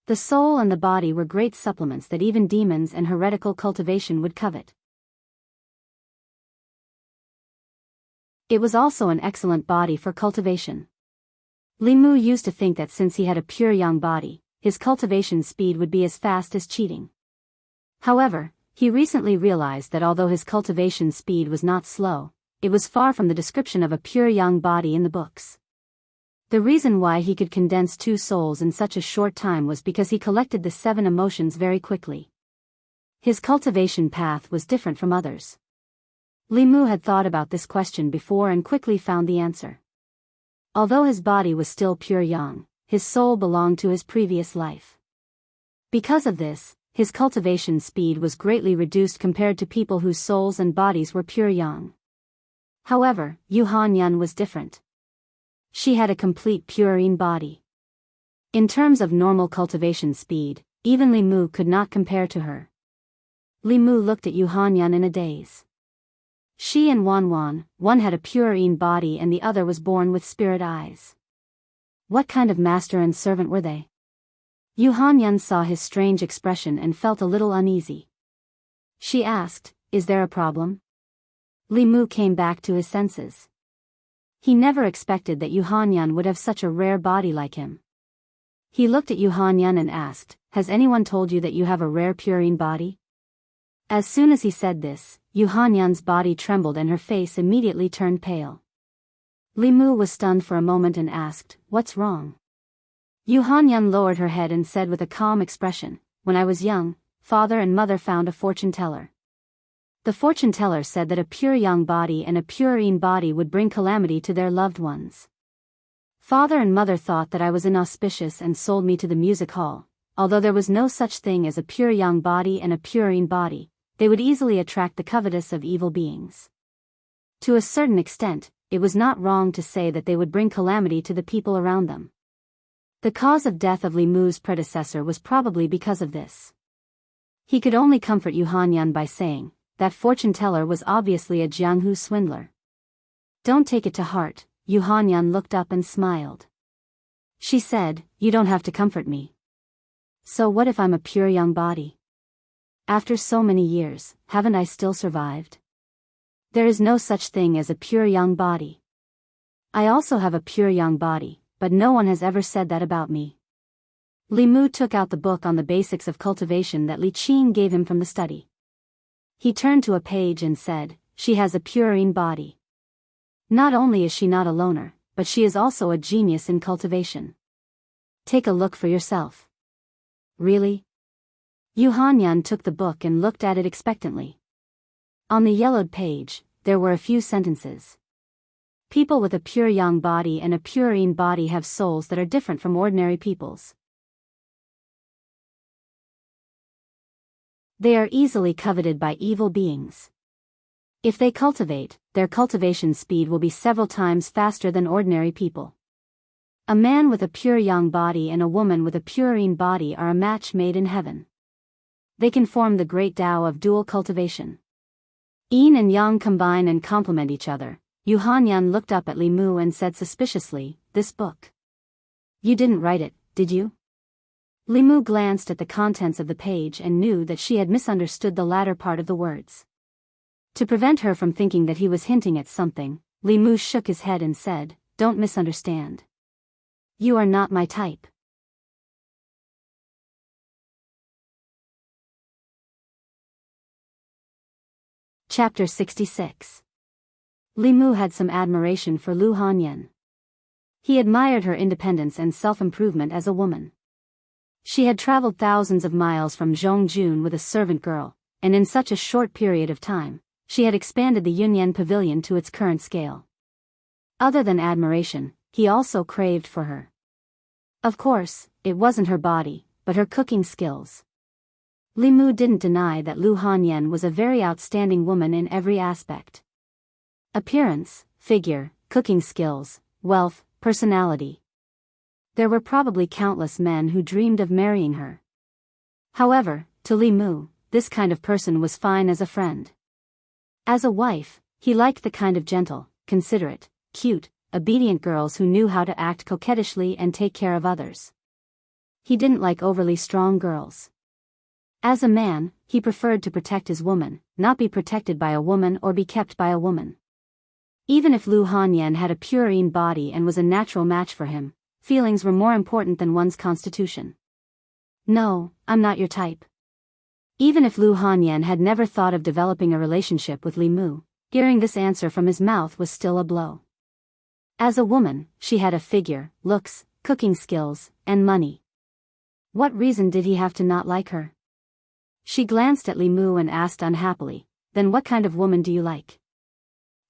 The soul and the body were great supplements that even demons and heretical cultivation would covet. It was also an excellent body for cultivation. Li Mu used to think that since he had a pure yang body, his cultivation speed would be as fast as cheating. However, he recently realized that although his cultivation speed was not slow, it was far from the description of a pure yang body in the books. The reason why he could condense 2 souls in such a short time was because he collected the 7 emotions very quickly. His cultivation path was different from others. Li Mu had thought about this question before and quickly found the answer. Although his body was still pure yang, his soul belonged to his previous life. Because of this, his cultivation speed was greatly reduced compared to people whose souls and bodies were pure yang. However, Yu Hanyan was different. She had a complete pure yin body. In terms of normal cultivation speed, even Li Mu could not compare to her. Li Mu looked at Yu Hanyan in a daze. She and Wan, one had a pure yin body and the other was born with spirit eyes. What kind of master and servant were they? Yu Hanyan saw his strange expression and felt a little uneasy. She asked, "Is there a problem?" Li Mu came back to his senses. He never expected that Yu Hanyan would have such a rare body like him. He looked at Yu Hanyan and asked, "Has anyone told you that you have a rare purine body?" As soon as he said this, Yu Hanyan's body trembled and her face immediately turned pale. Li Mu was stunned for a moment and asked, "What's wrong?" Yu Hanyan lowered her head and said with a calm expression, "When I was young, father and mother found a fortune teller. The fortune teller said that a pure yang body and a pure yin body would bring calamity to their loved ones. Father and mother thought that I was inauspicious and sold me to the music hall. Although there was no such thing as a pure yang body and a pure yin body, they would easily attract the covetous of evil beings. To a certain extent, it was not wrong to say that they would bring calamity to the people around them. The cause of death of Li Mu's predecessor was probably because of this. He could only comfort Yu Hanyan by saying, "That fortune teller was obviously a Jianghu swindler." "Don't take it to heart," Yu Hanyan looked up and smiled. She said, "You don't have to comfort me. So what if I'm a pure young body? After so many years, haven't I still survived? There is no such thing as a pure young body. I also have a pure young body, but no one has ever said that about me." Li Mu took out the book on the basics of cultivation that Li Qing gave him from the study. He turned to a page and said, "She has a pure yin body. Not only is she not a loner, but she is also a genius in cultivation. Take a look for yourself." "Really?" Yu Hanyan took the book and looked at it expectantly. On the yellowed page, there were a few sentences. People with a pure yang body and a pure yin body have souls that are different from ordinary people's. They are easily coveted by evil beings. If they cultivate, their cultivation speed will be several times faster than ordinary people. A man with a pure yang body and a woman with a pure yin body are a match made in heaven. They can form the great Tao of dual cultivation. Yin and yang combine and complement each other. Yu Hanyan looked up at Li Mu and said suspiciously, "This book. You didn't write it, did you?" Li Mu glanced at the contents of the page and knew that she had misunderstood the latter part of the words. To prevent her from thinking that he was hinting at something, Li Mu shook his head and said, "Don't misunderstand. You are not my type." Chapter 66. Li Mu had some admiration for Lu Hanyan. He admired her independence and self-improvement as a woman. She had traveled thousands of miles from Zhongjun with a servant girl, and in such a short period of time, she had expanded the Yunyan pavilion to its current scale. Other than admiration, he also craved for her. Of course, it wasn't her body, but her cooking skills. Li Mu didn't deny that Lu Hanyan was a very outstanding woman in every aspect. Appearance, figure, cooking skills, wealth, personality. There were probably countless men who dreamed of marrying her. However, to Li Mu, this kind of person was fine as a friend. As a wife, he liked the kind of gentle, considerate, cute, obedient girls who knew how to act coquettishly and take care of others. He didn't like overly strong girls. As a man, he preferred to protect his woman, not be protected by a woman or be kept by a woman. Even if Lu Hanyan had a purine body and was a natural match for him, feelings were more important than one's constitution. "No, I'm not your type." Even if Lu Hanyan had never thought of developing a relationship with Li Mu, hearing this answer from his mouth was still a blow. As a woman, she had a figure, looks, cooking skills, and money. What reason did he have to not like her? She glanced at Li Mu and asked unhappily, "Then what kind of woman do you like?"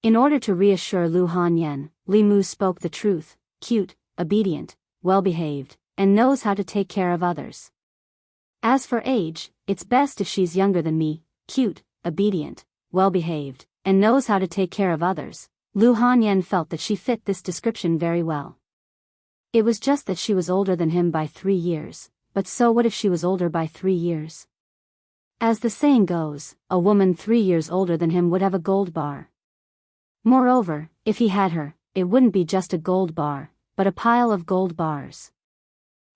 In order to reassure Lu Hanyan, Li Mu spoke the truth: cute, obedient, well-behaved, and knows how to take care of others. As for age, it's best if she's younger than me, cute, obedient, well-behaved, and knows how to take care of others. Lu Hanyan felt that she fit this description very well. It was just that she was older than him by 3 years, but so what if she was older by 3 years? As the saying goes, a woman 3 years older than him would have a gold bar. Moreover, if he had her, it wouldn't be just a gold bar, but a pile of gold bars.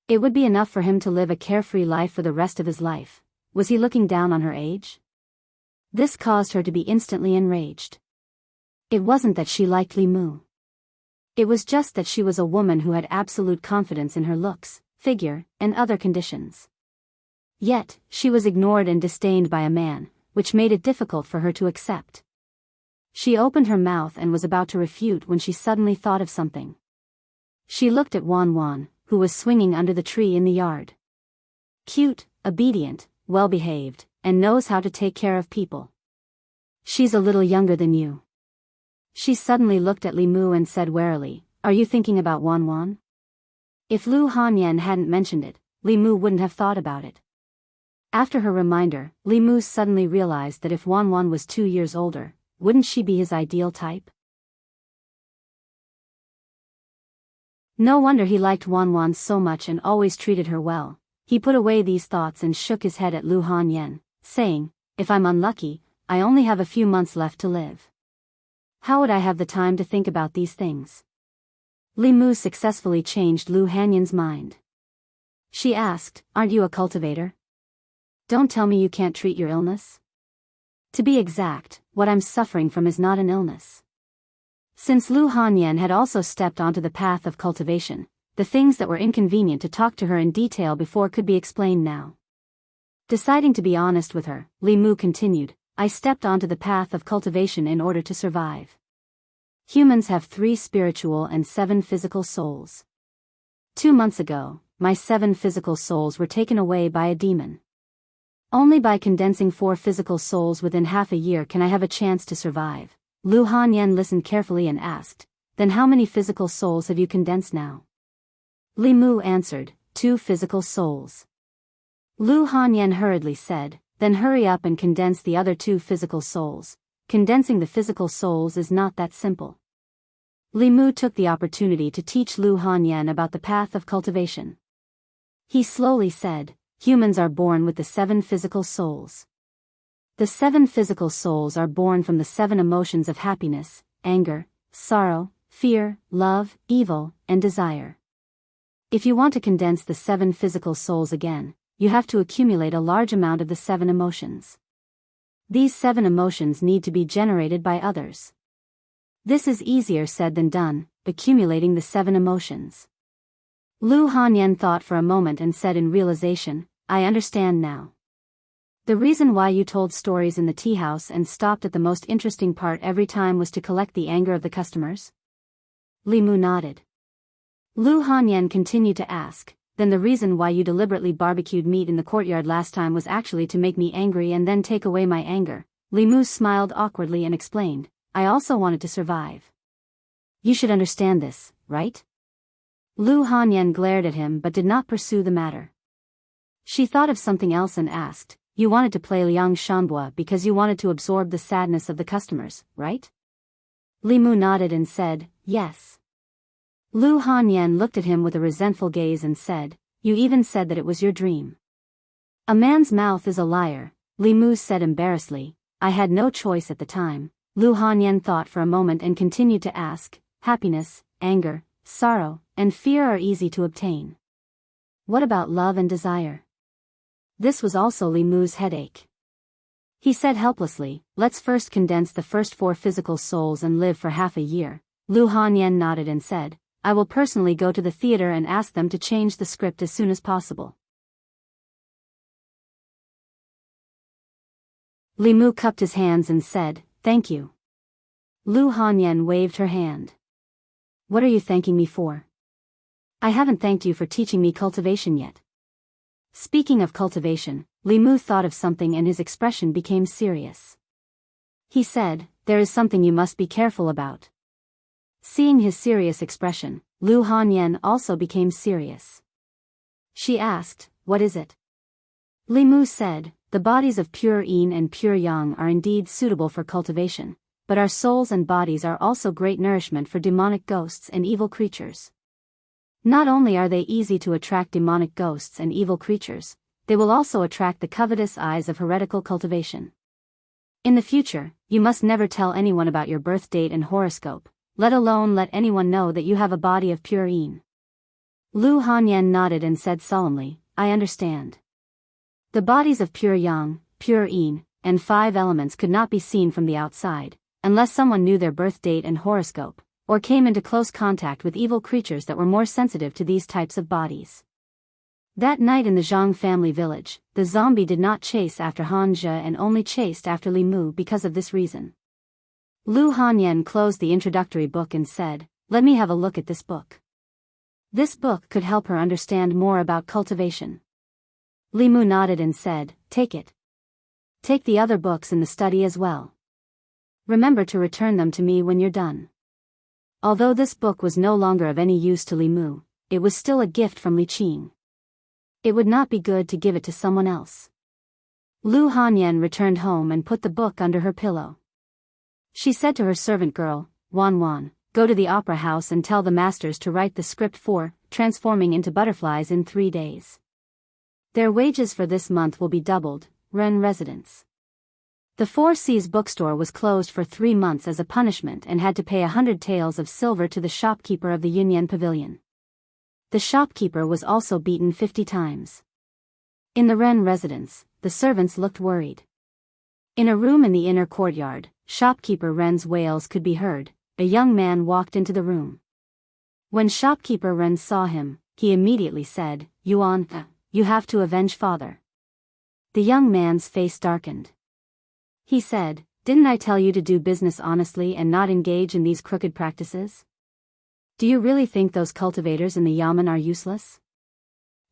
It would be enough for him to live a carefree life for the rest of his life. Was he looking down on her age? This caused her to be instantly enraged. It wasn't that she liked Li Mu. It was just that she was a woman who had absolute confidence in her looks, figure, and other conditions. Yet, she was ignored and disdained by a man, which made it difficult for her to accept. She opened her mouth and was about to refute when she suddenly thought of something. She looked at Wan Wan, who was swinging under the tree in the yard. Cute, obedient, well-behaved, and knows how to take care of people. She's a little younger than you. She suddenly looked at Li Mu and said warily, "Are you thinking about Wan Wan?" If Lu Hanyan hadn't mentioned it, Li Mu wouldn't have thought about it. After her reminder, Li Mu suddenly realized that if Wan Wan was 2 years older, wouldn't she be his ideal type? No wonder he liked Wan Wan so much and always treated her well. He put away these thoughts and shook his head at Lu Hanyan, saying, "If I'm unlucky, I only have a few months left to live. How would I have the time to think about these things?" Li Mu successfully changed Lu Hanyan's mind. She asked, "Aren't you a cultivator? Don't tell me you can't treat your illness." To be exact, what I'm suffering from is not an illness. Since Lu Hanyan had also stepped onto the path of cultivation, the things that were inconvenient to talk to her in detail before could be explained now. Deciding to be honest with her, Li Mu continued, "I stepped onto the path of cultivation in order to survive. Humans have 3 spiritual and 7 physical souls. 2 months ago, my 7 physical souls were taken away by a demon. Only by condensing 4 physical souls within half a year can I have a chance to survive." Lu Hanyan listened carefully and asked, "Then how many physical souls have you condensed now?" Li Mu answered, 2 physical souls. Lu Hanyan hurriedly said, "Then hurry up and condense the other 2 physical souls. Condensing the physical souls is not that simple." Li Mu took the opportunity to teach Lu Hanyan about the path of cultivation. He slowly said, "Humans are born with the 7 physical souls. The 7 physical souls are born from the 7 emotions of happiness, anger, sorrow, fear, love, evil, and desire. If you want to condense the 7 physical souls again, you have to accumulate a large amount of the 7 emotions. These 7 emotions need to be generated by others. This is easier said than done, accumulating the 7 emotions. Lu Hanyan thought for a moment and said in realization, I understand now. The reason why you told stories in the tea house and stopped at the most interesting part every time was to collect the anger of the customers? Li Mu nodded. Lu Hanyan continued to ask, then the reason why you deliberately barbecued meat in the courtyard last time was actually to make me angry and then take away my anger. Li Mu smiled awkwardly and explained, I also wanted to survive. You should understand this, right? Lu Hanyan glared at him but did not pursue the matter. She thought of something else and asked, you wanted to play Liang Shanbua because you wanted to absorb the sadness of the customers, right? Li Mu nodded and said, yes. Lu Hanyan looked at him with a resentful gaze and said, you even said that it was your dream. A man's mouth is a liar, Li Mu said embarrassedly, I had no choice at the time. Lu Hanyan thought for a moment and continued to ask, happiness, anger, sorrow, and fear are easy to obtain. What about love and desire? This was also Li Mu's headache. He said helplessly, let's first condense the first 4 physical souls and live for half a year. Lu Hanyan nodded and said, I will personally go to the theater and ask them to change the script as soon as possible. Li Mu cupped his hands and said, thank you. Lu Hanyan waved her hand. What are you thanking me for? I haven't thanked you for teaching me cultivation yet. Speaking of cultivation, Li Mu thought of something and his expression became serious. He said, there is something you must be careful about. Seeing his serious expression, Lu Hanyan also became serious. She asked, what is it? Li Mu said, the bodies of pure yin and pure yang are indeed suitable for cultivation, but our souls and bodies are also great nourishment for demonic ghosts and evil creatures. Not only are they easy to attract demonic ghosts and evil creatures, they will also attract the covetous eyes of heretical cultivation. In the future, you must never tell anyone about your birth date and horoscope, let alone let anyone know that you have a body of pure yin. Lu Hanyan nodded and said solemnly, I understand. The bodies of pure yang, pure yin, and 5 elements could not be seen from the outside, unless someone knew their birth date and horoscope, or came into close contact with evil creatures that were more sensitive to these types of bodies. That night in the Zhang family village, the zombie did not chase after Han Zhe and only chased after Li Mu because of this reason. Lu Hanyan closed the introductory book and said, let me have a look at this book. This book could help her understand more about cultivation. Li Mu nodded and said, take it. Take the other books in the study as well. Remember to return them to me when you're done. Although this book was no longer of any use to Li Mu, it was still a gift from Li Qing. It would not be good to give it to someone else. Lu Hanyan returned home and put the book under her pillow. She said to her servant girl, Wan Wan, go to the opera house and tell the masters to write the script for transforming into butterflies in 3 days. Their wages for this month will be doubled. Ren residence. The Four Seas bookstore was closed for 3 months as a punishment and had to pay 100 taels of silver to the shopkeeper of the Yunyan Pavilion. The shopkeeper was also beaten 50 times. In the Ren residence, the servants looked worried. In a room in the inner courtyard, shopkeeper Ren's wails could be heard. A young man walked into the room. When shopkeeper Ren saw him, he immediately said, Yuan, you have to avenge father. The young man's face darkened. He said, didn't I tell you to do business honestly and not engage in these crooked practices? Do you really think those cultivators in the yamen are useless?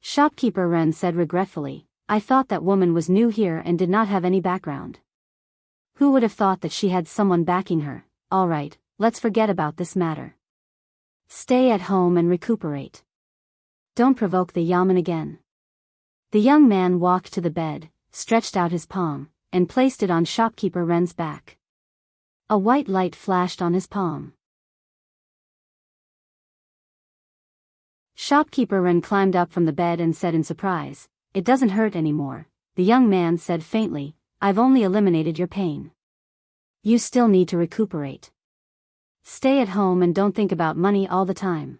Shopkeeper Ren said regretfully, I thought that woman was new here and did not have any background. Who would have thought that she had someone backing her? All right, let's forget about this matter. Stay at home and recuperate. Don't provoke the yamen again. The young man walked to the bed, stretched out his palm, and placed it on shopkeeper Ren's back. A white light flashed on his palm. Shopkeeper Ren climbed up from the bed and said in surprise, it doesn't hurt anymore. The young man said faintly, I've only eliminated your pain. You still need to recuperate. Stay at home and don't think about money all the time.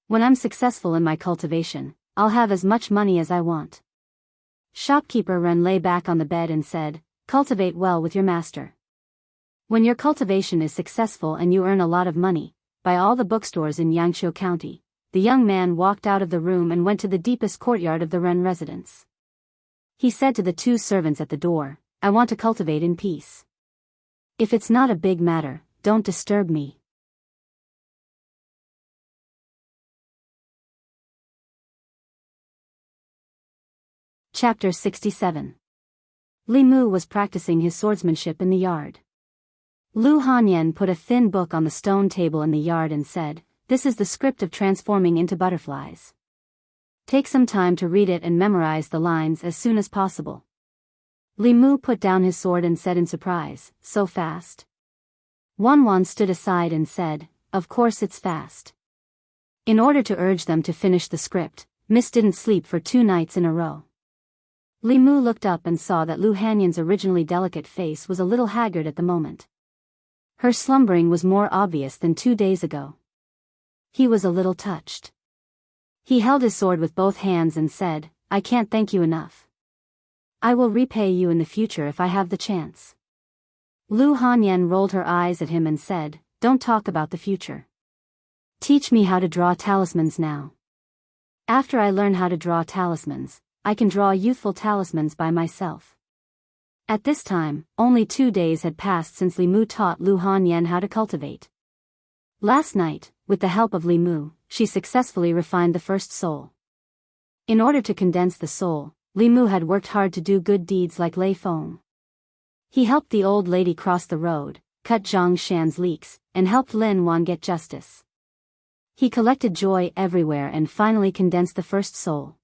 When I'm successful in my cultivation, I'll have as much money as I want. Shopkeeper Ren lay back on the bed and said, cultivate well with your master. When your cultivation is successful and you earn a lot of money, buy all the bookstores in Jianghu County. The young man walked out of the room and went to the deepest courtyard of the Ren residence. He said to the two servants at the door, I want to cultivate in peace. If it's not a big matter, don't disturb me. Chapter 67. Li Mu was practicing his swordsmanship in the yard. Lu Hanyan put a thin book on the stone table in the yard and said, this is the script of transforming into butterflies. Take some time to read it and memorize the lines as soon as possible. Li Mu put down his sword and said in surprise, so fast? Wan stood aside and said, of course it's fast. In order to urge them to finish the script, Miss didn't sleep for 2 nights in a row. Li Mu looked up and saw that Lu Hanyan's originally delicate face was a little haggard at the moment. Her slumbering was more obvious than 2 days ago. He was a little touched. He held his sword with both hands and said, I can't thank you enough. I will repay you in the future if I have the chance. Lu Hanyan rolled her eyes at him and said, don't talk about the future. Teach me how to draw talismans now. After I learn how to draw talismans, I can draw youthful talismans by myself. At this time, only 2 days had passed since Li Mu taught Lu Hanyan how to cultivate. Last night, with the help of Li Mu, she successfully refined the first soul. In order to condense the soul, Li Mu had worked hard to do good deeds like lay foam. He helped the old lady cross the road, cut Zhang Shan's leeks, and helped Lin Wan get justice. He collected joy everywhere and finally condensed the first soul.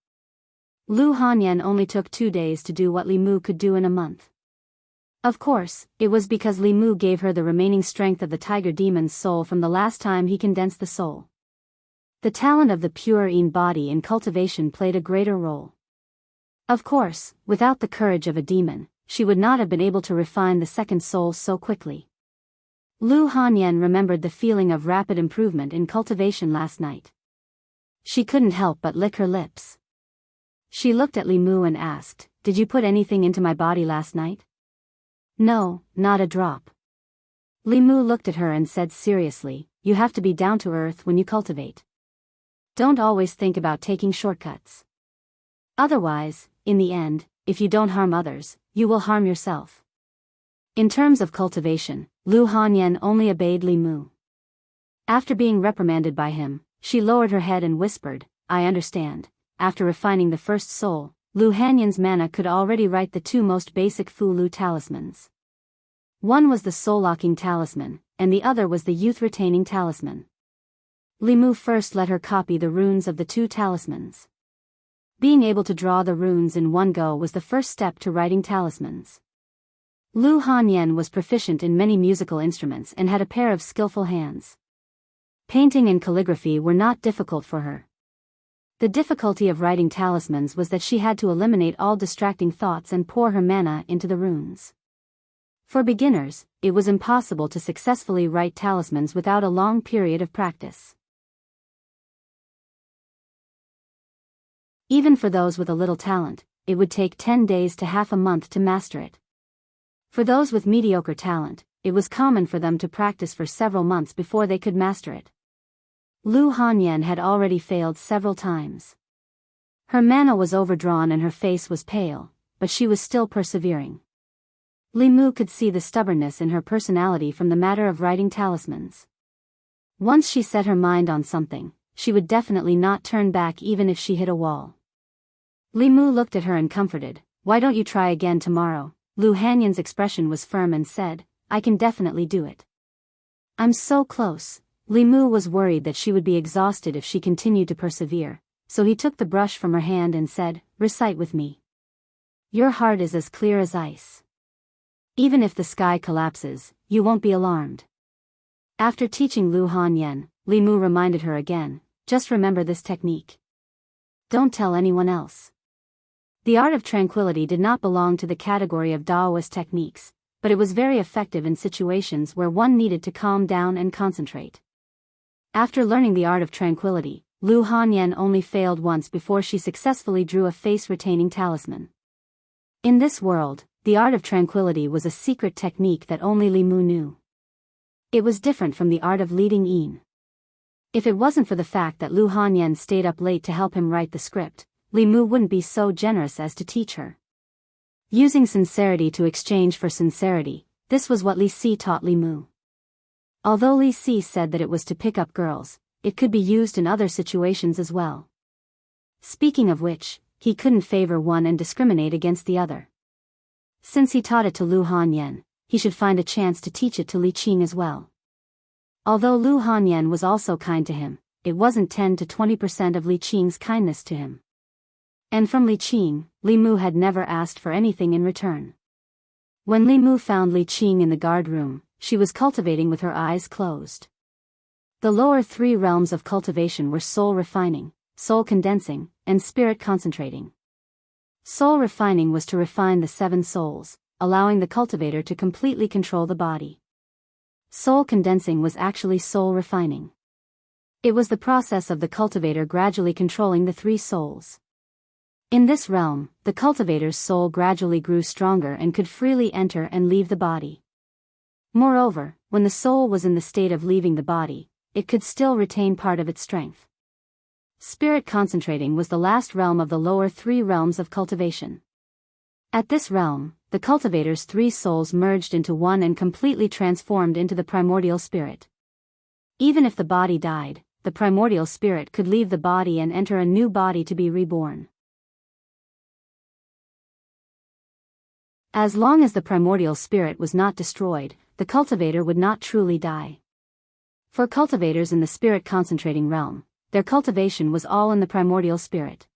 Lu Hanyan only took 2 days to do what Li Mu could do in a month. Of course, it was because Li Mu gave her the remaining strength of the tiger demon's soul from the last time he condensed the soul. The talent of the pure Yin body in cultivation played a greater role. Of course, without the courage of a demon, she would not have been able to refine the second soul so quickly. Lu Hanyan remembered the feeling of rapid improvement in cultivation last night. She couldn't help but lick her lips. She looked at Li Mu and asked, did you put anything into my body last night? No, not a drop. Li Mu looked at her and said seriously, you have to be down to earth when you cultivate. Don't always think about taking shortcuts. Otherwise, in the end, if you don't harm others, you will harm yourself. In terms of cultivation, Lu Hanyan only obeyed Li Mu. After being reprimanded by him, she lowered her head and whispered, I understand. After refining the first soul, Lu Hanyan's mana could already write the 2 most basic Fu Lu talismans. One was the soul-locking talisman, and the other was the youth-retaining talisman. Li Mu first let her copy the runes of the 2 talismans. Being able to draw the runes in one go was the first step to writing talismans. Lu Hanyan was proficient in many musical instruments and had a pair of skillful hands. Painting and calligraphy were not difficult for her. The difficulty of writing talismans was that she had to eliminate all distracting thoughts and pour her mana into the runes. For beginners, it was impossible to successfully write talismans without a long period of practice. Even for those with a little talent, it would take 10 days to half a month to master it. For those with mediocre talent, it was common for them to practice for several months before they could master it. Lu Hanyan had already failed several times. Her mana was overdrawn and her face was pale, but she was still persevering. Li Mu could see the stubbornness in her personality from the matter of writing talismans. Once she set her mind on something, she would definitely not turn back even if she hit a wall. Li Mu looked at her and comforted, why don't you try again tomorrow? Lu Hanyan's expression was firm and said, I can definitely do it. I'm so close. Li Mu was worried that she would be exhausted if she continued to persevere, so he took the brush from her hand and said, recite with me. Your heart is as clear as ice. Even if the sky collapses, you won't be alarmed. After teaching Lu Hanyan, Li Mu reminded her again, just remember this technique. Don't tell anyone else. The art of tranquility did not belong to the category of Daoist techniques, but it was very effective in situations where one needed to calm down and concentrate. After learning the art of tranquility, Lu Hanyan only failed once before she successfully drew a face-retaining talisman. In this world, the art of tranquility was a secret technique that only Li Mu knew. It was different from the art of leading Yin. If it wasn't for the fact that Lu Hanyan stayed up late to help him write the script, Li Mu wouldn't be so generous as to teach her. Using sincerity to exchange for sincerity, this was what Li Si taught Li Mu. Although Li Si said that it was to pick up girls, it could be used in other situations as well. Speaking of which, he couldn't favor one and discriminate against the other. Since he taught it to Lu Hanyan, he should find a chance to teach it to Li Qing as well. Although Lu Hanyan was also kind to him, it wasn't 10 to 20% of Li Qing's kindness to him. And from Li Qing, Li Mu had never asked for anything in return. When Li Mu found Li Qing in the guard room, she was cultivating with her eyes closed. The lower three realms of cultivation were soul refining, soul condensing, and spirit concentrating. Soul refining was to refine the 7 souls, allowing the cultivator to completely control the body. Soul condensing was actually soul refining. It was the process of the cultivator gradually controlling the 3 souls. In this realm, the cultivator's soul gradually grew stronger and could freely enter and leave the body. Moreover, when the soul was in the state of leaving the body, it could still retain part of its strength. Spirit concentrating was the last realm of the lower 3 realms of cultivation. At this realm, the cultivator's 3 souls merged into one and completely transformed into the primordial spirit. Even if the body died, the primordial spirit could leave the body and enter a new body to be reborn. As long as the primordial spirit was not destroyed, the cultivator would not truly die. For cultivators in the spirit concentrating realm, their cultivation was all in the primordial spirit.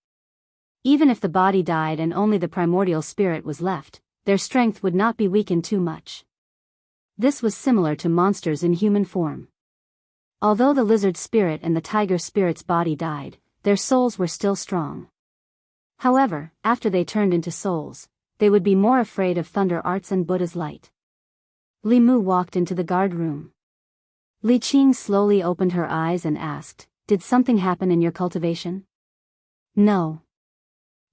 Even if the body died and only the primordial spirit was left, their strength would not be weakened too much. This was similar to monsters in human form. Although the lizard spirit and the tiger spirit's body died, their souls were still strong. However, after they turned into souls, they would be more afraid of thunder arts and Buddha's light. Li Mu walked into the guard room. Li Qing slowly opened her eyes and asked, "Did something happen in your cultivation?" "No."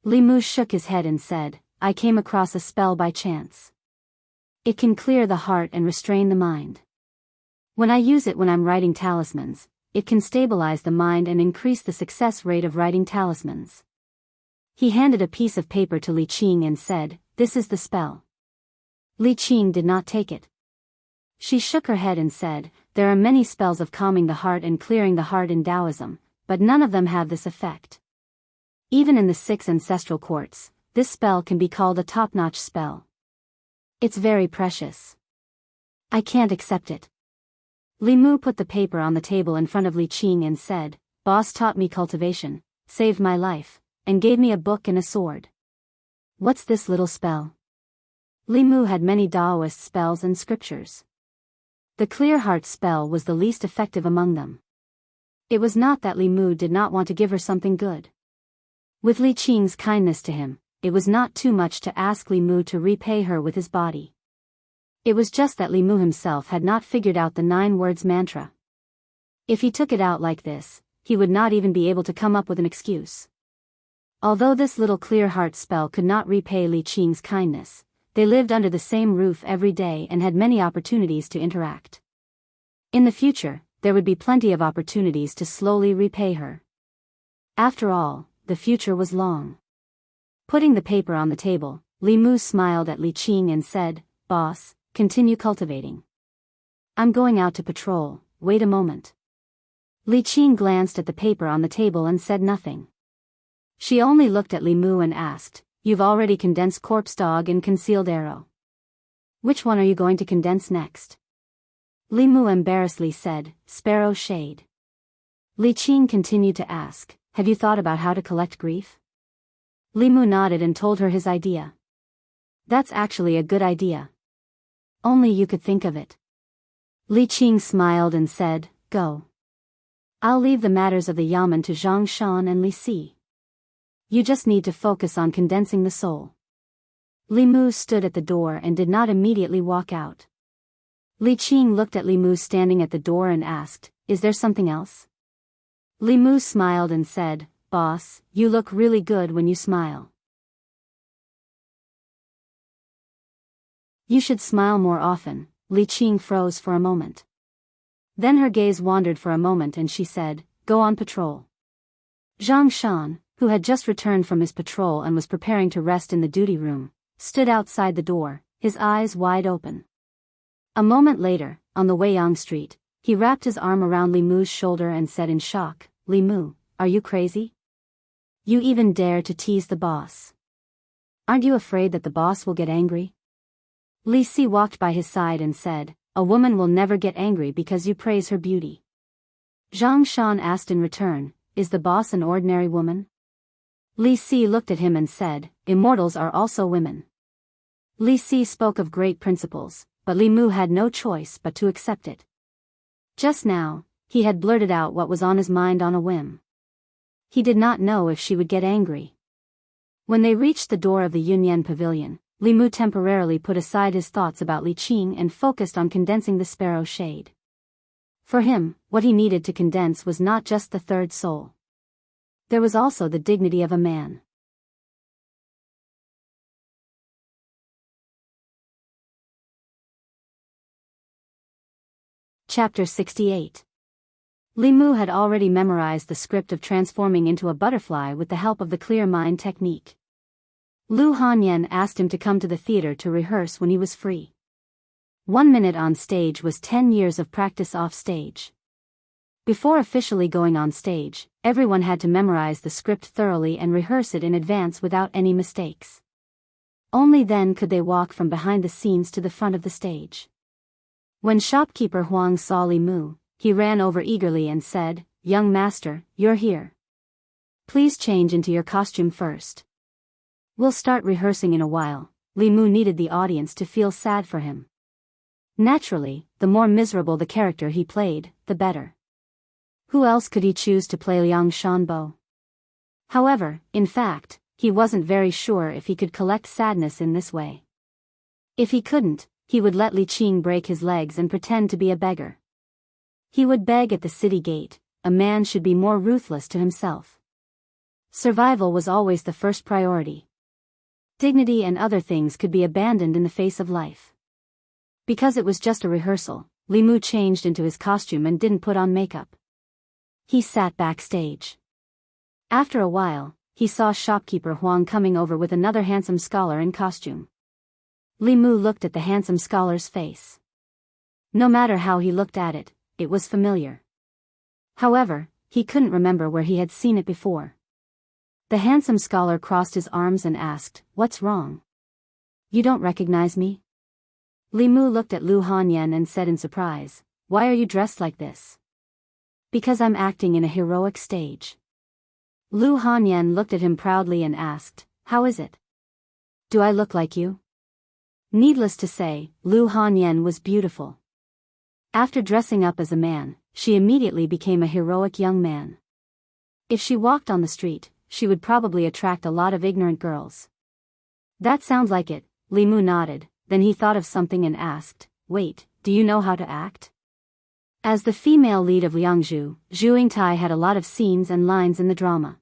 Li Mu shook his head and said, "I came across a spell by chance. It can clear the heart and restrain the mind. When I use it when I'm writing talismans, it can stabilize the mind and increase the success rate of writing talismans." He handed a piece of paper to Li Qing and said, "This is the spell." Li Qing did not take it. She shook her head and said, "There are many spells of calming the heart and clearing the heart in Taoism, but none of them have this effect. Even in the 6 ancestral courts, this spell can be called a top-notch spell. It's very precious. I can't accept it." Li Mu put the paper on the table in front of Li Qing and said, "Boss taught me cultivation, saved my life, and gave me a book and a sword. What's this little spell?" Li Mu had many Daoist spells and scriptures. The clear heart spell was the least effective among them. It was not that Li Mu did not want to give her something good. With Li Qing's kindness to him, it was not too much to ask Li Mu to repay her with his body. It was just that Li Mu himself had not figured out the 9 words mantra. If he took it out like this, he would not even be able to come up with an excuse. Although this little clear heart spell could not repay Li Qing's kindness, they lived under the same roof every day and had many opportunities to interact. In the future, there would be plenty of opportunities to slowly repay her. After all, the future was long. Putting the paper on the table, Li Mu smiled at Li Qing and said, "Boss, continue cultivating. I'm going out to patrol, wait a moment." Li Qing glanced at the paper on the table and said nothing. She only looked at Li Mu and asked, "You've already condensed corpse dog and concealed arrow. Which one are you going to condense next?" Li Mu embarrassedly said, "Sparrow shade." Li Qing continued to ask, "Have you thought about how to collect grief?" Li Mu nodded and told her his idea. "That's actually a good idea. Only you could think of it." Li Qing smiled and said, "Go. I'll leave the matters of the yamen to Zhang Shan and Li Si. You just need to focus on condensing the soul." Li Mu stood at the door and did not immediately walk out. Li Qing looked at Li Mu standing at the door and asked, "Is there something else?" Li Mu smiled and said, "Boss, you look really good when you smile. You should smile more often." Li Qing froze for a moment. Then her gaze wandered for a moment and she said, "Go on patrol." Zhang Shan, who had just returned from his patrol and was preparing to rest in the duty room, stood outside the door, his eyes wide open. A moment later, on the Weiyang Street, he wrapped his arm around Li Mu's shoulder and said in shock, "Li Mu, are you crazy? You even dare to tease the boss. Aren't you afraid that the boss will get angry?" Li Si walked by his side and said, "A woman will never get angry because you praise her beauty." Zhang Shan asked in return, "Is the boss an ordinary woman?" Li Si looked at him and said, "Immortals are also women." Li Si spoke of great principles, but Li Mu had no choice but to accept it. Just now, he had blurted out what was on his mind on a whim. He did not know if she would get angry. When they reached the door of the Yunyan Pavilion, Li Mu temporarily put aside his thoughts about Li Qing and focused on condensing the sparrow shade. For him, what he needed to condense was not just the third soul. There was also the dignity of a man. Chapter 68. Li Mu had already memorized the script of transforming into a butterfly with the help of the clear mind technique. Lu Hanyan asked him to come to the theater to rehearse when he was free. 1 minute on stage was 10 years of practice off stage. Before officially going on stage, everyone had to memorize the script thoroughly and rehearse it in advance without any mistakes. Only then could they walk from behind the scenes to the front of the stage. When shopkeeper Huang saw Li Mu, he ran over eagerly and said, "Young master, you're here. Please change into your costume first. We'll start rehearsing in a while." Li Mu needed the audience to feel sad for him. Naturally, the more miserable the character he played, the better. Who else could he choose to play Liang Shanbo? However, in fact, he wasn't very sure if he could collect sadness in this way. If he couldn't, he would let Li Qing break his legs and pretend to be a beggar. He would beg at the city gate. A man should be more ruthless to himself. Survival was always the first priority. Dignity and other things could be abandoned in the face of life. Because it was just a rehearsal, Li Mu changed into his costume and didn't put on makeup. He sat backstage. After a while, he saw shopkeeper Huang coming over with another handsome scholar in costume. Li Mu looked at the handsome scholar's face. No matter how he looked at it, it was familiar. However, he couldn't remember where he had seen it before. The handsome scholar crossed his arms and asked, "What's wrong? You don't recognize me?" Li Mu looked at Lu Hanyan and said in surprise, "Why are you dressed like this?" "Because I'm acting in a heroic stage." Lu Hanyan looked at him proudly and asked, "How is it? Do I look like you?" Needless to say, Lu Hanyan was beautiful. After dressing up as a man, she immediately became a heroic young man. If she walked on the street, she would probably attract a lot of ignorant girls. "That sounds like it," Li Mu nodded, then he thought of something and asked, "Wait, do you know how to act?" As the female lead of Liangzhu, Zhu Yingtai had a lot of scenes and lines in the drama.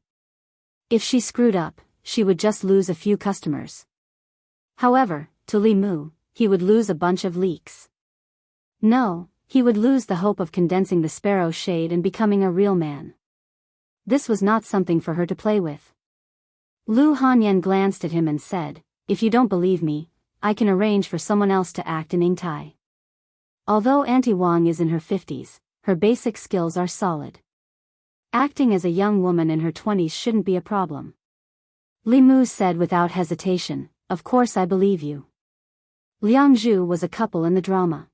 If she screwed up, she would just lose a few customers. However, to Li Mu, he would lose a bunch of leaks. No, he would lose the hope of condensing the sparrow shade and becoming a real man. This was not something for her to play with. Lu Hanyan glanced at him and said, "If you don't believe me, I can arrange for someone else to act in Yingtai." Although Auntie Wang is in her 50s, her basic skills are solid. Acting as a young woman in her 20s shouldn't be a problem. Li Mu said without hesitation, "Of course I believe you." Liang Zhu was a couple in the drama.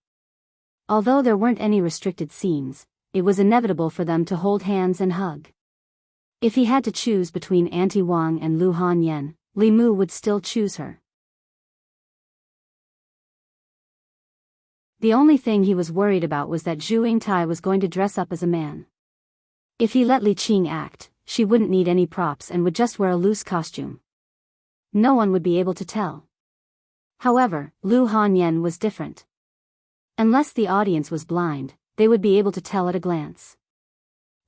Although there weren't any restricted scenes, it was inevitable for them to hold hands and hug. If he had to choose between Auntie Wang and Lu Hanyan, Li Mu would still choose her. The only thing he was worried about was that Zhu Yingtai was going to dress up as a man. If he let Li Qing act, she wouldn't need any props and would just wear a loose costume. No one would be able to tell. However, Lu Hanyan was different. Unless the audience was blind, they would be able to tell at a glance.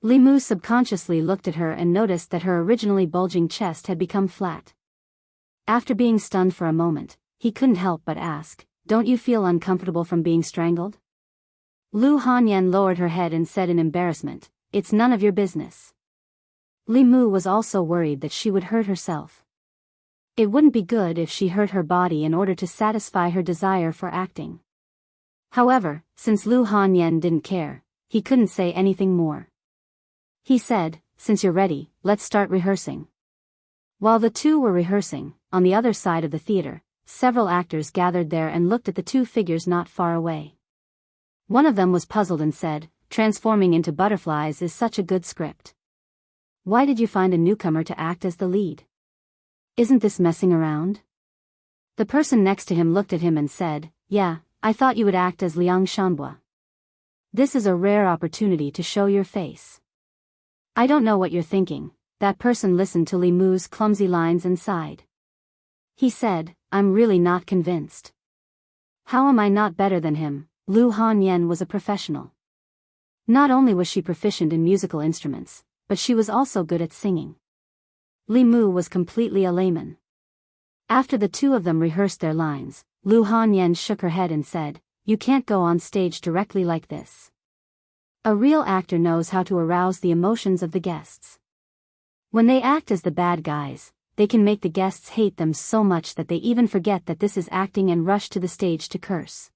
Li Mu subconsciously looked at her and noticed that her originally bulging chest had become flat. After being stunned for a moment, he couldn't help but ask, "Don't you feel uncomfortable from being strangled?" Lu Hanyan lowered her head and said in embarrassment, "It's none of your business." Li Mu was also worried that she would hurt herself. It wouldn't be good if she hurt her body in order to satisfy her desire for acting. However, since Lu Hanyan didn't care, he couldn't say anything more. He said, "Since you're ready, let's start rehearsing." While the two were rehearsing, on the other side of the theater, several actors gathered there and looked at the two figures not far away. One of them was puzzled and said, "Transforming into butterflies is such a good script. Why did you find a newcomer to act as the lead? Isn't this messing around?" The person next to him looked at him and said, "Yeah, I thought you would act as Liang Shanbua. This is a rare opportunity to show your face." "I don't know what you're thinking." That person listened to Li Mu's clumsy lines and sighed. He said, "I'm really not convinced. How am I not better than him?" Lu Hanyan was a professional. Not only was she proficient in musical instruments, but she was also good at singing. Li Mu was completely a layman. After the two of them rehearsed their lines, Lu Hanyan shook her head and said, "You can't go on stage directly like this. A real actor knows how to arouse the emotions of the guests. When they act as the bad guys, they can make the guests hate them so much that they even forget that this is acting and rush to the stage to curse.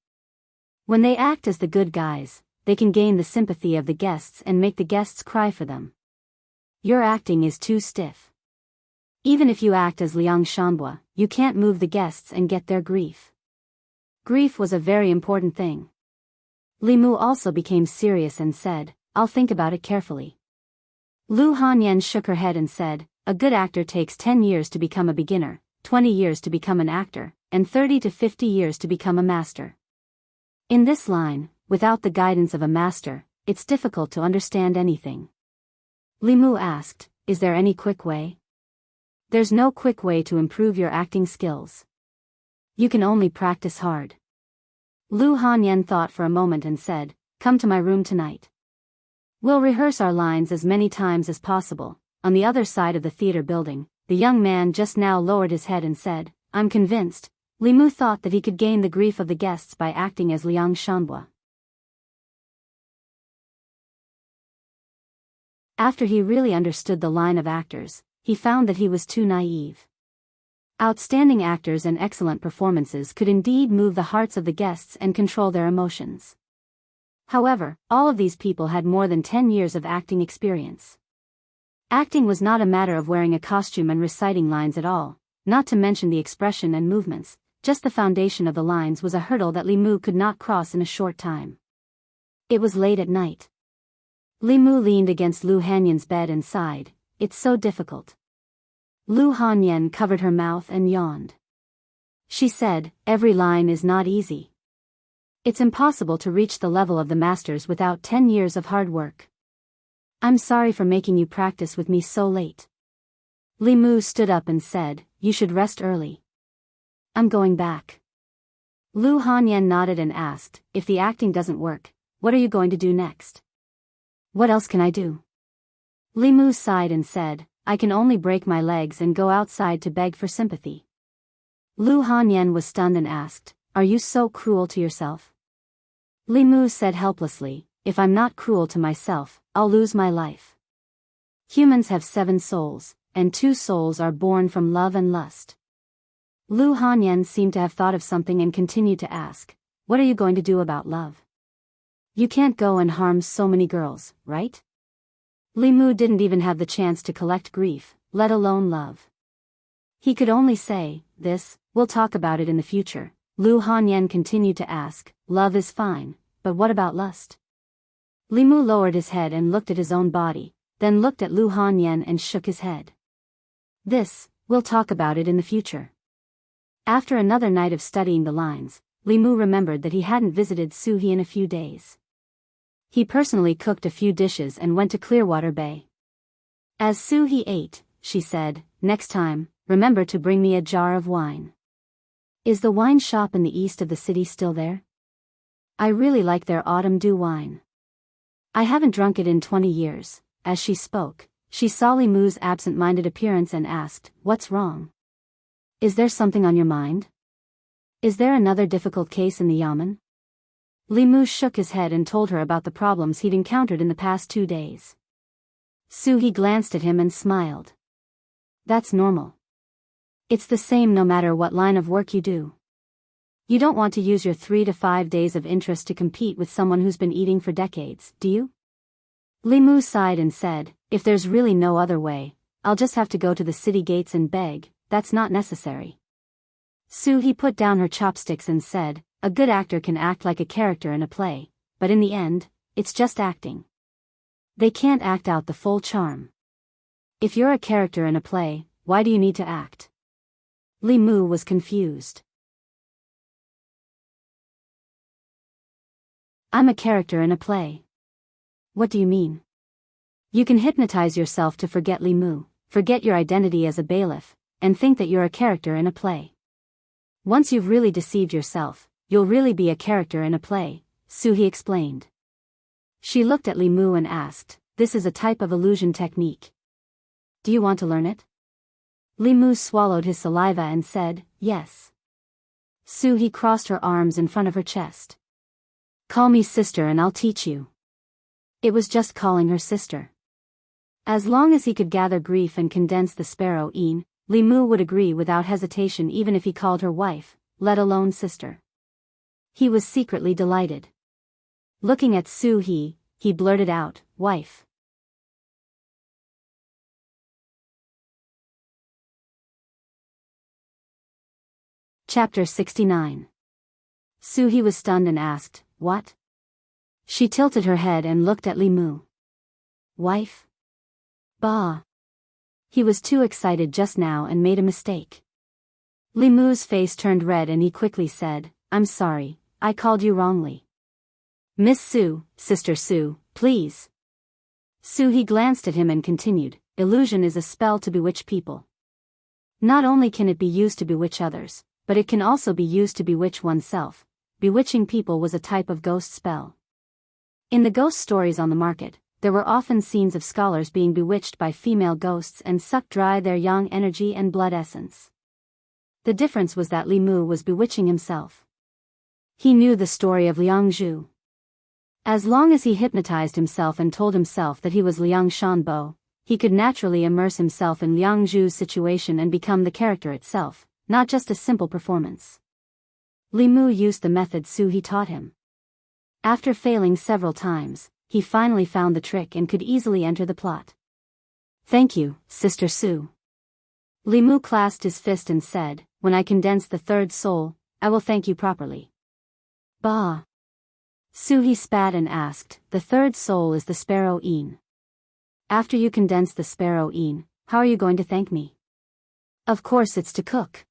When they act as the good guys, they can gain the sympathy of the guests and make the guests cry for them. Your acting is too stiff. Even if you act as Liang Shanbua, you can't move the guests and get their grief." Grief was a very important thing. Li Mu also became serious and said, "I'll think about it carefully." Lu Hanyan shook her head and said, "A good actor takes 10 years to become a beginner, 20 years to become an actor, and 30 to 50 years to become a master. In this line, without the guidance of a master, it's difficult to understand anything." Li Mu asked, "Is there any quick way?" "There's no quick way to improve your acting skills. You can only practice hard." Lu Hanyan thought for a moment and said, "Come to my room tonight. We'll rehearse our lines as many times as possible." On the other side of the theater building, the young man just now lowered his head and said, "I'm convinced." Li Mu thought that he could gain the grief of the guests by acting as Liang Shanbua. After he really understood the line of actors, he found that he was too naive. Outstanding actors and excellent performances could indeed move the hearts of the guests and control their emotions. However, all of these people had more than 10 years of acting experience. Acting was not a matter of wearing a costume and reciting lines at all, not to mention the expression and movements. Just the foundation of the lines was a hurdle that Li Mu could not cross in a short time. It was late at night. Li Mu leaned against Lu Hanyan's bed and sighed, "It's so difficult." Lu Hanyan covered her mouth and yawned. She said, "Every line is not easy. It's impossible to reach the level of the masters without 10 years of hard work. I'm sorry for making you practice with me so late." Li Mu stood up and said, "You should rest early." "I'm going back." Lu Hanyan nodded and asked, "If the acting doesn't work, what are you going to do next?" "What else can I do?" Li Mu sighed and said, "I can only break my legs and go outside to beg for sympathy." Lu Hanyan was stunned and asked, "Are you so cruel to yourself?" Li Mu said helplessly, "If I'm not cruel to myself, I'll lose my life. Humans have 7 souls, and 2 souls are born from love and lust." Lu Hanyan seemed to have thought of something and continued to ask, "What are you going to do about love? You can't go and harm so many girls, right?" Li Mu didn't even have the chance to collect grief, let alone love. He could only say, "We'll talk about it in the future." Lu Hanyan continued to ask, "Love is fine, but what about lust?" Li Mu lowered his head and looked at his own body, then looked at Lu Hanyan and shook his head. "We'll talk about it in the future." After another night of studying the lines, Li Mu remembered that he hadn't visited Suhi in a few days. He personally cooked a few dishes and went to Clearwater Bay. As Suhi ate, she said, "Next time, remember to bring me a jar of wine." "Is the wine shop in the east of the city still there? I really like their autumn dew wine. I haven't drunk it in 20 years, as she spoke, she saw Li Mu's absent-minded appearance and asked, "What's wrong? Is there something on your mind? Is there another difficult case in the yamen?" Li Mu shook his head and told her about the problems he'd encountered in the past 2 days. He glanced at him and smiled. "That's normal. It's the same no matter what line of work you do. You don't want to use your 3 to 5 days of interest to compete with someone who's been eating for decades, do you?" Li Mu sighed and said, "If there's really no other way, I'll just have to go to the city gates and beg. That's not necessary." He put down her chopsticks and said, "A good actor can act like a character in a play, but in the end, it's just acting. They can't act out the full charm. If you're a character in a play, why do you need to act?" Li Mu was confused. "I'm a character in a play. What do you mean?" "You can hypnotize yourself to forget Li Mu, forget your identity as a bailiff, and think that you're a character in a play. Once you've really deceived yourself, you'll really be a character in a play," He explained. She looked at Li Mu and asked, "This is a type of illusion technique. Do you want to learn it?" Li Mu swallowed his saliva and said, "Yes." He crossed her arms in front of her chest. "Call me sister and I'll teach you." It was just calling her sister. As long as he could gather grief and condense the sparrow Een, Li Mu would agree without hesitation even if he called her wife, let alone sister. He was secretly delighted. Looking at he blurted out, "Wife." Chapter 69. He was stunned and asked, "What?" She tilted her head and looked at Li Mu. "Wife? Bah." He was too excited just now and made a mistake. Li Mu's face turned red and he quickly said, "I'm sorry, I called you wrongly. Miss Su, Sister Su, please." He glanced at him and continued, "Illusion is a spell to bewitch people. Not only can it be used to bewitch others, but it can also be used to bewitch oneself. Bewitching people was a type of ghost spell. In the ghost stories on the market, there were often scenes of scholars being bewitched by female ghosts and sucked dry their yang energy and blood essence. The difference was that Li Mu was bewitching himself. He knew the story of Liang Zhu. As long as he hypnotized himself and told himself that he was Liang Shanbo, he could naturally immerse himself in Liang Zhu's situation and become the character itself, not just a simple performance. Li Mu used the method he taught him. After failing several times, he finally found the trick and could easily enter the plot. "Thank you, Sister Su." Li Mu clasped his fist and said, "When I condense the third soul, I will thank you properly." "Bah." He spat and asked, "The third soul is the sparrow Een. After you condense the sparrow Een, how are you going to thank me?" "Of course it's to cook."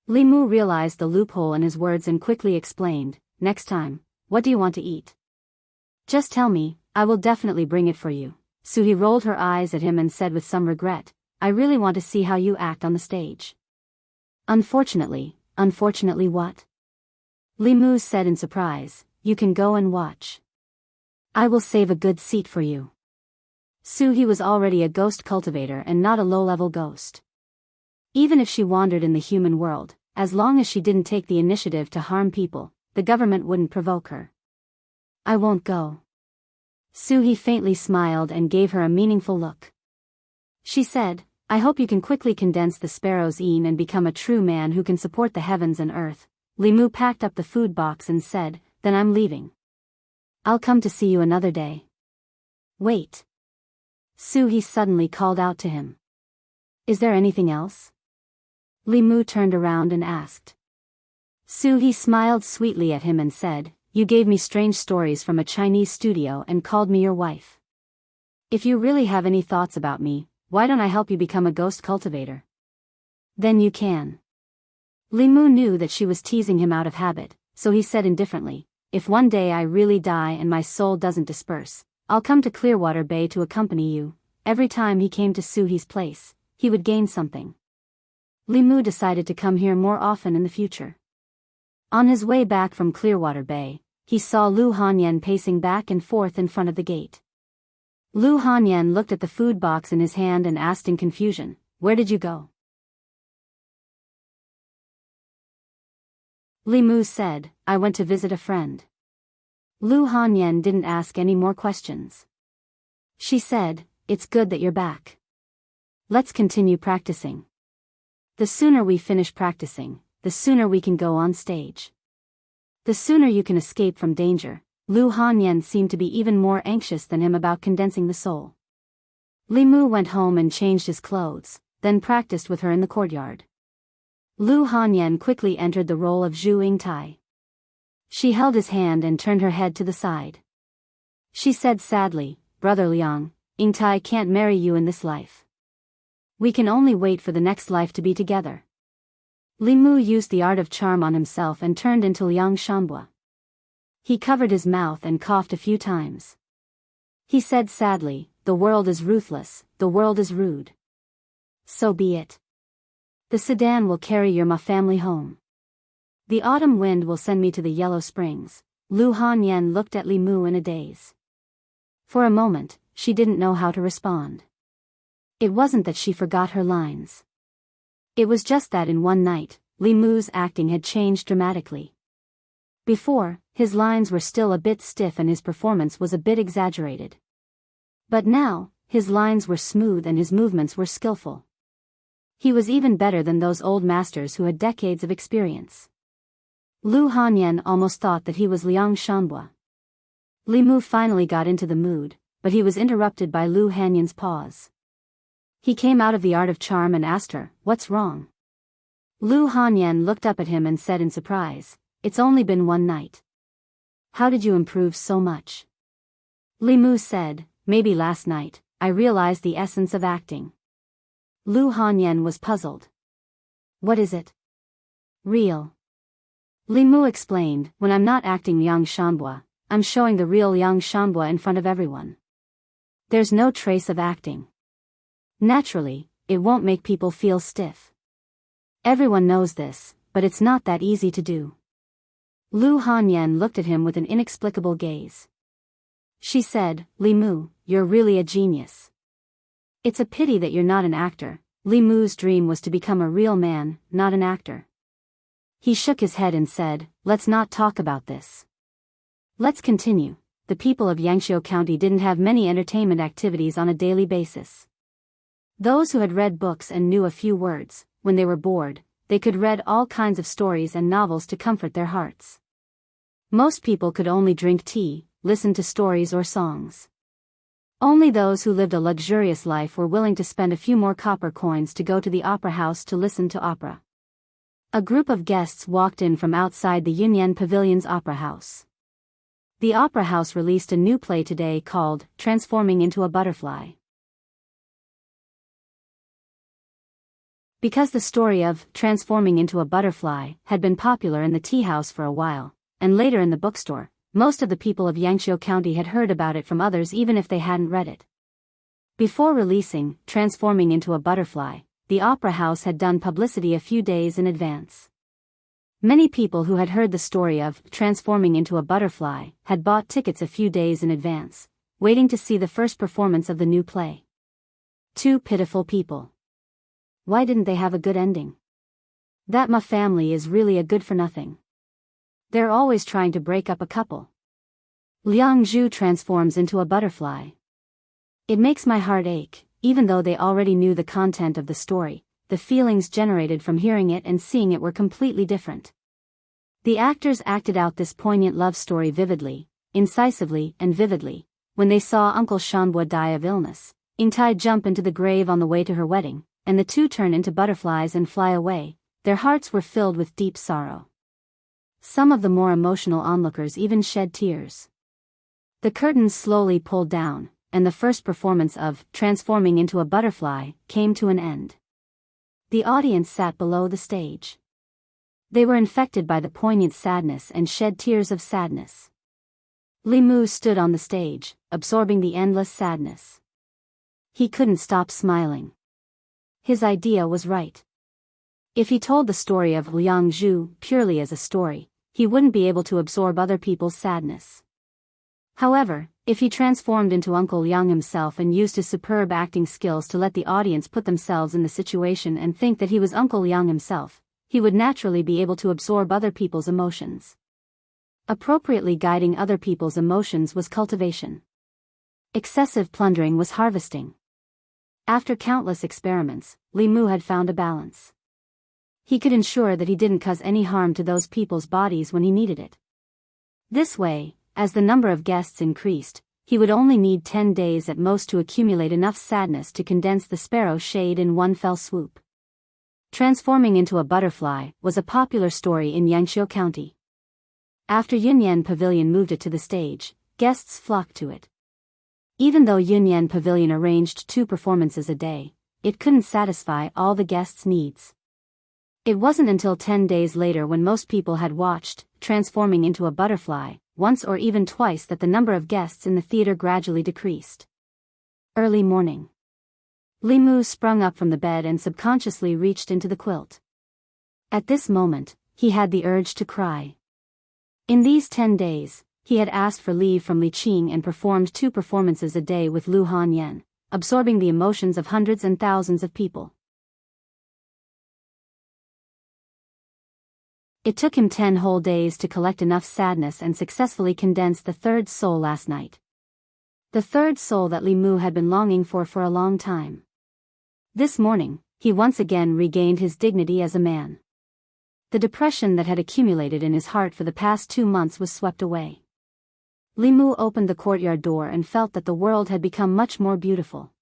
Li Mu realized the loophole in his words and quickly explained, "Next time, what do you want to eat? Just tell me, I will definitely bring it for you." He rolled her eyes at him and said with some regret, "I really want to see how you act on the stage." Unfortunately what?" Li Mu said in surprise, "You can go and watch. I will save a good seat for you." He was already a ghost cultivator and not a low-level ghost. Even if she wandered in the human world, as long as she didn't take the initiative to harm people, the government wouldn't provoke her. "I won't go." He faintly smiled and gave her a meaningful look. She said, "I hope you can quickly condense the sparrow's Een and become a true man who can support the heavens and earth." Li Mu packed up the food box and said, "Then I'm leaving. I'll come to see you another day." "Wait." He suddenly called out to him. "Is there anything else?" Li Mu turned around and asked. He smiled sweetly at him and said, "You gave me strange stories from a Chinese studio and called me your wife. If you really have any thoughts about me, why don't I help you become a ghost cultivator? Then you can." Li Mu knew that she was teasing him out of habit, so he said indifferently, "If one day I really die and my soul doesn't disperse, I'll come to Clearwater Bay to accompany you." Every time he came to Suhi's place, he would gain something. Li Mu decided to come here more often in the future. On his way back from Clearwater Bay, he saw Lu Hanyan pacing back and forth in front of the gate. Lu Hanyan looked at the food box in his hand and asked in confusion, "Where did you go?" Li Mu said, "I went to visit a friend." Lu Hanyan didn't ask any more questions. She said, "It's good that you're back. Let's continue practicing. The sooner we finish practicing, the sooner we can go on stage. The sooner you can escape from danger." Lu Hanyan seemed to be even more anxious than him about condensing the soul. Li Mu went home and changed his clothes, then practiced with her in the courtyard. Lu Hanyan quickly entered the role of Zhu Yingtai. She held his hand and turned her head to the side. She said sadly, "Brother Liang, Yingtai can't marry you in this life. We can only wait for the next life to be together." Li Mu used the art of charm on himself and turned into Liang Shanbua. He covered his mouth and coughed a few times. He said sadly, "The world is ruthless, the world is rude. So be it. The sedan will carry your Ma family home. The autumn wind will send me to the Yellow Springs." Lu Hanyan looked at Li Mu in a daze. For a moment, she didn't know how to respond. It wasn't that she forgot her lines. It was just that in one night, Li Mu's acting had changed dramatically. Before, his lines were still a bit stiff and his performance was a bit exaggerated. But now, his lines were smooth and his movements were skillful. He was even better than those old masters who had decades of experience. Lu Hanyan almost thought that he was Liang Shanbua. Li Mu finally got into the mood, but he was interrupted by Lu Hanyan's pause. He came out of the art of charm and asked her, "What's wrong?" Lu Hanyan looked up at him and said in surprise, "It's only been one night. How did you improve so much?" Li Mu said, "Maybe last night, I realized the essence of acting." Lu Hanyan was puzzled. "What is it?" "Real." Li Mu explained, "When I'm not acting Liang Shanbua, I'm showing the real Liang Shanbua in front of everyone. There's no trace of acting. Naturally, it won't make people feel stiff. Everyone knows this, but it's not that easy to do." Lu Hanyan looked at him with an inexplicable gaze. She said, "Li Mu, you're really a genius. It's a pity that you're not an actor." Li Mu's dream was to become a real man, not an actor. He shook his head and said, "Let's not talk about this. Let's continue." The people of Yangqiu County didn't have many entertainment activities on a daily basis. Those who had read books and knew a few words, when they were bored, they could read all kinds of stories and novels to comfort their hearts. Most people could only drink tea, listen to stories or songs. Only those who lived a luxurious life were willing to spend a few more copper coins to go to the opera house to listen to opera. A group of guests walked in from outside the Yunyan Pavilion's opera house. The opera house released a new play today called Transforming into a Butterfly. Because the story of Transforming into a Butterfly had been popular in the tea house for a while, and later in the bookstore, most of the people of Yangqiu County had heard about it from others even if they hadn't read it. Before releasing Transforming into a Butterfly, the opera house had done publicity a few days in advance. Many people who had heard the story of Transforming into a Butterfly had bought tickets a few days in advance, waiting to see the first performance of the new play. Two pitiful people. Why didn't they have a good ending? That Ma family is really a good-for-nothing. They're always trying to break up a couple. Liang Zhu transforms into a butterfly. It makes my heart ache, even though they already knew the content of the story. The feelings generated from hearing it and seeing it were completely different. The actors acted out this poignant love story vividly, incisively and vividly. When they saw Uncle Shanbua die of illness, Yingtai jump into the grave on the way to her wedding, and the two turn into butterflies and fly away, their hearts were filled with deep sorrow. Some of the more emotional onlookers even shed tears. The curtains slowly pulled down, and the first performance of Transforming into a Butterfly came to an end. The audience sat below the stage. They were infected by the poignant sadness and shed tears of sadness. Li Mu stood on the stage, absorbing the endless sadness. He couldn't stop smiling. His idea was right. If he told the story of Liang Zhu purely as a story, he wouldn't be able to absorb other people's sadness. However, if he transformed into Uncle Yang himself and used his superb acting skills to let the audience put themselves in the situation and think that he was Uncle Yang himself, he would naturally be able to absorb other people's emotions. Appropriately guiding other people's emotions was cultivation. Excessive plundering was harvesting. After countless experiments, Li Mu had found a balance. He could ensure that he didn't cause any harm to those people's bodies when he needed it. This way, as the number of guests increased, he would only need 10 days at most to accumulate enough sadness to condense the sparrow shade in one fell swoop. Transforming into a butterfly was a popular story in Yangqiu County. After Yunyan Pavilion moved it to the stage, guests flocked to it. Even though Yunyan Pavilion arranged 2 performances a day, it couldn't satisfy all the guests' needs. It wasn't until 10 days later, when most people had watched Transforming into a Butterfly once or even twice, that the number of guests in the theater gradually decreased. Early morning. Li Mu sprung up from the bed and subconsciously reached into the quilt. At this moment, he had the urge to cry. In these 10 days, he had asked for leave from Li Qing and performed 2 performances a day with Lu Hanyan, absorbing the emotions of hundreds and thousands of people. It took him 10 whole days to collect enough sadness and successfully condense the 3rd soul last night. The 3rd soul that Li Mu had been longing for a long time. This morning, he once again regained his dignity as a man. The depression that had accumulated in his heart for the past 2 months was swept away. Li Mu opened the courtyard door and felt that the world had become much more beautiful.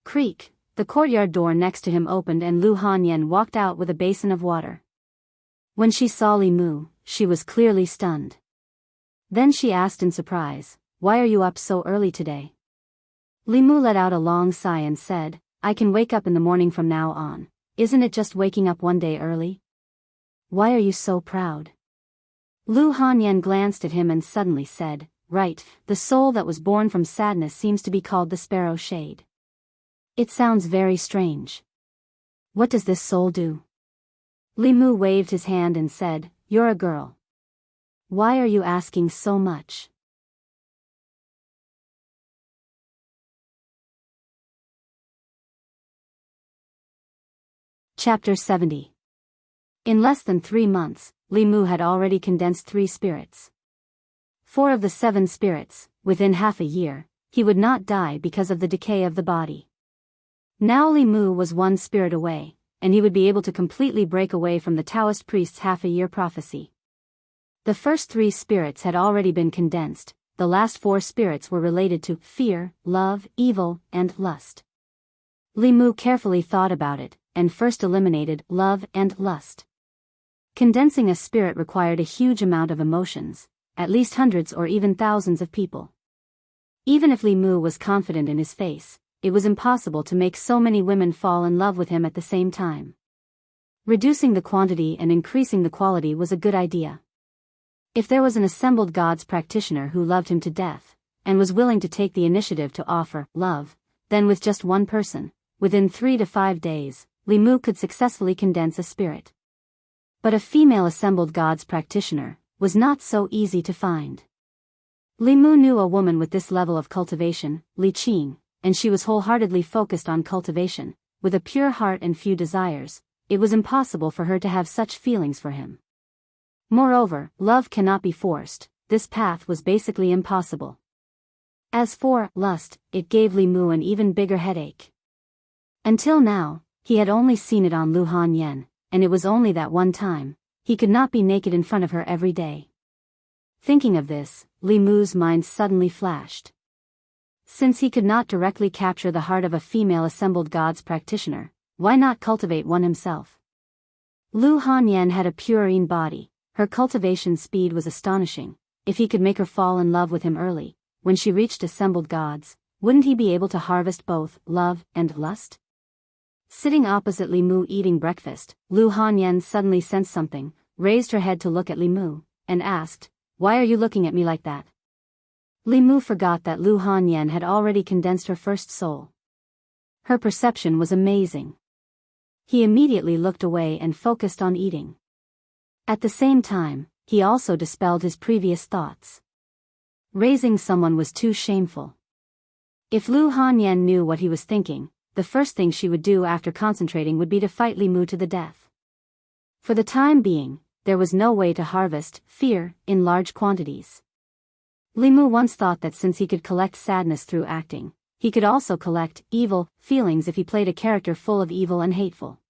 Creak, the courtyard door next to him opened and Lu Hanyan walked out with a basin of water. When she saw Li Mu, she was clearly stunned. Then she asked in surprise, "Why are you up so early today?" Li Mu let out a long sigh and said, "I can wake up in the morning from now on. Isn't it just waking up one day early? Why are you so proud?" Lu Hanyan glanced at him and suddenly said, "Right, the soul that was born from sadness seems to be called the sparrow shade. It sounds very strange. What does this soul do?" Li Mu waved his hand and said, "You're a girl. Why are you asking so much?" Chapter 70. In less than 3 months, Li Mu had already condensed 3 spirits. 4 of the 7 spirits, within half a year, he would not die because of the decay of the body. Now Li Mu was 1 spirit away, and he would be able to completely break away from the Daoist priest's half-a-year prophecy. The first 3 spirits had already been condensed, the last 4 spirits were related to fear, love, evil, and lust. Li Mu carefully thought about it, and first eliminated love and lust. Condensing a spirit required a huge amount of emotions, at least hundreds or even thousands of people. Even if Li Mu was confident in his face, it was impossible to make so many women fall in love with him at the same time. Reducing the quantity and increasing the quality was a good idea. If there was an assembled gods practitioner who loved him to death, and was willing to take the initiative to offer love, then with just 1 person, within 3 to 5 days, Li Mu could successfully condense a spirit. But a female assembled gods practitioner was not so easy to find. Li Mu knew a woman with this level of cultivation, Li Qing, and she was wholeheartedly focused on cultivation, with a pure heart and few desires. It was impossible for her to have such feelings for him. Moreover, love cannot be forced. This path was basically impossible. As for lust, it gave Li Mu an even bigger headache. Until now, he had only seen it on Lu Hanyan, and it was only that one time. He could not be naked in front of her every day. Thinking of this, Li Mu's mind suddenly flashed. Since he could not directly capture the heart of a female assembled gods practitioner, why not cultivate one himself? Lu Hanyan had a purine body, her cultivation speed was astonishing. If he could make her fall in love with him early, when she reached assembled gods, wouldn't he be able to harvest both love and lust? Sitting opposite Li Mu eating breakfast, Lu Hanyan suddenly sensed something, raised her head to look at Li Mu, and asked, "Why are you looking at me like that?" Li Mu forgot that Lu Hanyan had already condensed her first soul. Her perception was amazing. He immediately looked away and focused on eating. At the same time, he also dispelled his previous thoughts. Raising someone was too shameful. If Lu Hanyan knew what he was thinking, the first thing she would do after concentrating would be to fight Li Mu to the death. For the time being, there was no way to harvest fear in large quantities. Li Mu once thought that since he could collect sadness through acting, he could also collect evil feelings if he played a character full of evil and hateful.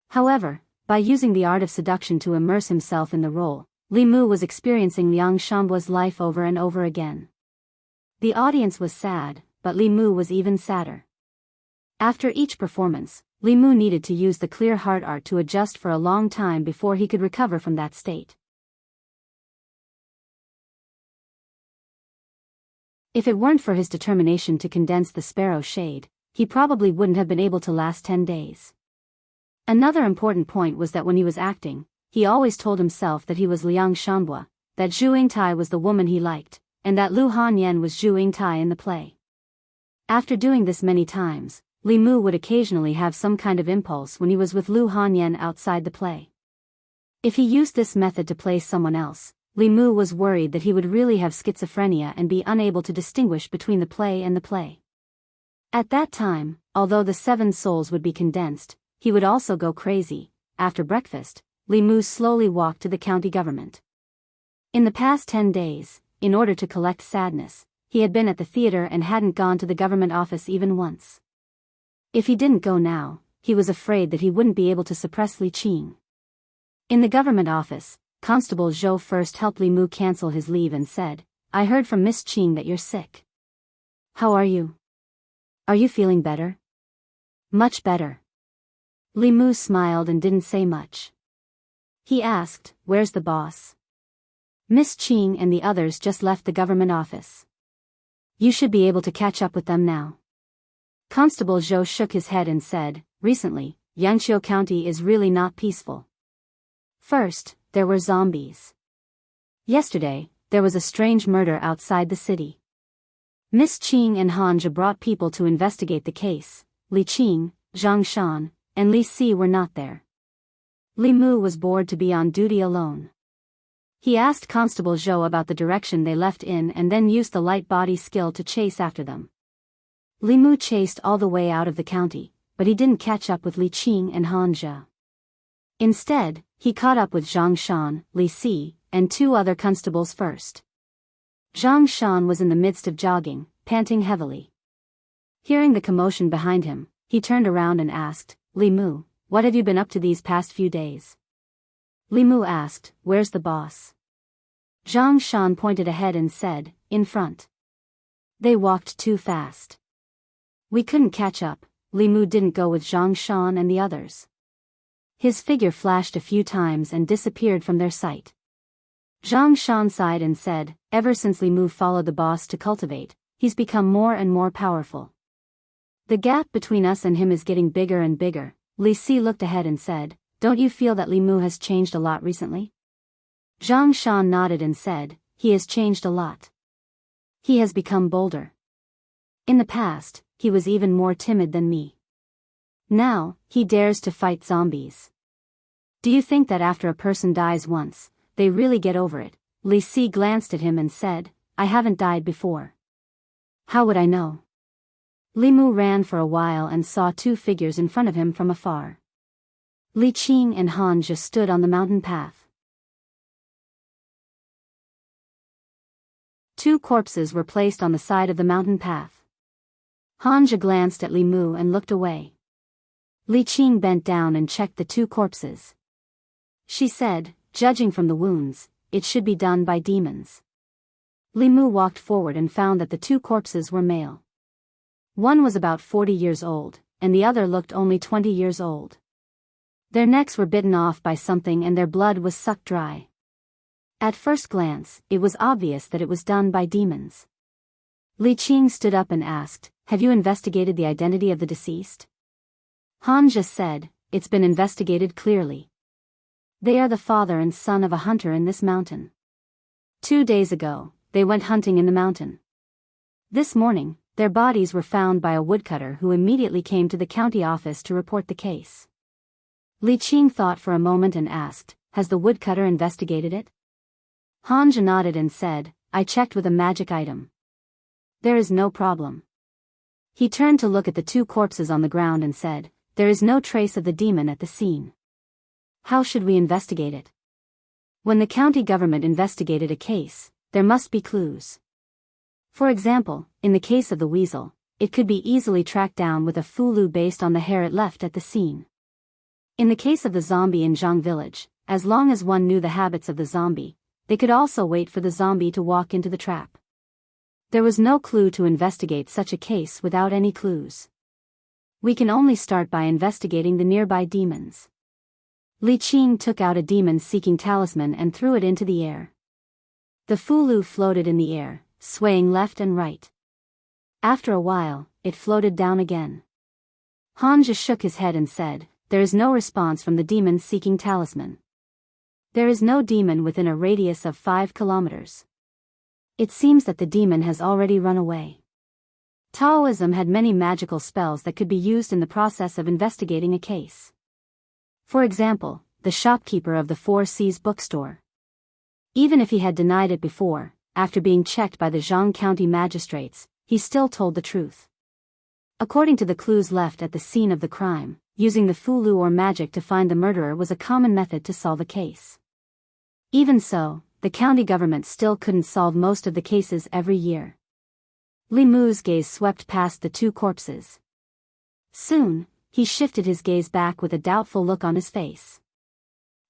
However, by using the art of seduction to immerse himself in the role, Li Mu was experiencing Liang Shanbua's life over and over again. The audience was sad, but Li Mu was even sadder. After each performance, Li Mu needed to use the clear heart art to adjust for a long time before he could recover from that state. If it weren't for his determination to condense the sparrow shade, he probably wouldn't have been able to last 10 days. Another important point was that when he was acting, he always told himself that he was Liang Shanbua, that Zhu Yingtai was the woman he liked, and that Lu Hanyan was Zhu Yingtai in the play. After doing this many times, Li Mu would occasionally have some kind of impulse when he was with Lu Hanyan outside the play. If he used this method to play someone else, Li Mu was worried that he would really have schizophrenia and be unable to distinguish between the play and the play. At that time, although the 7 souls would be condensed, he would also go crazy. After breakfast, Li Mu slowly walked to the county government. In the past 10 days, in order to collect sadness, he had been at the theater and hadn't gone to the government office even once. If he didn't go now, he was afraid that he wouldn't be able to suppress Li Qing. In the government office, Constable Zhou first helped Li Mu cancel his leave and said, "I heard from Miss Qing that you're sick. How are you? Are you feeling better?" "Much better." Li Mu smiled and didn't say much. He asked, "Where's the boss?" "Miss Qing and the others just left the government office. You should be able to catch up with them now." Constable Zhou shook his head and said, "Recently, Yangqiu County is really not peaceful. First, there were zombies. Yesterday, there was a strange murder outside the city. Miss Qing and Hanja brought people to investigate the case. Li Qing, Zhang Shan, and Li Si were not there. Li Mu was bored to be on duty alone. He asked Constable Zhou about the direction they left in and then used the light body skill to chase after them. Li Mu chased all the way out of the county, but he didn't catch up with Li Qing and Hanja. Instead, he caught up with Zhang Shan, Li Si, and 2 other constables first. Zhang Shan was in the midst of jogging, panting heavily. Hearing the commotion behind him, he turned around and asked, "Li Mu, what have you been up to these past few days?" Li Mu asked, "Where's the boss?" Zhang Shan pointed ahead and said, "In front." They walked too fast. "We couldn't catch up." Li Mu didn't go with Zhang Shan and the others. His figure flashed a few times and disappeared from their sight. Zhang Shan sighed and said, "Ever since Li Mu followed the boss to cultivate, he's become more and more powerful. The gap between us and him is getting bigger and bigger." Li Si looked ahead and said, "Don't you feel that Li Mu has changed a lot recently?" Zhang Shan nodded and said, "He has changed a lot. He has become bolder. In the past, he was even more timid than me. Now, he dares to fight zombies. Do you think that after a person dies once, they really get over it?" Li Si glanced at him and said, "I haven't died before. How would I know?" Li Mu ran for a while and saw 2 figures in front of him from afar. Li Qing and Hanja stood on the mountain path. 2 corpses were placed on the side of the mountain path. Hanja glanced at Li Mu and looked away. Li Qing bent down and checked the 2 corpses. She said, "Judging from the wounds, it should be done by demons." Li Mu walked forward and found that the 2 corpses were male. One was about 40 years old, and the other looked only 20 years old. Their necks were bitten off by something and their blood was sucked dry. At first glance, it was obvious that it was done by demons. Li Qing stood up and asked, "Have you investigated the identity of the deceased?" Hanja said, "It's been investigated clearly. They are the father and son of a hunter in this mountain. 2 days ago, they went hunting in the mountain. This morning, their bodies were found by a woodcutter who immediately came to the county office to report the case." Li Qing thought for a moment and asked, "Has the woodcutter investigated it?" Hanja nodded and said, I checked with a magic item. There is no problem. He turned to look at the two corpses on the ground and said, there is no trace of the demon at the scene. How should we investigate it? When the county government investigated a case, there must be clues. For example, in the case of the weasel, it could be easily tracked down with a fulu based on the hair it left at the scene. In the case of the zombie in Jianghu village, as long as one knew the habits of the zombie, they could also wait for the zombie to walk into the trap. There was no clue to investigate such a case without any clues. We can only start by investigating the nearby demons. Li Qing took out a demon-seeking talisman and threw it into the air. The fulu floated in the air, swaying left and right. After a while, it floated down again. Hanja shook his head and said, there is no response from the demon-seeking talisman. There is no demon within a radius of 5 kilometers. It seems that the demon has already run away. Taoism had many magical spells that could be used in the process of investigating a case. For example, the shopkeeper of the Four Seas bookstore. Even if he had denied it before, after being checked by the Jianghu County magistrates, he still told the truth. According to the clues left at the scene of the crime, using the fulu or magic to find the murderer was a common method to solve a case. Even so, the county government still couldn't solve most of the cases every year. Li Mu's gaze swept past the two corpses. Soon, he shifted his gaze back with a doubtful look on his face.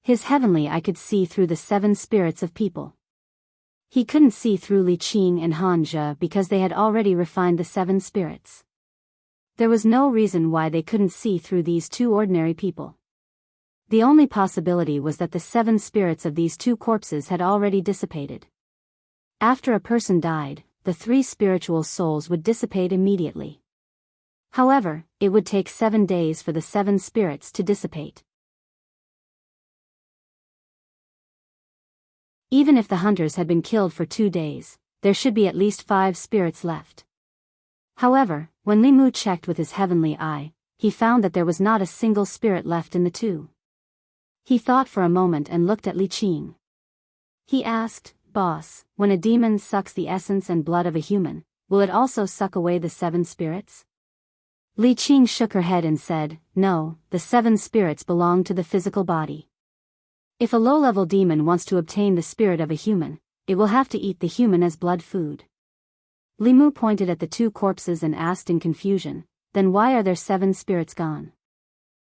His heavenly eye could see through the 7 spirits of people. He couldn't see through Li Qing and Hanja because they had already refined the 7 spirits. There was no reason why they couldn't see through these two ordinary people. The only possibility was that the 7 spirits of these two corpses had already dissipated. After a person died, the 3 spiritual souls would dissipate immediately. However, it would take 7 days for the 7 spirits to dissipate. Even if the hunters had been killed for 2 days, there should be at least 5 spirits left. However, when Li Mu checked with his heavenly eye, he found that there was not a single spirit left in the 2. He thought for a moment and looked at Li Qing. He asked, Boss, when a demon sucks the essence and blood of a human, will it also suck away the 7 spirits? Li Qing shook her head and said, no, the 7 spirits belong to the physical body. If a low-level demon wants to obtain the spirit of a human, it will have to eat the human as blood food. Li Mu pointed at the 2 corpses and asked in confusion, then why are their 7 spirits gone?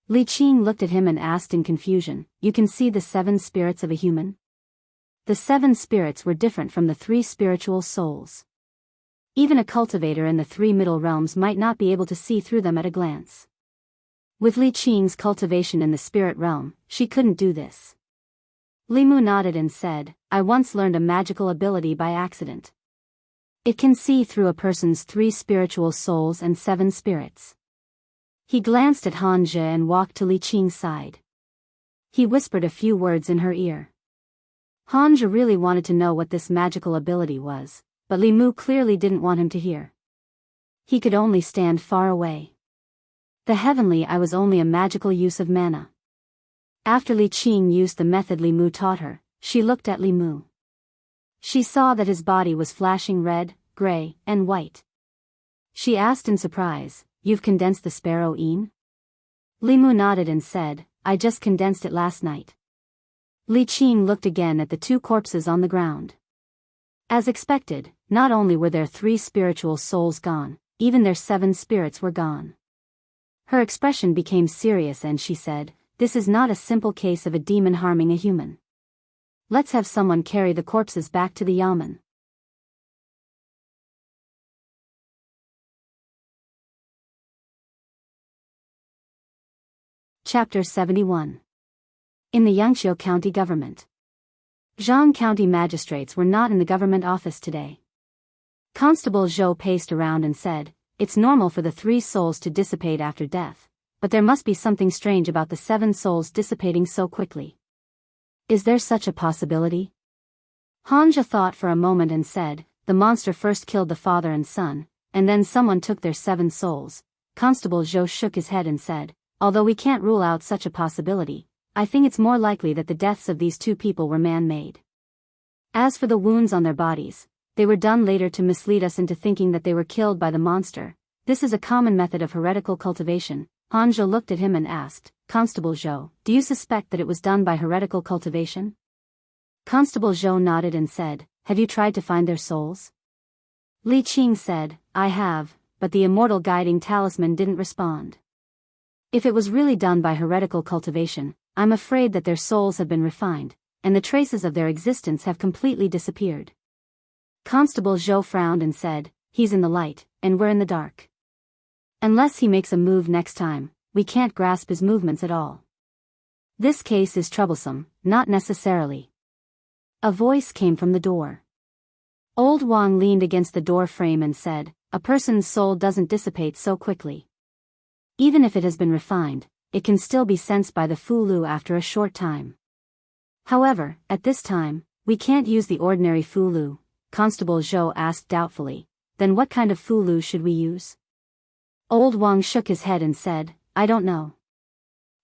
Li Qing looked at him and asked in confusion, you can see the 7 spirits of a human? The 7 spirits were different from the 3 spiritual souls. Even a cultivator in the 3 middle realms might not be able to see through them at a glance. With Li Qing's cultivation in the spirit realm, she couldn't do this. Li Mu nodded and said, I once learned a magical ability by accident. It can see through a person's 3 spiritual souls and 7 spirits. He glanced at Hanja and walked to Li Qing's side. He whispered a few words in her ear. Hanja really wanted to know what this magical ability was, but Li Mu clearly didn't want him to hear. He could only stand far away. The heavenly eye was only a magical use of mana. After Li Qing used the method Li Mu taught her, she looked at Li Mu. She saw that his body was flashing red, gray, and white. She asked in surprise, You've condensed the sparrow Yin? Li Mu nodded and said, I just condensed it last night. Li Qing looked again at the 2 corpses on the ground. As expected, not only were their 3 spiritual souls gone, even their 7 spirits were gone. Her expression became serious and she said, This is not a simple case of a demon harming a human. Let's have someone carry the corpses back to the yamen. Chapter 71. In the Yangqiu County Government. Jianghu County magistrates were not in the government office today. Constable Zhou paced around and said, It's normal for the 3 souls to dissipate after death, but there must be something strange about the 7 souls dissipating so quickly. Is there such a possibility? Hanja thought for a moment and said, The monster first killed the father and son, and then someone took their 7 souls. Constable Zhou shook his head and said, Although we can't rule out such a possibility, I think it's more likely that the deaths of these 2 people were man-made. As for the wounds on their bodies, they were done later to mislead us into thinking that they were killed by the monster. This is a common method of heretical cultivation. Han Zhou looked at him and asked, Constable Zhou, do you suspect that it was done by heretical cultivation? Constable Zhou nodded and said, have you tried to find their souls? Li Qing said, I have, but the immortal guiding talisman didn't respond. If it was really done by heretical cultivation, I'm afraid that their souls have been refined, and the traces of their existence have completely disappeared. Constable Zhou frowned and said, he's in the light, and we're in the dark. Unless he makes a move next time, we can't grasp his movements at all. This case is troublesome, not necessarily. A voice came from the door. Old Wang leaned against the door frame and said, a person's soul doesn't dissipate so quickly. Even if it has been refined, it can still be sensed by the Fulu after a short time. However, at this time, we can't use the ordinary Fulu. Constable Zhou asked doubtfully, then what kind of Fulu should we use? Old Wang shook his head and said, I don't know.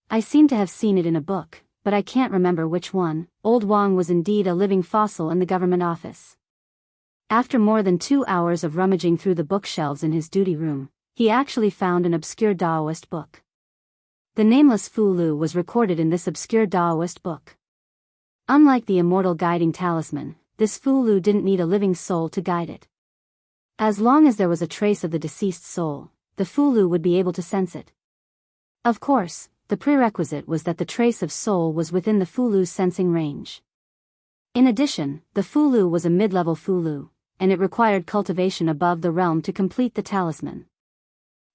I seem to have seen it in a book, but I can't remember which one. Old Wang was indeed a living fossil in the government office. After more than 2 hours of rummaging through the bookshelves in his duty room, he actually found an obscure Daoist book. The nameless Fulu was recorded in this obscure Daoist book. Unlike the immortal guiding talisman, this Fulu didn't need a living soul to guide it. As long as there was a trace of the deceased soul, the Fulu would be able to sense it. Of course, the prerequisite was that the trace of soul was within the Fulu's sensing range. In addition, the Fulu was a mid-level Fulu, and it required cultivation above the realm to complete the talisman.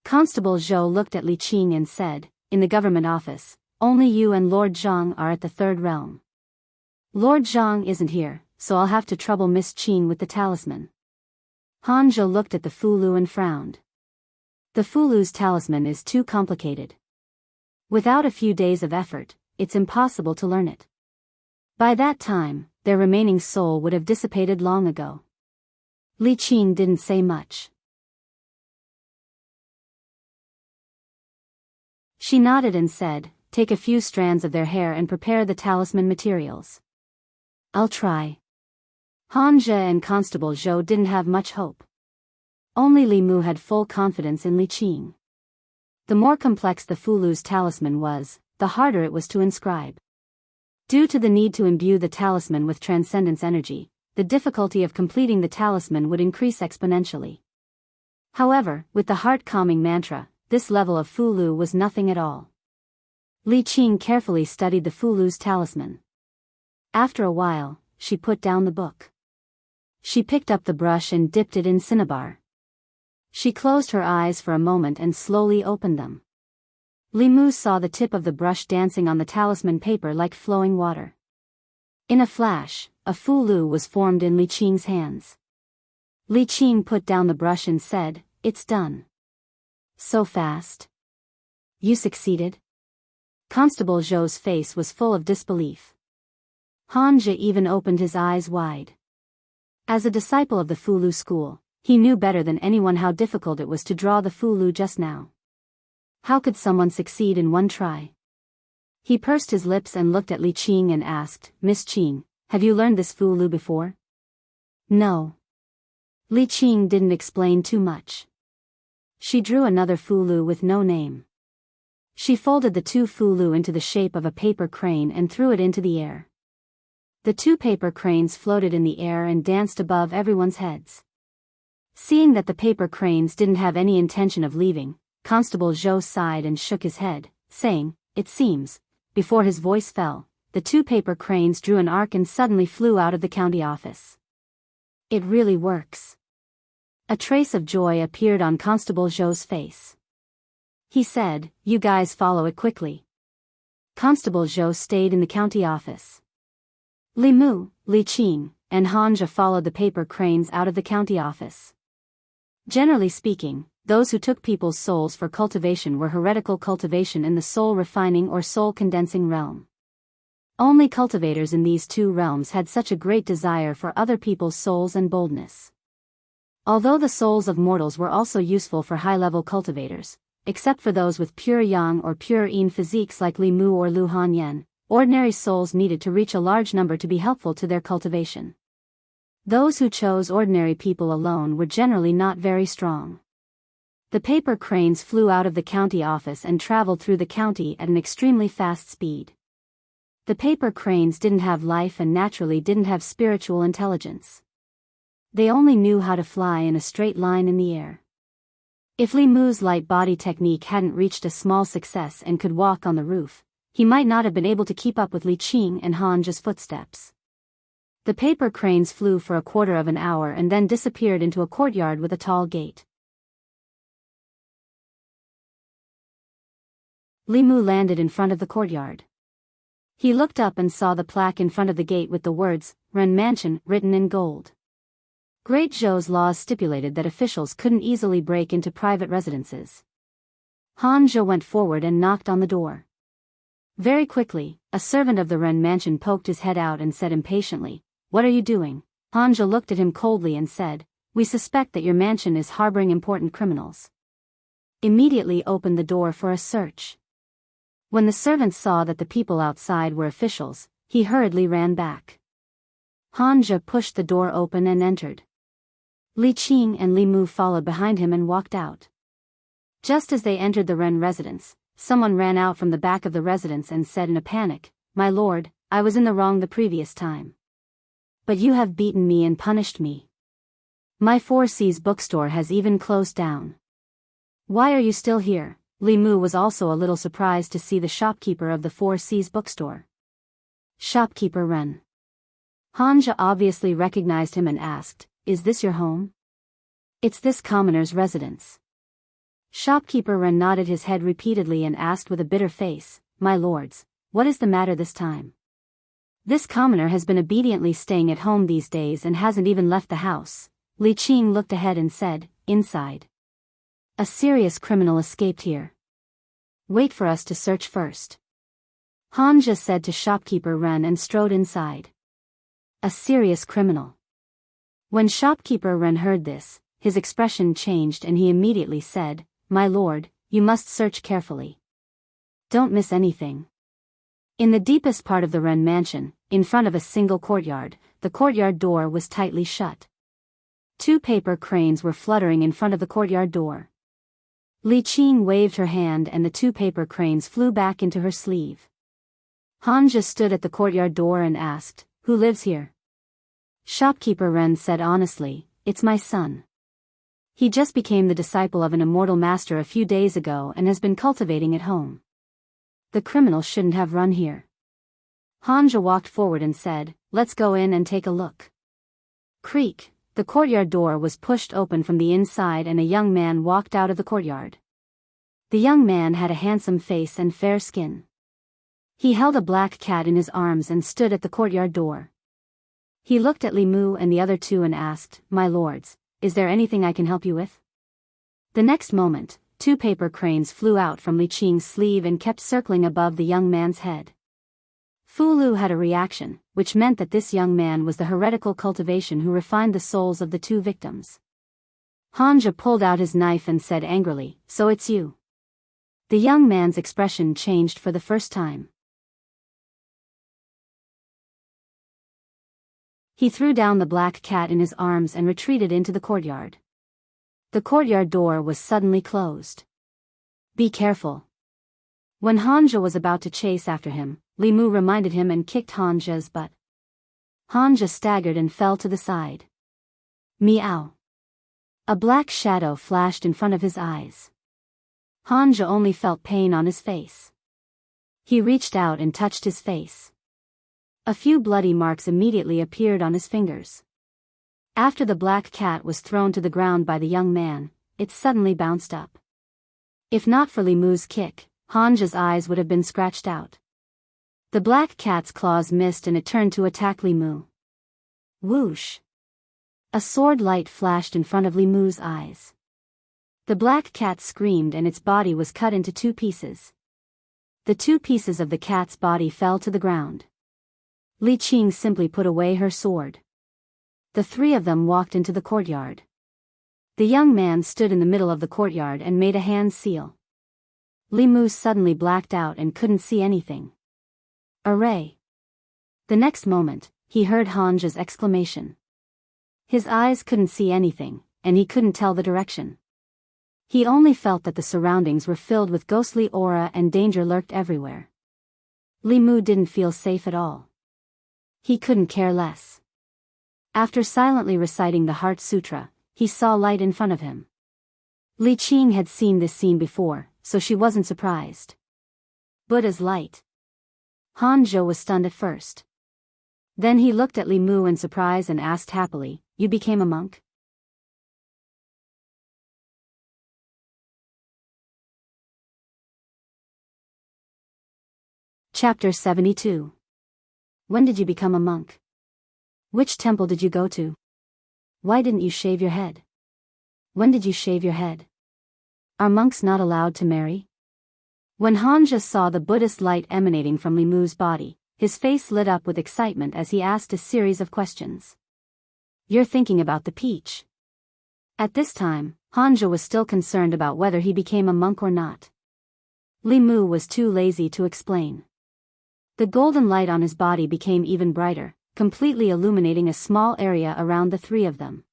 Constable Zhou looked at Li Qing and said, in the government office, only you and Lord Zhang are at the third realm. Lord Zhang isn't here, so I'll have to trouble Miss Qing with the talisman. Han Zhou looked at the Fulu and frowned. The Fulu's talisman is too complicated. Without a few days of effort, it's impossible to learn it. By that time, their remaining soul would have dissipated long ago. Li Qing didn't say much. She nodded and said, take a few strands of their hair and prepare the talisman materials. I'll try. Han Zhe and Constable Zhou didn't have much hope. Only Li Mu had full confidence in Li Qing. The more complex the Fulu's talisman was, the harder it was to inscribe. Due to the need to imbue the talisman with transcendence energy, the difficulty of completing the talisman would increase exponentially. However, with the heart-calming mantra, this level of Fulu was nothing at all. Li Qing carefully studied the Fulu's talisman. After a while, she put down the book. She picked up the brush and dipped it in cinnabar. She closed her eyes for a moment and slowly opened them. Li Mu saw the tip of the brush dancing on the talisman paper like flowing water. In a flash, a Fulu was formed in Li Qing's hands. Li Qing put down the brush and said, it's done. So fast. You succeeded? Constable Zhou's face was full of disbelief. Han Zhe even opened his eyes wide. As a disciple of the Fulu school, he knew better than anyone how difficult it was to draw the Fulu just now. How could someone succeed in one try? He pursed his lips and looked at Li Qing and asked, Miss Qing, have you learned this Fulu before? No. Li Qing didn't explain too much. She drew another Fulu with no name. She folded the two Fulu into the shape of a paper crane and threw it into the air. The two paper cranes floated in the air and danced above everyone's heads. Seeing that the paper cranes didn't have any intention of leaving, Constable Zhou sighed and shook his head, saying, it seems. Before his voice fell, the two paper cranes drew an arc and suddenly flew out of the county office. It really works. A trace of joy appeared on Constable Zhou's face. He said, you guys follow it quickly. Constable Zhou stayed in the county office. Li Mu, Li Qing, and Han Zhe followed the paper cranes out of the county office. Generally speaking, those who took people's souls for cultivation were heretical cultivation in the soul refining or soul condensing realm. Only cultivators in these two realms had such a great desire for other people's souls and boldness. Although the souls of mortals were also useful for high-level cultivators, except for those with pure yang or pure yin physiques like Li Mu or Lu Han Yen, ordinary souls needed to reach a large number to be helpful to their cultivation. Those who chose ordinary people alone were generally not very strong. The paper cranes flew out of the county office and traveled through the county at an extremely fast speed. The paper cranes didn't have life and naturally didn't have spiritual intelligence. They only knew how to fly in a straight line in the air. If Li Mu's light body technique hadn't reached a small success and could walk on the roof, he might not have been able to keep up with Li Qing and Hanja's footsteps. The paper cranes flew for a quarter of an hour and then disappeared into a courtyard with a tall gate. Li Mu landed in front of the courtyard. He looked up and saw the plaque in front of the gate with the words, Ren Mansion, written in gold. Great Zhou's laws stipulated that officials couldn't easily break into private residences. Hanja went forward and knocked on the door. Very quickly, a servant of the Ren Mansion poked his head out and said impatiently, "What are you doing?" Hanja looked at him coldly and said, "We suspect that your mansion is harboring important criminals." Immediately opened the door for a search. When the servant saw that the people outside were officials, he hurriedly ran back. Hanja pushed the door open and entered. Li Qing and Li Mu followed behind him and walked out. Just as they entered the Ren residence, someone ran out from the back of the residence and said in a panic, "My lord, I was in the wrong the previous time. But you have beaten me and punished me. My 4C's bookstore has even closed down. Why are you still here?" Li Mu was also a little surprised to see the shopkeeper of the 4C's bookstore. "Shopkeeper Ren." Hanja obviously recognized him and asked, "Is this your home?" "It's this commoner's residence." Shopkeeper Ren nodded his head repeatedly and asked with a bitter face, "My lords, what is the matter this time? This commoner has been obediently staying at home these days and hasn't even left the house." Li Qing looked ahead and said, "Inside. A serious criminal escaped here. Wait for us to search first." Hanja said to shopkeeper Ren and strode inside. A serious criminal. When shopkeeper Ren heard this, his expression changed and he immediately said, "My lord, you must search carefully. Don't miss anything." In the deepest part of the Ren mansion, in front of a single courtyard, the courtyard door was tightly shut. 2 paper cranes were fluttering in front of the courtyard door. Li Qing waved her hand and the 2 paper cranes flew back into her sleeve. Hanja stood at the courtyard door and asked, "Who lives here?" Shopkeeper Ren said honestly, "It's my son. He just became the disciple of an immortal master a few days ago and has been cultivating at home. The criminal shouldn't have run here." Hanja walked forward and said, "Let's go in and take a look." Creak. The courtyard door was pushed open from the inside and a young man walked out of the courtyard. The young man had a handsome face and fair skin. He held a black cat in his arms and stood at the courtyard door. He looked at Li Mu and the other 2 and asked, "My lords, is there anything I can help you with?" The next moment, 2 paper cranes flew out from Li Qing's sleeve and kept circling above the young man's head. Fu Lu had a reaction, which meant that this young man was the heretical Cultivation who refined the souls of the 2 victims. Hanja pulled out his knife and said angrily, "So it's you." The young man's expression changed for the first time. He threw down the black cat in his arms and retreated into the courtyard. The courtyard door was suddenly closed. "Be careful." When Hanja was about to chase after him, Li Mu reminded him and kicked Hanja's butt. Hanja staggered and fell to the side. Meow. A black shadow flashed in front of his eyes. Hanja only felt pain on his face. He reached out and touched his face. A few bloody marks immediately appeared on his fingers. After the black cat was thrown to the ground by the young man, it suddenly bounced up. If not for Li Mu's kick, Hanja's eyes would have been scratched out. The black cat's claws missed and it turned to attack Li Mu. Whoosh! A sword light flashed in front of Li Mu's eyes. The black cat screamed and its body was cut into 2 pieces. The 2 pieces of the cat's body fell to the ground. Li Qing simply put away her sword. The 3 of them walked into the courtyard. The young man stood in the middle of the courtyard and made a hand seal. Li Mu suddenly blacked out and couldn't see anything. Array! The next moment, he heard Hanja's exclamation. His eyes couldn't see anything, and he couldn't tell the direction. He only felt that the surroundings were filled with ghostly aura and danger lurked everywhere. Li Mu didn't feel safe at all. He couldn't care less. After silently reciting the Heart Sutra, he saw light in front of him. Li Qing had seen this scene before, so she wasn't surprised. Buddha's light. Han Zhou was stunned at first. Then he looked at Li Mu in surprise and asked happily, "You became a monk?" Chapter 72. When did you become a monk? Which temple did you go to? Why didn't you shave your head? When did you shave your head? Are monks not allowed to marry? When Hanja saw the Buddhist light emanating from Li Mu's body, his face lit up with excitement as he asked a series of questions. You're thinking about the peach. At this time, Hanja was still concerned about whether he became a monk or not. Li Mu was too lazy to explain. The golden light on his body became even brighter, completely illuminating a small area around the three of them.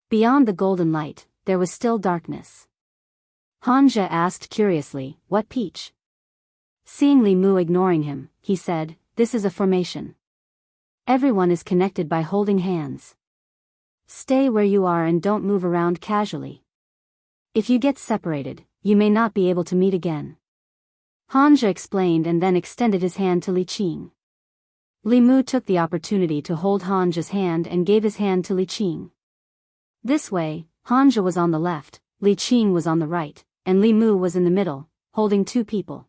Beyond the golden light, there was still darkness. Hanja asked curiously, "What peach?" Seeing Li Mu ignoring him, he said, "This is a formation. Everyone is connected by holding hands. Stay where you are and don't move around casually. If you get separated, you may not be able to meet again." Hanja explained and then extended his hand to Li Qing. Li Mu took the opportunity to hold Hanja's hand and gave his hand to Li Qing. This way, Hanja was on the left, Li Qing was on the right, and Li Mu was in the middle, holding two people.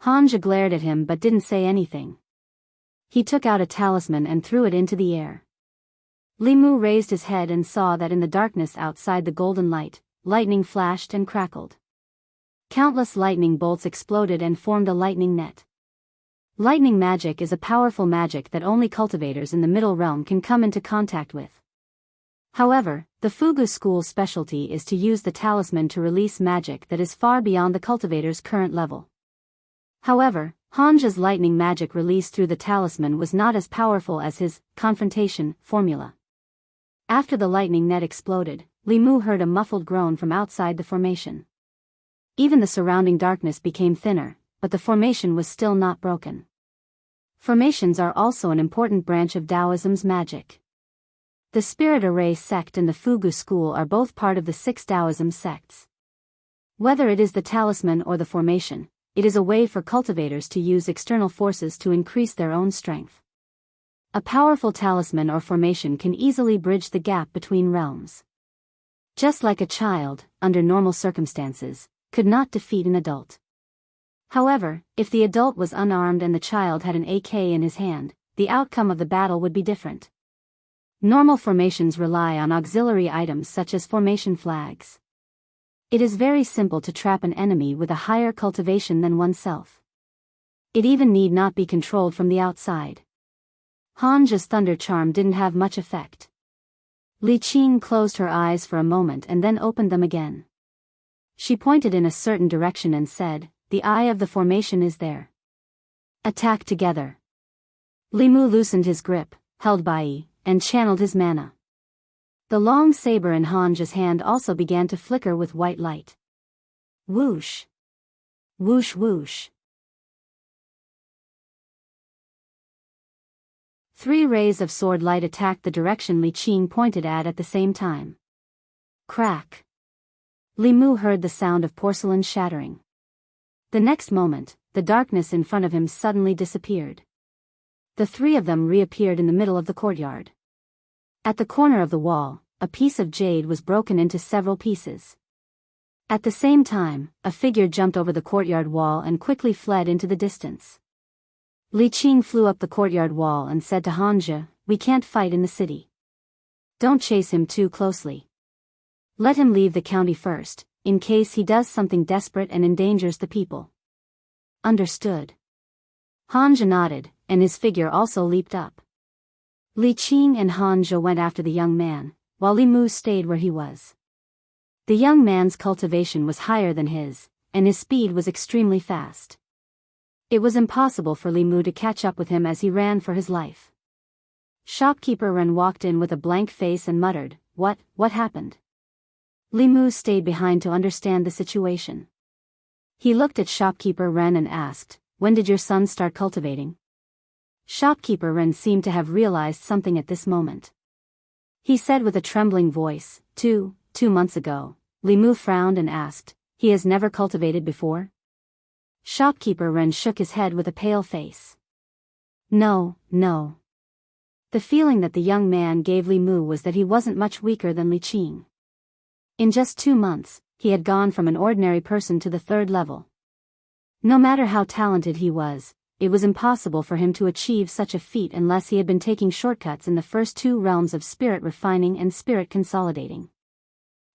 Hanja glared at him but didn't say anything. He took out a talisman and threw it into the air. Li Mu raised his head and saw that in the darkness outside the golden light, lightning flashed and crackled. Countless lightning bolts exploded and formed a lightning net. Lightning magic is a powerful magic that only cultivators in the middle realm can come into contact with. However, the Fugu school's specialty is to use the talisman to release magic that is far beyond the cultivator's current level. However, Hanja's lightning magic released through the talisman was not as powerful as his confrontation formula. After the lightning net exploded, Li Mu heard a muffled groan from outside the formation. Even the surrounding darkness became thinner, but the formation was still not broken. Formations are also an important branch of Taoism's magic. The Spirit Array sect and the Fugu school are both part of the 6 Taoism sects. Whether it is the talisman or the formation, it is a way for cultivators to use external forces to increase their own strength. A powerful talisman or formation can easily bridge the gap between realms. Just like a child, under normal circumstances, could not defeat an adult. However, if the adult was unarmed and the child had an AK in his hand, the outcome of the battle would be different. Normal formations rely on auxiliary items such as formation flags. It is very simple to trap an enemy with a higher cultivation than oneself. It even need not be controlled from the outside. Hanja's thunder charm didn't have much effect. Li Qing closed her eyes for a moment and then opened them again. She pointed in a certain direction and said, "The eye of the formation is there. Attack together." Li Mu loosened his grip, held Bai, and channeled his mana. The long saber in Hanja's hand also began to flicker with white light. Whoosh! Whoosh whoosh! 3 rays of sword light attacked the direction Li Qing pointed at the same time. Crack! Li Mu heard the sound of porcelain shattering. The next moment, the darkness in front of him suddenly disappeared. The 3 of them reappeared in the middle of the courtyard. At the corner of the wall, a piece of jade was broken into several pieces. At the same time, a figure jumped over the courtyard wall and quickly fled into the distance. Li Qing flew up the courtyard wall and said to Hanja, "We can't fight in the city. Don't chase him too closely. Let him leave the county first, in case he does something desperate and endangers the people." Understood. Hanja nodded, and his figure also leaped up. Li Qing and Hanja went after the young man, while Li Mu stayed where he was. The young man's cultivation was higher than his, and his speed was extremely fast. It was impossible for Li Mu to catch up with him as he ran for his life. Shopkeeper Ren walked in with a blank face and muttered, What happened? Li Mu stayed behind to understand the situation. He looked at Shopkeeper Ren and asked, when did your son start cultivating? Shopkeeper Ren seemed to have realized something at this moment. He said with a trembling voice, 2 months ago. Li Mu frowned and asked, he has never cultivated before? Shopkeeper Ren shook his head with a pale face. No. The feeling that the young man gave Li Mu was that he wasn't much weaker than Li Qing. In just 2 months, he had gone from an ordinary person to the 3rd level. No matter how talented he was, it was impossible for him to achieve such a feat unless he had been taking shortcuts in the first 2 realms of spirit refining and spirit consolidating.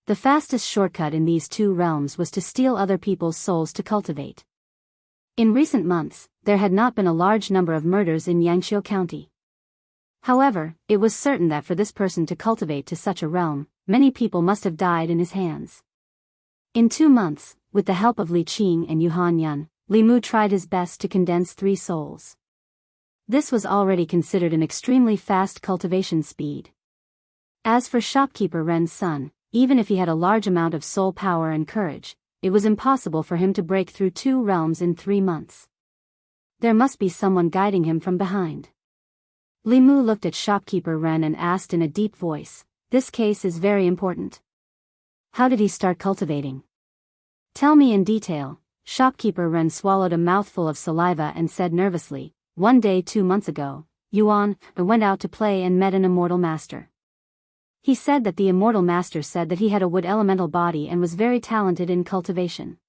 The fastest shortcut in these 2 realms was to steal other people's souls to cultivate. In recent months, there had not been a large number of murders in Yangqiu County. However, it was certain that for this person to cultivate to such a realm, many people must have died in his hands. In 2 months, with the help of Li Qing and Yuhan Yun, Li Mu tried his best to condense 3 souls. This was already considered an extremely fast cultivation speed. As for Shopkeeper Ren's son, even if he had a large amount of soul power and courage, it was impossible for him to break through 2 realms in 3 months. There must be someone guiding him from behind. Li Mu looked at Shopkeeper Ren and asked in a deep voice, this case is very important. How did he start cultivating? Tell me in detail. Shopkeeper Ren swallowed a mouthful of saliva and said nervously, one day 2 months ago, Yuan went out to play and met an immortal master. He said that the immortal master said that he had a wood elemental body and was very talented in cultivation.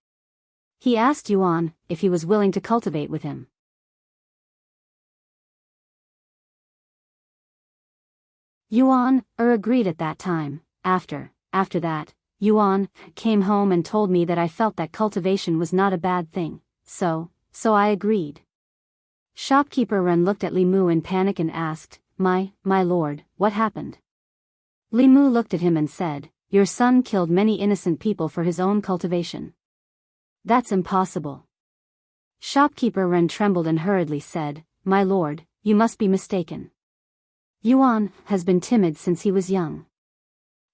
He asked Yuan if he was willing to cultivate with him. Yuan agreed at that time. After that, Yuan came home and told me that I felt that cultivation was not a bad thing, so I agreed. Shopkeeper Ren looked at Li Mu in panic and asked, My lord, what happened? Li Mu looked at him and said, your son killed many innocent people for his own cultivation. That's impossible. Shopkeeper Ren trembled and hurriedly said, my lord, you must be mistaken. Yuan has been timid since he was young.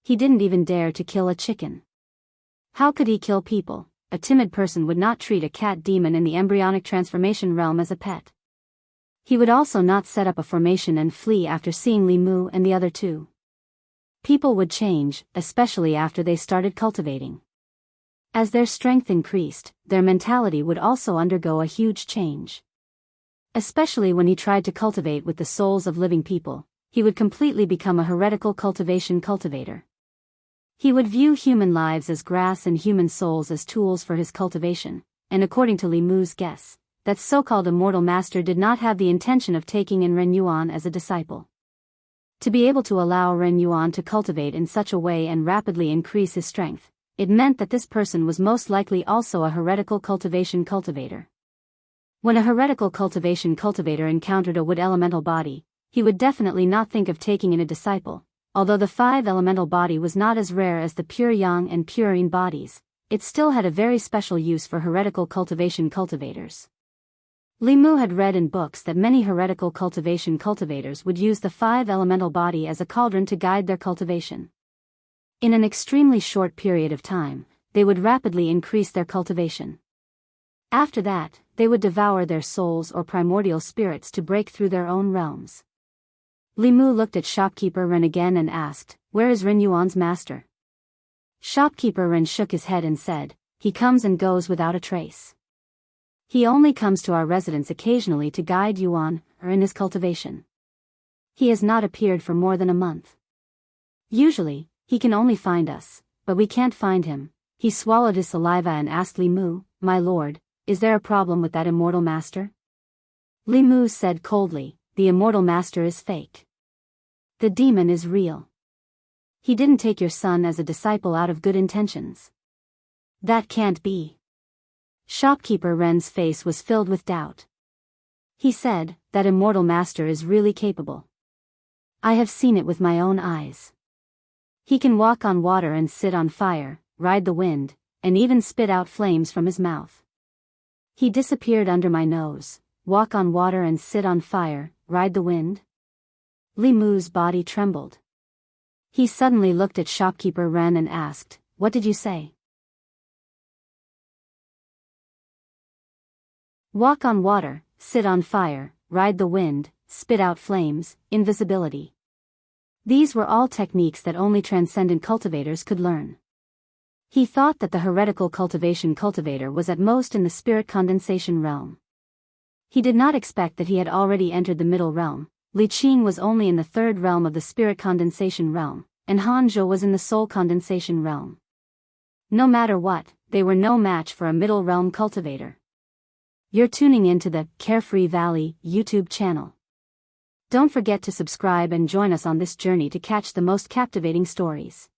He didn't even dare to kill a chicken. How could he kill people? A timid person would not treat a cat demon in the embryonic transformation realm as a pet. He would also not set up a formation and flee after seeing Li Mu and the other 2. People would change, especially after they started cultivating. As their strength increased, their mentality would also undergo a huge change. Especially when he tried to cultivate with the souls of living people, he would completely become a heretical cultivation cultivator. He would view human lives as grass and human souls as tools for his cultivation, and according to Li Mu's guess, that so-called immortal master did not have the intention of taking in Ren Yuan as a disciple. To be able to allow Ren Yuan to cultivate in such a way and rapidly increase his strength, it meant that this person was most likely also a heretical cultivation cultivator. When a heretical cultivation cultivator encountered a wood elemental body, he would definitely not think of taking in a disciple. Although the 5 elemental body was not as rare as the pure yang and pure yin bodies, it still had a very special use for heretical cultivation cultivators. Li Mu had read in books that many heretical cultivation cultivators would use the 5 elemental body as a cauldron to guide their cultivation. In an extremely short period of time, they would rapidly increase their cultivation. After that, they would devour their souls or primordial spirits to break through their own realms. Li Mu looked at Shopkeeper Ren again and asked, where is Ren Yuan's master? Shopkeeper Ren shook his head and said, he comes and goes without a trace. He only comes to our residence occasionally to guide Yuan in his cultivation. He has not appeared for more than a month. Usually, he can only find us, but we can't find him. He swallowed his saliva and asked Li Mu, my lord, is there a problem with that immortal master? Li Mu said coldly, the immortal master is fake. The demon is real. He didn't take your son as a disciple out of good intentions. That can't be. Shopkeeper Ren's face was filled with doubt. He said, that immortal master is really capable. I have seen it with my own eyes. He can walk on water and sit on fire, ride the wind, and even spit out flames from his mouth. He disappeared under my nose, walk on water and sit on fire, ride the wind. Li Mu's body trembled. He suddenly looked at shopkeeper Ren and asked, "What did you say?" Walk on water, sit on fire, ride the wind, spit out flames, invisibility. These were all techniques that only transcendent cultivators could learn. He thought that the heretical cultivation cultivator was at most in the spirit condensation realm. He did not expect that he had already entered the middle realm. Li Qing was only in the third realm of the spirit condensation realm, and Han Zhou was in the soul condensation realm. No matter what, they were no match for a middle realm cultivator. You're tuning into the Carefree Valley YouTube channel. Don't forget to subscribe and join us on this journey to catch the most captivating stories.